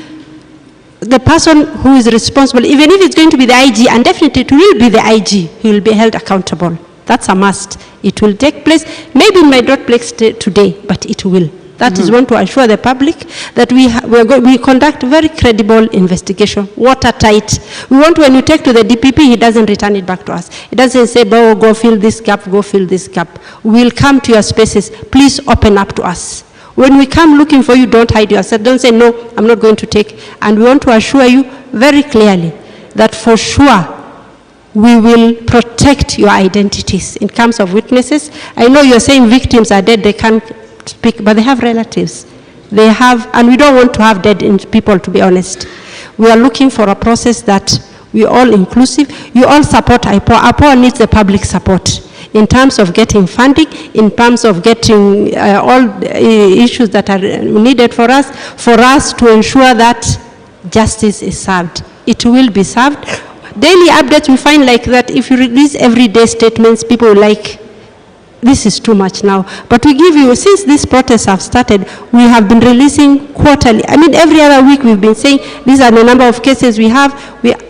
O: the person who is responsible, even if it's going to be the IG, and definitely it will be the IG, he will be held accountable. That's a must. It will take place. Maybe it might not place today, but it will. That is one to assure the public that we conduct very credible investigation, watertight. We want when you take to the DPP, he doesn't return it back to us. He doesn't say, oh, go fill this gap, go fill this gap. We'll come to your spaces. Please open up to us. When we come looking for you, don't hide yourself. Don't say, no, I'm not going to take. And we want to assure you very clearly that for sure, we will protect your identities in terms of witnesses. I know you're saying victims are dead, they can't speak, but they have relatives. They have, and we don't want to have dead people, to be honest. We are looking for a process that we all inclusive. You all support IPOA. IPOA needs the public support in terms of getting funding, in terms of getting all issues that are needed for us to ensure that justice is served. It will be served. Daily updates, we find like that if you release everyday statements, people like, this is too much now. But we give you, since these protests have started, we have been releasing quarterly. I mean, every other week we've been saying, these are the number of cases we have.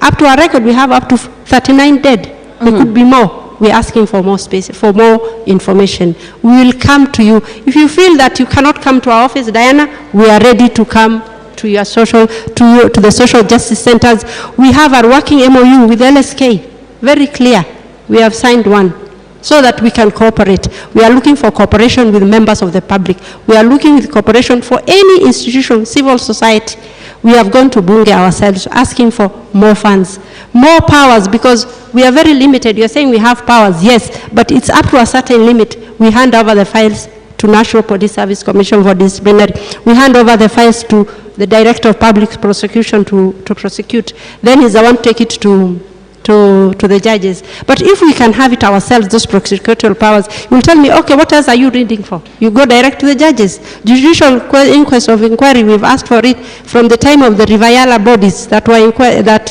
O: Up to our record, we have up to 39 dead. There could be more. We're asking for more space, for more information. We will come to you. If you feel that you cannot come to our office, Diana, we are ready to come to your to the social justice centers. We have our working MOU with LSK, very clear. We have signed one so that we can cooperate. We are looking for cooperation with members of the public. We are looking with cooperation for any institution, civil society. We have gone to Bunge ourselves asking for more funds, more powers, because we are very limited. You're saying we have powers, yes, but it's up to a certain limit. We hand over the files to National Police Service Commission for disciplinary. We hand over the files to the Director of Public Prosecution to prosecute. Then he's the one to take it to the judges. But if we can have it ourselves, those prosecutorial powers, you'll tell me, okay, what else are you reading for? You go direct to the judges. Judicial inquest of inquiry, we've asked for it from the time of the Reviala bodies that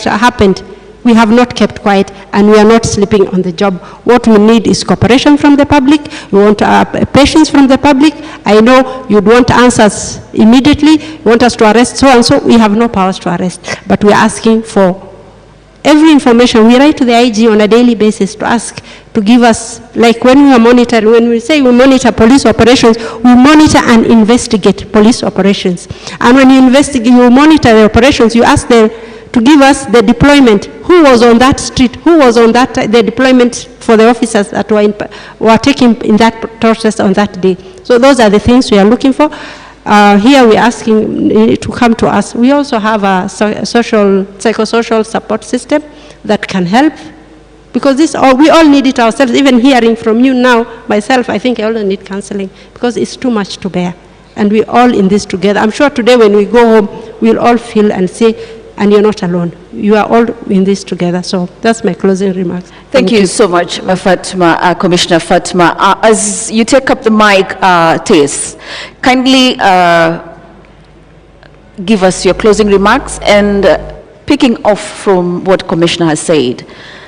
O: happened. We have not kept quiet, and we are not sleeping on the job. What we need is cooperation from the public. We want patience from the public. I know you'd want answers immediately. You want us to arrest so and so. We have no powers to arrest, but we are asking for every information. We write to the IG on a daily basis to ask to give us, like when we are monitoring, when we say we monitor police operations, we monitor and investigate police operations. And when you investigate, you monitor the operations, you ask them to give us the deployment. Who was on that street? Who was on that, the deployment for the officers that were taking in that protest on that day. So those are the things we are looking for. Here we're asking to come to us. We also have a psychosocial support system that can help, because we all need it ourselves. Even hearing from you now, myself, I think I also need counseling, because it's too much to bear. And we're all in this together. I'm sure today when we go home, we'll all feel and say, and you're not alone. You are all in this together. So that's my closing remarks.
A: Thank you so much, Fatma, Commissioner Fatma. As you take up the mic, Tess, kindly give us your closing remarks, and picking off from what Commissioner has said,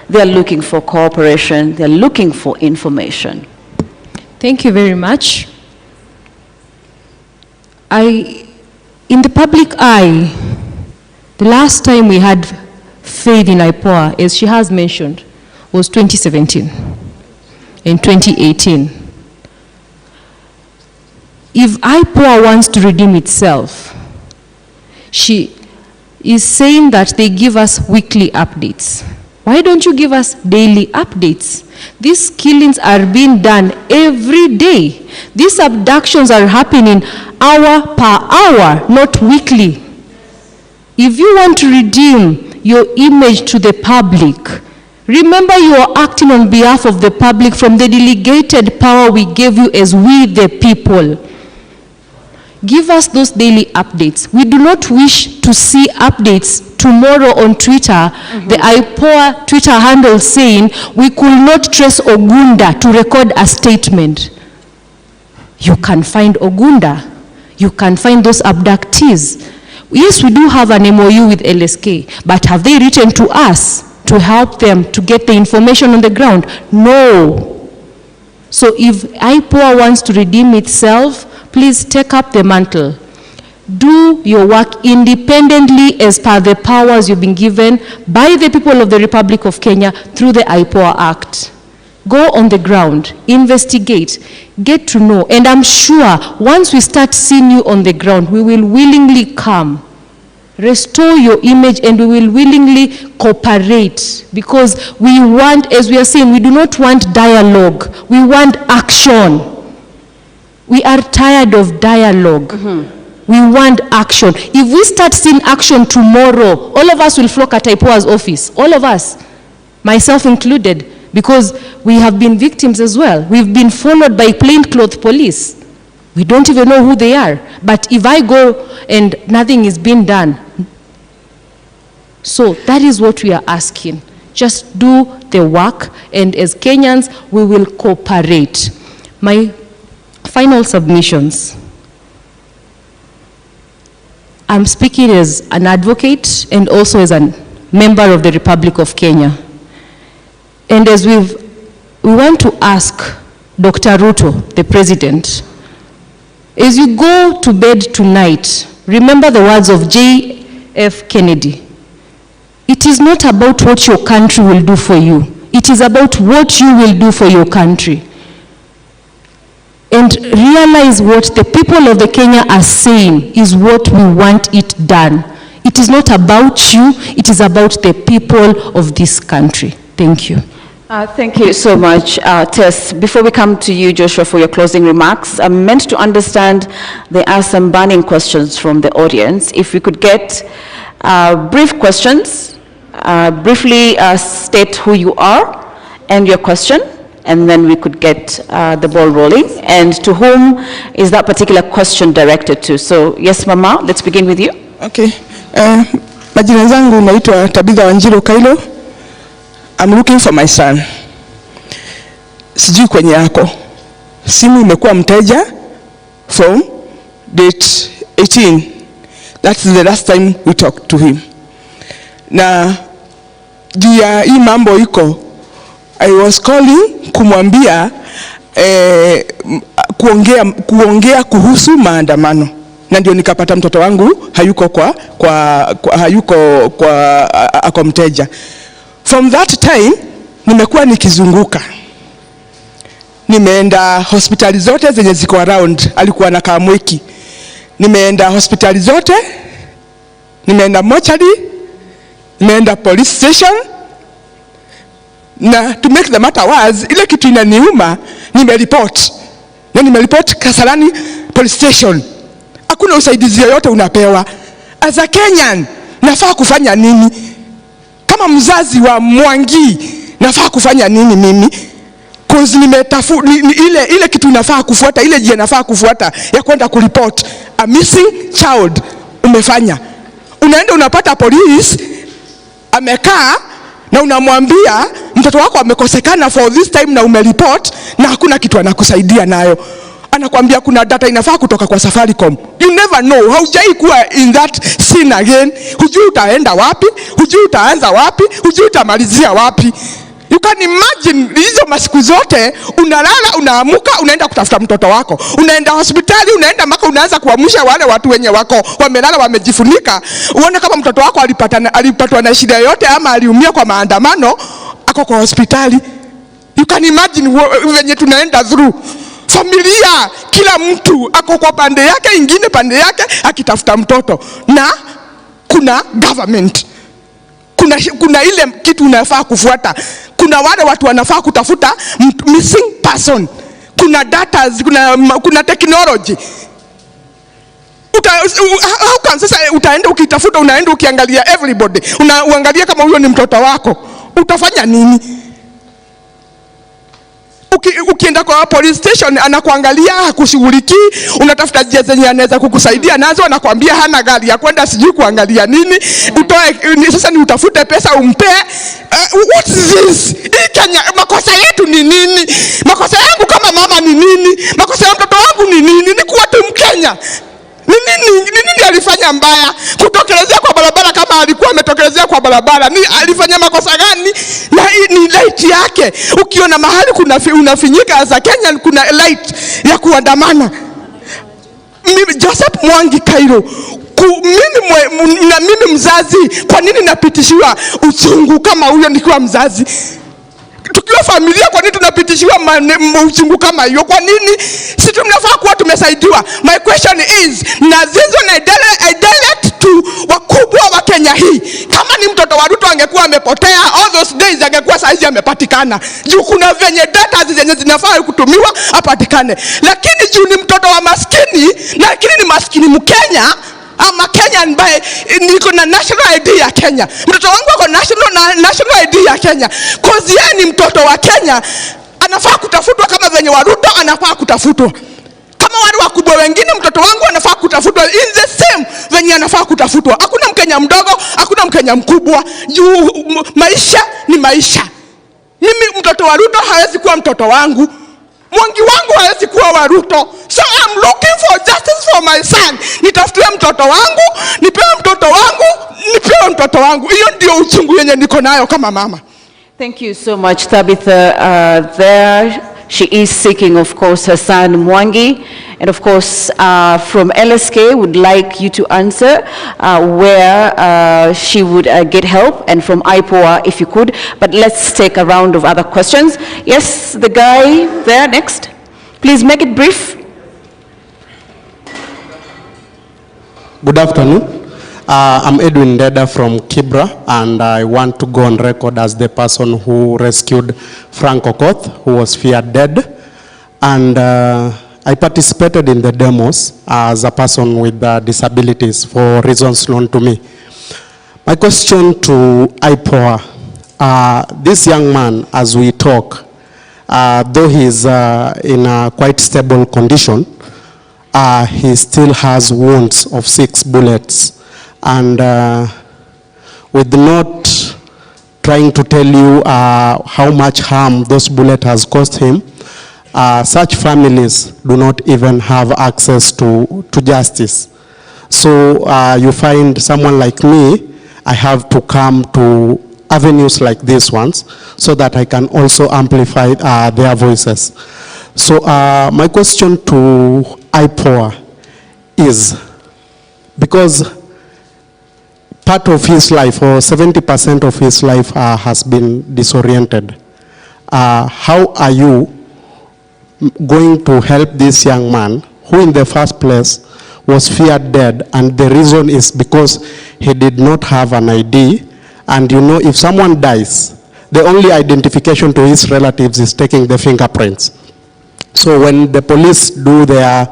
A: they're looking for cooperation, they're looking for information.
N: Thank you very much. In the public eye, the last time we had faith in IPOA, as she has mentioned, was 2017 and 2018. If IPOA wants to redeem itself, she is saying that they give us weekly updates. Why don't you give us daily updates? These killings are being done every day. These abductions are happening hour per hour, not weekly. If you want to redeem your image to the public, remember you are acting on behalf of the public from the delegated power we gave you as we the people. Give us those daily updates. We do not wish to see updates tomorrow on Twitter, the IPOA Twitter handle saying we could not trace Ogunda to record a statement. You can find Ogunda. You can find those abductees. Yes, we do have an MOU with LSK, but have they written to us to help them to get the information on the ground? No. So if IPOA wants to redeem itself, please take up the mantle. Do your work independently as per the powers you've been given by the people of the Republic of Kenya through the IPOA Act. Go on the ground, investigate, get to know, and I'm sure once we start seeing you on the ground, we will willingly come, restore your image, and we will willingly cooperate, because we want, as we are saying, we do not want dialogue, we want action. We are tired of dialogue. We want action. If we start seeing action tomorrow, all of us will flock at IPOA's office, all of us, myself included, because we have been victims as well. We've been followed by plainclothes police. We don't even know who they are. But if I go and nothing is being done, so that is what we are asking. Just do the work, and as Kenyans, we will cooperate. My final submissions. I'm speaking as an advocate and also as a member of the Republic of Kenya. And as we want to ask Dr. Ruto, the President, as you go to bed tonight, remember the words of J.F. Kennedy. It is not about what your country will do for you. It is about what you will do for your country. And realize what the people of the Kenya are saying is what we want it done. It is not about you, it is about the people of this country. Thank you.
A: Thank you so much, Tess. Before we come to you, Joshua, for your closing remarks, I'm meant to understand there are some burning questions from the audience. If we could get brief questions, briefly state who you are and your question, and then we could get the ball rolling. And to whom is that particular question directed to? So, yes, Mama, let's begin with you.
R: Okay. Majina zangu naitwa Tabitha Wanjiru Kailo. I'm looking for my son. Sijui kwenye yako. Simu imekuwa mteja from date 18. That's the last time we talked to him. Na juu ya hii mambo iko, I was calling kumwambia kuongea kuhusu maandamano. Na ndio nikapata mtoto wangu hayuko ako mteja. From that time, nimekuwa nikizunguka. Nimeenda hospitali zote zenye ziko around, alikuwa na Kamweki. Nimeenda hospitali zote, nimeenda mortuary, nimeenda police station. Na to make the matter worse, ile kitu inaniuma, nimereport. Na nimereport Kasarani police station. Hakuna usaidizi yoyote unapewa. As a Kenyan, nafaa kufanya nini? Kama mzazi wa Mwangi, nafaa kufanya nini mimi? Cause ile kitu nafaa kufuata, ile njia nafaa kufuata ya kwenda kureport a missing child umefanya. Unaenda unapata police amekaa na unamwambia mtoto wako amekosekana for this time na umereport na hakuna kitu anakusaidia nayo. Anakuambia kuna data inafaa kutoka kwa Safaricom. You never know. Haujai kuwa in that scene again. Hujui utaenda wapi, hujui utaanza wapi, hujui utamalizia wapi. You can imagine hizo masiku zote unalala, unaamuka, unaenda kutafuta mtoto wako. Unaenda hospitali, unaenda maka unaanza kuamsha wale watu wenye wako wamelala wamejifunika. Uone kama mtoto wako alipatwa na shida yote ama aliumia kwa maandamano, ako kwa hospitali. You can imagine venye tunaenda through. Familia, kila mtu ako kwa pande yake, ingine pande yake akitafuta mtoto. Na kuna government. Kuna ile kitu unafaa kufuata. Kuna wale watu wanafaa kutafuta missing person. Kuna data, kuna technology. How can sasa utaenda ukitafuta, unaenda ukiangalia everybody. Uangalia kama huyo ni mtoto wako. Utafanya nini? Ukienda kwa police station anakuangalia, hakushughulikii, unatafuta njia zenye anaweza kukusaidia nazo, anakuambia hana gari ya kwenda sijui kuangalia nini, sasa ni utafute pesa umpe. What is this? Hii Kenya, makosa yetu ni nini? Makosa yangu kama mama ni nini? Makosa ya mtoto wangu ni nini? Ni kuwa tu Mkenya. Nini alifanya mbaya? Kutokelezea kwa barabara, kama alikuwa ametokelezea kwa barabara, ni alifanya makosa gani? Na ni light yake. Ukiona mahali unafinyika as a Kenyan, kuna light ya kuandamana. Joseph Mwangi Cairo, mimi mzazi, kwa nini napitishiwa uchungu kama huyo nikiwa mzazi? Tukiwa familia, kwa nini tunapitishiwa uchungu kama hiyo? Kwa nini? Si tunafaa kuwa tumesaidiwa. My question is, na zizo na direct to wakubwa wa Kenya hii. Kama ni mtoto wa Ruto angekuwa amepotea, all those days angekuwa saizi amepatikana. Juu kuna venye data zenye zinafaa kutumiwa apatikane. Lakini juu ni mtoto wa maskini, lakini ni maskini Mkenya, ama Kenya ambaye niko na national ID ya Kenya. Mtoto wangu ako national ID ya Kenya. Cause yeye ni mtoto wa Kenya, anafaa kutafutwa kama venye wa Ruto anafaa kutafutwa. Kama wale wakubwa wengine, mtoto wangu anafaa kutafutwa in the same venye anafaa kutafutwa. Hakuna Mkenya mdogo, hakuna Mkenya mkubwa. Juu maisha ni maisha. Mimi mtoto wa Ruto hawezi kuwa mtoto wangu. Mwangi wangu hawezi kuwa wa Ruto. So I'm looking for justice for my son. Nitafutiwe mtoto wangu, nipewe mtoto wangu, nipewe mtoto wangu. Hiyo ndio uchungu yenye niko nayo kama mama.
A: Thank you so much, Tabitha. There she is seeking, of course, her son Mwangi. And of course, from LSK, would like you to answer where she would get help, and from IPOA, if you could. But let's take a round of other questions. Yes, the guy there next. Please make it brief.
U: Good afternoon. I'm Edwin Deda from Kibra, and I want to go on record as the person who rescued Frank Okoth, who was feared dead. And I participated in the demos as a person with disabilities for reasons known to me. My question to IPOA, this young man, as we talk, though he's in a quite stable condition, he still has wounds of 6 bullets. And with not trying to tell you how much harm those bullets has caused him, such families do not even have access to justice. So you find someone like me, I have to come to avenues like these ones so that I can also amplify their voices. So my question to IPOA is, because part of his life, or 70% of his life has been disoriented, how are you going to help this young man who in the first place was feared dead, and the reason is because he did not have an ID? And you know, if someone dies, the only identification to his relatives is taking the fingerprints. So when the police do their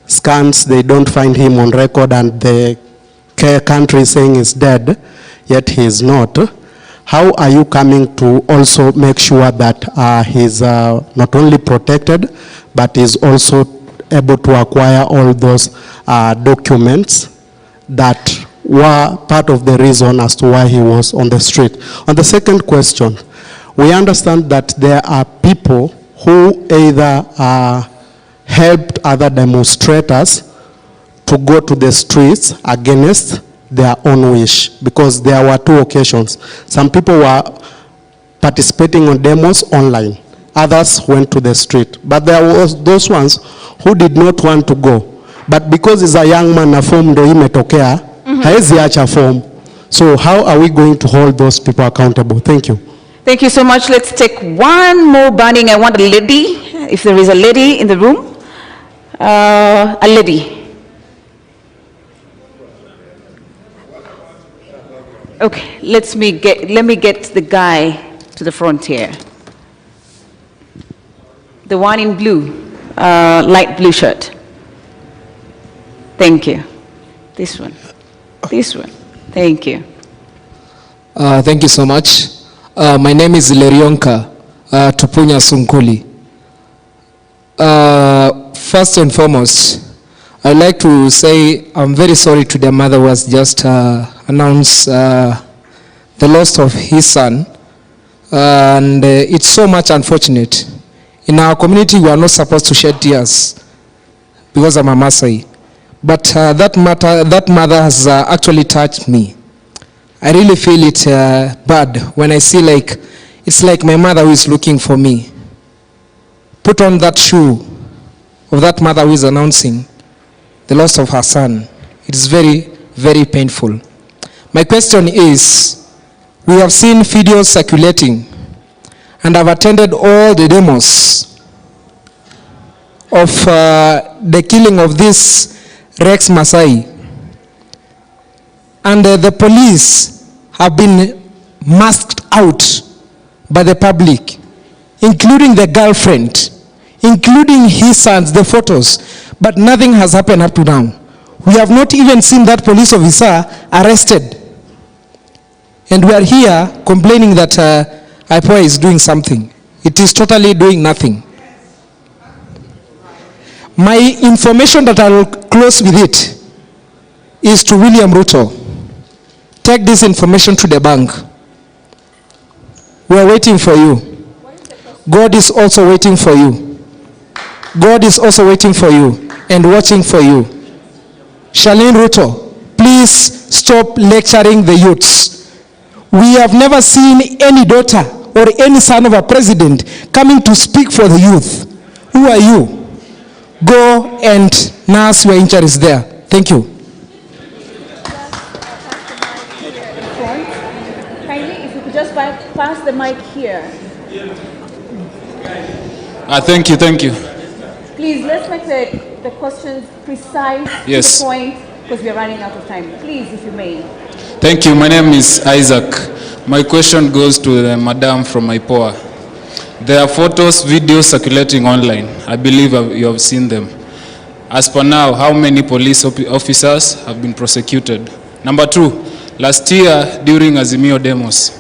U: scans, they don't find him on record, and the country saying he's dead, yet he is not. How are you coming to also make sure that he's not only protected, but is also able to acquire all those documents that were part of the reason as to why he was on the street? On the second question, we understand that there are people who either helped other demonstrators to go to the streets against their own wish, because there were 2 occasions. Some people were participating on demos online, others went to the street. But there was those ones who did not want to go. But because he's a young man, a form ndo imetokea, haezi acha form. So how are we going to hold those people accountable? Thank you.
A: Thank you so much. Let's take one more burning. I want a lady, if there is a lady in the room. A lady. Okay, let me get the guy to the front here. The one in blue, light blue shirt. Thank you. This one. This one. Thank you.
V: Thank you so much. My name is Lerionka Tupunya Sunkuli.
F: First and foremost, I'd like to say I'm very sorry to the mother who has just announced the loss of his son. And it's so much unfortunate. In our community, we are not supposed to shed tears because I'm a Maasai. But that mother has actually touched me. I really feel it bad when I see it's like my mother who is looking for me. Put on that shoe of that mother who is announcing the loss of her son. It is very, very painful. My question is, we have seen videos circulating, and I've attended all the demos of the killing of this Rex Masai. And the police have been masked out by the public, including the girlfriend, including his sons, the photos, but nothing has happened up to now. We have not even seen that police officer arrested. And we are here complaining that IPOA is doing something. It is totally doing nothing. My information that I will close with it is to William Ruto. Take this information to the bank. We are waiting for you. God is also waiting for you. God is also waiting for you and watching for you. Charlene Ruto, please stop lecturing the youths. We have never seen any daughter or any son of a president coming to speak for the youth. Who are you? Go and nurse your injuries there. Thank you.
A: Kindly, if you could just pass the mic here.
V: Thank you.
A: Please, let's make the questions precise,
V: yes,
A: to the point, because we are running out of time. Please, if you may.
V: Thank you. My name is Isaac. My question goes to the madam from IPOA. There are photos, videos circulating online. I believe you have seen them. As per now, how many police officers have been prosecuted? Number two, last year during Azimio demos,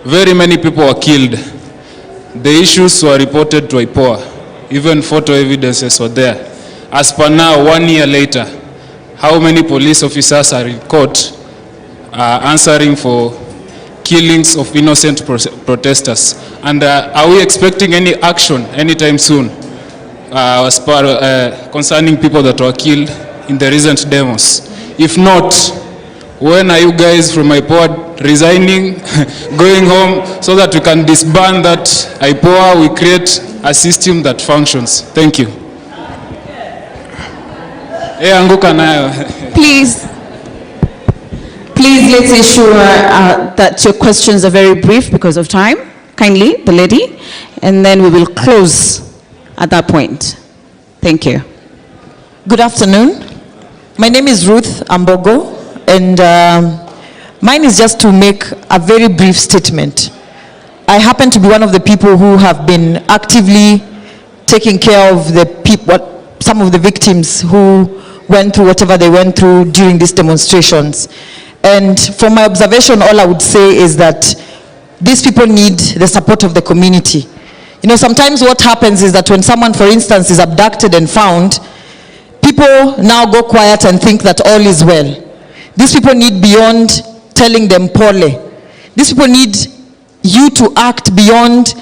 V: very many people were killed. The issues were reported to IPOA. Even photo evidences were there. As per now, 1 year later, how many police officers are in court answering for killings of innocent protesters? And are we expecting any action anytime soon as far concerning people that were killed in the recent demos? If not, when are you guys from IPOA resigning, going home, so that we can disband that IPOA, we create a system that functions? Thank you.
A: Please, let's ensure that your questions are very brief because of time. Kindly, the lady, and then we will close at that point. Thank you.
W: Good afternoon. My name is Ruth Ambogo, and mine is just to make a very brief statement. I happen to be one of the people who have been actively taking care of the people, some of the victims who went through whatever they went through during these demonstrations. And from my observation, all I would say is that these people need the support of the community. You know, sometimes what happens is that when someone, for instance, is abducted and found, people now go quiet and think that all is well. These people need beyond telling them pole. These people need you to act beyond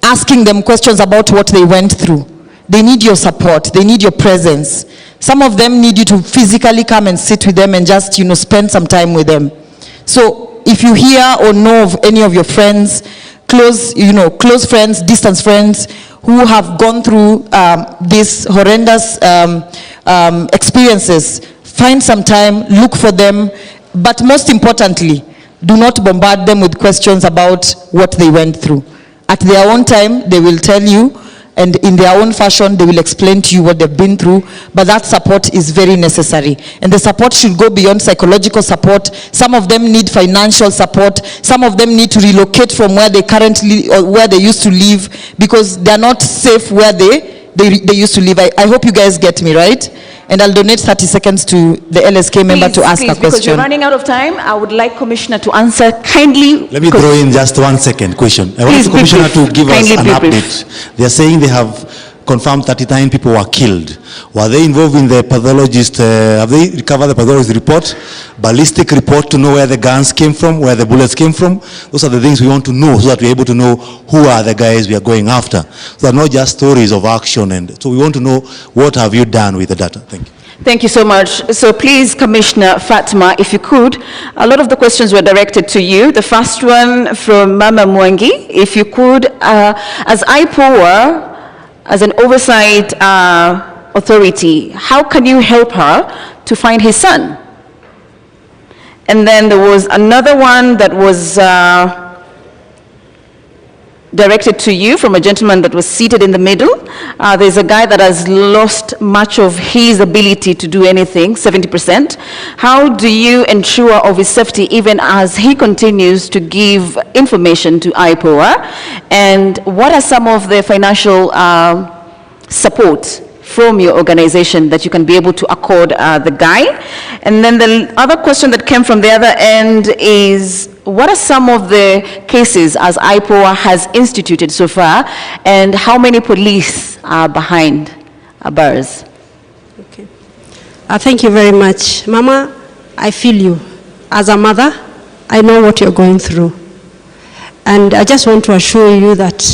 W: asking them questions about what they went through. They need your support. They need your presence. Some of them need you to physically come and sit with them and just, you know, spend some time with them. So if you hear or know of any of your friends, close friends, distant friends, who have gone through these horrendous experiences, find some time, look for them, but most importantly, do not bombard them with questions about what they went through. At their own time, they will tell you, and in their own fashion, they will explain to you what they've been through, but that support is very necessary. And the support should go beyond psychological support. Some of them need financial support. Some of them need to relocate from where they currently, or where they used to live, because they're not safe where they used to live. I hope you guys get me, right? And I'll donate 30 seconds to the LSK member to ask a question.
A: Because you're running out of time, I would like Commissioner to answer kindly.
T: Let me throw in just 1 second question. I want the Commissioner to give us an update. They are saying they have confirmed 39 people were killed. Were they involved in the pathologist, have they recovered the pathologist report, ballistic report to know where the guns came from, where the bullets came from? Those are the things we want to know so that we're able to know who are the guys we are going after. So they're not just stories of action. And so we want to know what have you done with the data. Thank you.
A: Thank you so much. So please, Commissioner Fatma, if you could, a lot of the questions were directed to you. The first one from Mama Mwangi, if you could, as IPOA, as an oversight authority, how can you help her to find his son? And then there was another one that was directed to you from a gentleman that was seated in the middle. There's a guy that has lost much of his ability to do anything, 70%. How do you ensure of his safety even as he continues to give information to IPOA? And what are some of the financial support from your organization that you can be able to accord the guy? And then the other question that came from the other end is, what are some of the cases as IPOA has instituted so far, and how many police are behind bars?
O: Okay. Thank you very much. Mama, I feel you. As a mother, I know what you're going through. And I just want to assure you that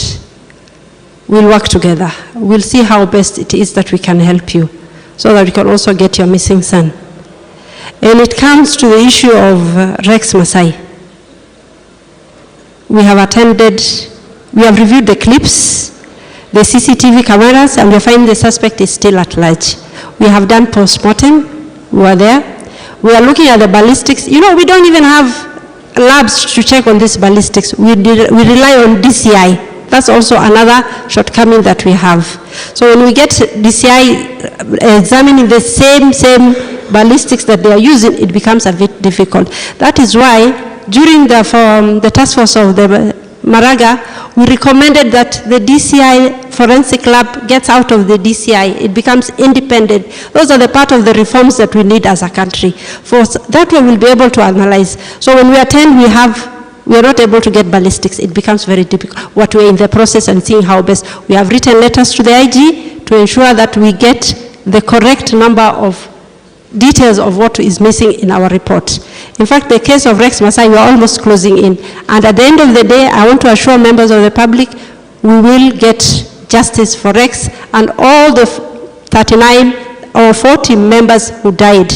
O: we'll work together. We'll see how best it is that we can help you so that we can also get your missing son. And it comes to the issue of Rex Masai. We have attended, we have reviewed the clips, the CCTV cameras, and we find the suspect is still at large. We have done post-mortem, we were there. We are looking at the ballistics. You know, we don't even have labs to check on this ballistics. We rely on DCI. That's also another shortcoming that we have. So when we get DCI examining the same ballistics that they are using, it becomes a bit difficult. That is why during the task force of the Maraga, we recommended that the DCI forensic lab gets out of the DCI. It becomes independent. Those are the part of the reforms that we need as a country. For that way we'll be able to analyze. So when we attend, we are not able to get ballistics. It becomes very difficult. What we're in the process and seeing how best. We have written letters to the IG to ensure that we get the correct number of details of what is missing in our report. In fact, the case of Rex Masai, we are almost closing in. And at the end of the day, I want to assure members of the public, we will get justice for Rex and all the 39 or 40 members who died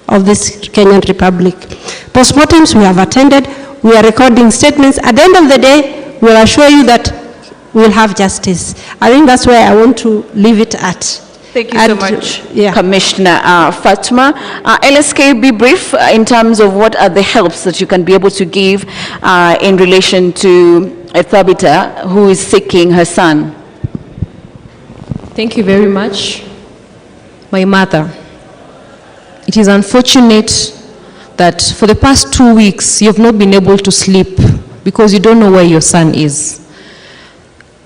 O: of this Kenyan Republic. Postmortems we have attended, we are recording statements. At the end of the day, we will assure you that we will have justice. I think that's where I want to leave it at.
A: Thank you so much, Commissioner Fatma. LSK, be brief in terms of what are the helps that you can be able to give in relation to a Thabita who is seeking her son.
N: Thank you very much. My mother, it is unfortunate that for the past 2 weeks you have not been able to sleep because you don't know where your son is.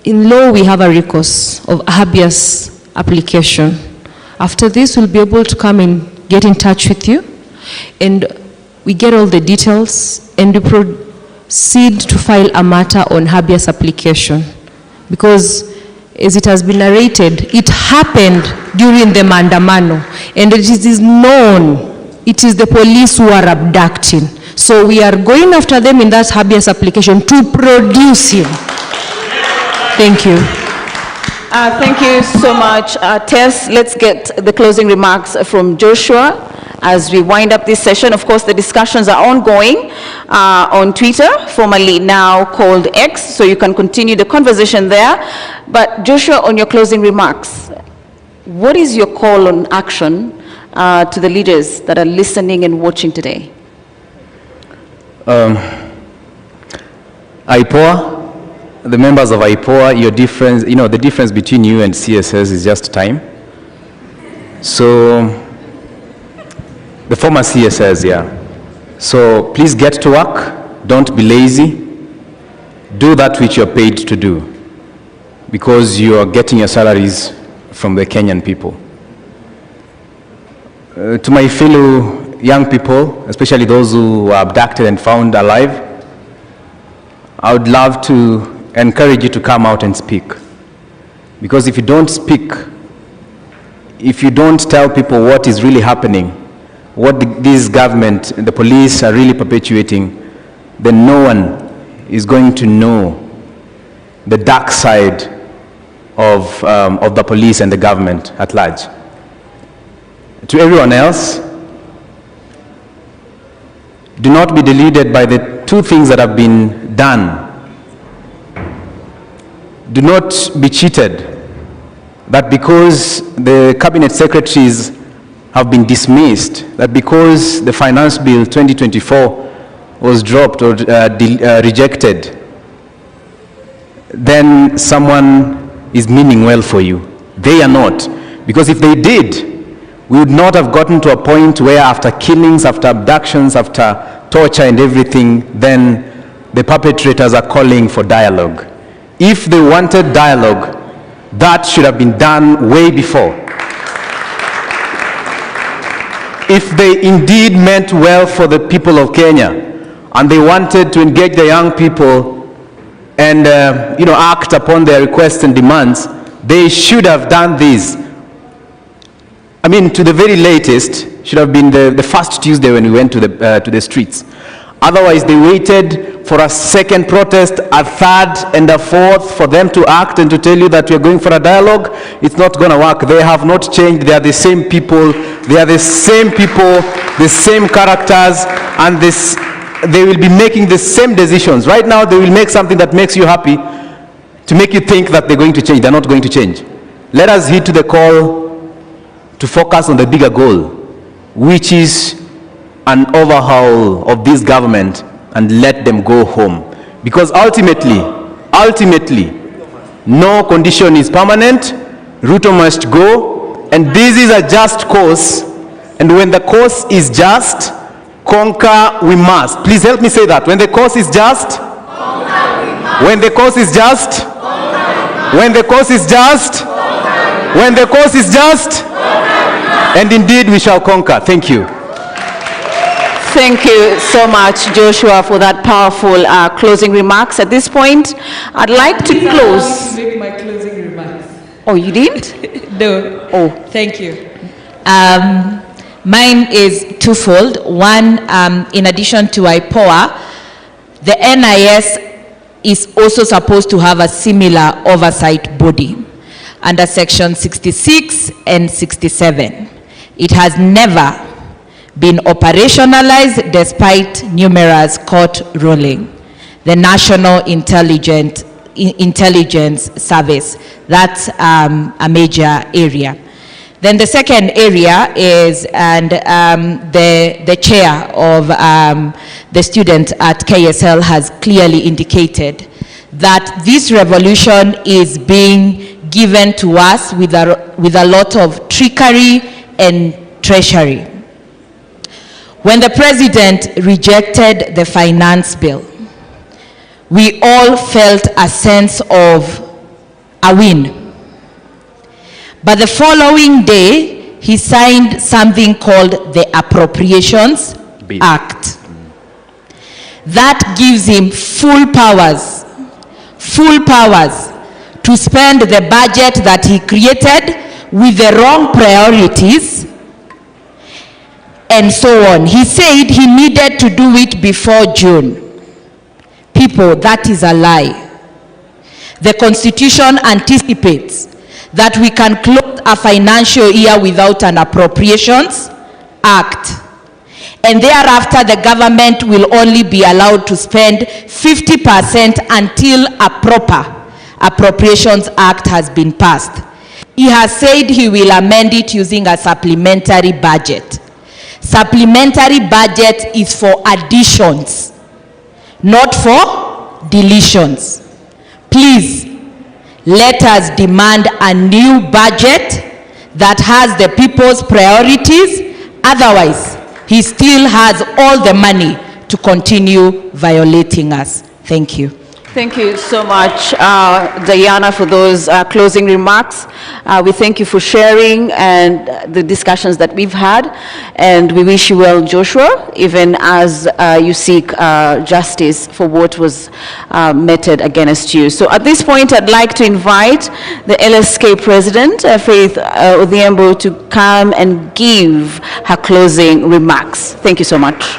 N: In law, we have a recourse of habeas application. After this, we'll be able to come and get in touch with you, and we get all the details, and we proceed to file a matter on habeas application. Because, as it has been narrated, it happened during the Mandamano, and it is known it is the police who are abducting. So we are going after them in that habeas application to produce him. Thank you.
A: Thank you so much, Tess. Let's get the closing remarks from Joshua as we wind up this session. Of course, the discussions are ongoing on Twitter, formerly now called X, so you can continue the conversation there. But Joshua, on your closing remarks, what is your call on action to the leaders that are listening and watching today?
M: IPOA, the members of IPOA, your difference, the difference between you and CSS is just time. So, the former CSS, So please get to work, don't be lazy, do that which you're paid to do, because you are getting your salaries from the Kenyan people. To my fellow young people, especially those who were abducted and found alive, I would love to encourage you to come out and speak. Because if you don't speak, if you don't tell people what is really happening, what this government and the police are really perpetuating, then no one is going to know the dark side of the police and the government at large. To everyone else, do not be deluded by the two things that have been done. Do not be cheated that because the cabinet secretaries have been dismissed, that because the finance bill 2024 was dropped or rejected, then someone is meaning well for you. They are not. Because if they did, we would not have gotten to a point where after killings, after abductions, after torture and everything, then the perpetrators are calling for dialogue. If they wanted dialogue, that should have been done way before. If they indeed meant well for the people of Kenya, and they wanted to engage the young people and act upon their requests and demands, they should have done this. I mean, to the very latest, should have been the first Tuesday when we went to the streets. Otherwise, they waited for a second protest, a third and a fourth for them to act and to tell you that we're going for a dialogue. It's not going to work. They have not changed. They are the same people. They are the same people, the same characters, and they will be making the same decisions. Right now, they will make something that makes you happy to make you think that they're going to change. They're not going to change. Let us heed to the call to focus on the bigger goal, which is an overhaul of this government and let them go home. Because ultimately, no condition is permanent. Ruto must go, and this is a just cause. And when the cause is just, conquer we must. Please help me say that. When the cause is just, when the cause is just, when the cause is just, when the cause is just, and indeed we shall conquer. Thank you.
A: Thank you so much, Joshua, for that powerful closing remarks. At this point, I'd like to close.
D: Make my closing remarks.
A: Oh, you didn't?
D: No.
A: Oh.
D: Thank you. Mine is twofold. One, in addition to IPOA, the NIS is also supposed to have a similar oversight body under Section 66 and 67. It has never been operationalized despite numerous court ruling. The National Intelligence Service, that's a major area. Then the second area is, and the chair of the student at KSL has clearly indicated that this revolution is being given to us with a lot of trickery and treachery. When the president rejected the finance bill, we all felt a sense of a win. But the following day, he signed something called the Appropriations Act. That gives him full powers to spend the budget that he created with the wrong priorities and so on. He said he needed to do it before June. People, that is a lie. The Constitution anticipates that we can close a financial year without an Appropriations Act. And thereafter, the government will only be allowed to spend 50% until a proper Appropriations Act has been passed. He has said he will amend it using a supplementary budget. Supplementary budget is for additions, not for deletions. Please, let us demand a new budget that has the people's priorities. Otherwise, he still has all the money to continue violating us. Thank you.
A: Thank you so much, Diana, for those closing remarks. We thank you for sharing and the discussions that we've had, and we wish you well, Joshua, even as you seek justice for what was meted against you. So at this point, I'd like to invite the LSK President, Faith Odhiambo, to come and give her closing remarks. Thank you so much.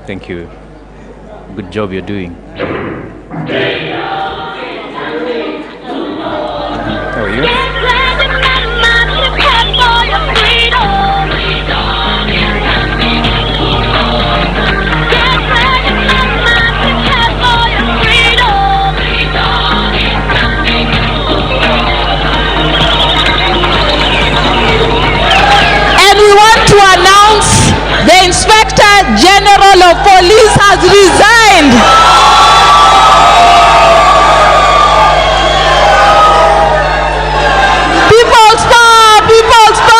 M: Thank you. Good job you're doing. How are you?
D: And we want to announce the Inspector General of Police has resigned. People's power, people's power.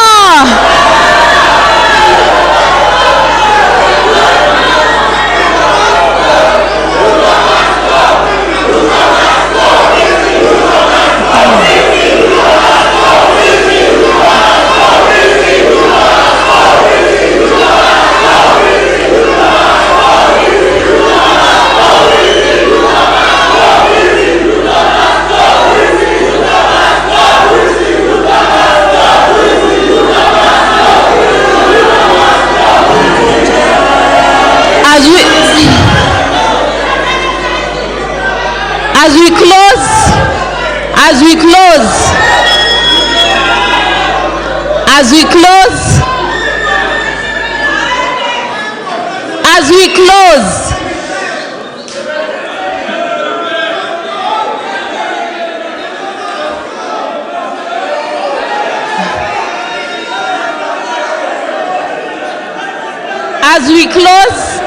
D: As we close, as we close, as we close, as we close, as we close,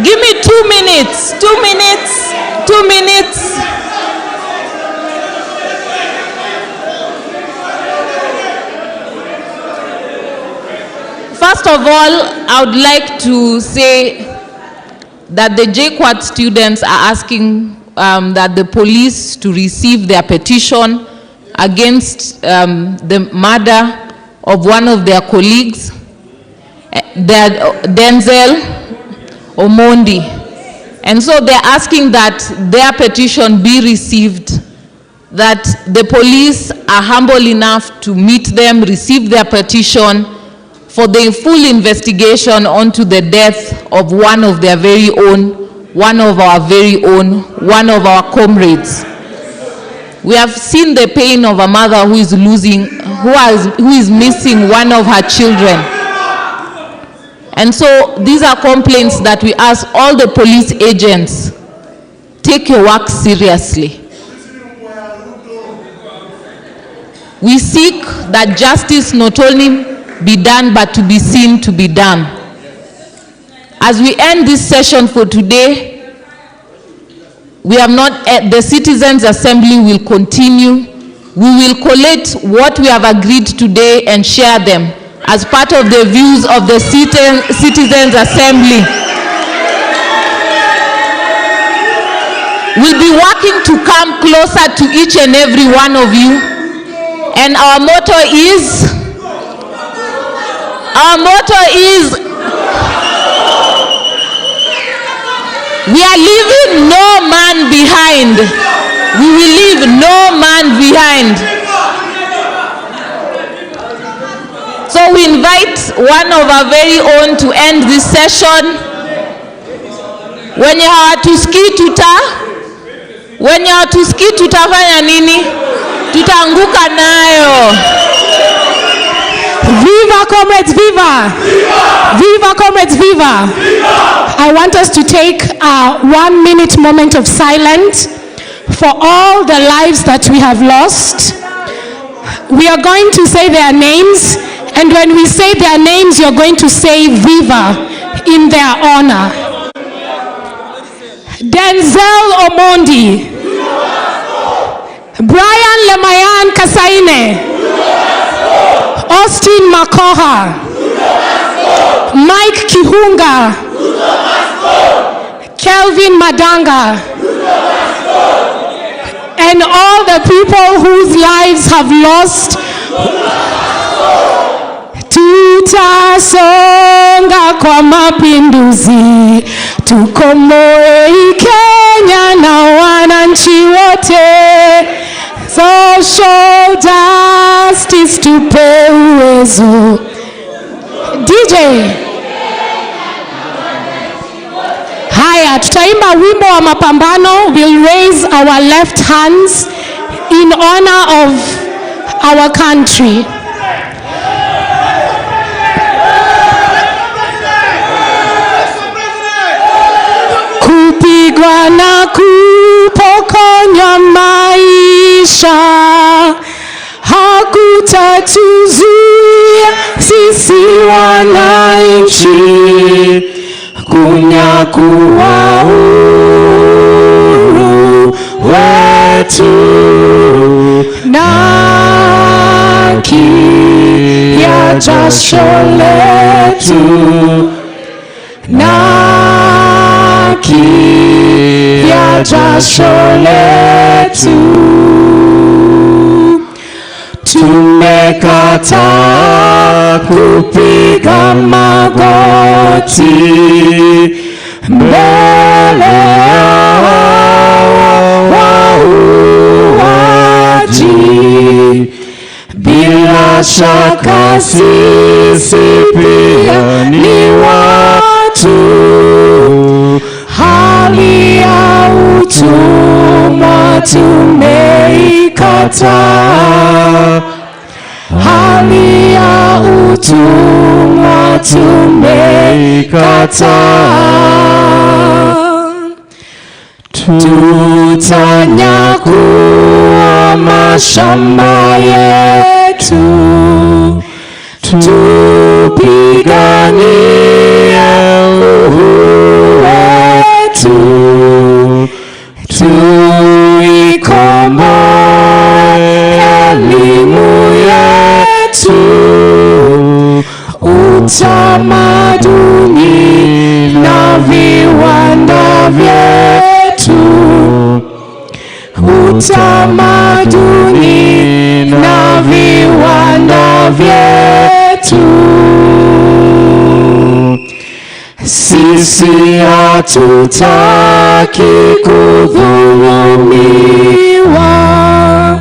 D: give me 2 minutes, 2 minutes, 2 minutes. First of all, I would like to say that the JQuat students are asking that the police to receive their petition against the murder of one of their colleagues, Denzel Omondi. And so they're asking that their petition be received, that the police are humble enough to meet them, receive their petition for the full investigation onto the death of one of their very own, one of our very own, one of our comrades. We have seen the pain of a mother who is losing, who is missing one of her children. And so these are complaints that we ask all the police agents, take your work seriously. We seek that justice not only be done, but to be seen to be done. As we end this session for today, we have not, the Citizens Assembly will continue. We will collate what we have agreed today and share them as part of the views of the Citizens Assembly. We'll be working to come closer to each and every one of you. And our motto is, we are leaving no man behind. We will leave no man behind. So we invite one of our very own to end this session. Wenye hawatusikii tutafanya nini? Tutaanguka nayo.
P: Viva comrades, viva! Viva comrades, viva! I want us to take a 1 minute moment of silence for all the lives that we have lost. We are going to say their names, and when we say their names, you're going to say Viva in their honor. Denzel Omondi, Brian Lemayan Kasaine, Austin Makoha, Mike Kihunga, Kelvin Madanga, and all the people whose lives have lost. Tutasonga kwa mapinduzi, tukomboe Kenya na wananchi wote. Social justice tupe uwezo. DJ. Haya, tutaimba wimbo wa mapambano. We'll raise our left hands in honor of our country. Kupigwa na kupokonywa maisha hakutatuzuia sisi wananchi kunyakua uhuru wetu na ya jasho letu na ya jasho letu. Tumekataa kupiga magoti mbele ya wauaji. Bila shaka sisi pia ni watu. Hali ya utumwa tumeikataa. Hali ya utumwa tumeikataa. Tutanyakua mashamba yetu, tupiganie uhuru wetu, tuikomboe elimu yetu, utamaduni na viwanda vyetu, utamaduni na viwanda vyetu. Sisi hatutaki kudhulumiwa,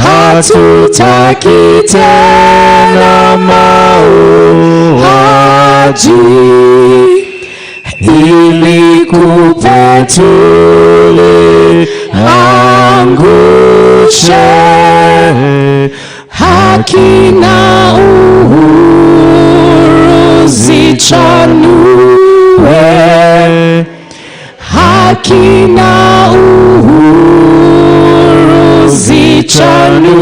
P: hatutaki tena mauaji, ili kupe tuliangushe haki na uhuru zichanue, haki na uhuru zichanue,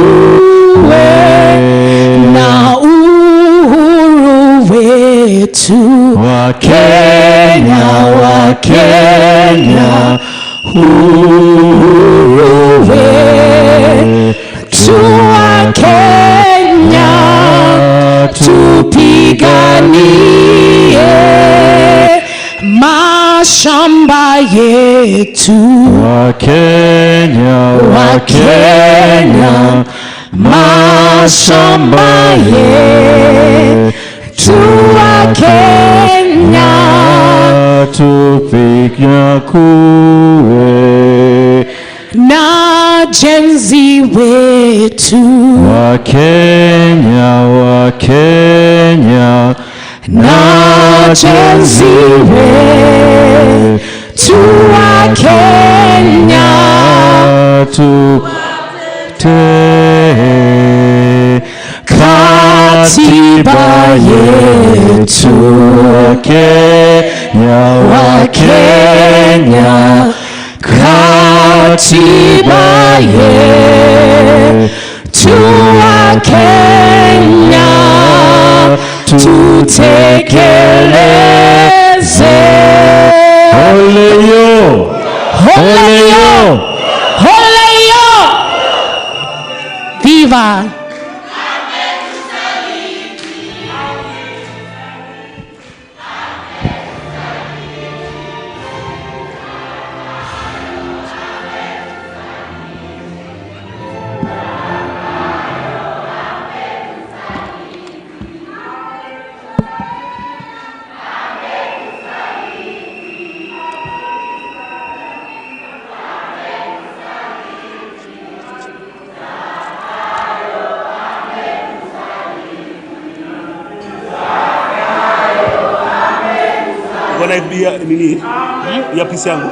P: na uhuru wetu wa Kenya, wa Kenya, uhuru wetu wa Kenya, tupiganie mashamba yetu. Wa Kenya, wa Kenya, mashamba yetu wa Kenya, tupinyakue na GenZ wetu. Wa Kenya, wa Kenya, na GenZ wetu wa Kenya, katiba yetu. Wa Kenya, wa Kenya, katiba
J: Katiba tuwa Kenya tutekeleze. Oleyo, oleyo, oleyo.
P: Viva.
Q: Nini ya pisi yangu